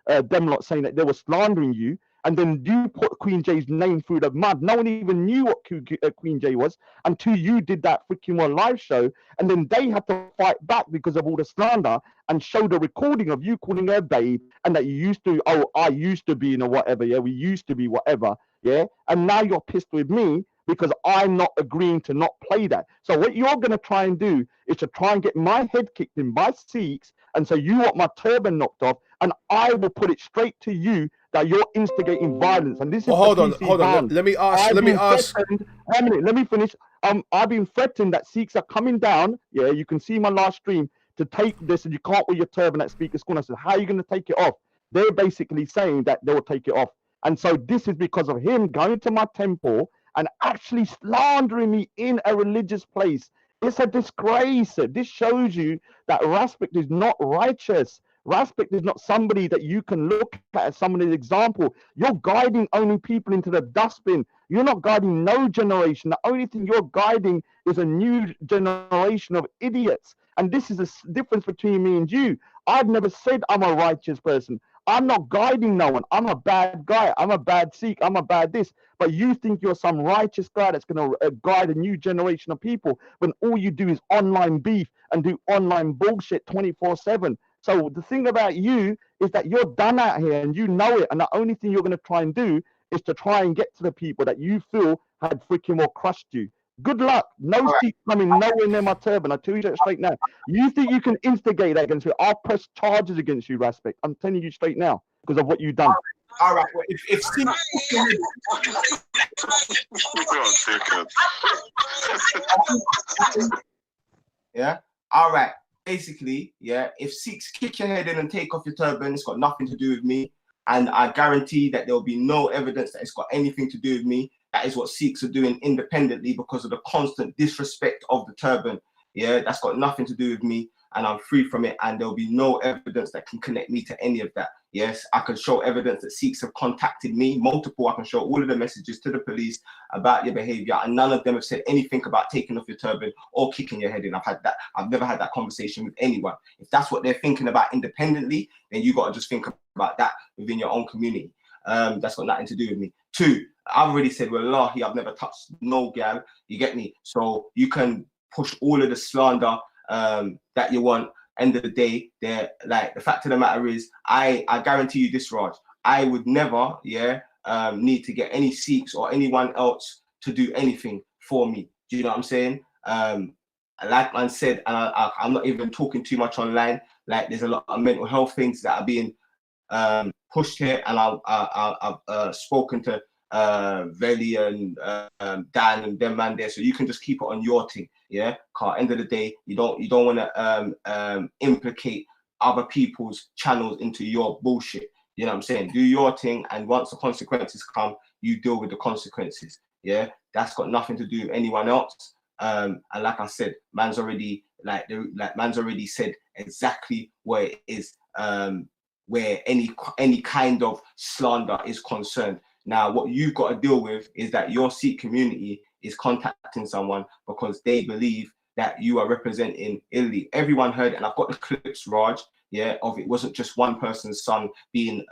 them lot saying that they were slandering you, and then you put Queen J's name through the mud. No one even knew what Queen J was until you did that freaking one live show, and then they had to fight back because of all the slander and show the recording of you calling her babe, and that you used to, oh, I used to be in a whatever, yeah, we used to be whatever, yeah, and now you're pissed with me because I'm not agreeing to not play that. So what you're going to try and do is to try and get my head kicked in by Sikhs, and so you want my turban knocked off, and I will put it straight to you that you're instigating violence. And this is hold on. Let me ask. Let me finish. I've been threatened that Sikhs are coming down. Yeah, you can see my last stream. to take this, and you can't wear your turban at Speaker's Corner. I said, how are you going to take it off? They're basically saying that they will take it off. And so this is because of him going to my temple and actually slandering me in a religious place. It's a disgrace. This shows you that Raspik is not righteous. Raspik is not somebody that you can look at as somebody's example. You're guiding only people into the dustbin. You're not guiding no generation. The only thing you're guiding is a new generation of idiots. And this is the difference between me and you. I've never said I'm a righteous person. I'm not guiding no one. I'm a bad guy. I'm a bad Sikh. I'm a bad this. But you think you're some righteous guy that's going to guide a new generation of people when all you do is online beef and do online bullshit 24/7. So the thing about you is that you're done out here and you know it. And the only thing you're going to try and do is to try and get to the people that you feel had freaking well crushed you. Good luck. No Sikh coming nowhere near my turban. I tell you that straight now. You think you can instigate that against me? I'll press charges against you, Raspik. I'm telling you straight now because of what you've done. All right. Well, if yeah. All right. Basically, yeah. If Sikhs kick your head in and take off your turban, it's got nothing to do with me, and I guarantee that there will be no evidence that it's got anything to do with me. That is what Sikhs are doing independently because of the constant disrespect of the turban. Yeah, that's got nothing to do with me, and I'm free from it, and there'll be no evidence that can connect me to any of that. Yes, I can show evidence that Sikhs have contacted me, multiple. I can show all of the messages to the police about your behavior, and none of them have said anything about taking off your turban or kicking your head in. I've never had that conversation with anyone. If that's what they're thinking about independently, then you got to just think about that within your own community. That's got nothing to do with me. 2, I've already said, wallahi, I've never touched no gal. You get me? So you can push all of the slander that you want. End of the day, they're like, the fact of the matter is, I guarantee you this, Raj, I would never, need to get any Sikhs or anyone else to do anything for me. Do you know what I'm saying? Like man said, and I'm not even talking too much online. Like, there's a lot of mental health things that are being pushed here, and I've spoken to Veli and Dan and them man there, so you can just keep it on your thing, yeah. Cause end of the day, you don't want to implicate other people's channels into your bullshit. You know what I'm saying? Do your thing, and once the consequences come, you deal with the consequences. Yeah, that's got nothing to do with anyone else. And like I said, man's already said exactly where it is. Where any kind of slander is concerned. Now, what you've got to deal with is that your Sikh community is contacting someone because they believe that you are representing illy. Everyone heard, and I've got the clips, Raj, of it wasn't just one person's son being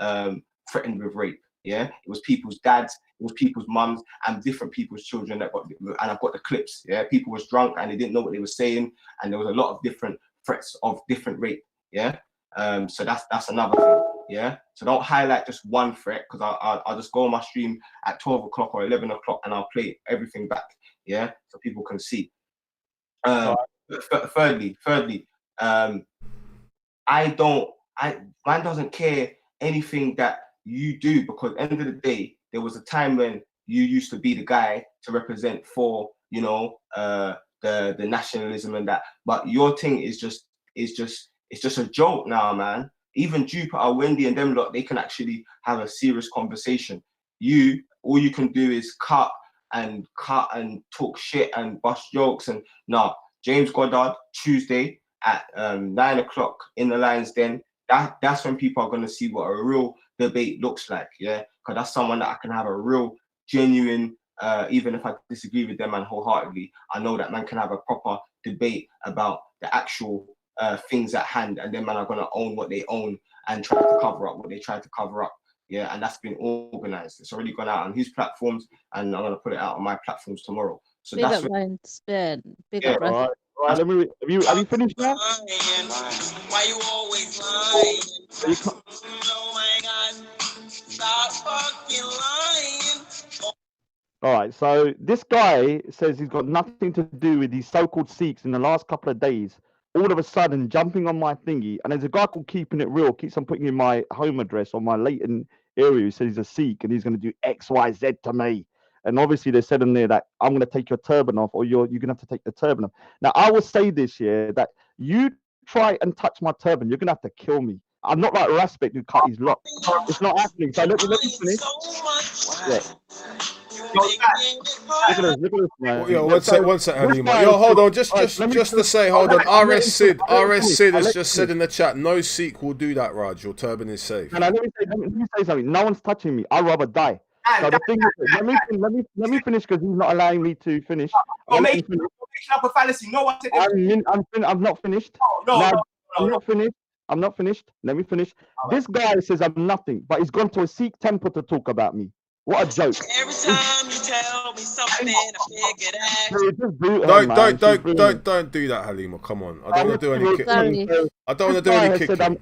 threatened with rape. Yeah, it was people's dads, it was people's mums, and different people's children and I've got the clips. Yeah, people was drunk and they didn't know what they were saying, and there was a lot of different threats of different rape. Yeah. So that's another thing, yeah. So don't highlight just one threat, because I'll just go on my stream at 12 o'clock or 11 o'clock and I'll play everything back, yeah, so people can see. Thirdly, man doesn't care anything that you do, because end of the day, there was a time when you used to be the guy to represent for, the nationalism and that, but your thing is just a joke now, man. Even Jupiter, Wendy, and them lot, they can actually have a serious conversation. All you can do is cut and talk shit and bust jokes. And James Goddard, Tuesday at 9 o'clock in the Lions Den. That's when people are going to see what a real debate looks like, yeah? Because that's someone that I can have a real, genuine, even if I disagree with them and wholeheartedly, I know that man can have a proper debate about the actual things at hand, and then man are gonna own what they own and try to cover up what they try to cover up. Yeah, and that's been organized. It's already gone out on his platforms, and I'm gonna put it out on my platforms tomorrow. So Big that's up, Ryan. Big Yeah. up, Ryan. All right, have you finished now? Why you always lying? Oh my God, stop fucking lying. All right, so this guy says he's got nothing to do with these so-called Sikhs in the last couple of days. All of a sudden, jumping on my thingy, and there's a guy called Keeping It Real, keeps on putting in my home address on my latent area, who says he's a Sikh and he's going to do X, Y, Z to me. And obviously, they said in there that I'm going to take your turban off, or you're going to have to take the turban off. Now, I will say this here, that you try and touch my turban, you're gonna have to kill me. I'm not like Respect who cut his lock. It's not happening. So let me finish. Yeah. Look at this, man. Yo, one sec, Halima. Yo, hold on, just to say, hold on. RS Sid has just said in the chat, no Sikh will do that, Raj. Your turban is safe. And let me say something. No one's touching me. I'd rather die. So the thing is, let me finish because he's not allowing me to finish. You're making up a fallacy. No one said I'm not finished. I'm not finished. I'm not finished. Let me finish. This guy says I'm nothing, but he's gone to a Sikh temple to talk about me. What a joke. Every time you tell me something, I figure Don't do that, Halima. Come on. I don't want to do any kicking. I don't want to do any kicking.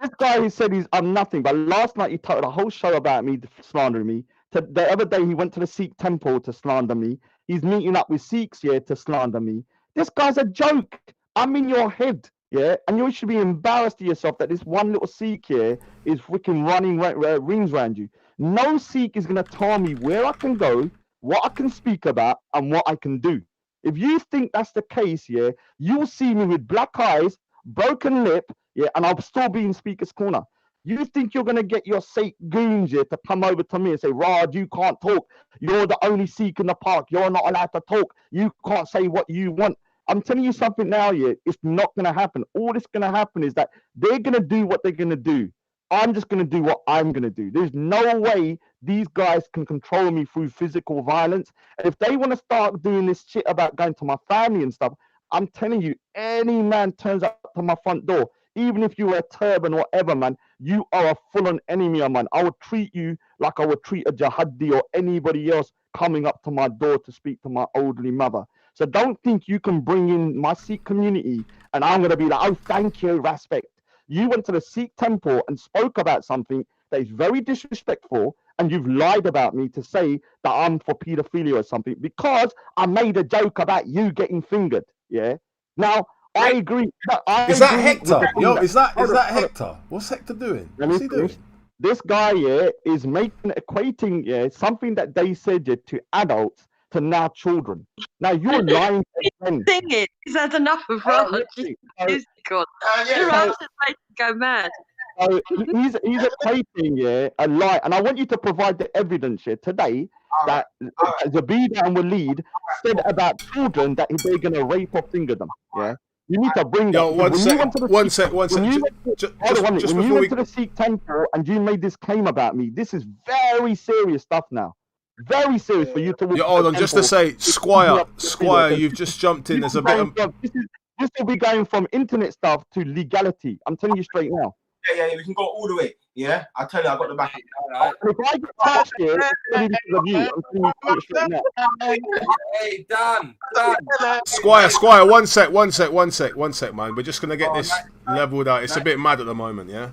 This guy who said I'm nothing, but last night he told a whole show about me, slandering me. The other day he went to the Sikh temple to slander me. He's meeting up with Sikhs here to slander me. This guy's a joke. I'm in your head, yeah, and you should be embarrassed of yourself that this one little Sikh here is freaking running rings around you. No Sikh is gonna tell me where I can go, what I can speak about, and what I can do. If you think that's the case, yeah, you'll see me with black eyes, broken lip, yeah, and I'll still be in Speaker's Corner. You think you're going to get your Sikh goons here to come over to me and say, Raj, you can't talk. You're the only Sikh in the park. You're not allowed to talk. You can't say what you want. I'm telling you something now, yeah, it's not going to happen. All that's going to happen is that they're going to do what they're going to do. I'm just going to do what I'm going to do. There's no way these guys can control me through physical violence. And if they want to start doing this shit about going to my family and stuff, I'm telling you, any man turns up to my front door, even if you wear a turban or whatever, man, you are a full-on enemy, man. I would treat you like I would treat a jihadi or anybody else coming up to my door to speak to my elderly mother. So don't think you can bring in my Sikh community and I'm going to be like, oh, thank you, Respect. You went to the Sikh temple and spoke about something that is very disrespectful, and you've lied about me to say that I'm for paedophilia or something because I made a joke about you getting fingered. Yeah. Now I agree. Is that Hector? Yo, is that Hector? What's Hector doing? What's he doing? This guy here is equating something that they said to adults to now children. Now you're lying again. Sing it. He's had enough of Raj. God. Raj is making go mad. So he's equating a lie, and I want you to provide the evidence here today that Zabida and Waleed said about children that they're going to rape or finger them. Yeah, you need to bring that. One sec. When you went to the Sikh temple and you made this claim about me, this is very serious stuff now. Very serious for you to. Hold on, just to say, Squire, you've just jumped in. There's a bit of. This will be going from internet stuff to legality. I'm telling you straight now. Yeah, we can go all the way. Yeah, I tell you, I got the back. If I get touched here, it's only because of you. I'm telling you straight now. Hey, Dan. Squire, one sec, man. We're just gonna get this leveled out. It's a bit mad at the moment, yeah.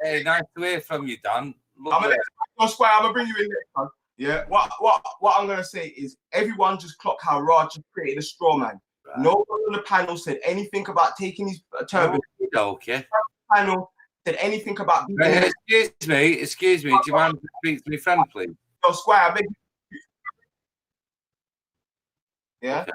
Hey, nice to hear from you, Dan. Squire, I'm gonna bring you in next time. Yeah. What I'm gonna say is everyone just clock how Raj just created a straw man. Right. No one on the panel said anything about taking his turban. Okay. Panel said anything about. Excuse me. Do you mind to speak to my friend, please? No, Squire, I beg you. Yeah. Okay.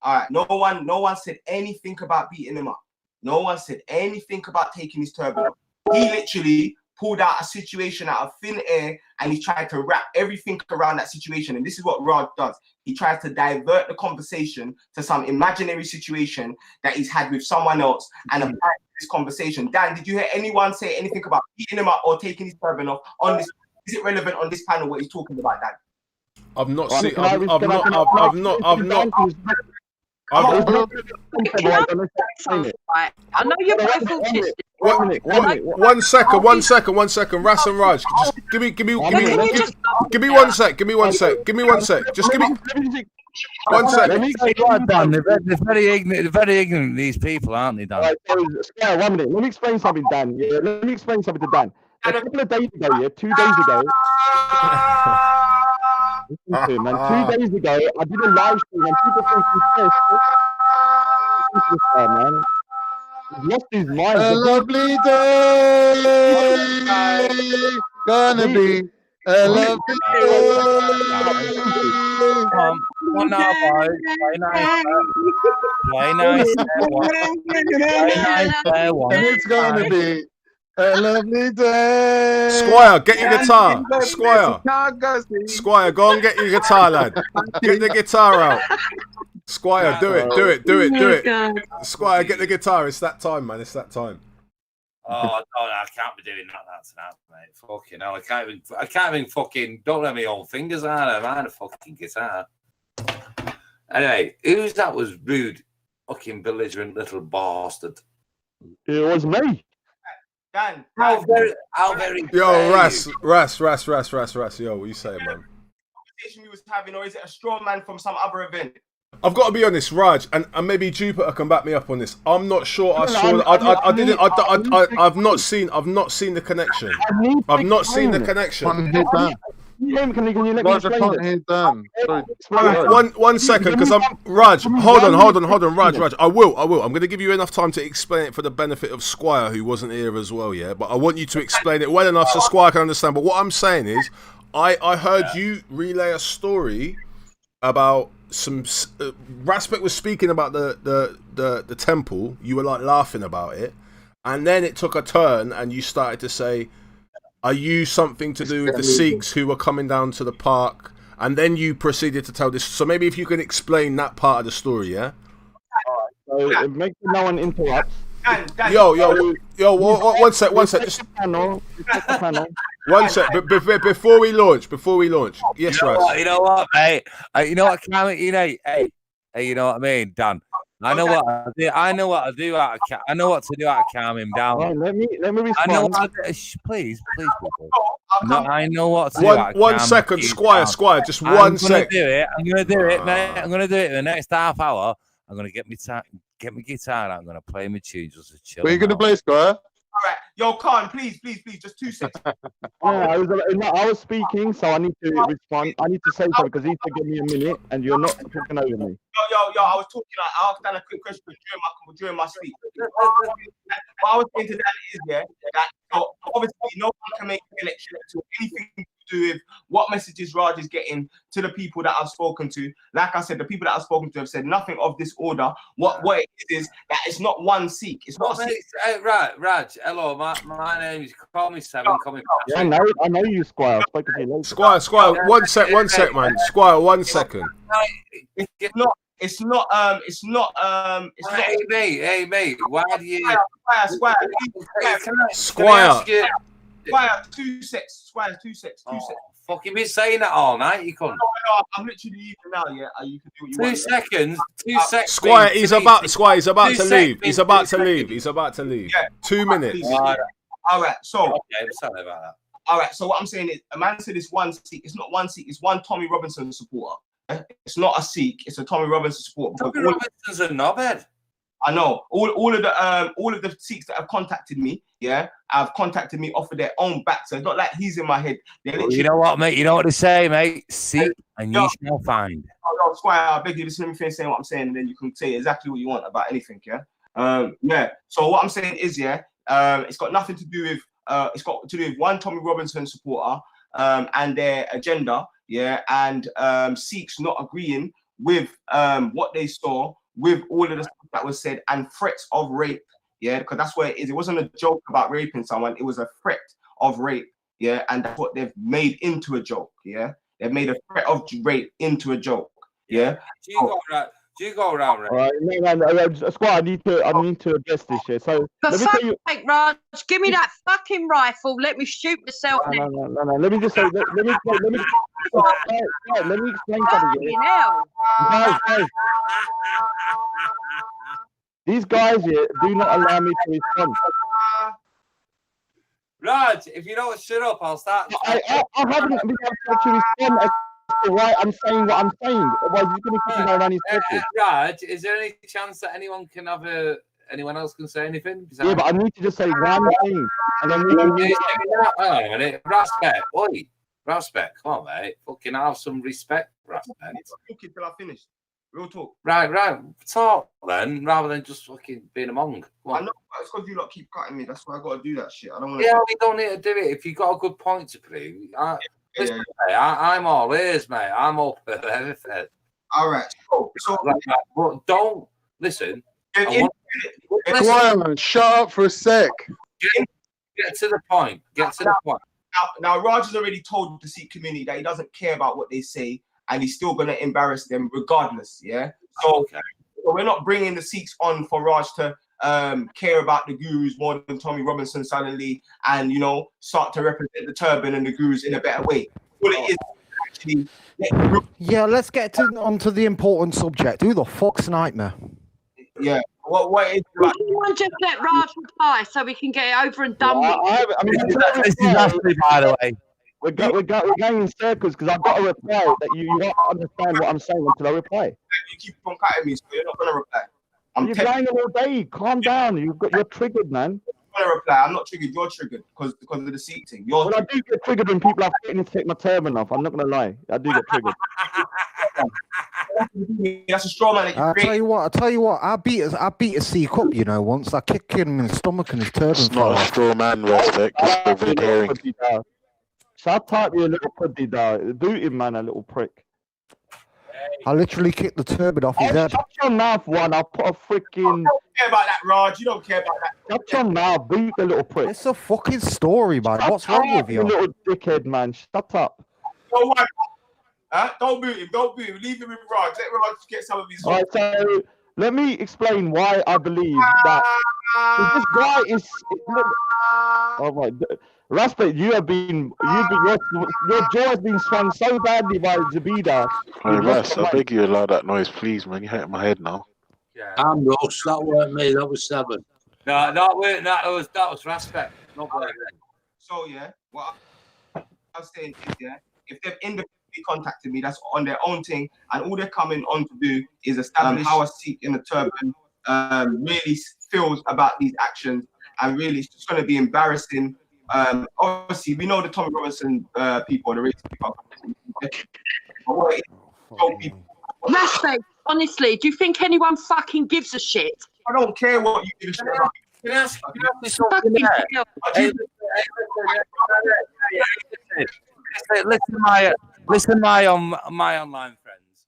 All right. No one said anything about beating him up. No one said anything about taking his turban off. He literally pulled out a situation out of thin air and he tried to wrap everything around that situation. And this is what Raj does. He tries to divert the conversation to some imaginary situation that he's had with someone else and apply this conversation. Dan, did you hear anyone say anything about beating him up or taking his turban off on this? Is it relevant on this panel what he's talking about, Dan? I've not seen. I've not. I know you're both autistic. One second. Ras and Raj, just give me 1 sec. Give me 1 sec. Just give me 1 sec. Let me say what, Dan. They're very ignorant. These people, aren't they, Dan? Yeah, 1 minute. Let me explain something, Dan. Yeah, let me explain something to Dan. A couple of days ago, 2 days ago. Listen to man. 2 days ago, I did a live stream and people from Confess. Listen to this guy, man. He's lost his mind. A lovely day. Gonna be a lovely day. on now, boys. Play nice. Play nice. Play nice. And it's going to be a lovely day. Squire, get your guitar. Squire, go and get your guitar, lad. Get the guitar out. Squire, do it. Squire, get the guitar. It's that time, man. It's that time. Oh, I can't be doing that tonight, mate. Fucking hell, I can't even fucking. Don't let me own fingers out of a fucking guitar. Anyway, who's that was rude, fucking belligerent little bastard? It was me. Dan, how very Yo, Ras. Yo, what you saying, man? Conversation we was having, or is it a straw man from some other event? I've got to be honest, Raj, and maybe Jupiter can back me up on this. I'm not sure. I've not seen the connection. I've not seen the connection. Can you let me explain it? One second, because I'm Raj. Hold on, Raj. I will. I'm going to give you enough time to explain it for the benefit of Squire, who wasn't here as well. Yeah, but I want you to explain it well enough so Squire can understand. But what I'm saying is, I heard you relay a story about some. Raspek was speaking about the temple. You were like laughing about it, and then it took a turn, and you started to say, "Are you something to do with the Sikhs who were coming down to the park?" And then you proceeded to tell this. So maybe if you can explain that part of the story, yeah. So make sure no one interrupts. Yo, one sec. Just one sec. Before we launch. Yes, Raz. You know what, mate? You know what, Cam? Hey, you know what I mean, Dan? I know what I do. I know what to do out of calm him down. Right, let me respond. I know what to do. Please, people. No, I know what to do. One second, Squire. Just 1 sec. I'm gonna do it, mate. I'm gonna do it in the next half hour. I'm gonna get my guitar out. I'm gonna play my tunes just to chill. What are you gonna play, Squire? All right, yo, Kaan, please, just 2 seconds. I was speaking, so I need to respond. I need to say something because he said give me a minute, and you're not talking over me. Yo, I was talking. I asked Dan a quick question during my sleep. What I was saying to Dan is, that obviously no one can make a connection to anything to do with what messages Raj is getting to the people that I've spoken to. Like I said, the people that I've spoken to have said nothing of this order. What it is that it's not one Sikh. It's not a Sikh. Raj, hello, my name is Call Me Seven. Yeah, I know you, Squire. I've spoken to you later. Squire, 1 sec, man. Squire, 1 second. It's not. Hey, mate. Why do you? Squire. Squire, 2 secs. Squire, 2 secs. Fucking been saying that all night. You can't. No, I'm literally leaving now. Yeah, you can do what you want. 2 seconds. 2 seconds. Squire, he's about to leave. He's about to leave. Yeah. 2 minutes. All right. So. Okay, sorry about that. All right. So what I'm saying is, a man said it's one Sikh. It's not one Sikh. It's one Tommy Robinson supporter. It's not a Sikh. It's a Tommy Robinson supporter. Tommy Robinson's a knobhead. I know all of the Sikhs that have contacted me, have contacted me off of their own back. So it's not like he's in my head. Well, you know what, mate? You know what to say, mate? Seek and you shall find. Oh, Squire, I beg you, listen to me finish saying what I'm saying, and then you can say exactly what you want about anything, So what I'm saying is, it's got nothing to do with it's got to do with one Tommy Robinson supporter and their agenda, and Sikhs not agreeing with what they saw, with all of the stuff that was said, and threats of rape, because that's what it is. It wasn't a joke about raping someone, it was a threat of rape, and that's what they've made into a joke, They've made a threat of rape into a joke, Do you go around, right? All right, no, Squire, I need to address this here. So for fuck's sake, Raj, give me that fucking rifle. Let me shoot myself. No. Let me just say. Let me explain something. Guys. These guys here do not allow me to respond. Raj, if you don't shut up, I'll start. I haven't been able to respond as to why I'm saying what I'm saying. Otherwise, you're going to keep me around his circle. Raj, is there any chance that anyone else can say anything? Yeah, but I need to just say one thing, and then we can. Hang on a minute, Raspek, oi, Raspek, come on, mate, fucking have some respect, Raspek. Talking till I finish. Real talk. Right. Talk then, rather than just fucking being a monk. I know, it's because you lot keep cutting me. That's why I got to do that shit. I don't want to. Yeah, we don't need to do it. If you got a good point to prove, Listen, mate, I'm all ears, mate. I'm all for everything. All right. So but don't listen. Quiet, man. Shut up for a sec. Get to the point. Get to the point. Now, Raj has already told the Sikh community that he doesn't care about what they say, and he's still gonna embarrass them regardless. Yeah. So we're not bringing the Sikhs on for Raj to care about the gurus more than Tommy Robinson suddenly, and start to represent the turban and the gurus in a better way. What it is actually. Yeah, let's get onto the important subject. Who the fuck's Nightmare? Yeah. What is Would anyone just let Raj reply so we can get it over and done with? This is Ashley, by the way. We're going in circles because I've got to reply that you don't understand what I'm saying until I reply. You keep on cutting me, so you're not gonna reply. You're going all day. Calm down. You're triggered, man. I'm gonna reply. I'm not triggered. You're triggered because of the Sikh thing. Well, I do get triggered when people are threatening to take my turban off. I'm not gonna lie. I do get triggered. That's a straw man. I'll tell you what. I beat a Sikh up, once. I kicked him in the stomach and his turban. It's not a straw man, respect. It's red herring. Shut up, you little puddy dog. Boot him, man, a little prick. I literally kicked the turban off his head. Shut your mouth, one. I'll put a freaking. You don't care about that, Raj. You don't care about that. Shut your mouth, boot the little prick. It's a fucking story, man. What's wrong with you? You little dickhead, man. Shut up. Don't worry. Don't boot him. Don't boot him. Leave him with Raj. Let Raj get some of his. All right, so let me explain why I believe that this guy is. Oh my God. Respect, your jaw has been swung so badly by Zabida. Hey, Ras, I beg you allow that noise, please, man. You're hurting my head now. Yeah. I'm Ross. That weren't me. That was Seven. No, that was respect. Not right. So yeah, what I'm saying is if they've independently contacted me, that's on their own thing, and all they're coming on to do is establish how a Sikh in the turban really feels about these actions, and really it's just going to be embarrassing. Obviously, we know the Tommy Robinson people, the racist people. Respect, honestly, do you think anyone fucking gives a shit? I don't care what you give a shit about. Can I ask you something there? Listen, my online friends.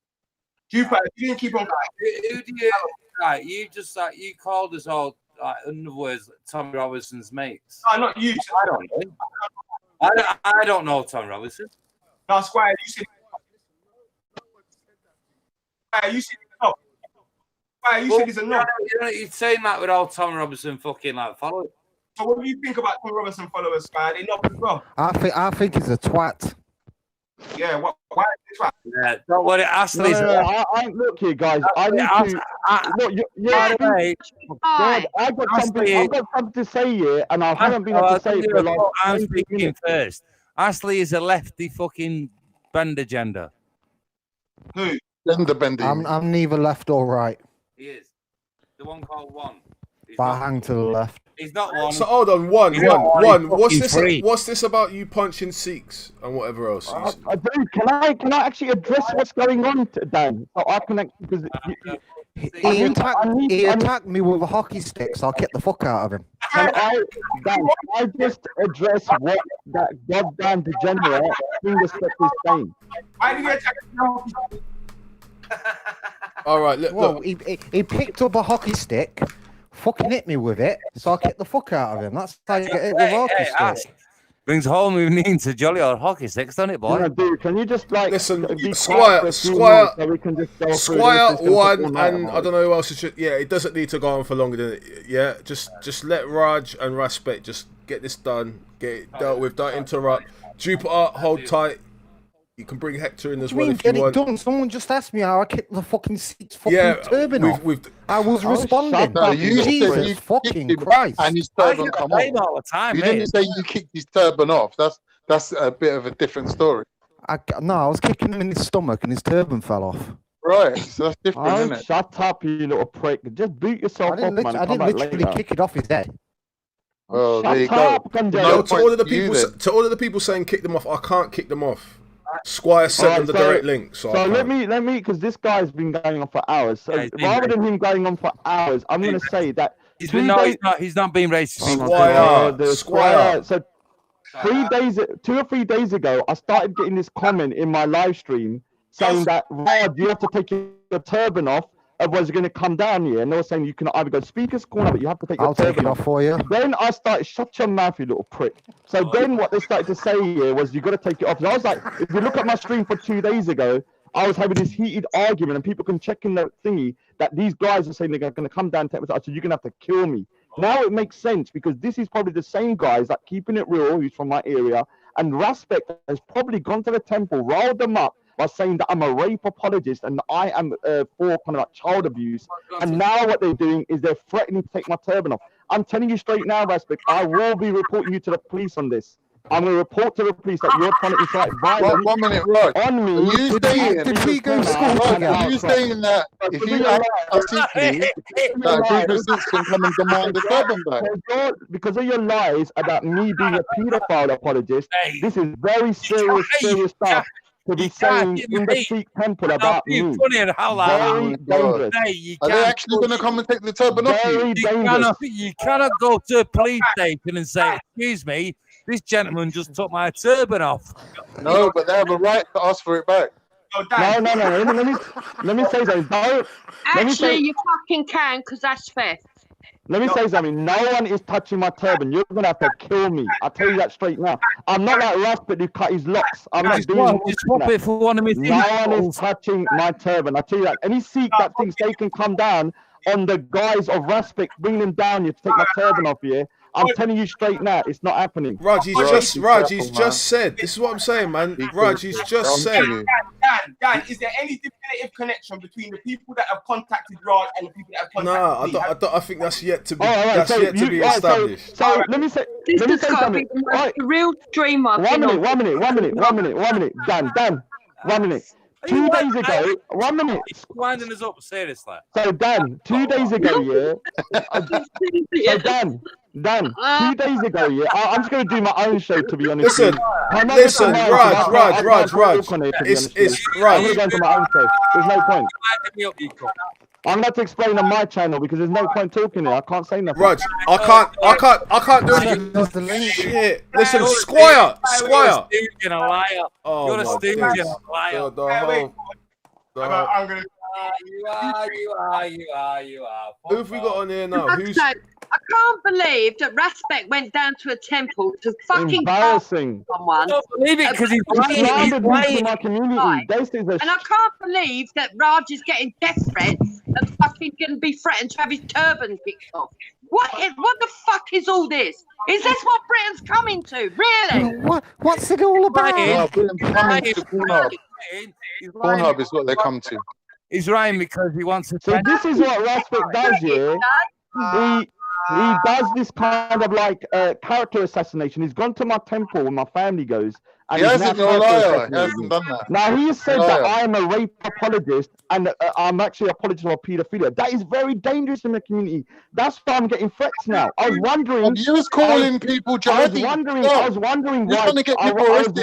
You didn't keep on. Who do you right? You just you called us all. In other words, Tommy Robinson's mates. No, not you. I don't know. I don't know Tom Robinson. No, Squire, you said. You said no. Squire, you said he's a no. You're saying that without Tom Robinson fucking following. So what do you think about Tom Robinson followers, Squire? They not as well. I think he's a twat. Yeah, why is it twat? Yeah, don't worry, Ashley's. Look here, guys. I need to. I've got something to say here, and I haven't been able to say it for like. I'm speaking first. Ashley is a lefty fucking bend agenda. Who? Gender bending. I'm neither left or right. He is. The one called One. But I hang to the left. He's not one. So hold on, one. What's this about you punching Sikhs and whatever else? Can I actually address what's going on, Dan? So I can because he attacked me with a hockey stick, so I'll get the fuck out of him. Can I just address what that goddamn degenerate fingerstick is saying? Why did you attack me? All right, look. He picked up a hockey stick, fucking hit me with it, so I kicked the fuck out of him. That's how you get hit with a hockey stick. Brings whole moving into jolly old hockey sticks, doesn't it, boy? No, dude, can you just listen, Squire Squire one, and I don't know who else it should. Yeah, it doesn't need to go on for longer than it. Yeah, just let Raj and Respect just get this done, get it dealt with. Don't interrupt. Jupiter, hold tight. You can bring Hector in as well if you want. Done. Someone just asked me how I kicked the fucking Sikh's fucking turban off. I was responding. Jesus fucking Christ! And his turban come off. All the time, you didn't say you kicked his turban off. That's a bit of a different story. I was kicking him in his stomach and his turban fell off. Right, so that's different, isn't it? Shut up, you little prick! Just boot yourself up, man. I didn't literally kick it off his head. Oh, there you go. No, to all of the people saying kick them off, I can't kick them off. Squire sent them the direct link. So let me, because this guy's been going on for hours. So rather than him going on for hours, I'm going to say that he's not being racist. Squire. So 2 or 3 days ago, I started getting this comment in my live stream saying that, Rod, you have to take your turban off, otherwise you're going to come down here. And they were saying you can either go speaker's corner, but you have to take your turban off. For you. Then I started, shut your mouth, you little prick. So then what they started to say here was, you got to take it off. So I was like, if you look at my stream for 2 days ago, I was having this heated argument, and people can check in the thingy that these guys are saying they're going to come down and take me. I said, you're going to have to kill me. Now it makes sense, because this is probably the same guys that Keeping It Real, who's from my area, and Respect has probably gone to the temple, riled them up by saying that I'm a rape apologist and I am for kind of like child abuse. And now what they're doing is they're threatening to take my turban off. I'm telling you straight now, Respect, I will be reporting you to the police on this. I'm going to report to the police that you're trying to incite violence. One minute, Rod. On me. Did we go to school together? Are you saying that if you act secretly, that a group of Sikhs can come and demand the turban back? Because of your lies about me being a paedophile apologist, this is very serious stuff to be saying in the Sikh temple about me. Very dangerous. Are they actually going to come and take the turban off you? You cannot go to a police station and say, excuse me, this gentleman just took my turban off. No, but they have a right to ask for it back. No. Let me say something. Actually, you fucking can, because that's theft. Let me say something. No one is touching my turban. You're going to have to kill me. I'll tell you that straight now. I'm not like Rafidi who cut his locks. I'm not doing that. For one of no one is touching my turban. I'll tell you that. Any Sikh that thinks they can come down on the guise of Respect, bring them down here to take my turban off here, I'm telling you straight now, it's not happening. Raj, he's just said. This is what I'm saying, man. Raj, he's just said. Dan, is there any definitive connection between the people that have contacted Raj and the people that have contacted me? I think that's yet to be. That's yet to be established. So let me say something. The real dream of. One minute. Dan, 1 minute. 2 days ago, 1 minute. He's winding us up, seriously. So Dan, 2 days ago, Dan, 2 days ago, I'm just going to do my own show, to be honest. Listen, Raj. It's Raj. I'm going to go into my own show. There's no point. I'm going to explain on my channel because there's no point talking here. I can't say nothing. Raj, I can't do anything. Shit. Listen, Squire. You're a liar. You're a stooge and a liar. I'm going to... You are. Who have we got on here now? I can't believe that Respect went down to a temple to fucking embarrassing someone. I don't believe it because he's lying. My community. And I can't believe that Raj is getting death threats and fucking going to be threatened to have his turban kicked off. What the fuck is all this? Is this what Britain's coming to? Really? What's it all about? No, Britain's coming to Pornhub. Pornhub is what they come to. He's lying because he wants to. So this is what Respect does here. He does this kind of like character assassination. He's gone to my temple when my family goes. And he hasn't, you're a liar. He hasn't done that. Now he has said that I am a rape apologist and I'm actually apologist for paedophilia. That is very dangerous in the community. That's why I'm getting threats now. I was wondering. And you was calling people jihadi. I was wondering why. You're trying to get people arrested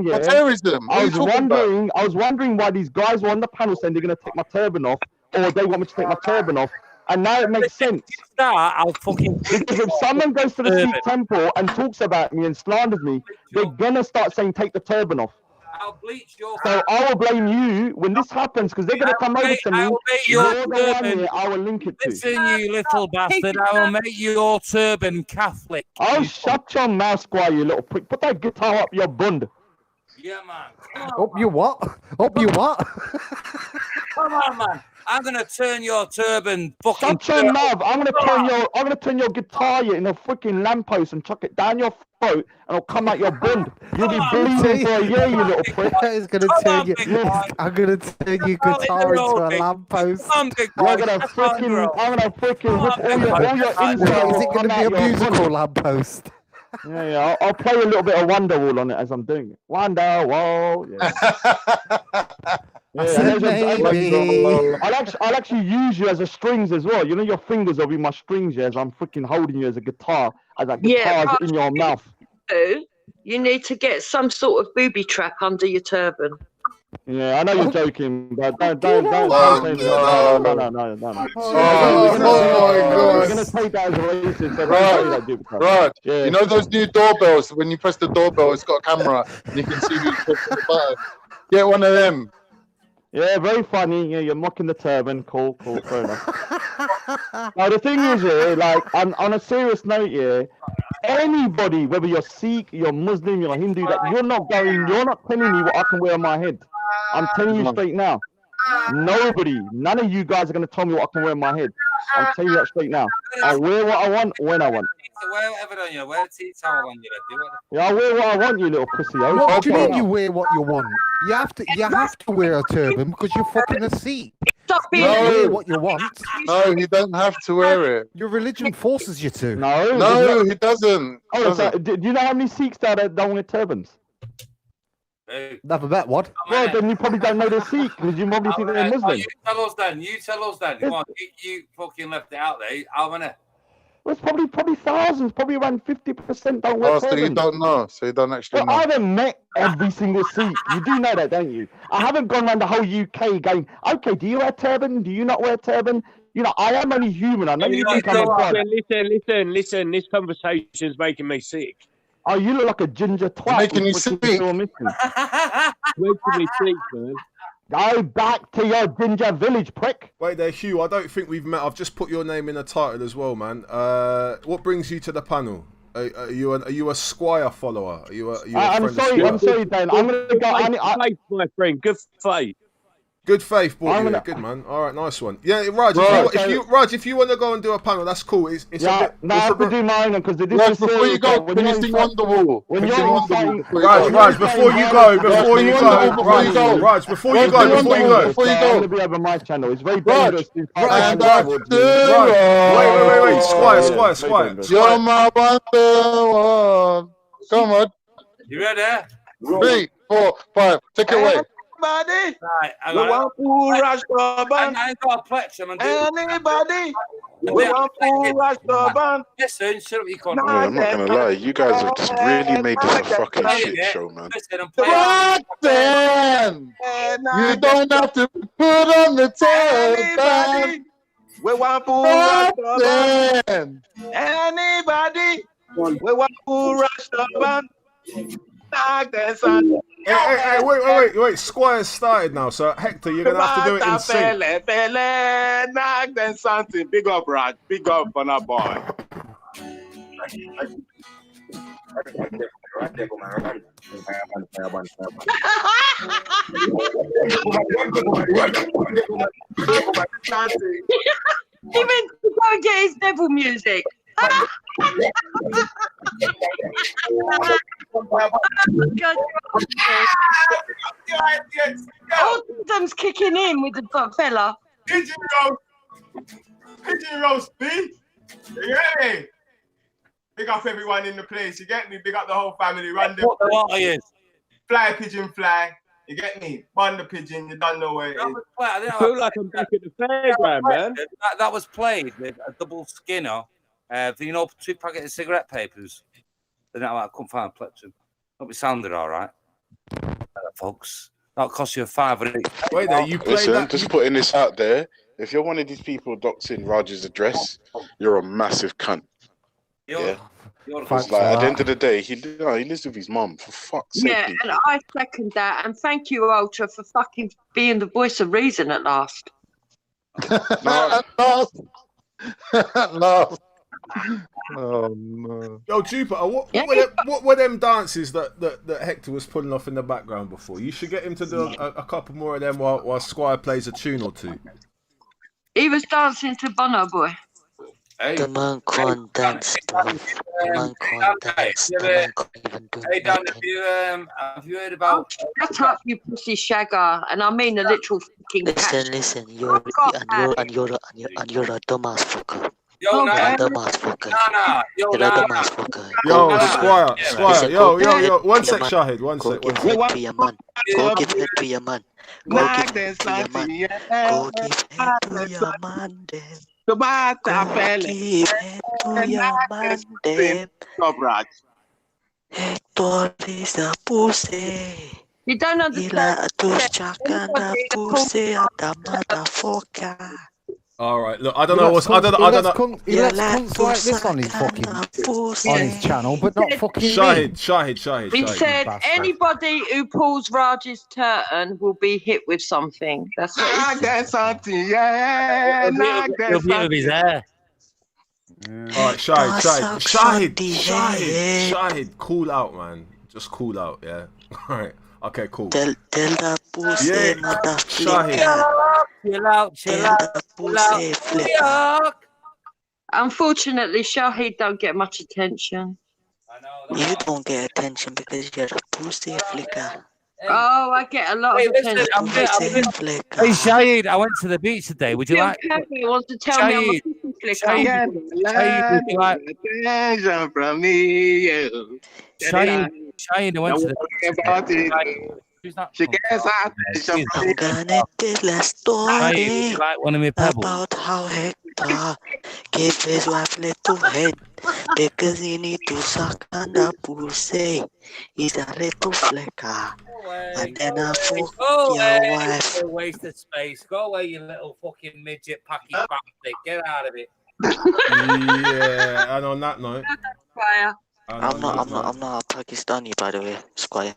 for terrorism. I was wondering why these guys were on the panel saying they're going to take my turban off, or they want me to take my turban off. And now it makes sense. I'll fucking... Because if someone goes to the Sikh temple and talks about me and slanders me, they're gonna start saying, take the turban off. I'll bleach your... So I will blame you when this happens, because they're gonna come over to me. You're the one here I will link it to. Listen, you little bastard, I will make your turban Catholic. Oh, shut your mouth, Squire, you little prick. Put that guitar up your bund. Yeah, man. Up you what? Up you what? Come on, man. I'm gonna turn your turban fucking. Shut your mouth! I'm gonna turn your guitar in a freaking lamppost and chuck it down your throat, and it'll come out your bund. You'll be bleeding for a year, you little prick. I'm gonna turn your guitar into a lamppost. I'm gonna freaking whip all your insides. Is it gonna be a musical lamppost? Yeah, I'll play a little bit of Wonderwall on it as I'm doing it. Wonderwall. Yeah. I'll actually use you as a strings as well. You know, your fingers will be my strings as I'm freaking holding you as a guitar, as that guitar is in your mouth. You need to get some sort of booby trap under your turban. Yeah, I know you're joking, but don't say no. Oh, We're gonna take that as racist. So Rod, Yeah. you know those new doorbells? When you press the doorbell, it's got a camera. And you can see who's pressing the button. Get one of them. Yeah, very funny. Yeah, you're mocking the turban. Cool, fair enough. Now the thing is, yeah, like on a serious note, yeah, anybody, whether you're Sikh, you're Muslim, you're Hindu, that you're not telling me what I can wear on my head. I'm telling you straight now. Nobody, none of you guys are gonna tell me what I can wear on my head. I'm telling you that straight now. I wear what I want when I want. Wear whatever on you. Wear a tea towel on you. Yeah, I wear what I want, you little pussy. What do you mean you wear what you want? You have to wear a turban because you're fucking a Sikh. Stop You being don't wear what you want. No, you don't have to wear it. Your religion forces you to. No, he doesn't. Oh, so, do you know how many Sikhs that don't wear turbans? Never met what? Well, then you probably don't know they're Sikh because you probably think they're Muslim. You tell us then. Come on, you fucking left it out there. How many? Well, it's probably thousands, probably around 50% don't wear Oh, so turbans. you don't know. So you don't actually know. I haven't met every single Sikh. You do know that, don't you? I haven't gone around the whole UK going, okay, do you wear turban? Do you not wear turban? You know, I am only human. I know you think I'm a god. Listen. This conversation's making me sick. Oh, you look like a ginger twat. Making you sick. Making me sick, man. Go back to your ginger village, prick. Wait there, Hugh. I don't think we've met. I've just put your name in the title as well, man. What brings you to the panel? Are you a Squire follower? Are you a I'm sorry, Dan. I'm gonna go. Faith, my friend. Good faith. Good faith, boy. Good man. All right, nice one. Yeah, Raj. If you want to go and do a panel, that's cool. It's I have to do mine because this Raj, is before you go, can you sing Wonderwall? Raj, before you go, Raj, before you go. It's going to be over my channel. It's very dangerous. Wait, Squire. You're my wonder. Come on. You ready? 3, 4, 5. Take it away. Anybody? Right, We want to rush the band. I ain't got a plectrum. Anybody? We want to rush the band. Listen, shut up, you cunt. I'm not gonna lie, you guys have just really made this a fucking shit show, man. Listen, I'm Then you don't have to put on the turban. We want to rush the band. Anybody? We want to rush the band. Hey, wait. Squire's started now, so Hector, you're gonna have to do it in sync. Knock them something. Big up, Raj. Big up on our boy. He meant to go and get his devil music. Autism's kicking in with the fella. Pigeon roast, B. You get me? Big up everyone in the place. You get me? Big up the whole family. Run the fly pigeon fly. You get me? Bun the pigeon. You don't know where it is. I feel like I'm back at the fairground, man. That was played with a double skinner. 2 packets of cigarette papers. Then I couldn't find a plectrum. Hope it sounded all right, folks. That'll cost you a £5 or $8. Wait there, you played Listen, that. just putting this out there. If you're one of these people doxing Raj's address, you're a massive cunt. It's like, at the end of the day, he lives with his mum. For fuck's sake. Yeah, and I second that. And thank you, Ultra, for fucking being the voice of reason at last. Last. Oh no. Yo, Jupiter, what were them dances that Hector was pulling off in the background before? You should get him to do a couple more of them while Squire plays a tune or two. He was dancing to Bono Boy. Hey. The man can't dance, bro. The man can't dance. The man can't even do Hey, Dan, have you heard about... Shut up, you pussy shagger. And I mean the literal fucking Listen, you're a dumbass fucker. Yo, You're a dumbass fucker. You're a dumbass fucker. Yo, Squire. Yo. One sec, Shahid. One sec. Go give head to your man. Go give head to your man. Go give head to your man. Go give head to your man, then. Go give head to your man, then. Hector is a pussy. You don't understand. All right, look, I don't know what's. I don't know. He lets cunts like this on his fucking on his channel, but not fucking me. Shahid. He said anybody who pulls Raj's turn will be hit with something. That's what he said. There's something, yeah. He'll be with his hair. All right, Shahid, cool out, man. Just cool out, yeah. All right, okay, cool. Tell that pussy, Shahid. Chill out. Unfortunately, Shahid don't get much attention. You don't get attention because you're a pussy flicker. Oh, I get a lot of attention. Hey, Shahid, I went to the beach today. Would you like? He wants to tell me I'm a pussy flicker. Shahid, would you like? Attention from me, yeah. Shahid, I went to the beach. I'm gonna tell a story about how Hector gave his wife little head because he need to suck on the pussy. He's a little flicker. And then I fuck your wife. Go waste of space. Go away, you little fucking midget packy bastard. Get out of it. Yeah, and on that note, I'm not a Pakistani, by the way, Squire.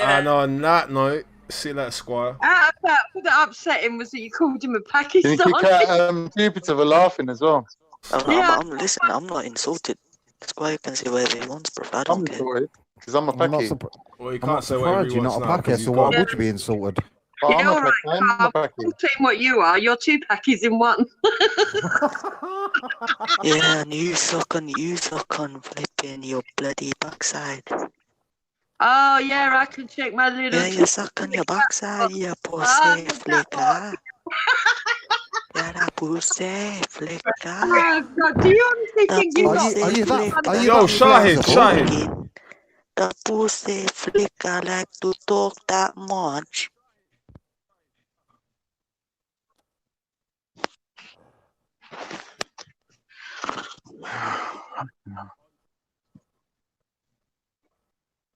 And on that note, see you later, Squire. What that upset him was that you called him a Pakistani. Can you kick out Jupiter for laughing as well? Listen, I'm not insulted. Squire can say whatever he wants, bro. I don't care. Because I'm a Paki. Well, you can't say whatever you You're want not a Paki, so why would you be insulted? Yeah, all right, I'm saying what you are. You're two Pakis in one. Yeah, and you suck on flipping your bloody backside. Oh, yeah, I can check my little... Yeah, you suck on your backside, you pussy flicker. You're a pussy flicker. Oh, God, do you honestly think you're not... Yo, Shahid. The pussy flicker like to talk that much.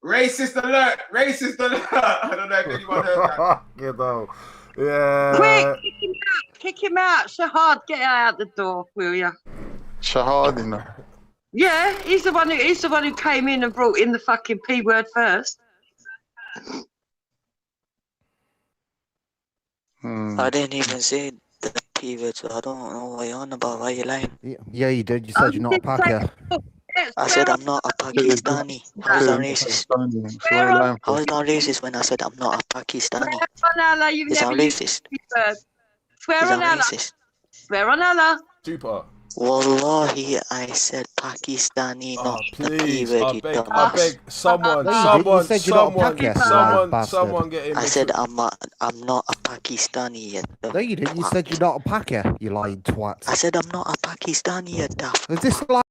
Racist alert! Racist alert! I don't know if anyone heard that. You know, yeah. Quick, kick him out. Shahid, get out the door, will you? Shahid, you know. Yeah, he's the one who came in and brought in the fucking P word first. I didn't even say the P word, so I don't know what you're on about. Why you lying? Yeah, you did. You said you're not a Paki. I said I'm not a Pakistani. How is that racist? How is that racist when I said I'm not a Pakistani? Is that racist? Swear on Allah. Swear on Allah. Super. Wallahi, I said Pakistani, not the P word, you dumbass. I beg someone get in. I said I'm not a Pakistani yet. No, you didn't. You said you're not a Paki, you lying twat. I said I'm not a Pakistani yet, daft. Is this like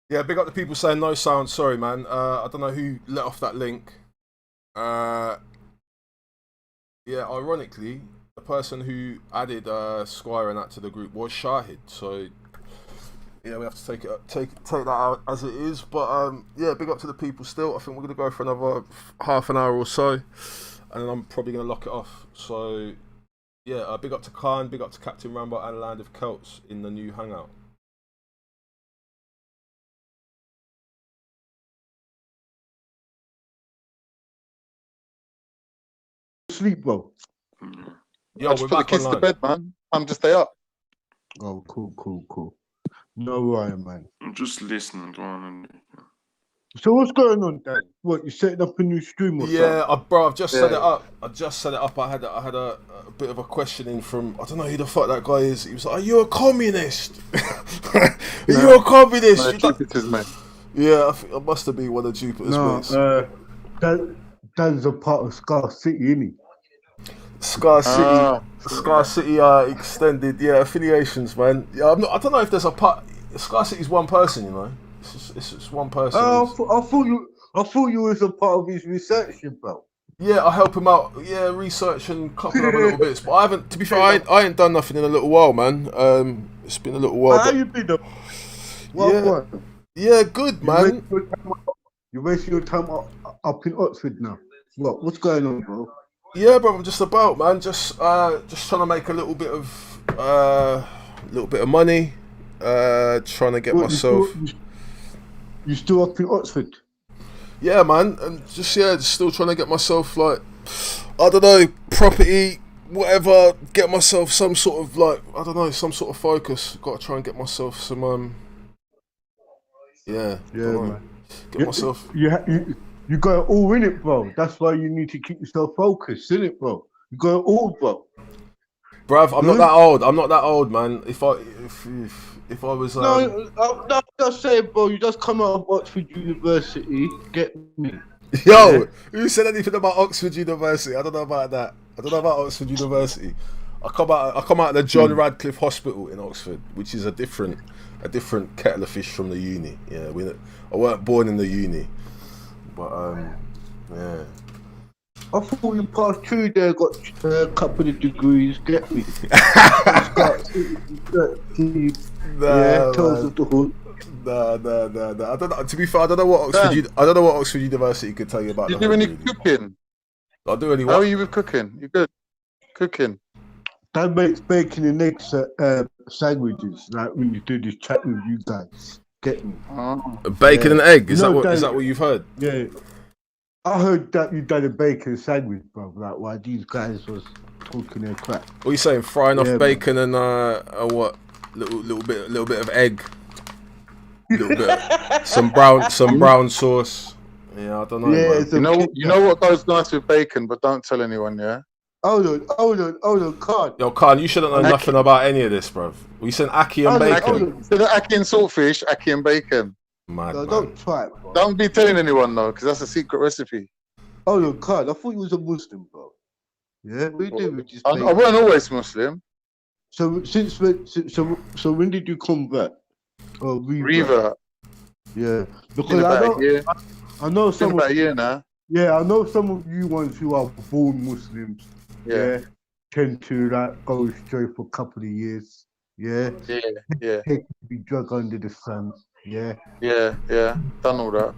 Yeah, big up the people saying no sound. Sorry, man. I don't know who let off that link. Yeah, ironically, the person who added Squire and that to the group was Shahid. So yeah, we have to take that out as it is. But yeah, big up to the people still. I think we're gonna go for another half an hour or so, and then I'm probably gonna lock it off. So yeah, big up to Kaan, big up to Captain Rambo and Land of Celts in the new hangout. Sleep, bro. Yo, I just put the kids to bed, man. I'm to stay up. Oh, cool. No worry, man. I'm just listening. Go on. So what's going on, Dan? What, you setting up a new stream or something? Yeah, bro, I've just set it up. I had a bit of a questioning from, I don't know who the fuck that guy is. He was like, "Are you a communist? Are you a communist?" No, Jupiter's mate. Yeah, I think I must have been one of Jupiter's mates. Dan's a part of Scar City, isn't he? Scar City extended, affiliations, man. Yeah, I don't know if there's a part. Scar City's one person, you know. It's just one person. I thought you was a part of his research, bro. Yeah, I help him out. Yeah, research and couple other little bits. But I haven't. To be fair, I ain't done nothing in a little while, man. It's been a little while. How you been? What? Yeah, good, man. You're wasting your time up in Oxford now. What's going on, bro? Yeah, bro. I'm just about, man. Just trying to make a little bit of money. Trying to get myself. You still up in Oxford? Yeah, man, and just still trying to get myself, like, I don't know, property, whatever. Get myself some sort of, like, I don't know, some sort of focus. Got to try and get myself some man. Get myself. You got it all in it, bro. That's why you need to keep yourself focused, isn't it, bro? You got it all, bro. Bruv, I'm not that old. I'm not that old, man. If I was no, I'm just saying, bro. You just come out of Oxford University, get me. Yo, who said anything about Oxford University? I don't know about that. I don't know about Oxford University. I come out of the John Radcliffe Hospital in Oxford, which is a different kettle of fish from the uni. Yeah, I weren't born in the uni, but yeah. I thought you passed through there, got a couple of degrees, get me. Toes of the hood. No. I don't know. To be fair, I don't know what Oxford University could tell you about. You do any cooking? I do any what? How are you with cooking? You good? Cooking. That makes bacon and eggs sandwiches. Like when you do this chat with you guys, get me. Bacon and egg? Is that what you've heard? Yeah. I heard that you done a bacon sandwich, bro. Like while these guys was talking their crap. What are you saying? Frying off bacon and what? Little bit of egg. Little bit of, some brown sauce. Yeah, I don't know. Yeah, you know what goes nice with bacon, but don't tell anyone. Yeah. Hold on, Kaan. Yo, Kaan, you shouldn't know nothing about any of this, bro. We said ackee and bacon. Instead of ackee and saltfish, ackee and bacon. Mad, no, don't try it, bro. Don't be telling anyone though, because that's a secret recipe. Hold on, Kaan. I thought you was a Muslim, bro. Yeah, we do with this. I weren't always Muslim. So when did you convert? Or revert? Yeah, because I know some about a year now. Yeah, I know some of you ones who are born Muslims. Yeah, tend to like go astray for a couple of years. Yeah. Take be drug under the sun. Yeah. Done all that.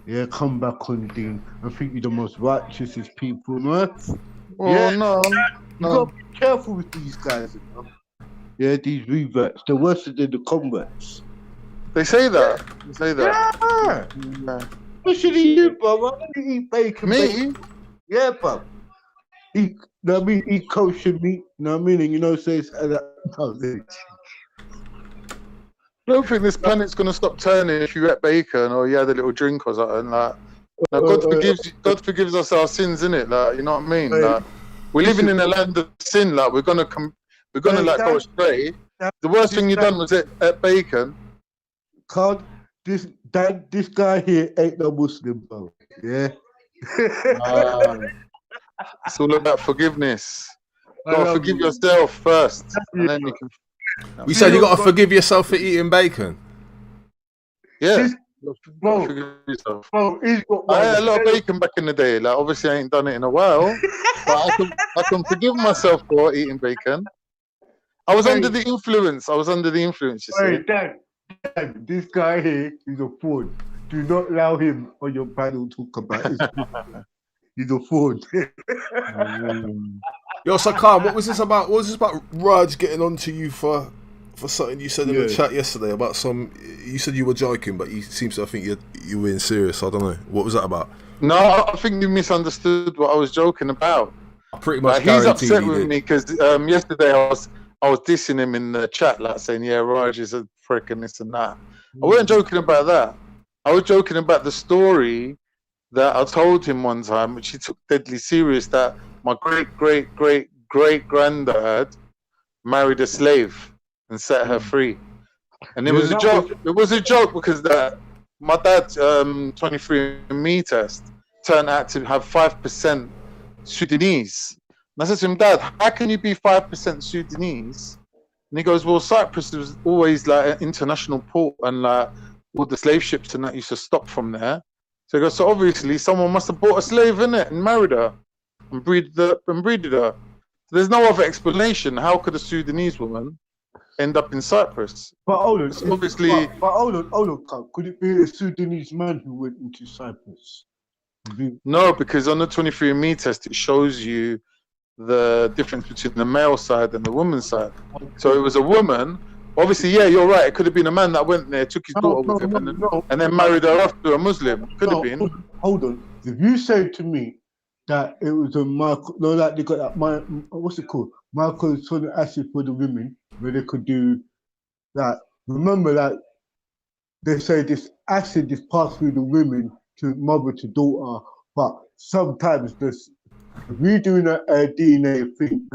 Yeah, come back on Dean. I think you're the most righteousest people on earth. Oh no. You gotta be careful with these guys, you know? Yeah, these reverts. They're worse than the converts. They say that. Yeah. Especially you, bro. I don't eat bacon. Me? Bacon. Yeah, bro. Eat kosher meat. You know what I mean? And you know, say it's I don't think this planet's gonna stop turning if you ate bacon or you had a little drink or something. Like, God forgives us our sins, innit? Like, you know what I mean? Like, we're living in a land of sin. Like, we're gonna go astray. The worst thing you done was eat bacon. Can't this guy here ain't no Muslim, bro. Yeah. It's all about forgiveness. You gotta forgive yourself first, and then you can. You said you gotta forgive yourself for eating bacon. Yeah. Bro, I had a lot of bacon back in the day. Like, obviously, I ain't done it in a while, but I can forgive myself for eating bacon. I was under the influence. You see. Hey, Dan, this guy here is a fraud. Do not allow him on your panel to talk about his He's a fraud. Yo, so Kaan, what was this about? What was this about Raj getting onto you for something you said in the chat yesterday about some? You said you were joking, but you seem to think you were being serious. I don't know. What was that about? No, I think you misunderstood what I was joking about. Pretty much. He's upset with me because yesterday I was dissing him in the chat, like saying, "Yeah, Raj is a prick and this and that." I wasn't joking about that. I was joking about the story that I told him one time, which he took deadly serious. That my great granddad married a slave and set her free, and it was a joke. It was a joke because my dad's 23andMe test turned out to have 5% Sudanese. And I said to him, "Dad, how can you be 5% Sudanese?" And he goes, "Well, Cyprus was always like an international port, and like all the slave ships and that used to stop from there." So he goes, "So obviously someone must have bought a slave in it and married her and breeded her. So there's no other explanation. How could a Sudanese woman end up in Cyprus?" But hold on, obviously. But hold on, could it be a Sudanese man who went into Cyprus? No, because on the 23andMe test it shows you the difference between the male side and the woman's side. So it was a woman. Obviously, yeah, you're right. It could have been a man that went there, took his daughter with him, and then married her off to a Muslim. Could have been. Hold on. If you say to me that it was a Michael, no, like they got that, what's it called? Michael's sonic acid for the women, where they could do that. Remember that they say this acid is passed through the women to mother to daughter, but sometimes this. If you're doing a DNA thing,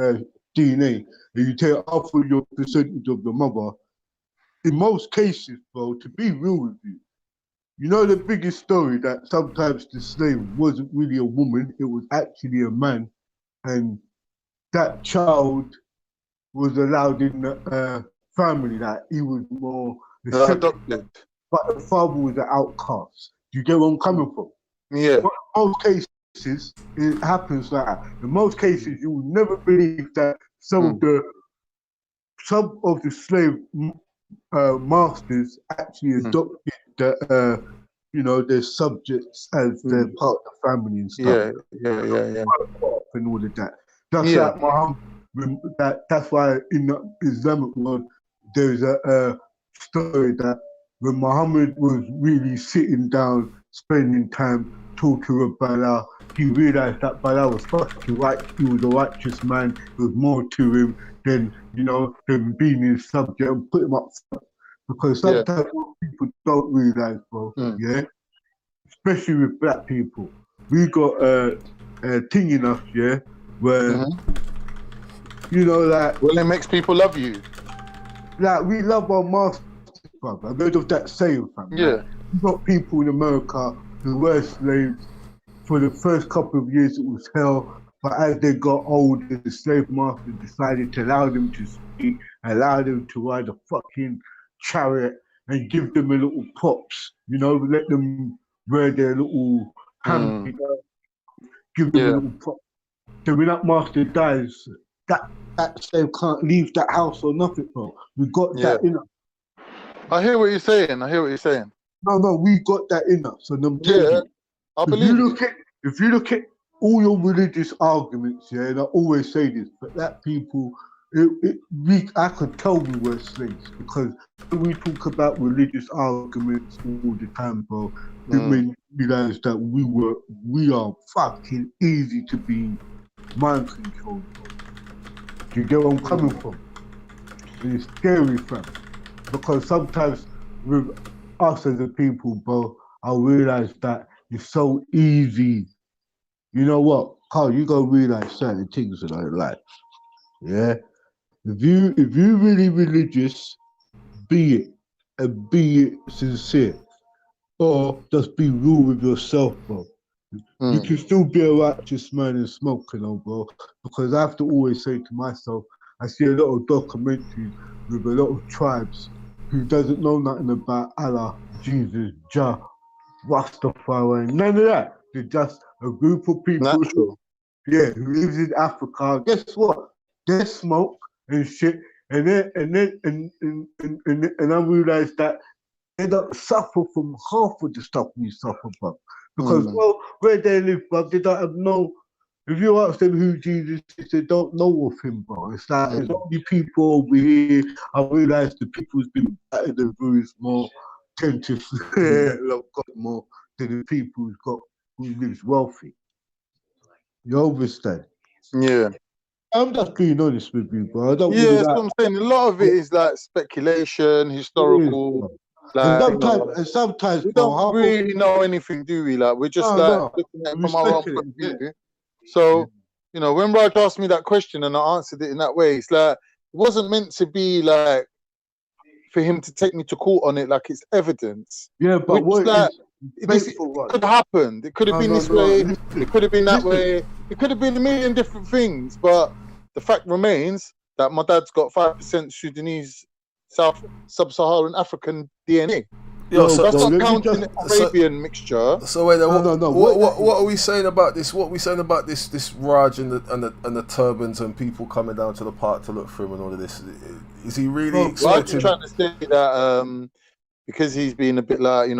DNA, and you take half of your percentage of the mother, in most cases, bro, to be real with you, you know the biggest story that sometimes the slave wasn't really a woman, it was actually a man, and that child was allowed in the family, that he was more adopted, but the father was an outcast. Do you get where I'm coming from? Yeah. But in most cases, it happens like that. In most cases, you will never believe that some of the slave masters actually adopted their subjects as their part of the family and stuff. Yeah. And all of that. That's like Muhammad. That's why in the Islamic world there's a story that when Muhammad was really sitting down, spending time talking with Bilal, he realized that Bilal was fucking right. He was a righteous man. There was more to him than than being his subject and put him up front. Because sometimes what people don't realize, bro, especially with black people, we got a thing in us, where like it makes people love you. Like we love our masters, bro. I heard of that saying, fam. Yeah. We got people in America who were slaves. For the first couple of years, it was hell. But as they got older, the slave master decided to allow them to speak, allow them to ride a fucking chariot, and give them a little props. Let them wear their little hamper, give them a little prop. So when that master dies, that slave can't leave that house or nothing, bro. We got that in us. I hear what you're saying. No, we got that in us. And I'm telling you, I believe if you look at all your religious arguments, and I always say this, but that people, I could tell we were slaves, because when we talk about religious arguments all the time, bro, it made me realize that we are fucking easy to be mind controlled, bro. Do you get where I'm coming from? And it's scary, fam, because sometimes with us as a people, bro, I realize that it's so easy. You know what, Carl? You gotta realize certain things in our life. Yeah, if you really religious, be it, and be it sincere, or just be real with yourself, bro. You can still be a righteous man and smoke, bro. Because I have to always say to myself, I see a lot of documentaries with a lot of tribes who doesn't know nothing about Allah, Jesus, Jah, Rastafari, none of that. They're just a group of people who lives in Africa. Guess what? They smoke and shit, and I realized that they don't suffer from half of the stuff we suffer from. Because well, where they live, bro, they don't have no. If you ask them who Jesus is, they don't know of him, bro. It's like there's only people over here. I realised the people who's been battered and bruised more tend to love God more than the people who lives wealthy. You understand? Yeah. I'm just being honest with you, bro. I don't Yeah, really that's what I'm saying. A lot of it is like speculation, historical. And sometimes we bro, don't really know anything, do we? Like we're just looking at it from our own point of view. So, you know, when Raj asked me that question and I answered it in that way, it's like it wasn't meant to be like for him to take me to court on it like it's evidence. Yeah, but what like this could have happened. It could have been this way. It could have been that way. It could have been a million different things. But the fact remains that my dad's got 5% Sudanese, Sub-Saharan African DNA. Yo, so that's not counting Arabian mixture. So wait, what are we saying about this? What are we saying about this Raj and the turbans and people coming down to the park to look for him and all of this? Is he really expecting? I'm trying to say that because he's been a bit like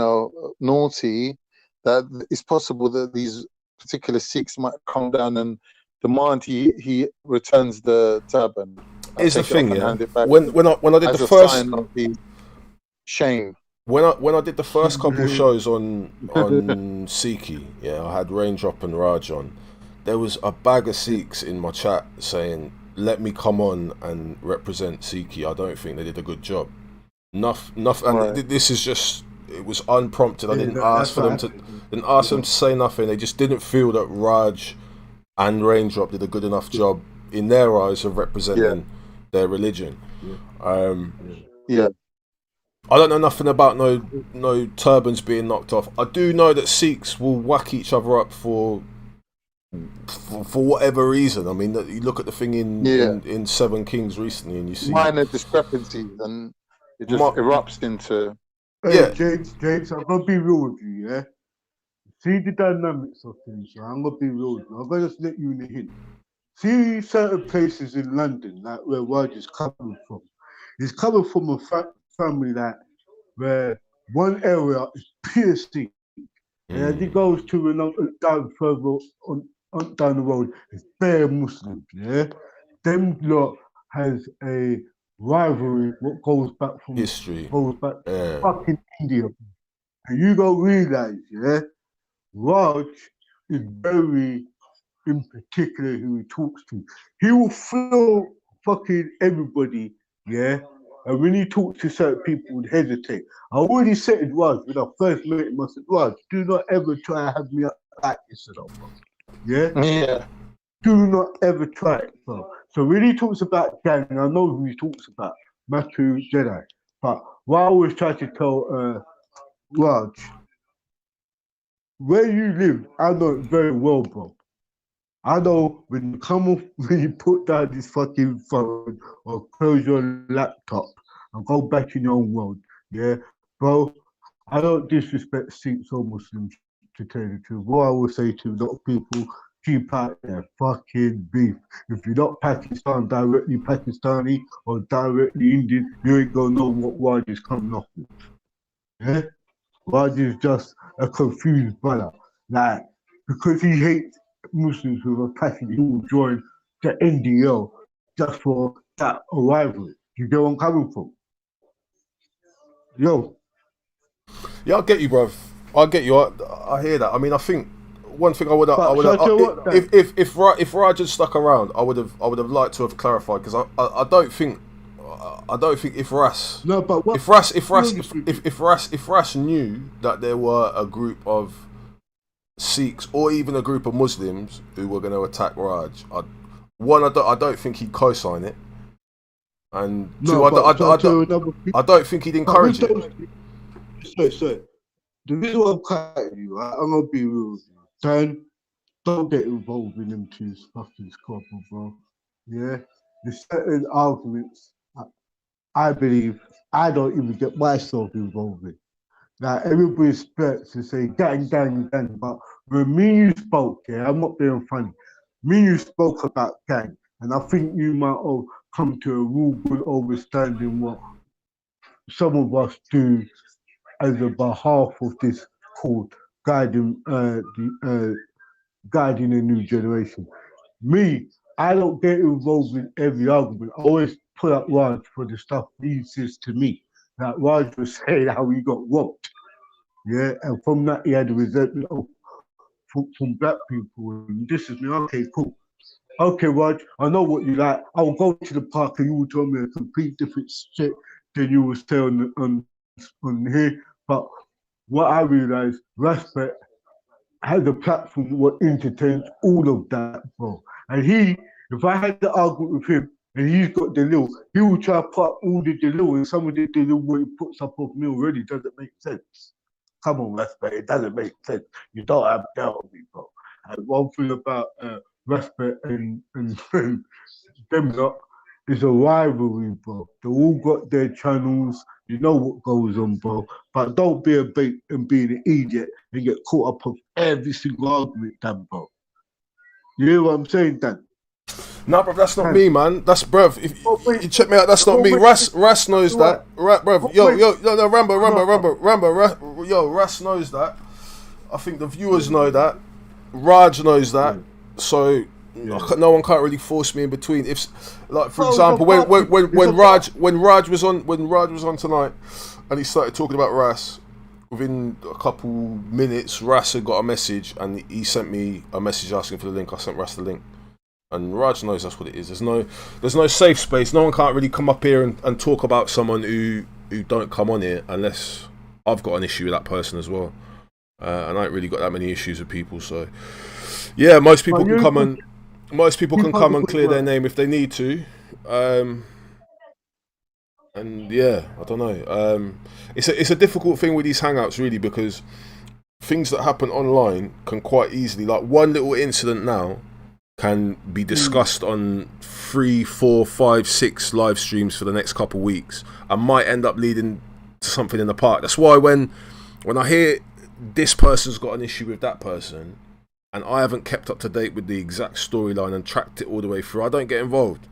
naughty, that it's possible that these particular Sikhs might come down and demand he returns the turban. Here's the thing, yeah. When I did the first sign of the shame. When I did the first couple shows on Sikhi, yeah, I had Raindrop and Raj on. There was a bag of Sikhs in my chat saying, "Let me come on and represent Sikhi. I don't think they did a good job." And this is just, it was unprompted. I didn't ask for them to say nothing. They just didn't feel that Raj and Raindrop did a good enough job in their eyes of representing their religion. I don't know nothing about no turbans being knocked off. I do know that Sikhs will whack each other up for whatever reason. I mean, you look at the thing in Seven Kings recently, and you see minor discrepancies, and it just erupts into. James, I'm gonna be real with you, yeah. See the dynamics of things. Yeah? I'm gonna be real with you. I'm gonna just let you in the hint. See certain places in London, like where Raj is coming from. He's coming from a family where one area is pure Sikh, and as he goes to another down further on down the road, it's bare Muslims. Yeah, them lot has a rivalry. What goes back from history, goes back to fucking India, and you don't realize, yeah, Raj is very in particular who he talks to. He will flow fucking everybody, yeah. And when he talks to certain people, would hesitate. I already said it was when I first met him. I said, "Raj, do not ever try to have me like this, bro. Yeah, do not ever try it, bro." So when he talks about gang, I know who he talks about, Matthew Jedi. But what I always try to tell Raj, where you live, I know it very well, bro. I know when you put down this fucking phone or close your laptop and go back in your own world, yeah, bro, I don't disrespect Sikhs or Muslims, to tell you the truth. What I will say to a lot of people, keep out their fucking beef. If you're not directly Pakistani or directly Indian, you ain't gonna know what Raj is coming off with. Yeah? Raj is just a confused brother. Like, because he hates Muslims with a passion, he will join the NDL just for that arrival. You get where I'm coming from? Yo. Yeah, I get you, bruv. I get you. I hear that. I mean, I think one thing I would if Raj had stuck around, I would have liked to have clarified, because I don't think if Ras if Ras knew that there were a group of Sikhs or even a group of Muslims who were going to attack Raj, I don't think he'd co-sign it, and two, I don't think he'd encourage it. So the reason why I'm cutting you, right, I'm gonna be real with you. Don't get involved in them two fucking squabble, bro. Yeah, there's certain arguments I believe I don't even get myself involved in. Like everybody expects to say gang, gang, gang, but when me and you spoke, yeah, I'm not being funny. Me and you spoke about gang, and I think you might have come to a real good understanding what some of us do as a behalf of this called guiding guiding a new generation. Me, I don't get involved in every argument. I always put up Raj for the stuff he says to me. Like Raj was saying how he got robbed. Yeah, and from that he had a resentment from black people. And this is me, okay, cool. Okay, Raj, I know what you like. I will go to the park and you will tell me a complete different shit than you will say on here. But what I realized, respect has a platform that entertains all of that, bro. And if I had the argument with him and he's got Delil, he will try to put up all the Delil, and some of the Delil what he puts up of me already doesn't make sense. Come on, respect, it doesn't make sense. You don't have doubt on me, bro. And one thing about respect and them lot is a rivalry, bro. They all got their channels. You know what goes on, bro. But don't be a bait and be an idiot and get caught up with every single argument, Dan, bro. You hear what I'm saying, Dan? No, bro, that's not me, man. That's bruv. If you check me out, that's not me. Ras knows that. Right, bruv. No, Rambo. Yo, Ras knows that. I think the viewers know that. Raj knows that. So no one can't really force me in between. If, like, for example, when Raj was on tonight, and he started talking about Ras, within a couple minutes, Ras had got a message, and he sent me a message asking for the link. I sent Ras the link. And Raj knows that's what it is. There's no safe space. No one can't really come up here and talk about someone who don't come on here unless I've got an issue with that person as well. And I ain't really got that many issues with people. So yeah, most people can come and clear their name if they need to. And yeah, I don't know. It's a difficult thing with these hangouts really, because things that happen online can quite easily, like one little incident now, can be discussed on 3, 4, 5, 6 live streams for the next couple of weeks and might end up leading to something in the park. That's why when I hear this person's got an issue with that person and I haven't kept up to date with the exact storyline and tracked it all the way through, I don't get involved.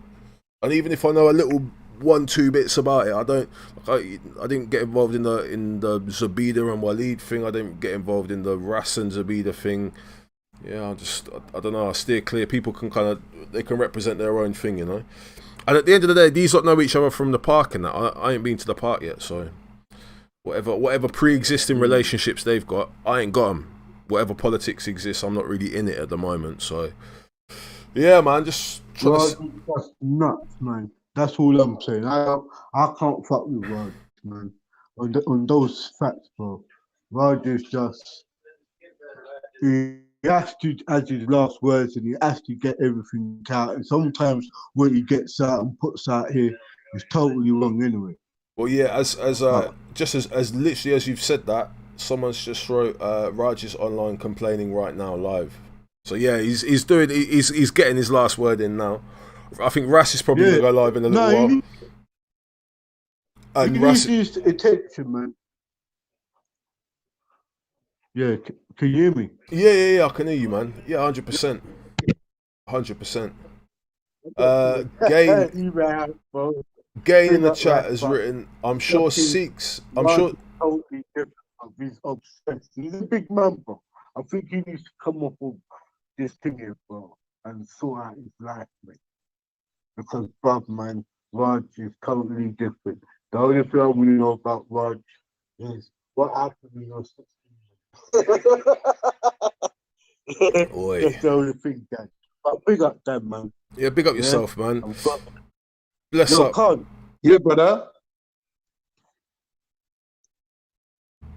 And even if I know a little 1-2 bits about it, I didn't get involved in the Zabida and Waleed thing. I didn't get involved in the Ras and Zabida thing. Yeah, I don't know, I steer clear. People can they can represent their own thing, you know. And at the end of the day, these lot know each other from the park and that. I ain't been to the park yet, so whatever pre-existing relationships they've got, I ain't got them. Whatever politics exists, I'm not really in it at the moment, so yeah, man, just That's nuts, man. That's all I'm saying. I can't fuck with Raj, man. On those facts, bro. Raj is just... He has to add his last words and he has to get everything out. And sometimes what he gets out and puts out here is totally wrong anyway. Well, yeah, as literally as you've said that, someone's just wrote Raj is online complaining right now live. So yeah, he's getting his last word in now. I think Ras is probably gonna go live in a little while. And Ras needs attention, man. Yeah, can you hear me? Yeah, I can hear you, man. Yeah, 100%. 100%. Gain in the chat has written, I'm sure Sikhs, totally different. He's obsessed. He's a big man, bro. I think he needs to come off of this thing here, bro, and sort out his life, mate. Because, bruv, man, Raj is totally different. The only thing I really know about Raj is what happened in your 16 Oi. That's the only thing, Dan. But big up Dan, man. Yeah, big up yourself, man. Bless up. Kaan. Yeah, brother.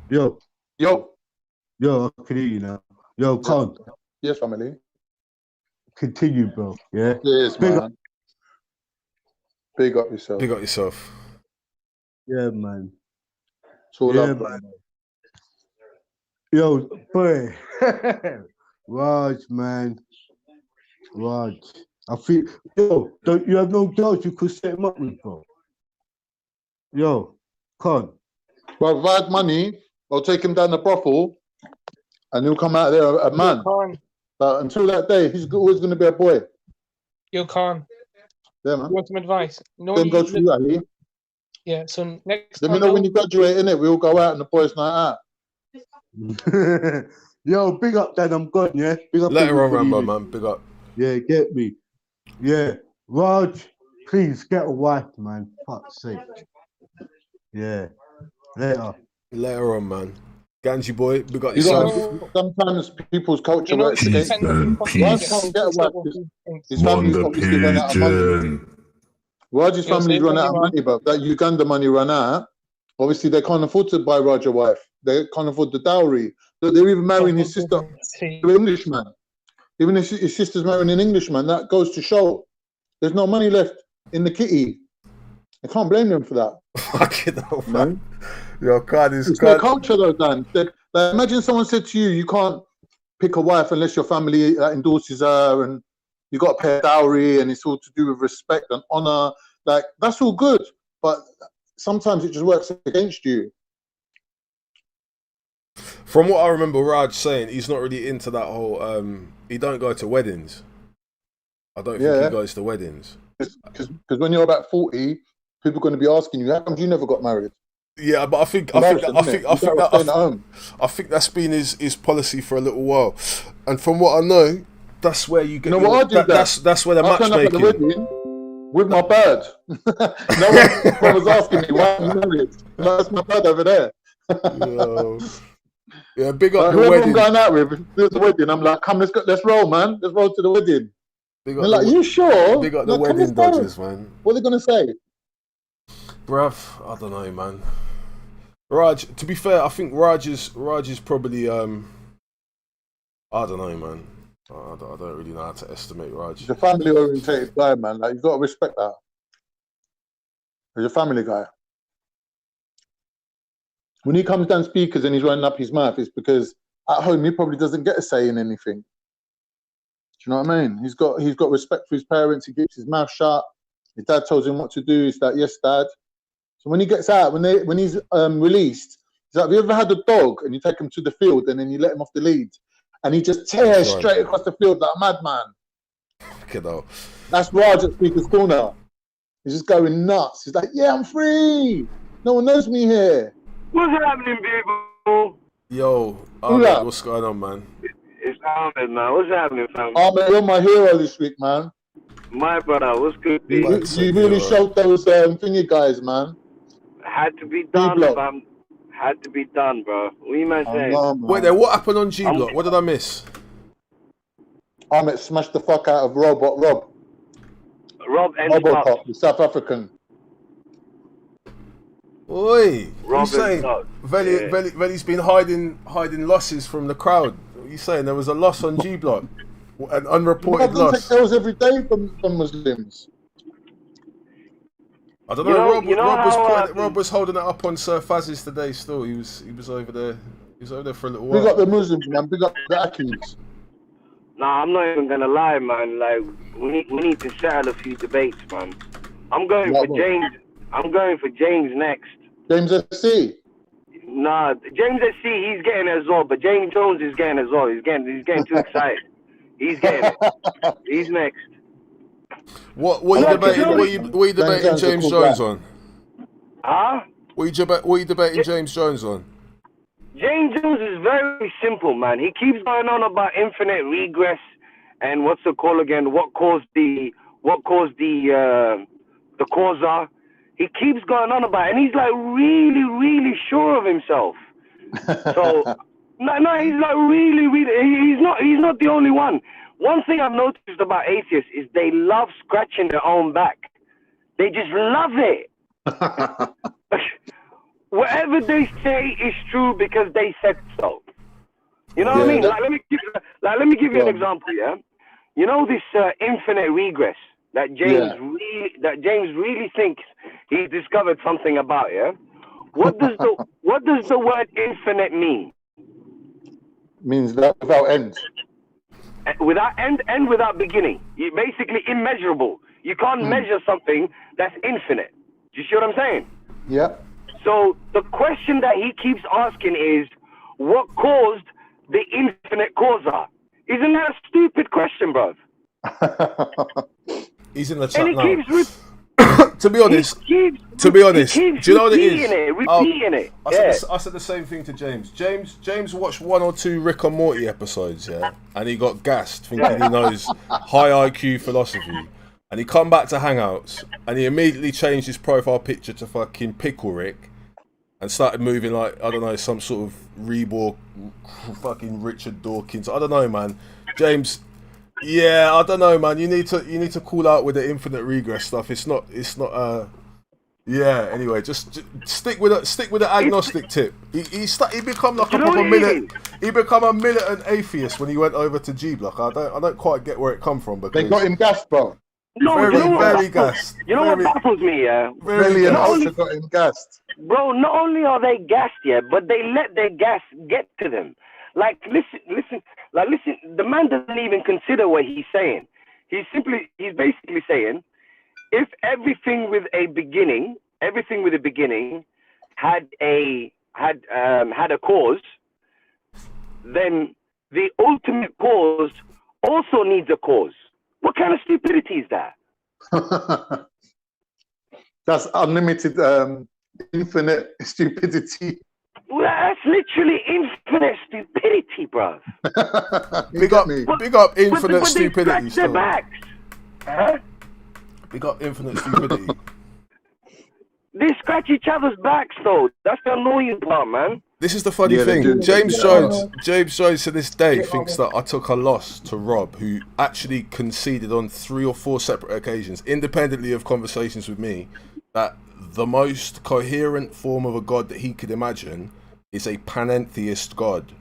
Yo, I can hear you now. Yo, Kaan. Yes, family. Continue, bro. Yeah. Yes, big man. Up. Big up yourself. Big up yourself. Yeah, man. It's all up, man. Yo, boy. Raj, man. Raj. I feel, don't you have no girls you could set him up with, bro? Yo, Kaan. Well, if I had money, I'll take him down the brothel and he'll come out there a man. But until that day, he's always going to be a boy. Yo, Kaan. Yeah, man. You want some advice? Then go to you, Ali. Yeah, so next Let time. me know when you graduate, innit? We all go out and the boys night out. Yo, big up, Dad. I'm gone, yeah? Big up. Later on, everybody. Rambo, man. Big up. Yeah, get me. Yeah. Raj, please get a wife, man. Fuck's sake. Yeah. Later on, man. Ganji boy, big up You yourself. know, sometimes people's culture You know, works against peace them. and Raj peace. can't get a wife. His family's Wonder obviously run out of money. Pigeon. Raj's family's run out of money, but that Uganda money run out. Obviously, they can't afford to buy Raj a wife. They can't afford the dowry. So they're even marrying his sister to an Englishman. Even if his sister's marrying an Englishman, that goes to show there's no money left in the kitty. I can't blame them for that. Fucking hell, man. Your card is It's their culture, though, Dan. Like, imagine someone said to you, you can't pick a wife unless your family endorses her, and you got to pay a dowry, and it's all to do with respect and honor. Like, that's all good, but sometimes it just works against you. From what I remember Raj saying, he's not really into that whole, he don't go to weddings. I don't think he goes to weddings. Because when you're about 40, people are going to be asking you, how come you never got married? Yeah, but I think that's been his policy for a little while. And from what I know, that's where you get. You know what I do? That's where the matchmaking. With my bird. No one was asking me why I'm married. No, that's my bird over there. Yeah, big up the whoever wedding. I'm going out with, if there's a wedding, I'm like, come, let's roll, man. Let's roll to the wedding. They're like, you sure? Big up the wedding dodgers, man. What are they going to say? Bruv, I don't know, man. Raj, to be fair, I think Raj is probably, I don't know, man. I don't really know how to estimate Raj. He's a family-orientated guy, man. Like, you've got to respect that. He's a family guy. When he comes down speakers and he's running up his mouth, it's because at home he probably doesn't get a say in anything. Do you know what I mean? He's got respect for his parents. He keeps his mouth shut. His dad tells him what to do. He's like, yes, Dad. So when he gets out, when he's released, he's like, have you ever had a dog and you take him to the field and then you let him off the lead and he just tears straight across the field like a madman? That's Raj at Speaker's Corner. He's just going nuts. He's like, yeah, I'm free. No one knows me here. What's happening, people? Yo, Ahmed, what's going on, man? It's Ahmed, man. What's happening, fam? Ahmed, you're my hero this week, man. My brother, what's good, dude? You really showed those thingy guys, man. Had to be done, fam. Had to be done, bro. What you man saying? Wait there, what happened on G-Block? What did I miss? Ahmed smashed the fuck out of Rob ended up. the South African. Oi, what you saying? Veli's been hiding losses from the crowd. What are you saying? There was a loss on G-Block, an unreported loss. Take those every day from Muslims. I don't know. Rob was holding it up on Sir Faz's today. Still, he was over there. He was over there for a little while. Big up the Muslims, man. Big up the Akis. Nah, I'm not even gonna lie, man. Like we need to settle a few debates, man. I'm going for James. I'm going for James next. James SC. Nah, James SC. He's getting it as well, but James Jones is getting it as well. He's getting too excited. He's getting it. He's next. What are you debating James Jones on? Huh? What are you debating James Jones on? James Jones is very simple, man. He keeps going on about infinite regress and what's the call again? What caused the causa? He keeps going on about it, and he's like really, really sure of himself. So no, he's like really. He's not the only one. One thing I've noticed about atheists is they love scratching their own back. They just love it. Whatever they say is true because they said so. You know what I mean? Like, let me give you an example. Yeah, you know this infinite regress that James really thinks he discovered something about. Yeah, what does the word infinite mean? Means that without end. Without end and without beginning. You're basically immeasurable. You can't measure something that's infinite. Do you see what I'm saying? Yeah. So the question that he keeps asking is, what caused the infinite causa? Isn't that a stupid question, bro? He's in the chat And now. he keeps to be honest, do you know what it is? Repeating it. I said the same thing to James. James watched 1 or 2 Rick and Morty episodes, yeah, and he got gassed thinking he knows high IQ philosophy. And he come back to Hangouts, and he immediately changed his profile picture to fucking Pickle Rick, and started moving like, I don't know, some sort of reborn fucking Richard Dawkins. I don't know, man. James, yeah, I don't know, man. You need to call out with the infinite regress stuff. It's not. Yeah. Anyway, just stick with the agnostic tip. He become like a proper militant. He become a militant atheist when he went over to G Block. I don't quite get where it come from, but they got him gassed, bro. No, very gassed. You know what baffles me, yeah? Really, also got him gassed. Bro, not only are they gassed, yeah, but they let their gas get to them. Like, listen, the man doesn't even consider what he's saying. He's basically saying, if everything with a beginning had a cause, then the ultimate cause also needs a cause. What kind of stupidity is that? That's unlimited, infinite stupidity. Well, that's literally infinite stupidity, bro. Big up infinite stupidity. Their backs. Huh? Big up infinite stupidity. They scratch each other's backs, though. That's the annoying part, man. This is the funny thing. James Jones to this day thinks that I took a loss to Rob, who actually conceded on 3 or 4 separate occasions, independently of conversations with me, that the most coherent form of a god that he could imagine is a pantheist god,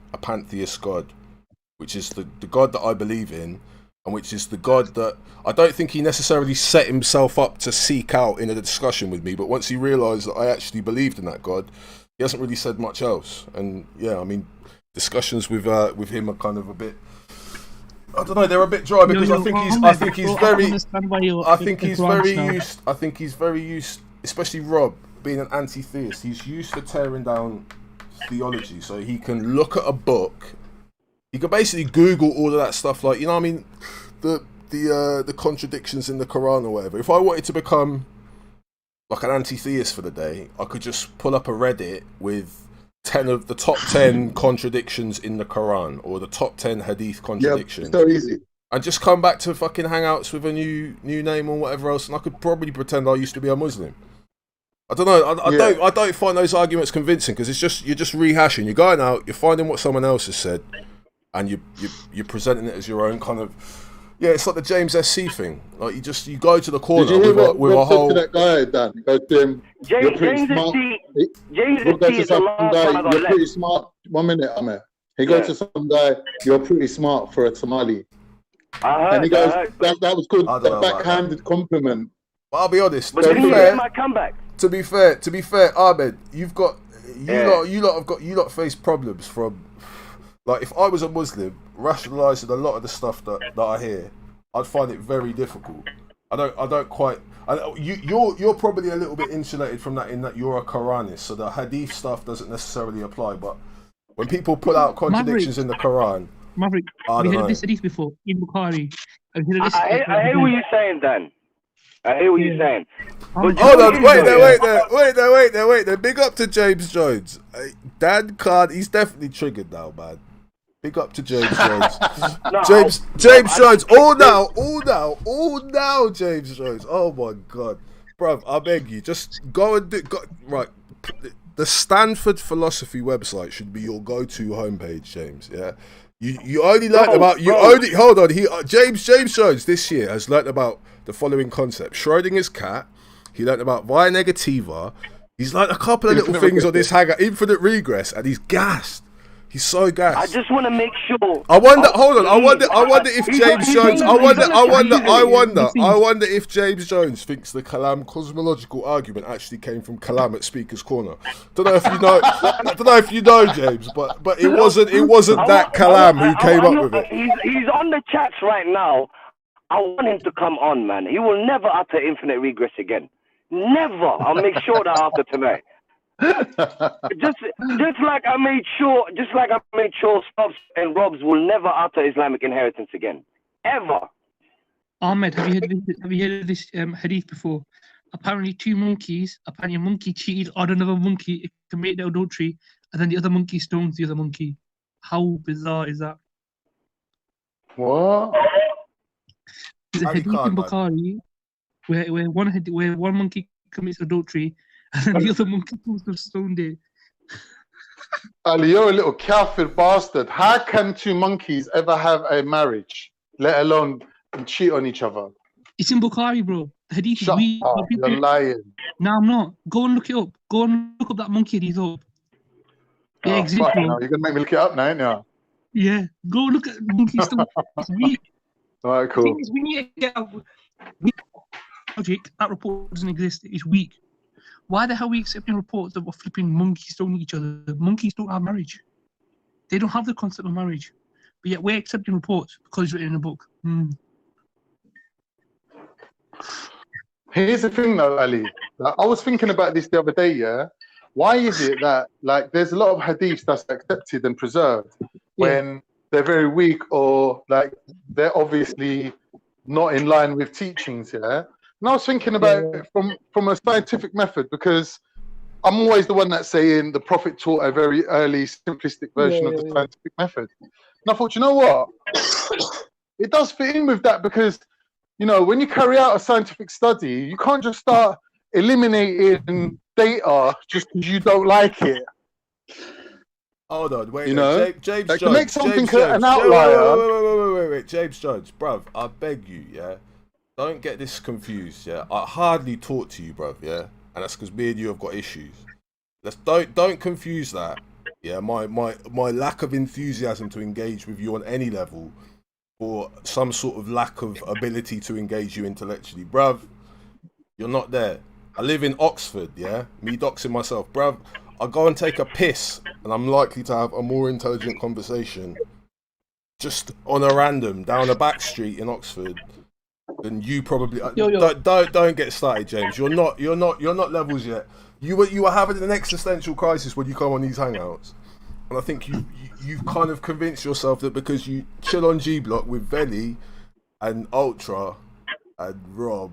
which is the god that I believe in, and which is the god that I don't think he necessarily set himself up to seek out in a discussion with me, but once he realised that I actually believed in that god, he hasn't really said much else. And yeah, I mean, discussions with him are kind of a bit, I don't know, they're a bit dry because I think he's very used, especially Rob being an anti-theist, he's used to tearing down theology, so he can look at a book, he can basically Google all of that stuff, like, you know what I mean, the contradictions in the Quran or whatever. If I wanted to become like an anti-theist for the day, I could just pull up a Reddit with 10 of the top 10 contradictions in the Quran, or the top 10 hadith contradictions. Yeah, so easy. And just come back to fucking Hangouts with a new name or whatever else, and I could probably pretend I used to be a Muslim. I don't know. I don't find those arguments convincing, because it's just, you're just rehashing. You're going out, you're finding what someone else has said, and you're presenting it as your own kind of. Yeah, it's like the James SC thing. Like you go to the corner with a whole. To that guy, Dan, go to him. You're pretty smart. You're pretty smart. 1 minute, Ahmed. He goes to some guy. You're pretty smart for a Somali. And he goes, that was good. That backhanded compliment. But I'll be honest. But didn't you get my comeback? To be fair, Ahmed, you lot face problems from. Like, if I was a Muslim, rationalising a lot of the stuff that I hear, I'd find it very difficult. I don't quite. You're probably a little bit insulated from that in that you're a Quranist, so the hadith stuff doesn't necessarily apply. But when people put out contradictions in the Quran, Maverick, we heard this hadith before in Bukhari. I hear what you're saying, Dan. I hear what you're saying. Hold on, wait there. Big up to James Jones. Dan Kaan, he's definitely triggered now, man. Big up to James Jones. James Jones. All now, James Jones. Oh my God, bruv, I beg you, just go and right. The Stanford Philosophy website should be your go-to homepage, James. Yeah, you only learned about hold on. James Jones this year has learnt about the following concept: Schrodinger's cat. He learnt about via negativa. He's learnt a couple of little things on this Haggard infinite regress, and he's gassed. He's so gassed. I just want to make sure. I wonder if James Jones. I wonder if James Jones thinks the Kalam cosmological argument actually came from Kalam at Speaker's Corner. Don't know if you know, James, but it wasn't that Kalam who came up with it. He's on the chats right now. I want him to come on, man. He will never utter infinite regress again. Never. I'll make sure that after tonight. just like I made sure Stubbs and Robs will never utter Islamic inheritance again, ever. Ahmed, have you heard of this hadith before? Apparently, apparently a monkey cheated on another monkey, it committed adultery, and then the other monkey stones the other monkey. How bizarre is that? What? There's a hadith in Bukhari where one monkey commits adultery and then the other monkey stoned it. Ali, you're a little kafir bastard. How can two monkeys ever have a marriage, let alone cheat on each other? It's in Bukhari, bro. The hadith is Shut weak. up, you're lying. No, I'm not. Go and look it up. Go and look up that monkey hadith up. It Oh, exists, fuck bro. no. You're going to make me look it up now, ain't you? Yeah. Go look at monkey stone. It's weak. All right, The cool. thing is, we need to get logic. That report doesn't exist. It's weak. Why the hell are we accepting reports that we're flipping monkeys stoning each other? Monkeys don't have marriage. They don't have the concept of marriage. But yet we're accepting reports because it's written in a book. Here's the thing though, Ali. Like, I was thinking about this the other day, yeah? Why is it that like there's a lot of hadiths that's accepted and preserved when they're very weak or like they're obviously not in line with teachings, yeah? And I was thinking about it from a scientific method because I'm always the one that's saying the Prophet taught a very early simplistic version of the scientific method. And I thought, you know what? It does fit in with that because, you know, when you carry out a scientific study, you can't just start eliminating data just because you don't like it. Hold on, wait. You know, James like, Judge. to make something James an outlier. Wait. James Judge, bruv, I beg you, yeah. Don't get this confused, yeah. I hardly talk to you, bruv, yeah, and that's because me and you have got issues. Don't confuse that, yeah. My lack of enthusiasm to engage with you on any level, or some sort of lack of ability to engage you intellectually, bruv. You're not there. I live in Oxford, yeah. Me doxing myself, bruv. I go and take a piss, and I'm likely to have a more intelligent conversation just on a random down a back street in Oxford than you probably. Don't get started, James. You're not levels yet. You were having an existential crisis when you come on these hangouts, and I think you've kind of convinced yourself that because you chill on G Block with Veli and Ultra and Rob.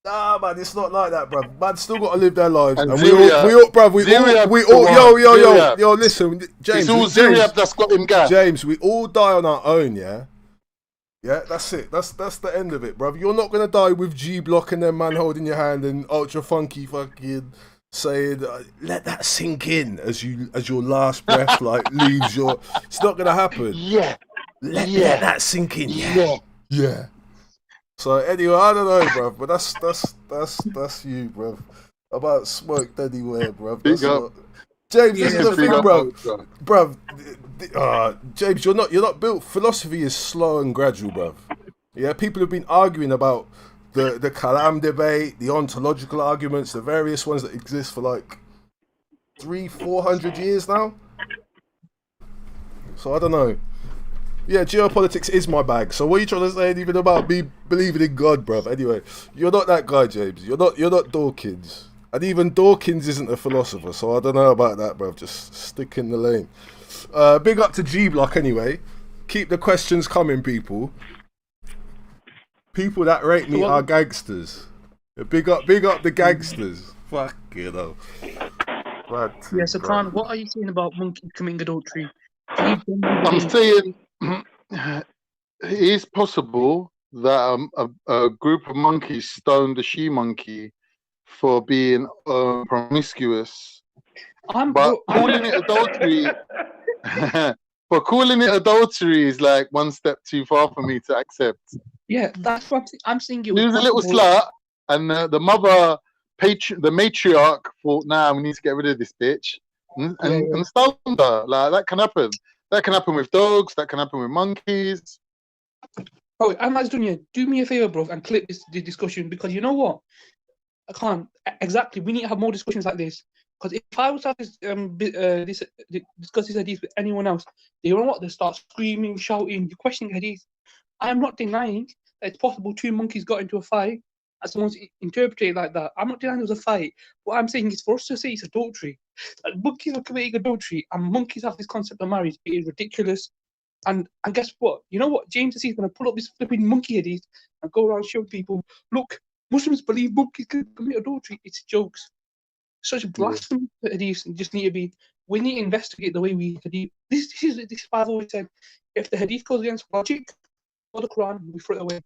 Nah, man, it's not like that, bruv. Man, still got to live their lives, and we all, yo, listen, James. It's all Zuriab that's got him gas. James, we all die on our own, yeah. Yeah, that's it. That's the end of it, bruv. You're not gonna die with G Block and then man holding your hand and Ultra Funky fucking saying, "Let that sink in" as your last breath like leaves your. It's not gonna happen. Yeah. Let that sink in. Yeah. So anyway, I don't know, bruv, but that's you, bruv. About smoked anywhere, bruv. That's what... James, this is the thing, bruv. James, you're not built. Philosophy is slow and gradual, bruv. Yeah, people have been arguing about the Kalam debate, the ontological arguments, the various ones that exist for like 300-400 years now. So I don't know. Yeah, geopolitics is my bag. So what are you trying to say even about me believing in God, bruv? Anyway, you're not that guy, James. You're not Dawkins. And even Dawkins isn't a philosopher, so I don't know about that, bruv. Just stick in the lane. Big up to G Block anyway. Keep the questions coming, people. People that rate me are gangsters. Big up the gangsters. Fuck you know. Yeah, so Kaan, what are you saying about monkeys committing adultery? I'm saying it is possible that a group of monkeys stoned a she monkey for being promiscuous. But calling it adultery, calling it adultery is like one step too far for me to accept. Yeah, that's what I'm saying. He was a little slut, and the mother, the matriarch, thought, "Nah, we need to get rid of this bitch," and stoned her. Like that can happen. That can happen with dogs. That can happen with monkeys. Oh, Ahmed Dunya, do me a favor, bro, and clip this discussion because you know what? I can't exactly. We need to have more discussions like this. Because if I was to have discuss this hadith with anyone else, you know what? They start screaming, shouting, questioning hadith. I am not denying that it's possible two monkeys got into a fight someone's interpreted it like that. I'm not denying there was a fight. What I'm saying is for us to say it's adultery, like monkeys are committing adultery, and monkeys have this concept of marriage. It is ridiculous. And guess what? You know what? James is going to pull up this flipping monkey hadith and go around showing people, look, Muslims believe monkeys can commit adultery. It's jokes. Such blasphemy hadiths just need to be. We need to investigate the way we hadith. This is why I've always said, if the hadith goes against logic or the Quran, we throw it away.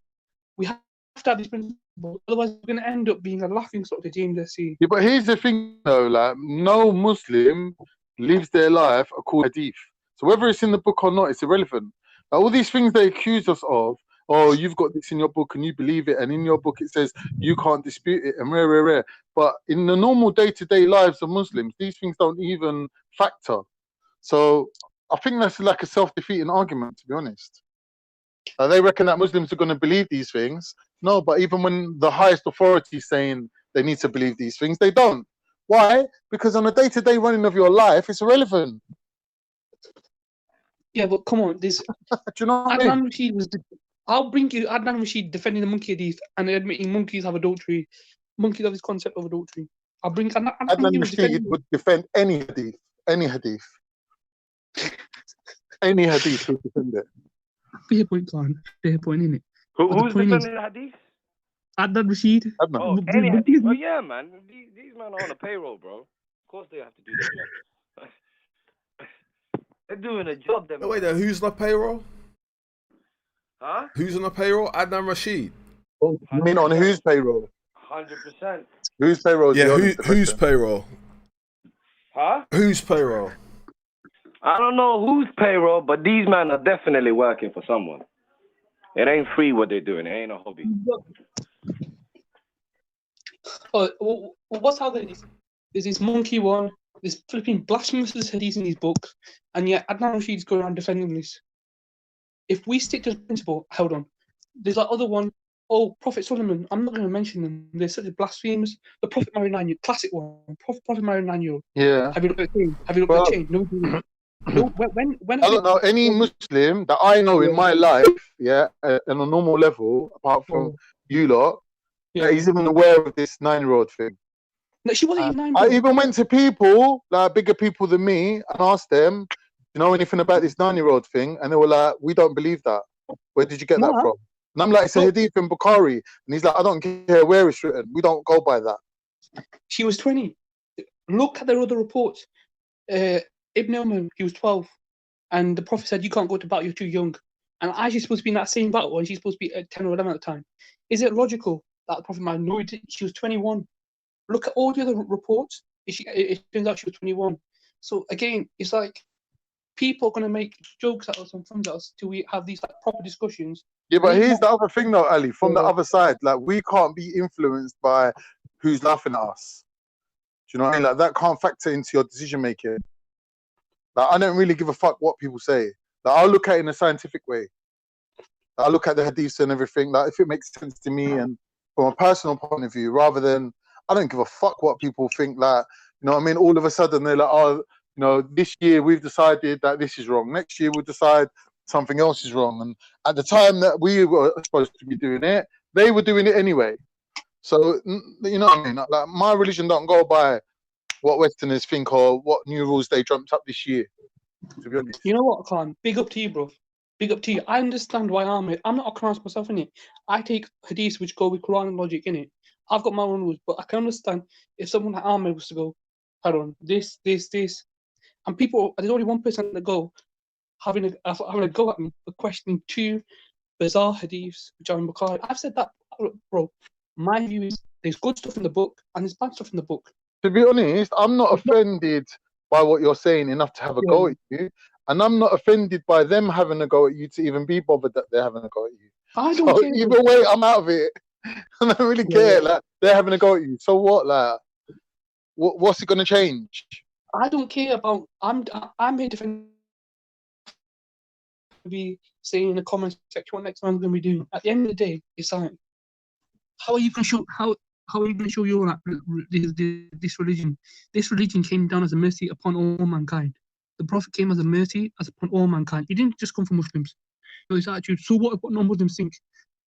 We have to have this principle. Otherwise, we're going to end up being a laughing stock to James S.C. Yeah, but here's the thing, though. Like, no Muslim lives their life according to hadith. So whether it's in the book or not, it's irrelevant. Like, all these things they accuse us of, oh, you've got this in your book and you believe it, and in your book it says you can't dispute it, and rare. But in the normal day-to-day lives of Muslims, these things don't even factor. So I think that's like a self-defeating argument, to be honest. They reckon that Muslims are going to believe these things. No, but even when the highest authority is saying they need to believe these things, they don't. Why? Because on a day-to-day running of your life, it's irrelevant. Yeah, but come on, there's. Do you know what I mean? Rashid was. I'll bring you Adnan Rashid defending the monkey hadith and admitting monkeys have adultery. Monkeys have this concept of adultery. I'll bring Adnan Rashid would defend any hadith. Any hadith. Any hadith would defend it. Fair point, Kaan. Fair point, innit? Who's defending the hadith? Adnan Rashid. Oh, any hadith. Oh, yeah, man. These men are on a payroll, bro. Of course they have to do their job. They're doing a job. Oh, wait, who's on the payroll? Huh? Who's on the payroll? Adnan Rashid. Oh, you mean on whose payroll? 100%. Whose payroll? Yeah, whose payroll? Huh? Whose payroll? I don't know whose payroll, but these men are definitely working for someone. It ain't free what they're doing. It ain't a hobby. Oh, what's how there's this monkey one, this flipping blasphemous hadith in his book, and yet Adnan Rashid's going around defending this. If we stick to the principle, hold on, there's like other one. Oh, Prophet Solomon. I'm not going to mention them. They're such blasphemous. The Prophet married 9-year-old, classic one. Prophet married 9-year-old. Yeah. Have you looked at the chain? Have you looked at the chain? No. When I don't know any Muslim that I know in my life, yeah, on a normal level, apart from you lot, that is even aware of this 9-year-old thing. No, she wasn't even 9. I even went to people, like bigger people than me, and asked them, you know anything about this 9-year-old thing? And they were like, we don't believe that. Where did you get that from? And I'm like, it's a hadith in Bukhari. And he's like, I don't care where it's written. We don't go by that. She was 20. Look at their other reports. Ibn Umar, he was 12. And the Prophet said, you can't go to battle, you're too young. And Aisha's supposed to be in that same battle, and she's supposed to be at 10 or 11 at the time. Is it logical that the Prophet might know she was 21? Look at all the other reports. It turns out she was 21. So again, it's like people are going to make jokes at us and fun at us till we have these like proper discussions. Yeah, but here's the other thing though, Ali, from the other side, like we can't be influenced by who's laughing at us. Do you know what I mean? Like that can't factor into your decision making. Like I don't really give a fuck what people say. Like I'll look at it in a scientific way. I look at the hadiths and everything, like if it makes sense to me and from a personal point of view, rather than I don't give a fuck what people think. Like, you know what I mean? All of a sudden they're like, oh, you know, this year we've decided that this is wrong. Next year we'll decide something else is wrong. And at the time that we were supposed to be doing it, they were doing it anyway. So, you know what I mean? Like my religion don't go by what Westerners think or what new rules they dreamt up this year, to be honest. You know what, Kaan? Big up to you, bro. Big up to you. I understand why I'm not a Quran myself, innit? I take hadiths which go with Quran and logic, innit? I've got my own rules, but I can understand if someone like Ahmed was to go, hold on, this. And people, there's only one person that go having a go at me for questioning 2 bizarre hadiths which are in Bukhari. I've said that, bro. My view is there's good stuff in the book and there's bad stuff in the book. To be honest, I'm not offended by what you're saying enough to have a go at you. And I'm not offended by them having a go at you to even be bothered that they're having a go at you. I don't care. Either way, I'm out of it. I don't really care. Like they're having a go at you. So what? Like, what's it gonna change? I don't care about. I'm here to be saying in the comment section what next man's gonna be doing. At the end of the day, it's like, how are you gonna show how are you gonna show your this religion? This religion came down as a mercy upon all mankind. The Prophet came as a mercy upon all mankind. He didn't just come from Muslims. So his attitude. So what non-Muslims think?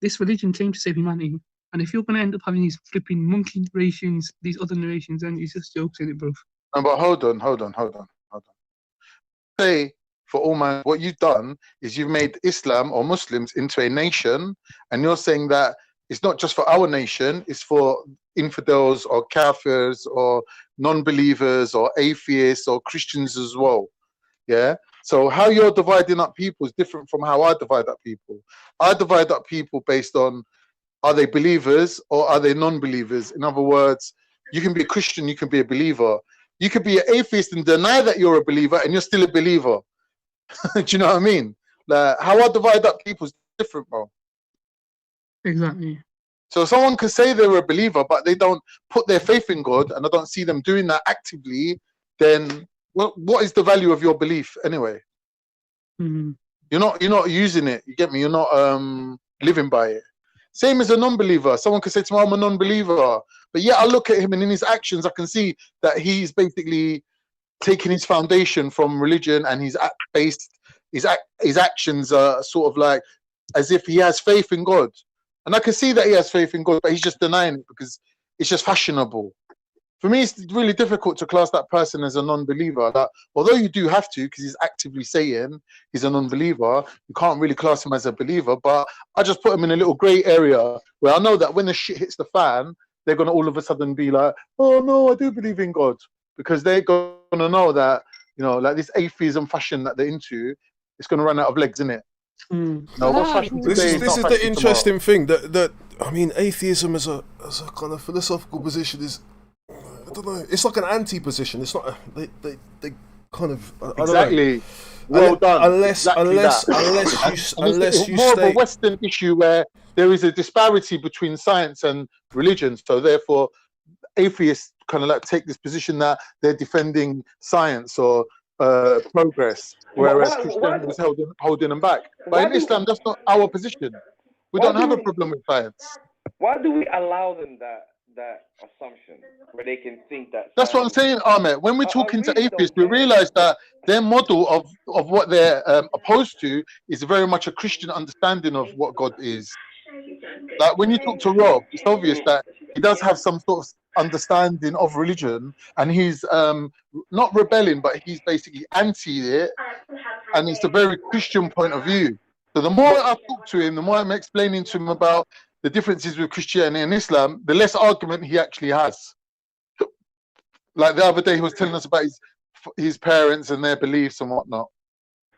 This religion came to save humanity. And if you're going to end up having these flipping monkey narrations, these other narrations, then it's just jokes in it, bro. No, but hold on. Say, for all man, what you've done is you've made Islam or Muslims into a nation, and you're saying that it's not just for our nation, it's for infidels or kafirs or non-believers or atheists or Christians as well. Yeah? So how you're dividing up people is different from how I divide up people. I divide up people based on, are they believers or are they non-believers? In other words, you can be a Christian, you can be a believer. You could be an atheist and deny that you're a believer and you're still a believer. Do you know what I mean? Like, how I divide up people is different, bro. Exactly. So someone could say they're a believer, but they don't put their faith in God, and I don't see them doing that actively, then what is the value of your belief anyway? Mm-hmm. You're not using it. You get me? You're not living by it. Same as a non-believer. Someone could say to me, I'm a non-believer, but yeah, I look at him and in his actions, I can see that he's basically taking his foundation from religion, and he's based his actions are sort of like as if he has faith in God. And I can see that he has faith in God, but he's just denying it because it's just fashionable. For me, it's really difficult to class that person as a non-believer. That, although you do have to, because he's actively saying he's a non-believer, you can't really class him as a believer. But I just put him in a little grey area where I know that when the shit hits the fan, they're going to all of a sudden be like, oh, no, I do believe in God. Because they're going to know that, you know, like this atheism fashion that they're into, it's going to run out of legs, innit? Mm. No, what's fashion This today is the fashion interesting thing that I mean, atheism as a kind of philosophical position is, I don't know, it's like an anti-position. It's not they kind of I exactly. Don't know. Well done. Unless you more state of a Western issue where there is a disparity between science and religion. So therefore, atheists kind of like take this position that they're defending science or progress, whereas Christianity is holding them back. But in Islam, that's not our position. We don't have a problem with science. Why do we allow them that assumption where they can think that? That's what I'm saying, Ahmed. When we're talking to atheists, we realize that their model of what they're opposed to is very much a Christian understanding of what God is. Like when you talk to Rob, it's obvious that he does have some sort of understanding of religion, and he's not rebelling, but he's basically anti it, and it's a very Christian point of view. So the more I talk to him, the more I'm explaining to him about the differences with Christianity and Islam, the less argument he actually has. Like the other day, he was telling us about his parents and their beliefs and whatnot.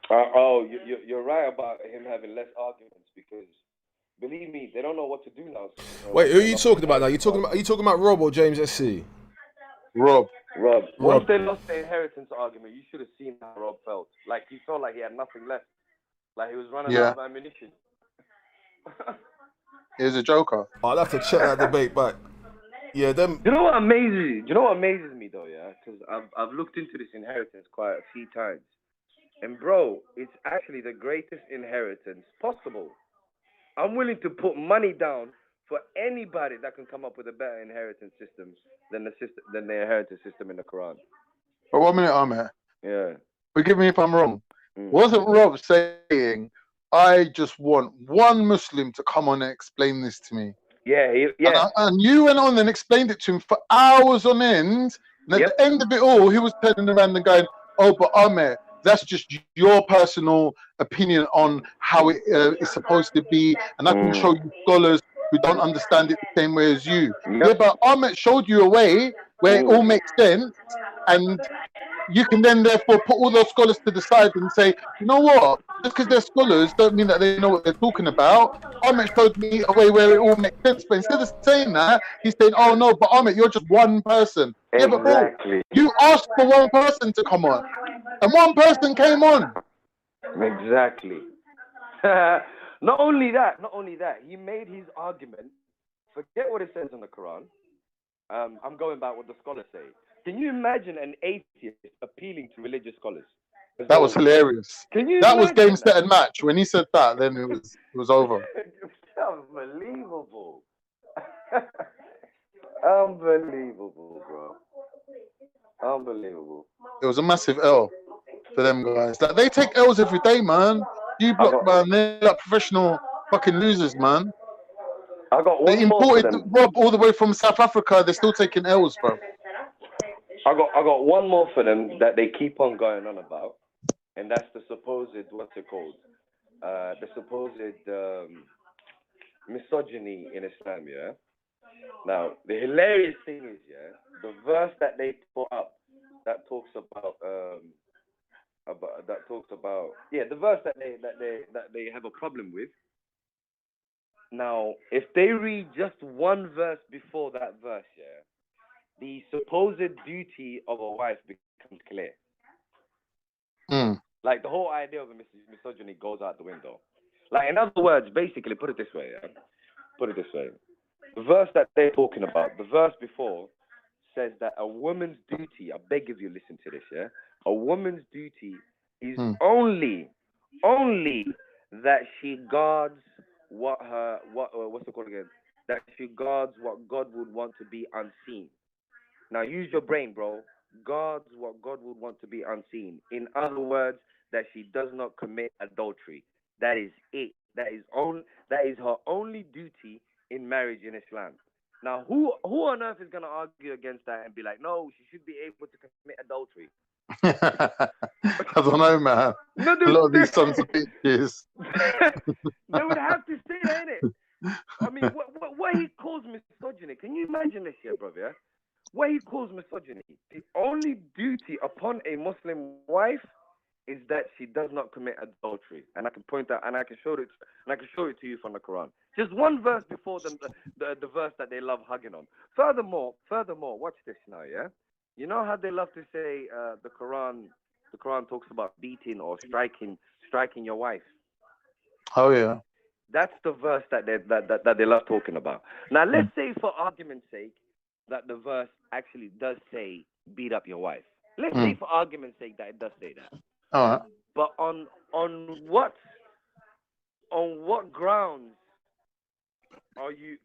You're right about him having less arguments, because believe me, they don't know what to do now. Wait, who are you talking about now? Are you talking about Rob or James SC? Rob. Once they lost the inheritance argument, you should have seen how Rob felt. Like he felt like he had nothing left. Like he was running out of ammunition. He was a joker. I'll have to check that debate back. Yeah, them. You know what amazes me though, yeah? Because I've looked into this inheritance quite a few times. And bro, it's actually the greatest inheritance possible. I'm willing to put money down for anybody that can come up with a better inheritance system than the inheritance system in the Quran. But 1 minute, Ahmed. Yeah. Forgive me if I'm wrong. Wasn't Rob saying, I just want one Muslim to come on and explain this to me? Yeah. And you went on and explained it to him for hours on end. And at the end of it all, he was turning around and going, oh, but Ahmed, that's just your personal opinion on how it is supposed to be. And I can show you scholars who don't understand it the same way as you. Yeah, but Ahmed showed you a way where it all makes sense. And you can then therefore put all those scholars to the side and say, you know what? Just because they're scholars don't mean that they know what they're talking about. Ahmed showed me a way where it all makes sense. But instead of saying that, he's saying, oh no, but Ahmed, you're just one person. Yeah, but bro, you asked for one person to come on. And one person came on. Exactly. Not only that, he made his argument. Forget what it says in the Quran. I'm going by what the scholars say. Can you imagine an atheist appealing to religious scholars? That was hilarious. That was game, set, and match. When he said that, then it was over. Unbelievable. Unbelievable, bro. Unbelievable. It was a massive L for them guys. Like, they take L's every day, man. You block, man. They're like professional fucking losers, man. I got They one more for imported them. Rob all the way from South Africa. They're still taking L's, bro. I got one more for them that they keep on going on about, and that's the supposed, what's it called? The supposed misogyny in Islam, yeah? Now, the hilarious thing is, yeah, the verse that they put up that talks about the verse that they have a problem with. Now, if they read just one verse before that verse, yeah, the supposed duty of a wife becomes clear. Like the whole idea of a misogyny goes out the window. Like, in other words, basically, put it this way, yeah? Put it this way. The verse that they're talking about, the verse before, says that a woman's duty, I beg of you, listen to this, yeah? A woman's duty is only that she guards what's it called again? That she guards what God would want to be unseen. Now use your brain, bro. Guards what God would want to be unseen. In other words, that she does not commit adultery. That is it. That is her only duty in marriage in Islam. Now, who on earth is going to argue against that and be like, no, she should be able to commit adultery? I don't know, man. No, a lot of these sons of bitches. They would have to say that, innit? I mean, what he calls misogyny, can you imagine this here, brother? Yeah? What he calls misogyny, the only duty upon a Muslim wife is that she does not commit adultery. And I can point out, and I can show it to you from the Quran. Just one verse before them, the verse that they love hugging on. Furthermore, watch this now, yeah? You know how they love to say the Quran talks about beating or striking your wife. Oh yeah. That's the verse that they love talking about. Now let's say, for argument's sake, that the verse actually does say beat up your wife. Let's say, for argument's sake, that it does say that. All right. But on what grounds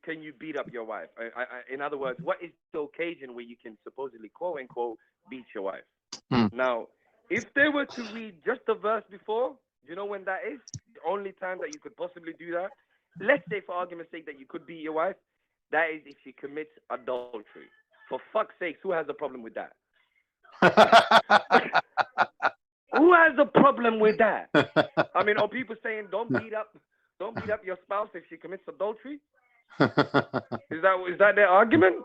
can you beat up your wife? In other words, what is the occasion where you can supposedly, quote unquote, beat your wife? Now, if they were to read just the verse before, do you know when that is? The only time that you could possibly do that? Let's say, for argument's sake, that you could beat your wife. That is if she commits adultery. For fuck's sake, who has a problem with that? Who has a problem with that? I mean, are people saying don't beat up your spouse if she commits adultery? Is that their argument?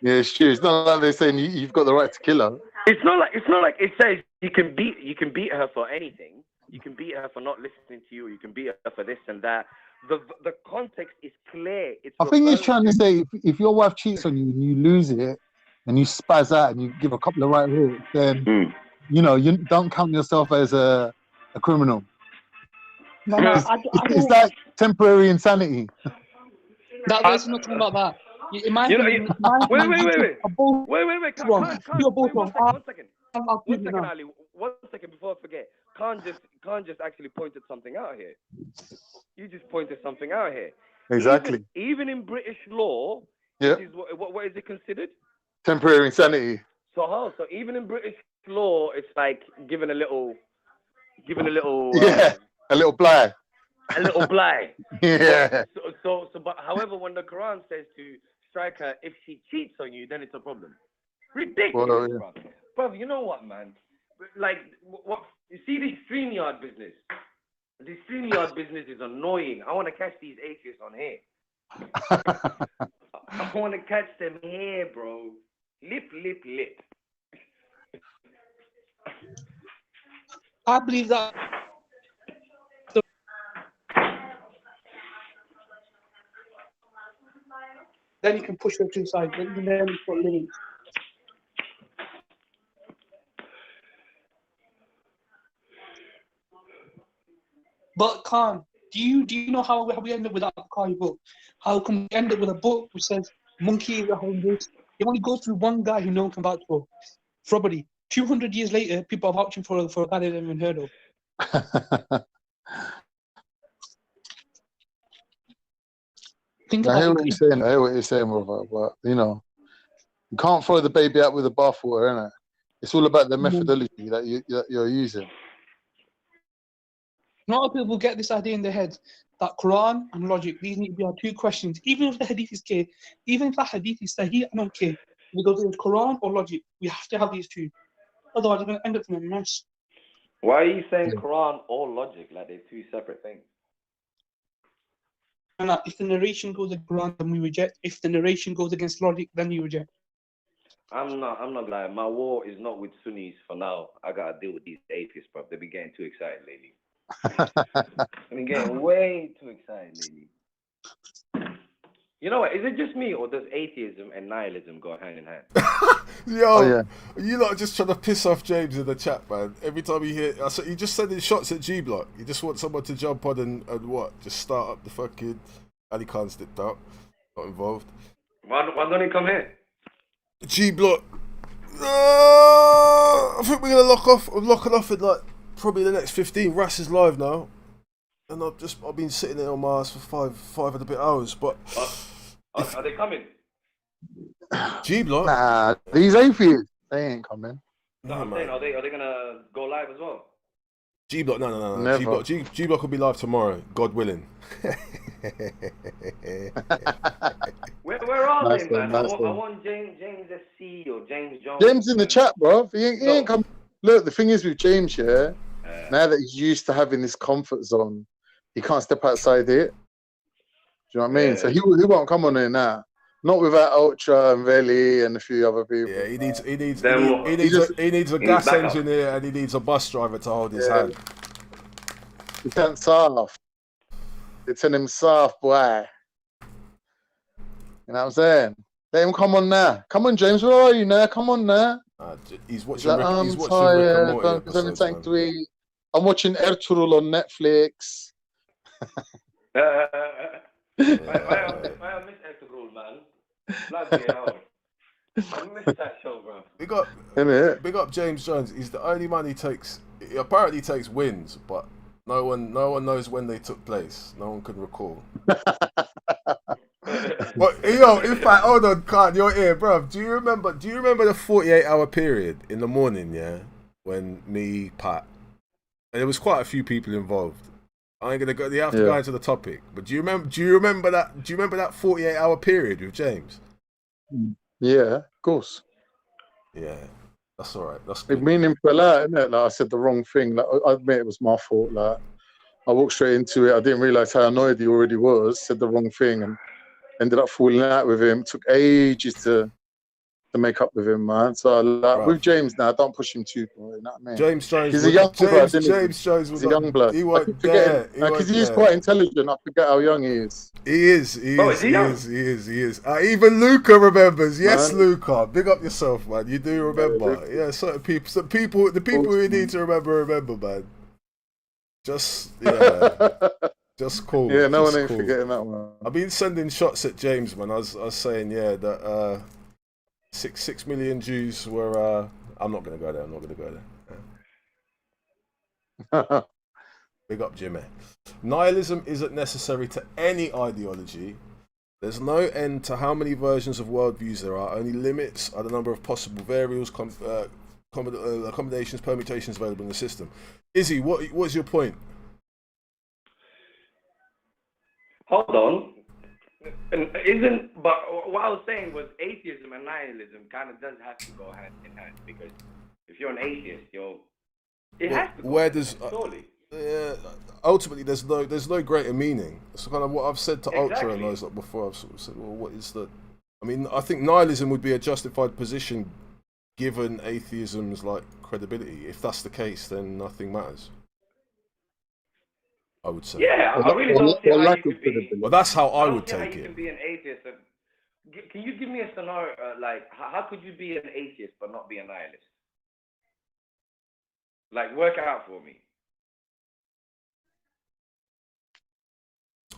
Yeah, it's true. It's not like they're saying you've got the right to kill her. It's not like it says you can beat her for anything. You can beat her for not listening to you. You can beat her for this and that. The context is clear. I think he's trying to say if your wife cheats on you and you lose it and you spaz out and you give a couple of right hooks, then you don't count yourself as a criminal. No, is that temporary insanity? There's nothing about that. Wait. You're both wrong. One second, Ali. 1 second before I forget. Kaan just actually pointed something out here. You just pointed something out here. Exactly. Even in British law, yeah. What is it considered? Temporary insanity. So even in British law, it's like giving a little. A little blag. A little blag. Yeah. But however, when the Quran says to strike her if she cheats on you, then it's a problem. Ridiculous, well, yeah. Bro, you know what, man? Like, what you see this StreamYard business? This StreamYard business is annoying. I want to catch these atheists on here. I want to catch them here, bro. Lip. I believe that. Then you can push her to the side. Then you can put limits. But Kaan, do you know how we end up with that Bukhari book? How can we end up with a book which says monkeys are having this? You only go through one guy who no one can vouch for. Robbery. 200 years later, people are vouching for a guy they haven't even heard of. I hear what you're saying, brother, but you can't throw the baby out with the bathwater, innit? It's all about the methodology that you're using. A lot of people get this idea in their head that Quran and logic, these need to be our two questions. Even if the hadith is clear, even if the hadith is sahih, I don't care. We go to the Quran or logic. We have to have these two. Otherwise, we're going to end up in a mess. Why are you saying Quran or logic like they're two separate things? And if the narration goes against Quran, then we reject. If the narration goes against logic, then you reject. I'm not lying. My war is not with Sunnis for now. I gotta deal with these atheists, bro. They've been getting too excited lately. I've been getting way too excited lately. You know what? Is it just me, or does atheism and nihilism go hand in hand? Yo, you lot are just trying to piss off James in the chat, man. Every time you hear, you just sending shots at G Block. You just want someone to jump on and what? Just start up the fucking. Ali Khan's dipped out, not involved. Why don't he come here? G Block. I think we're gonna lock it off in like probably the next 15. Ras is live now, and I've been sitting there on my ass for five and a bit hours. But are they coming? G Block. Nah, these atheists, they ain't coming. No, I'm saying, are they gonna go live as well? G Block, no. Never. G Block will be live tomorrow, God willing. Where are Nice they, one, man? nice I one. want James SC or James Jones. James in the chat, bro. He ain't come. Look, the thing is with James, now that he's used to having this comfort zone, he can't step outside it. Do you know what I mean? Yeah. So he won't come on here now. Not without Ultra and Veli and a few other people. Yeah, he needs a gas engineer and he needs a bus driver to hold his hand. He can't soft. It's an him soft, boy. You know what I'm saying? Let him come on now. Come on, James. Where are you now? Come on now. He's watching. He's like, I'm I'm watching tired. Rick and Morty episodes, man. I'm watching Ertugrul on Netflix. I miss Ertugrul, man. Bloody hell. I miss that show, bro. Big up James Jones. He's the only man he takes. He apparently takes wins, but no one knows when they took place. No one can recall. But in fact, hold on, Kaan, you're here, bro. Do you remember the 48-hour period in the morning, when me, Pat, and there was quite a few people involved. I ain't gonna go. You have to go into the topic. But do you remember that 48-hour period with James? Yeah, of course. Yeah, that's all right. That's good. Meaning fell out, isn't it? Like I said the wrong thing. Like I admit it was my fault. Like I walked straight into it. I didn't realize how annoyed he already was. Said the wrong thing and ended up falling out with him. Took ages to make up with him, man. So with James now, don't push him too far. You know what I mean? James Jones. He's a young blood. James Jones was a young blood. He was because he is quite intelligent. I forget how young he is. He is. Even Luca remembers. Yes, man. Luca. Big up yourself, man. You do remember. Yeah, certain people. The people who need to remember, man. Just cool. Yeah, no just one ain't cool. forgetting that one. I've been sending shots at James, man. I was saying, that 6 million Jews were. I'm not gonna go there. Yeah. Big up, Jimmy. Nihilism isn't necessary to any ideology. There's no end to how many versions of worldviews there are. Only limits are the number of possible variables, accommodations, permutations available in the system. Izzy, what's your point? Hold on. But what I was saying was atheism and nihilism kind of does have to go hand in hand, because if you're an atheist, it has to go where does surely. Ultimately there's no greater meaning. It's kind of what I've said to Ultra and those before. I've sort of said, well, what is the? I mean, I think nihilism would be a justified position given atheism's credibility. If that's the case, then nothing matters. I would say. Yeah, I really don't see how you could be. Well, that's how I would take how it. You can be an atheist. Can you give me a scenario? How could you be an atheist but not be a nihilist? Work it out for me.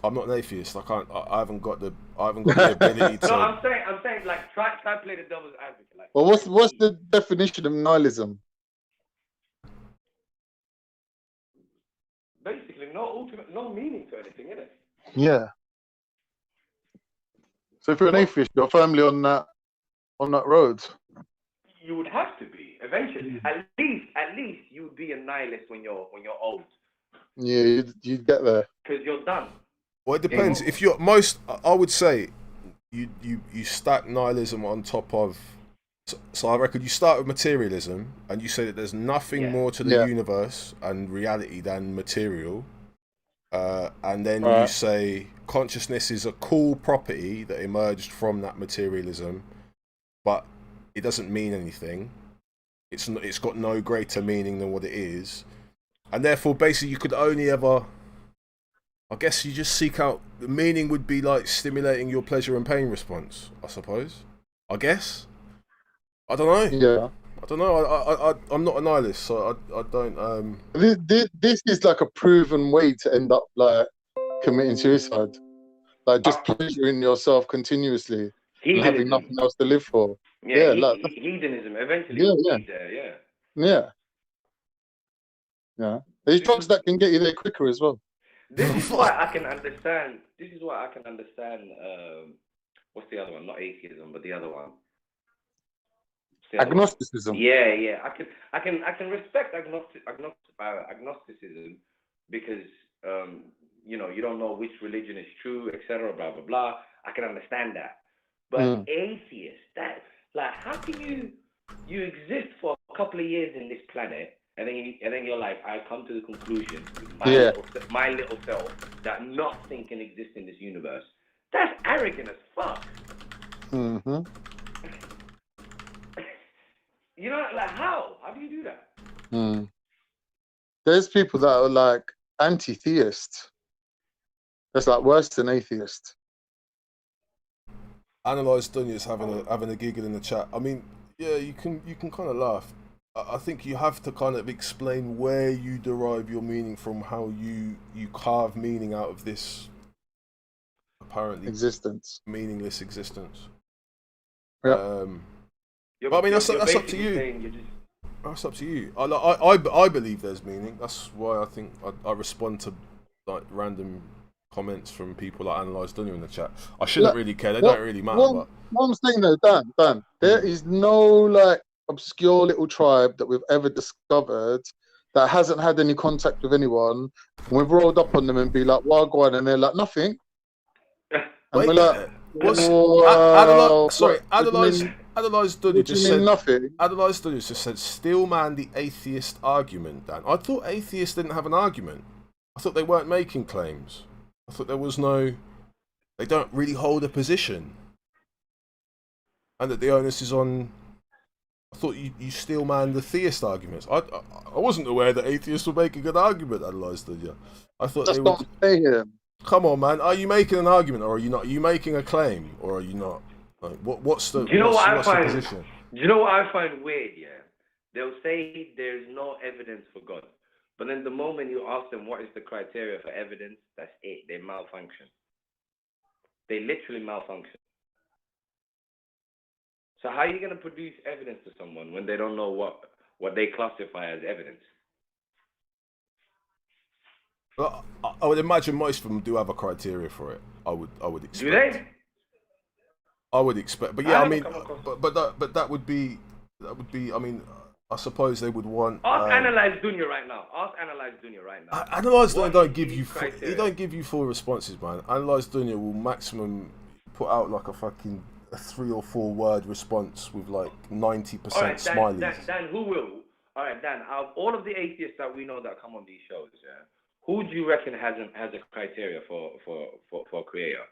I'm not an atheist. I can't. I haven't got the ability to. No, I'm saying, like, try play the devil's advocate. Like, well, what's the definition of nihilism? Basically, no meaning to anything, innit? Yeah. So if you're an atheist, you're firmly on that road. You would have to be eventually. At least you would be a nihilist when you're old. Yeah, you'd get there. Because you're done. Well, it depends. If you're I would say you stack nihilism on top of. So I reckon you start with materialism, and you say that there's nothing more to the universe and reality than material, and then you say consciousness is a cool property that emerged from that materialism, but it doesn't mean anything. It's got no greater meaning than what it is, and therefore basically you could only ever. I guess you just seek out the meaning would be like stimulating your pleasure and pain response. I suppose. I guess. I don't know. Yeah. I don't know. I'm not a nihilist, so I don't. This is like a proven way to end up like committing suicide, like just pleasuring yourself continuously and having nothing else to live for. Yeah, hedonism. Eventually, yeah. There's drugs that can get you there quicker as well. This is why I can understand. What's the other one? Not atheism, but the other one. Agnosticism. Yeah. I can respect agnosticism because you don't know which religion is true, etc. Blah blah blah. I can understand that. But atheist, that like how can you exist for a couple of years in this planet and then you're like, I come to the conclusion with my little self that nothing can exist in this universe. That's arrogant as fuck. Mm-hmm. You know, like how? How do you do that? There's people that are like anti-theist. That's like worse than atheist. Analyze Dunya's having a giggle in the chat. I mean, yeah, you can kind of laugh. I think you have to kind of explain where you derive your meaning from, how you carve meaning out of this apparently meaningless existence. Yeah. But I mean, that's up to you. That's up to you. I believe there's meaning. That's why I think I respond to like random comments from people like Analyze Dunya in the chat. I shouldn't really care. They don't really matter. But what I'm saying though, Dan, there is no like obscure little tribe that we've ever discovered that hasn't had any contact with anyone. And we've rolled up on them and be like, "Well, go on," and they're like, "Nothing." And we're like, Analyze Dunya just said nothing. Analyze Dunya just said, "Steelman the atheist argument." Dan, I thought atheists didn't have an argument. I thought they weren't making claims. I thought there was no. They don't really hold a position, and that the onus is on. I thought you steelman the theist arguments. I wasn't aware that atheists were making an argument. Analyze Dunya. I thought that's they not fair. Come on, man. Are you making an argument, or are you not? Are you making a claim, or are you not? Like, what's the? Do you know what I find? Position? Do you know what I find weird? Yeah, they'll say there's no evidence for God, but then the moment you ask them what is the criteria for evidence, that's it. They malfunction. They literally malfunction. So how are you going to produce evidence to someone when they don't know what they classify as evidence? Well, I would imagine most of them do have a criteria for it. I would expect. Do they? I would expect, but yeah, I mean, but that would be. I mean, I suppose they would want. Ask Analyze Dunya right now. Analyze Dunya don't give you. He don't give you full responses, man. Analyze Dunya will maximum put out like a 3 or 4 word response with like 90% smileys. Dan, who will? All right, Dan. Out of all of the atheists that we know that come on these shows, yeah, who do you reckon has a criteria for a creator?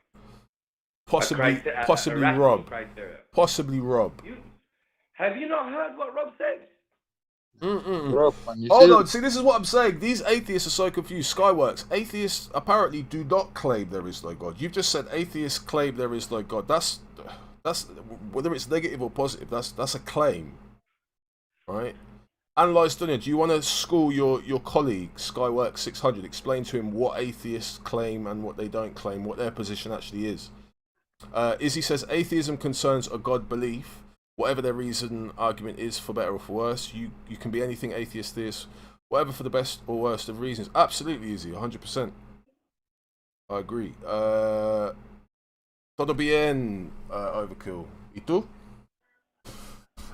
Possibly Rob. Possibly Rob. Have you not heard what Rob said? Rob, man, hold on. See, this is what I'm saying. These atheists are so confused. Skyworks. Atheists apparently do not claim there is no God. You've just said atheists claim there is no God. That's whether it's negative or positive. That's a claim, right? Analyze Dunya. Do you want to school your colleague Skyworks 600? Explain to him what atheists claim and what they don't claim. What their position actually is. Izzy says atheism concerns a God belief, whatever their reason argument is, for better or for worse. You can be anything atheist, theist, whatever for the best or worst of reasons. Absolutely, Izzy, 100%. I agree. Todo bien, Overkill. ¿Y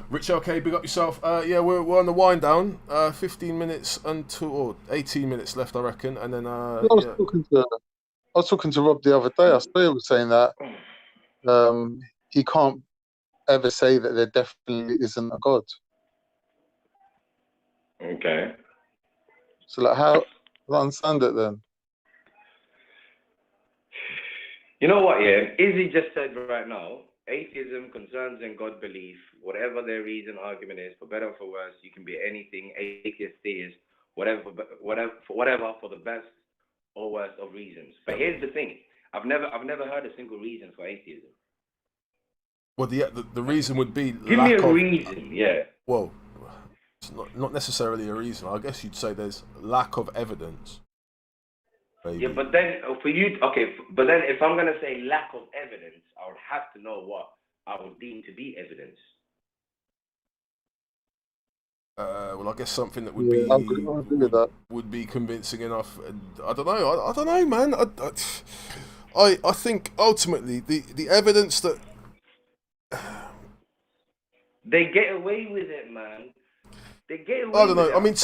Rich LK, big up yourself. Yeah, we're on the wind down. 15 minutes until, or 18 minutes left, I reckon, and then was talking to Rob the other day. I saw he was saying that he can't ever say that there definitely isn't a God. Okay. So like, how do I understand it then? You know what, yeah? Izzy just said right now, atheism, concerns in God belief, whatever their reason, argument is, for better or for worse, you can be anything, atheist, theist, whatever, for the best or worst of reasons. But here's the thing: I've never heard a single reason for atheism. Well, the reason would be Give me a reason, yeah. Well, it's not necessarily a reason. I guess you'd say there's lack of evidence. Maybe. Yeah, but then for you, okay, but then if I'm gonna say lack of evidence, I would have to know what I would deem to be evidence. Well, I guess something that would be convincing enough. I don't know. I don't know, man. I think ultimately the evidence that they get away with it, man. They get away I don't know. with it. I mean,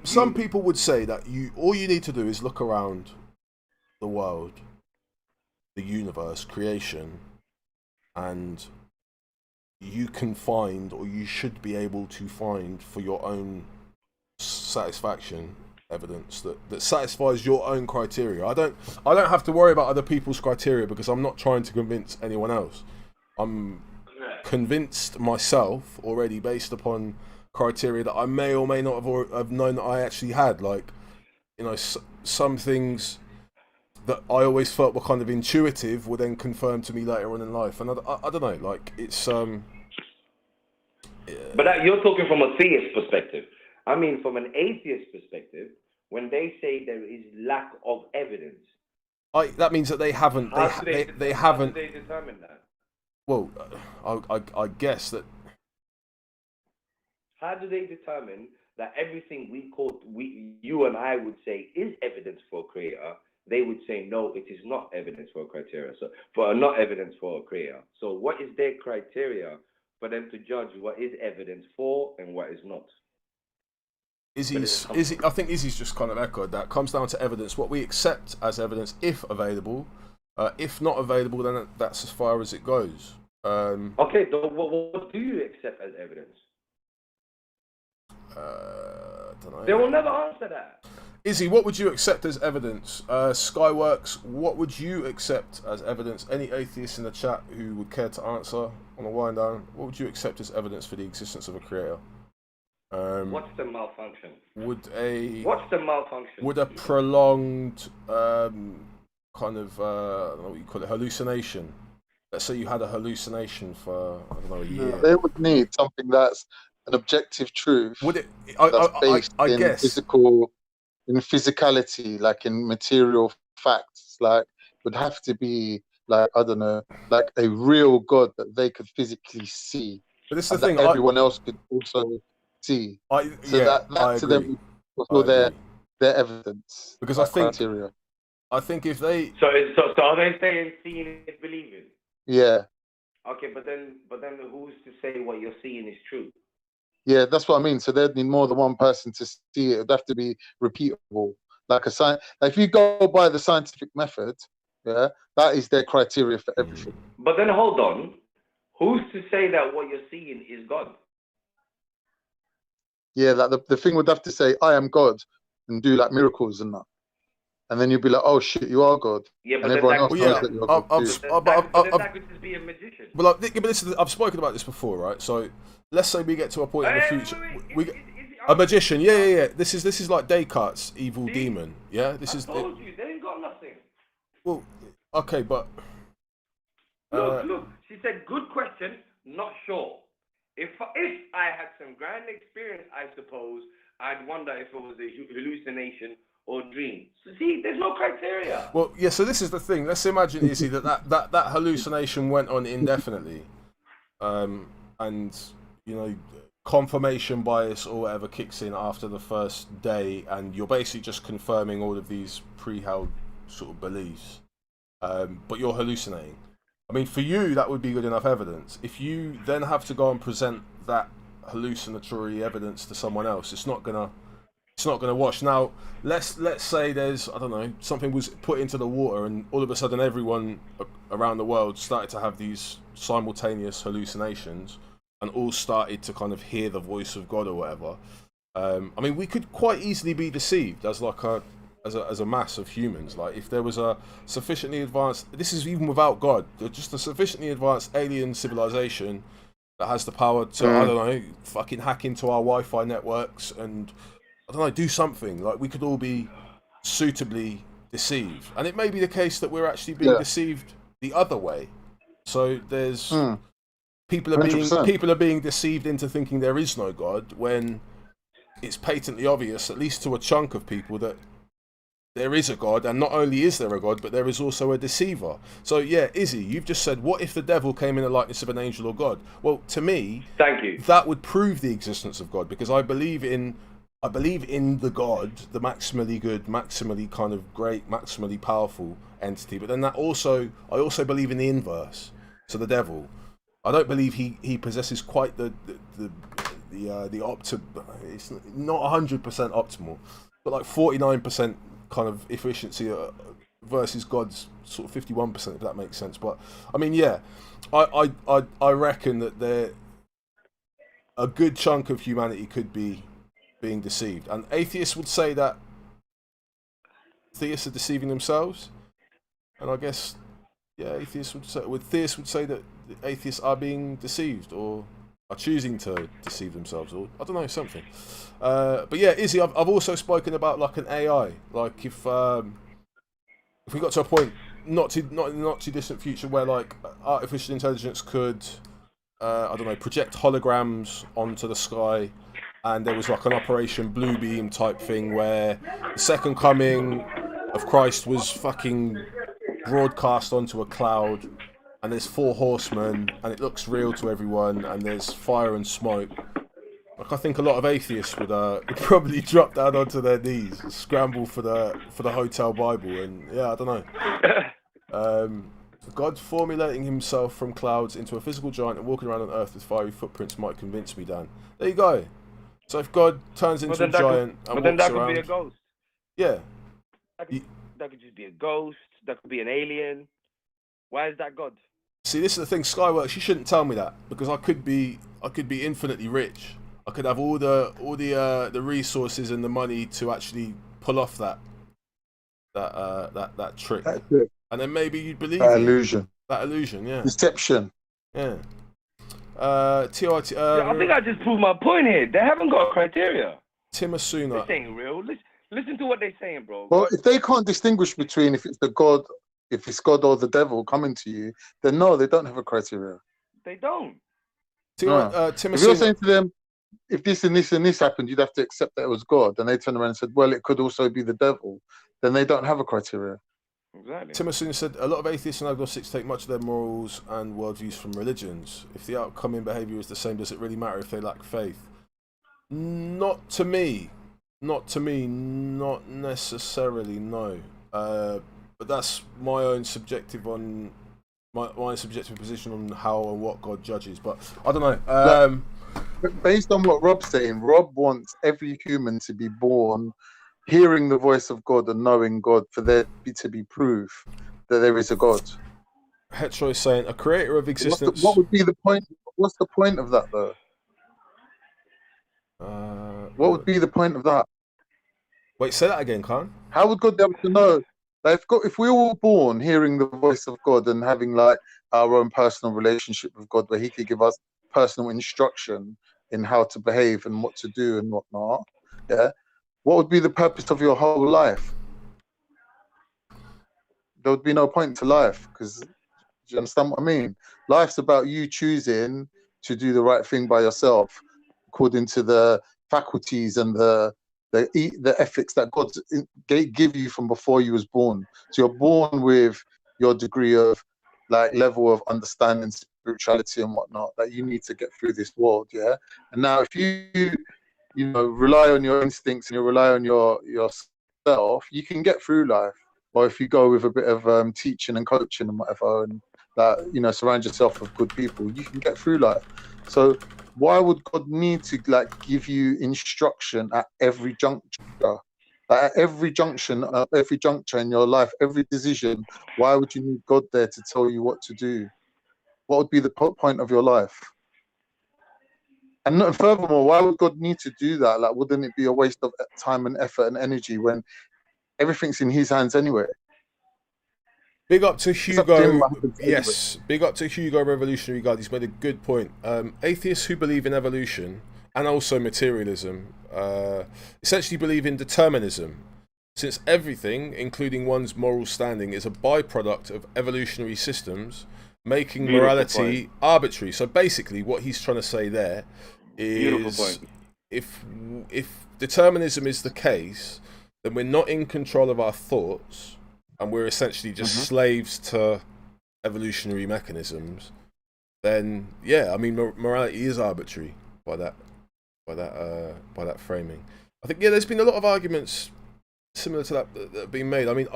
some people would say that all you need to do is look around the world, the universe, creation, and you can find, or you should be able to find for your own satisfaction, evidence that satisfies your own criteria. I don't have to worry about other people's criteria because I'm not trying to convince anyone else. I'm convinced myself already based upon criteria that I may or may not have known that I actually had. Like, you know, some things that I always felt were kind of intuitive were then confirmed to me later on in life. And I don't know, like, it's yeah. But you're talking from a theist perspective. I mean, from an atheist perspective, when they say there is lack of evidence, that means that they haven't. They haven't. How do they determine that? Well, I guess that. How do they determine that everything you and I would say is evidence for a creator? They would say no, it is not evidence for a criteria. Not evidence for a creator. So what is their criteria for them to judge what is evidence for and what is not? I think Izzy's just kind of echoed that. Comes down to evidence, what we accept as evidence if available. If not available, then that's as far as it goes. Okay, so what do you accept as evidence? Don't know. They will never answer that. Izzy, what would you accept as evidence? Skyworks, what would you accept as evidence? Any atheists in the chat who would care to answer on a wind down, what would you accept as evidence for the existence of a creator? What's the malfunction? What's the malfunction? Would a prolonged kind of I don't know what you call it, hallucination? Let's say you had a hallucination for a year. They would need something that's an objective truth. Would it? That's based I guess in physicality, like in material facts. Like, would have to be like, I don't know, like a real God that they could physically see. But this is the thing. Everyone else could also see. That to them was all their evidence. Because criteria. I think if they so are they saying seeing is believing? Yeah. Okay, but then who's to say what you're seeing is true? Yeah, that's what I mean. So they'd need more than one person to see it. It'd have to be repeatable. Like like if you go by the scientific method, yeah, that is their criteria for everything. But then hold on, who's to say that what you're seeing is God? Yeah, like the thing would have to say, I am God, and do like miracles and that. And then you'd be like, oh shit, you are God. Yeah, but and everyone else knows that you're God. That could just be a magician. But I've spoken about this before, right? So let's say we get to a point in the future. A magician, yeah. This is like Descartes' evil demon. Yeah, this is. I told you, they ain't got nothing. Well, okay, but look. She said, "Good question, not sure." If I had some grand experience, I suppose I'd wonder if it was a hallucination or dream. So see, there's no criteria. Well, yeah. So this is the thing. Let's imagine, Izzy, that hallucination went on indefinitely, and you know, confirmation bias or whatever kicks in after the first day, and you're basically just confirming all of these pre-held sort of beliefs, but you're hallucinating. I mean, for you, that would be good enough evidence. If you then have to go and present that hallucinatory evidence to someone else, it's not gonna it's not going to wash. Now, let's say there's, I don't know, something was put into the water, and all of a sudden everyone around the world started to have these simultaneous hallucinations, and all started to kind of hear the voice of God or whatever. I mean, we could quite easily be deceived as like as a mass of humans. Like, if there was a sufficiently advanced, this is even without God, just a sufficiently advanced alien civilization that has the power to, I don't know, fucking hack into our Wi-Fi networks and, I don't know, do something. Like, we could all be suitably deceived. And it may be the case that we're actually being deceived the other way. So there's people are being deceived into thinking there is no God, when it's patently obvious, at least to a chunk of people, that there is a God, and not only is there a God, but there is also a deceiver. So yeah, Izzy, you've just said, what if the devil came in the likeness of an angel or God? Well, to me, thank you, that would prove the existence of God, because I believe in the God, the maximally good, maximally kind of great, maximally powerful entity. But then I also believe in the inverse. So the devil, I don't believe he possesses quite the it's not 100% optimal, but like 49% kind of efficiency versus God's sort of 51%, if that makes sense. But I mean, yeah, I reckon that a good chunk of humanity could be being deceived, and atheists would say that theists are deceiving themselves, and I guess theists would say that atheists are being deceived, or are choosing to deceive themselves, or I don't know, something. But yeah, Izzy, I've also spoken about like an AI, like if we got to a point not in the not too distant future where like artificial intelligence could I don't know, project holograms onto the sky, and there was like an Operation Bluebeam type thing where the second coming of Christ was fucking broadcast onto a cloud, and there's 4 horsemen, and it looks real to everyone, and there's fire and smoke. Like, I think a lot of atheists would probably drop down onto their knees, scramble for the hotel Bible, and yeah, I don't know. God formulating himself from clouds into a physical giant and walking around on Earth with fiery footprints might convince me, Dan. There you go. So if God turns into a giant and walks around, that could be a ghost. Yeah. That could just be a ghost. That could be an alien. Why is that God? See, this is the thing, Skyworks. You shouldn't tell me that, because I could be infinitely rich. I could have all the resources and the money to actually pull off that trick. That's it. And then maybe you'd believe that illusion. That illusion, yeah. Deception. Yeah. TOIT. I think I just proved my point here. They haven't got a criteria. Timasuna. This ain't real. Listen to what they're saying, bro. Well, if they can't distinguish between if it's God or the devil coming to you, then no, they don't have a criteria. They don't. If you're saying to them, if this and this and this happened, you'd have to accept that it was God, and they turn around and said, well, it could also be the devil, then they don't have a criteria. Exactly. Timasuna said, a lot of atheists and agnostics take much of their morals and worldviews from religions. If the outcome in behaviour is the same, does it really matter if they lack faith? Not to me. Not necessarily, no. But that's my own subjective position on how and what God judges. But I don't know. Based on what Rob's saying, Rob wants every human to be born hearing the voice of God and knowing God, for there to be proof that there is a God. Hetro is saying, a creator of existence. What would be the point? What's the point of that, though? What would be the point of that? Wait, say that again, Kaan. How would God be able to know? Like, if we were all born hearing the voice of God and having like our own personal relationship with God, where He could give us personal instruction in how to behave and what to do and whatnot, yeah, what would be the purpose of your whole life? There would be no point to life, because, do you understand what I mean? Life's about you choosing to do the right thing by yourself, according to the faculties and the ethics that God gave you from before you was born. So you're born with your degree of like level of understanding, spirituality and whatnot that you need to get through this world, yeah. And now if you rely on your instincts and you rely on yourself, you can get through life. Or if you go with a bit of teaching and coaching and whatever, and that surround yourself with good people, you can get through life. So why would God need to like give you instruction at every juncture? At every junction, every juncture in your life, every decision, why would you need God there to tell you what to do? What would be the point of your life? And furthermore, why would God need to do that? Like, wouldn't it be a waste of time and effort and energy when everything's in his hands anyway? Big up to Hugo. Yes, big up to Hugo Revolutionary Guard. He's made a good point. Atheists who believe in evolution and also materialism essentially believe in determinism, since everything, including one's moral standing, is a byproduct of evolutionary systems, making morality arbitrary. So basically, what he's trying to say there is, if determinism is the case, then we're not in control of our thoughts, and we're essentially just slaves to evolutionary mechanisms. Then, yeah, I mean, morality is arbitrary by that framing. I think, yeah, there's been a lot of arguments similar to that have been made. I mean,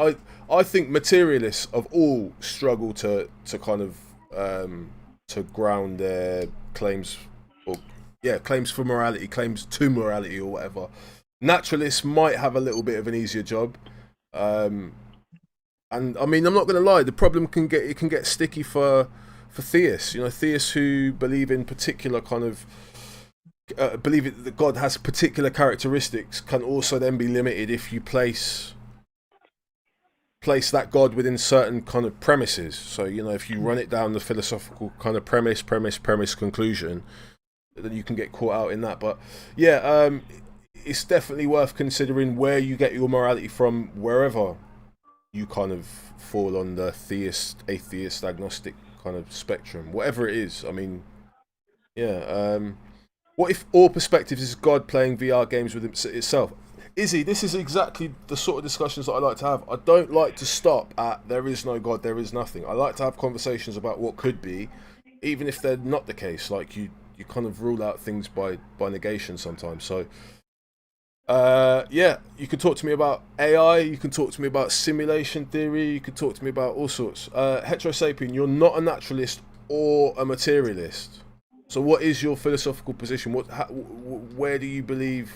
I think materialists of all struggle to kind of to ground their claims, or claims for morality, claims to morality, or whatever. Naturalists might have a little bit of an easier job. And I mean, I'm not going to lie, the problem can get sticky for theists. You know, theists who believe in particular kind of believe that God has particular characteristics can also then be limited if you place that God within certain kind of premises. So, you know, if you run it down the philosophical kind of premise, conclusion, then you can get caught out in that. But yeah, it's definitely worth considering where you get your morality from, wherever you kind of fall on the theist, atheist, agnostic kind of spectrum, whatever it is. I mean, yeah. What if all perspectives is God playing VR games with itself? Izzy, this is exactly the sort of discussions that I like to have. I don't like to stop at there is no God, there is nothing. I like to have conversations about what could be, even if they're not the case. Like you kind of rule out things by negation sometimes. So yeah, you can talk to me about AI, you can talk to me about simulation theory, you can talk to me about all sorts. Heterosapien, you're not a naturalist or a materialist. So what is your philosophical position? Where do you believe,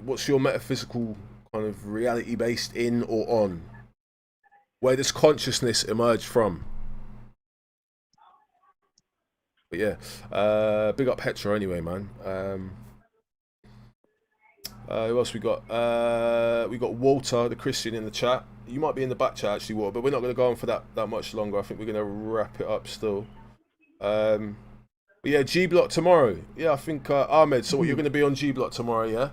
what's your metaphysical kind of reality based in or on? Where does consciousness emerge from? But yeah, big up Hetero anyway, man. Who else we got? We got Walter, the Christian, in the chat. You might be in the back chat actually, Walter, but we're not going to go on for that much longer. I think we're going to wrap it up still. But yeah, G Block tomorrow. Yeah, I think Ahmed. So what, you're going to be on G Block tomorrow? Yeah.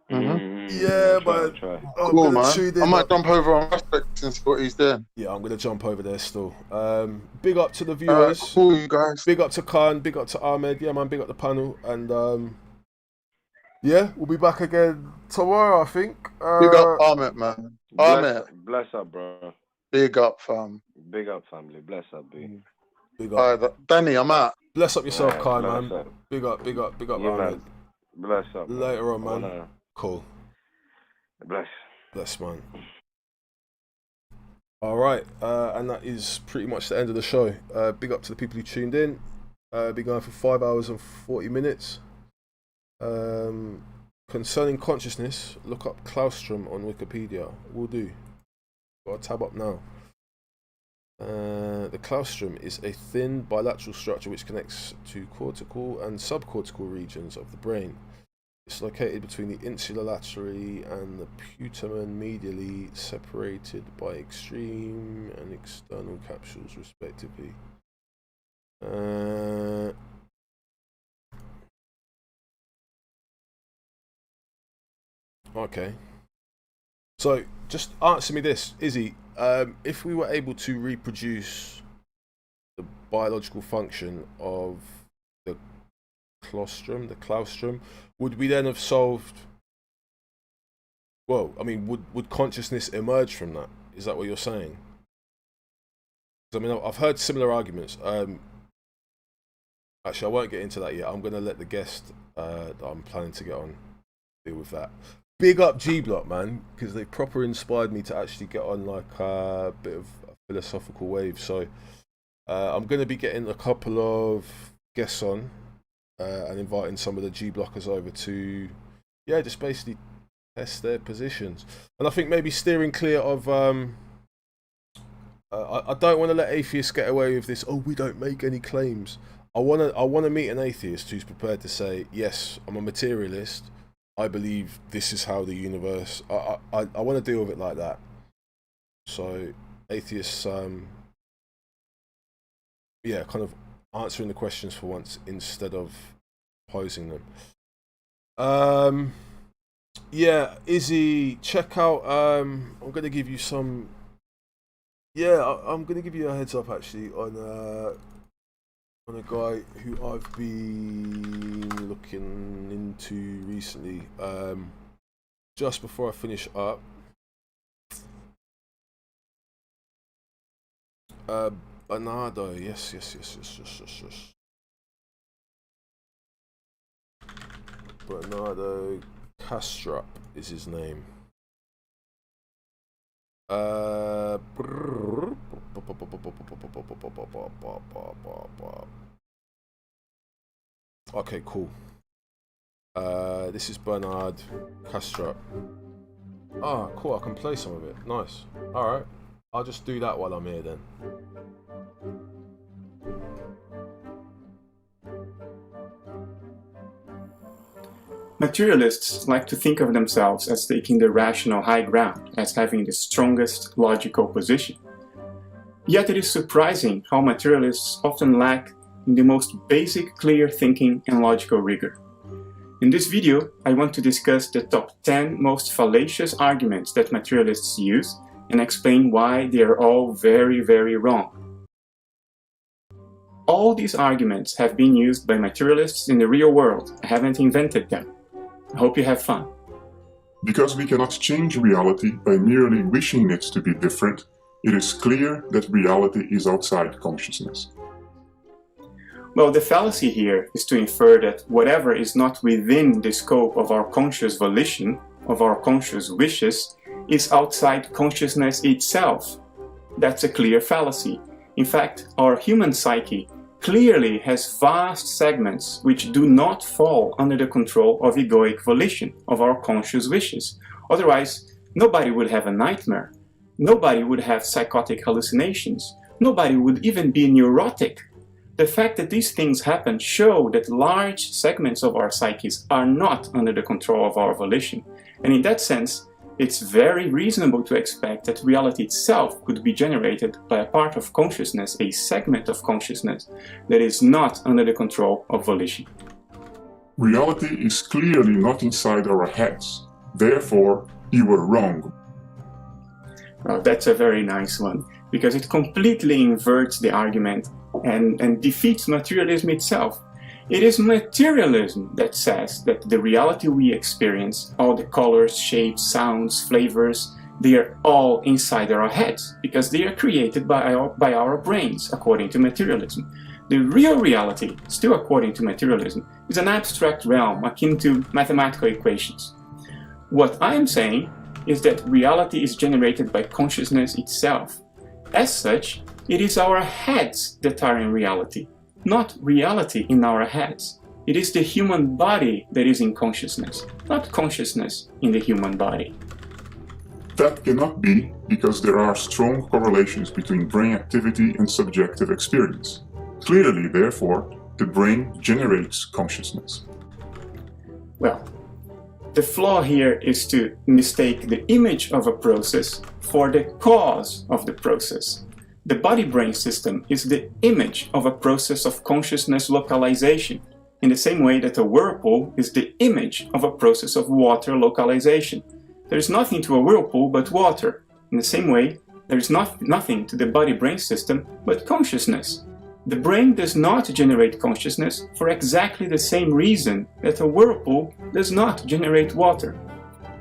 Yeah, man. Cool, man. I might jump over on Aspects and see what he's doing. Yeah, I'm going to jump over there still. Big up to the viewers. Cool, you guys. Big up to Kaan. Big up to Ahmed. Yeah, man. Big up the panel. And yeah, we'll be back again tomorrow, I think. Big up Ahmed, man. Ahmed. Bless up, bro. Big up, fam. Big up, family. Bless up, B. Big up. Danny, I'm out. Bless up yourself, Kaan, man. Up. Big up, yeah, Ahmed. man. Bless up. Later on, man. Cool. Bless, man. All right, and that is pretty much the end of the show. Big up to the people who tuned in. Been going for 5 hours and 40 minutes. Concerning consciousness, look up claustrum on Wikipedia. Will do. Got a tab up now. The claustrum is a thin bilateral structure which connects to cortical and subcortical regions of the brain. It's located between the insula lateri and the putamen medially, separated by extreme and external capsules respectively. Okay. So, just answer me this, Izzy. If we were able to reproduce the biological function of the claustrum, would we then have solved... Well, I mean, would consciousness emerge from that? Is that what you're saying? I mean, I've heard similar arguments. Actually, I won't get into that yet. I'm going to let the guest that I'm planning to get on deal with that. Big up G Block, man, because they proper inspired me to actually get on like a bit of a philosophical wave. So I'm going to be getting a couple of guests on and inviting some of the G blockers over to, just basically test their positions. And I think maybe steering clear of, I don't want to let atheists get away with this, oh, we don't make any claims. I want to meet an atheist who's prepared to say, yes, I'm a materialist. I believe this is how the universe... I want to deal with it like that. So atheists, kind of answering the questions for once instead of posing them. Izzy, check out... I'm going to give you some... I'm going to give you a heads up actually on a guy who I've been looking into recently. Just before I finish up, Bernardo, yes. Bernardo Kastrup is his name. Okay, cool. This is Bernard Kastrup. Ah, cool, I can play some of it. Nice. Alright. I'll just do that while I'm here then. Materialists like to think of themselves as taking the rational high ground, as having the strongest logical position. Yet it is surprising how materialists often lack in the most basic clear thinking and logical rigor. In this video, I want to discuss the top 10 most fallacious arguments that materialists use and explain why they are all very, very wrong. All these arguments have been used by materialists in the real world. I haven't invented them. I hope you have fun. Because we cannot change reality by merely wishing it to be different, it is clear that reality is outside consciousness. Well, the fallacy here is to infer that whatever is not within the scope of our conscious volition, of our conscious wishes, is outside consciousness itself. That's a clear fallacy. In fact, our human psyche clearly has vast segments which do not fall under the control of egoic volition, of our conscious wishes. Otherwise, nobody would have a nightmare. Nobody would have psychotic hallucinations. Nobody would even be neurotic. The fact that these things happen show that large segments of our psyches are not under the control of our volition. And in that sense, it's very reasonable to expect that reality itself could be generated by a part of consciousness, a segment of consciousness, that is not under the control of volition. Reality is clearly not inside our heads. Therefore, you were wrong. Well, that's a very nice one, because it completely inverts the argument and defeats materialism itself. It is materialism that says that the reality we experience, all the colors, shapes, sounds, flavors, they are all inside our heads because they are created by our brains, according to materialism. The real reality, still according to materialism, is an abstract realm akin to mathematical equations. What I am saying is that reality is generated by consciousness itself. As such, it is our heads that are in reality, not reality in our heads. It is the human body that is in consciousness, not consciousness in the human body. That cannot be because there are strong correlations between brain activity and subjective experience. Clearly, therefore, the brain generates consciousness. Well, the flaw here is to mistake the image of a process for the cause of the process. The body-brain system is the image of a process of consciousness localization, in the same way that a whirlpool is the image of a process of water localization. There is nothing to a whirlpool but water. In the same way, there is nothing to the body-brain system but consciousness. The brain does not generate consciousness for exactly the same reason that a whirlpool does not generate water.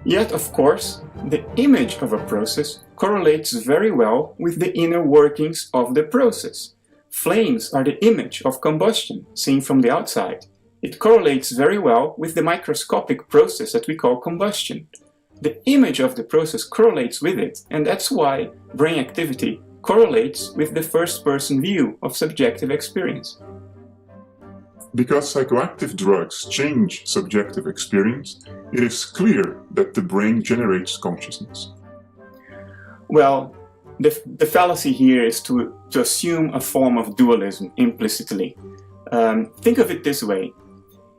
Yet, of course, the image of a process correlates very well with the inner workings of the process. Flames are the image of combustion, seen from the outside. It correlates very well with the microscopic process that we call combustion. The image of the process correlates with it, and that's why brain activity correlates with the first-person view of subjective experience. because psychoactive drugs change subjective experience, it is clear that the brain generates consciousness. Well, the fallacy here is to assume a form of dualism implicitly. Think of it this way.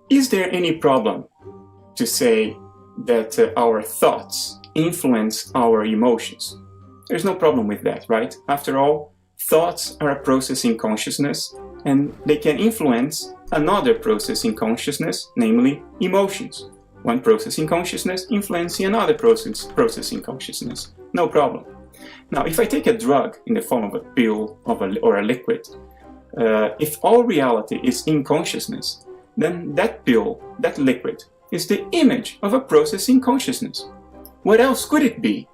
Is there any problem to say that our thoughts influence our emotions? There's no problem with that, right? After all, thoughts are a process in consciousness, and they can influence another process in consciousness, namely emotions. One process in consciousness influencing another process in consciousness. No problem. Now, if I take a drug in the form of a pill or a liquid, if all reality is in consciousness, then that pill, that liquid, is the image of a process in consciousness. What else could it be?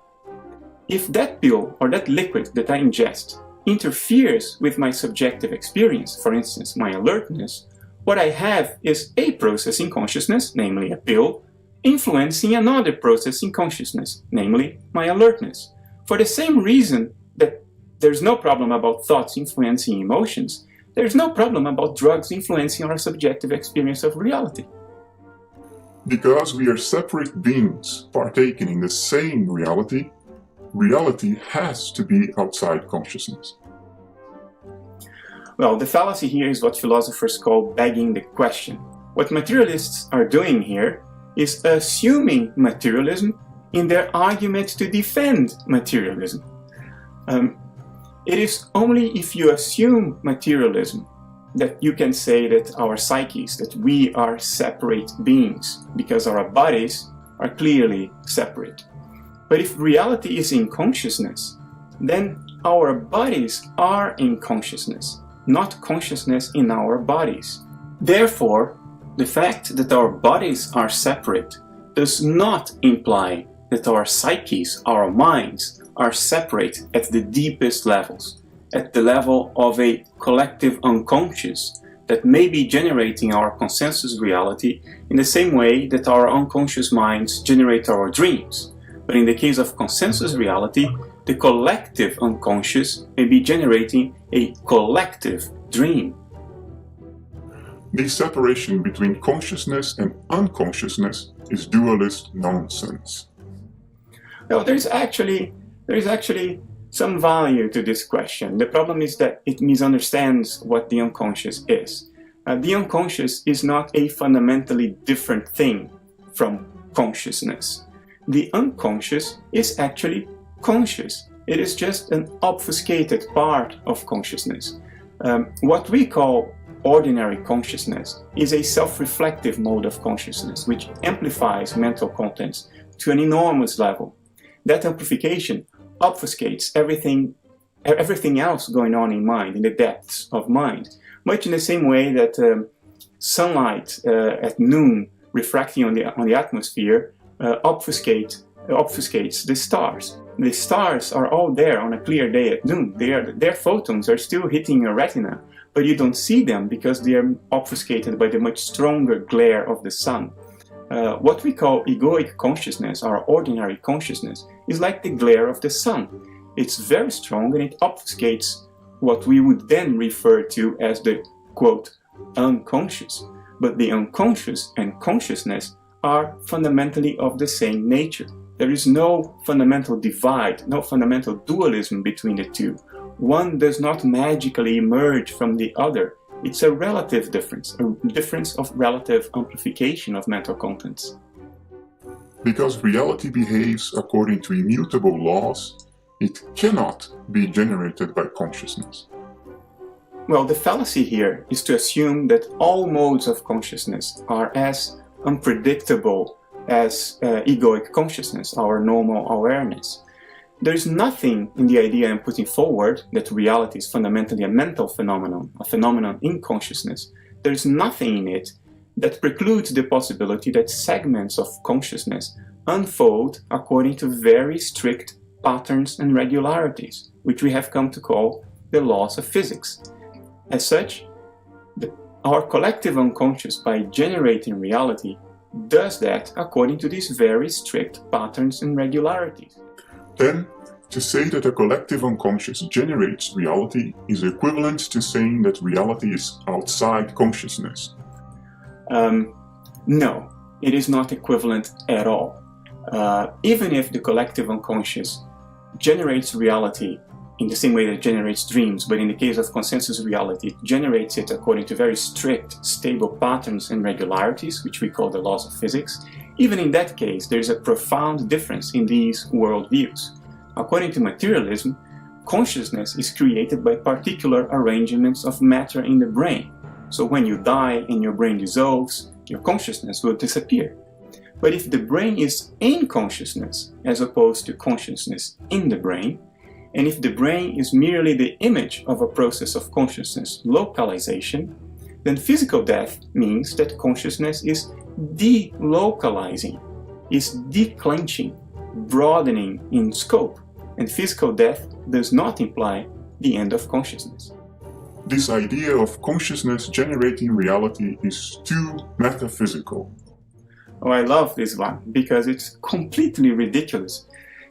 If that pill or that liquid that I ingest interferes with my subjective experience, for instance, my alertness, what I have is a process in consciousness, namely a pill, influencing another process in consciousness, namely my alertness. For the same reason that there's no problem about thoughts influencing emotions, there's no problem about drugs influencing our subjective experience of reality. Because we are separate beings partaking in the same reality, reality has to be outside consciousness. Well, the fallacy here is what philosophers call begging the question. What materialists are doing here is assuming materialism in their argument to defend materialism. It is only if you assume materialism that you can say that our psyches, that we are separate beings, because our bodies are clearly separate. But if reality is in consciousness, then our bodies are in consciousness, not consciousness in our bodies. Therefore, the fact that our bodies are separate does not imply that our psyches, our minds, are separate at the deepest levels, at the level of a collective unconscious that may be generating our consensus reality in the same way that our unconscious minds generate our dreams. But in the case of consensus reality, the collective unconscious may be generating a collective dream. The separation between consciousness and unconsciousness is dualist nonsense. Now, there is actually some value to this question. The problem is that it misunderstands what the unconscious is. The unconscious is not a fundamentally different thing from consciousness. The unconscious is actually conscious. It is just an obfuscated part of consciousness. What we call ordinary consciousness is a self-reflective mode of consciousness which amplifies mental contents to an enormous level. That amplification obfuscates everything else going on in mind, in the depths of mind, much in the same way that sunlight at noon refracting on the atmosphere obfuscates the stars. The stars are all there on a clear day at noon. Their photons are still hitting your retina, but you don't see them because they are obfuscated by the much stronger glare of the sun. What we call egoic consciousness, our ordinary consciousness, is like the glare of the sun. It's very strong and it obfuscates what we would then refer to as the, quote, unconscious. But the unconscious and consciousness are fundamentally of the same nature. There is no fundamental divide, no fundamental dualism between the two. One does not magically emerge from the other. It's a relative difference, a difference of relative amplification of mental contents. Because reality behaves according to immutable laws, it cannot be generated by consciousness. Well, the fallacy here is to assume that all modes of consciousness are as unpredictable as egoic consciousness, our normal awareness. There is nothing in the idea I'm putting forward that reality is fundamentally a mental phenomenon, a phenomenon in consciousness. There is nothing in it that precludes the possibility that segments of consciousness unfold according to very strict patterns and regularities, which we have come to call the laws of physics. As such, our collective unconscious, by generating reality, does that according to these very strict patterns and regularities. Then, to say that a collective unconscious generates reality is equivalent to saying that reality is outside consciousness, No, it is not equivalent at all. Even if the collective unconscious generates reality in the same way that it generates dreams, but in the case of consensus reality, it generates it according to very strict, stable patterns and regularities, which we call the laws of physics. Even in that case, there is a profound difference in these worldviews. According to materialism, consciousness is created by particular arrangements of matter in the brain. So when you die and your brain dissolves, your consciousness will disappear. But if the brain is in consciousness, as opposed to consciousness in the brain, and if the brain is merely the image of a process of consciousness localization, then physical death means that consciousness is delocalizing, is declenching, broadening in scope, and physical death does not imply the end of consciousness. This idea of consciousness generating reality is too metaphysical. Oh, I love this one because it's completely ridiculous.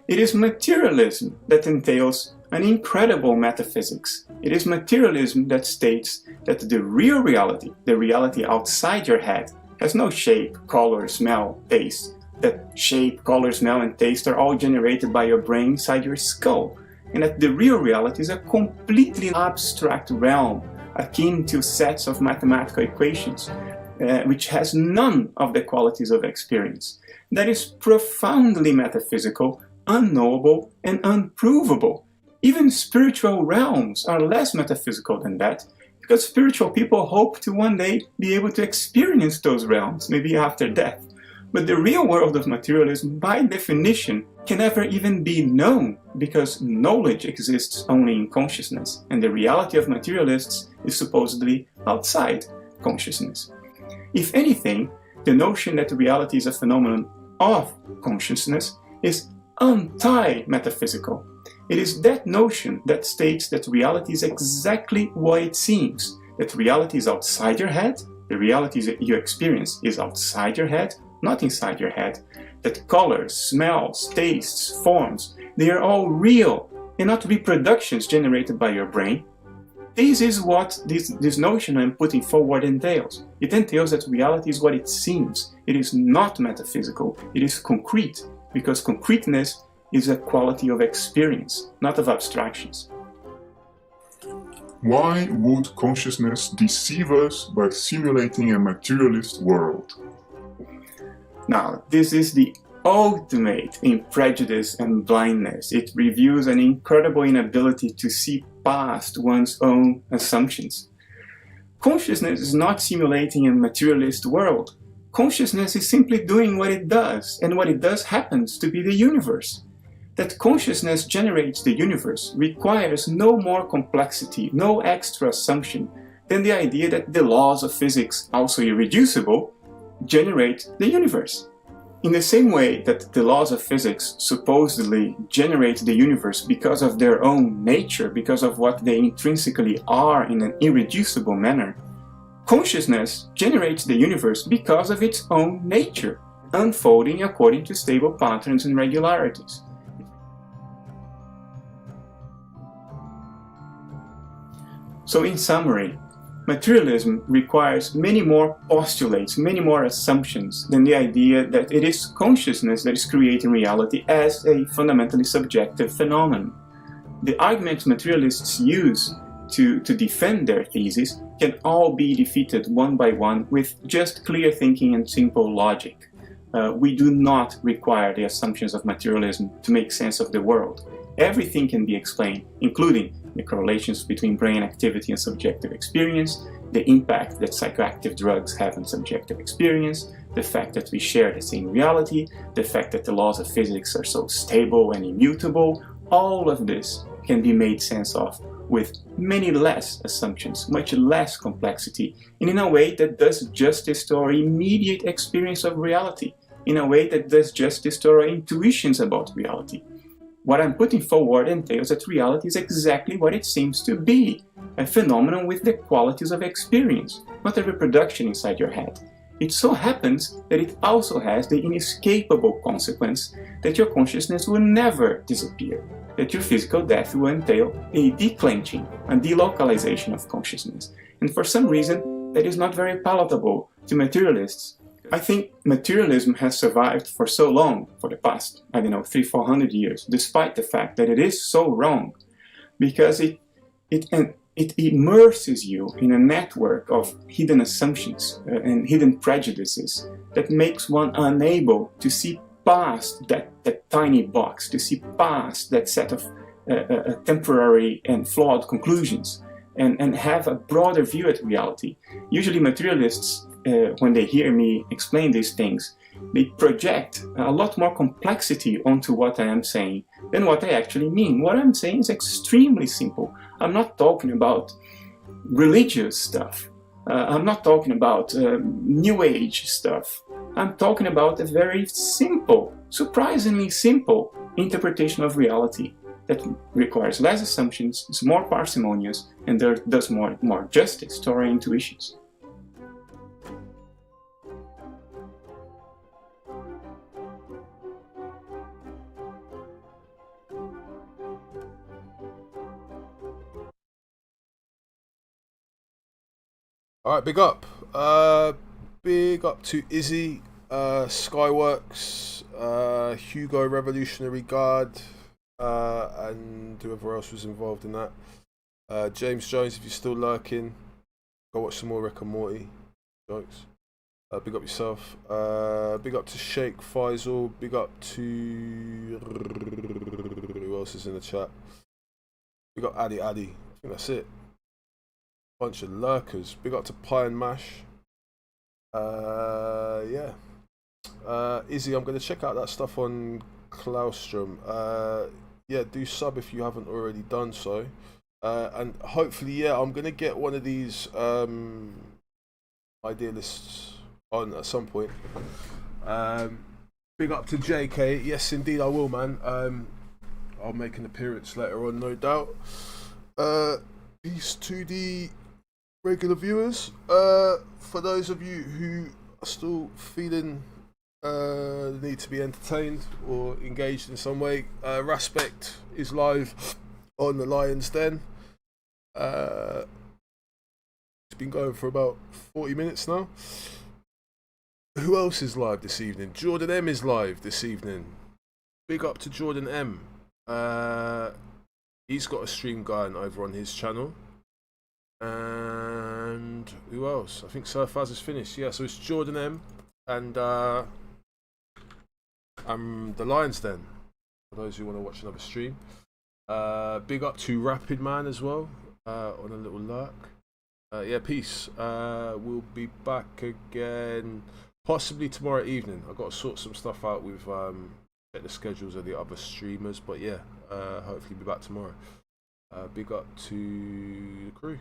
It is materialism that entails an incredible metaphysics. It is materialism that states that the real reality, the reality outside your head, has no shape, color, smell, taste. That shape, color, smell, and taste are all generated by your brain inside your skull. And that the real reality is a completely abstract realm, akin to sets of mathematical equations, which has none of the qualities of experience. That is profoundly metaphysical, unknowable, and unprovable. Even spiritual realms are less metaphysical than that, because spiritual people hope to one day be able to experience those realms, maybe after death. But the real world of materialism, by definition, can never even be known, because knowledge exists only in consciousness, and the reality of materialists is supposedly outside consciousness. If anything, the notion that reality is a phenomenon of consciousness is anti-metaphysical. It is that notion that states that reality is exactly what it seems, that reality is outside your head, the reality that you experience is outside your head, not inside your head, that colors, smells, tastes, forms, they are all real and not reproductions generated by your brain. This is what this notion I'm putting forward entails. It entails that reality is what it seems. It is not metaphysical, it is concrete, because concreteness is a quality of experience, not of abstractions. Why would consciousness deceive us by simulating a materialist world? Now, this is the ultimate in prejudice and blindness. It reveals an incredible inability to see past one's own assumptions. Consciousness is not simulating a materialist world. Consciousness is simply doing what it does, and what it does happens to be the universe. That consciousness generates the universe requires no more complexity, no extra assumption than the idea that the laws of physics, also irreducible, generate the universe. In the same way that the laws of physics supposedly generate the universe because of their own nature, because of what they intrinsically are in an irreducible manner, consciousness generates the universe because of its own nature, unfolding according to stable patterns and regularities. So in summary, materialism requires many more postulates, many more assumptions than the idea that it is consciousness that is creating reality as a fundamentally subjective phenomenon. The arguments materialists use to defend their thesis can all be defeated one by one with just clear thinking and simple logic. We do not require the assumptions of materialism to make sense of the world. Everything can be explained, including the correlations between brain activity and subjective experience, the impact that psychoactive drugs have on subjective experience, the fact that we share the same reality, the fact that the laws of physics are so stable and immutable. All of this can be made sense of with many less assumptions, much less complexity, and in a way that does justice to our immediate experience of reality, in a way that does justice to our intuitions about reality. What I'm putting forward entails that reality is exactly what it seems to be, a phenomenon with the qualities of experience, not a reproduction inside your head. It so happens that it also has the inescapable consequence that your consciousness will never disappear, that your physical death will entail a declenching, a delocalization of consciousness. And for some reason, that is not very palatable to materialists. I think materialism has survived for so long, for the past, 300-400 years, despite the fact that it is so wrong, because it immerses you in a network of hidden assumptions and hidden prejudices that makes one unable to see past that tiny box, to see past that set of temporary and flawed conclusions, and have a broader view at reality. Usually materialists, when they hear me explain these things, they project a lot more complexity onto what I am saying than what I actually mean. What I'm saying is extremely simple. I'm not talking about religious stuff. I'm not talking about New Age stuff. I'm talking about a very simple, surprisingly simple interpretation of reality that requires less assumptions, is more parsimonious, and does more justice to our intuitions. All right, big up. Big up to Izzy, Skyworks, Hugo Revolutionary Guard, and whoever else was involved in that. James Jones, if you're still lurking, go watch some more Rick and Morty jokes. Big up yourself. Big up to Sheikh Faisal. Big up to... who else is in the chat? Big up Addy. I think that's it. Bunch of lurkers. Big up to Pie and Mash. Yeah. Izzy, I'm going to check out that stuff on Claustrum. Yeah, do sub if you haven't already done so. And hopefully, yeah, I'm going to get one of these idealists on at some point. Big up to JK. Yes, indeed, I will, man. I'll make an appearance later on, no doubt. Peace to the regular viewers. For those of you who are still feeling the need to be entertained or engaged in some way, Raspect is live on the Lion's Den. It's been going for about 40 minutes now. Who else is live this evening? Jordan M is live this evening. Big up to Jordan M. He's got a stream going over on his channel. And who else? I think Surfaz has finished. Yeah, so it's Jordan M and the Lion's Den, for those who want to watch another stream. Big up to Rapid Man as well, on a little lurk. Yeah, peace. We'll be back again possibly tomorrow evening. I've got to sort some stuff out with check the schedules of the other streamers, but yeah, hopefully be back tomorrow. Big up to the crew.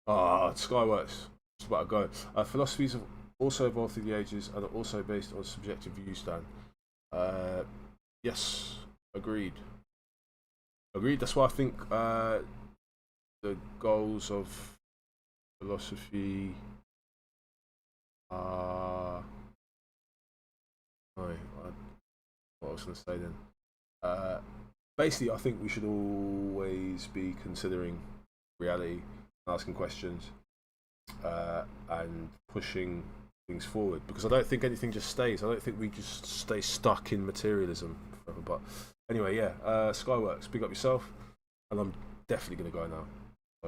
Skyworks. Just about to go. Philosophies have also evolved through the ages and are also based on subjective views, Dan. Yes, agreed. That's why I think the goals of philosophy are... what I was going to say then. Basically, I think we should always be considering reality, asking questions, and pushing things forward, because I don't think anything just stays. I don't think we just stay stuck in materialism forever. But anyway, yeah, Skyworks, big up yourself, and I'm definitely going to go now.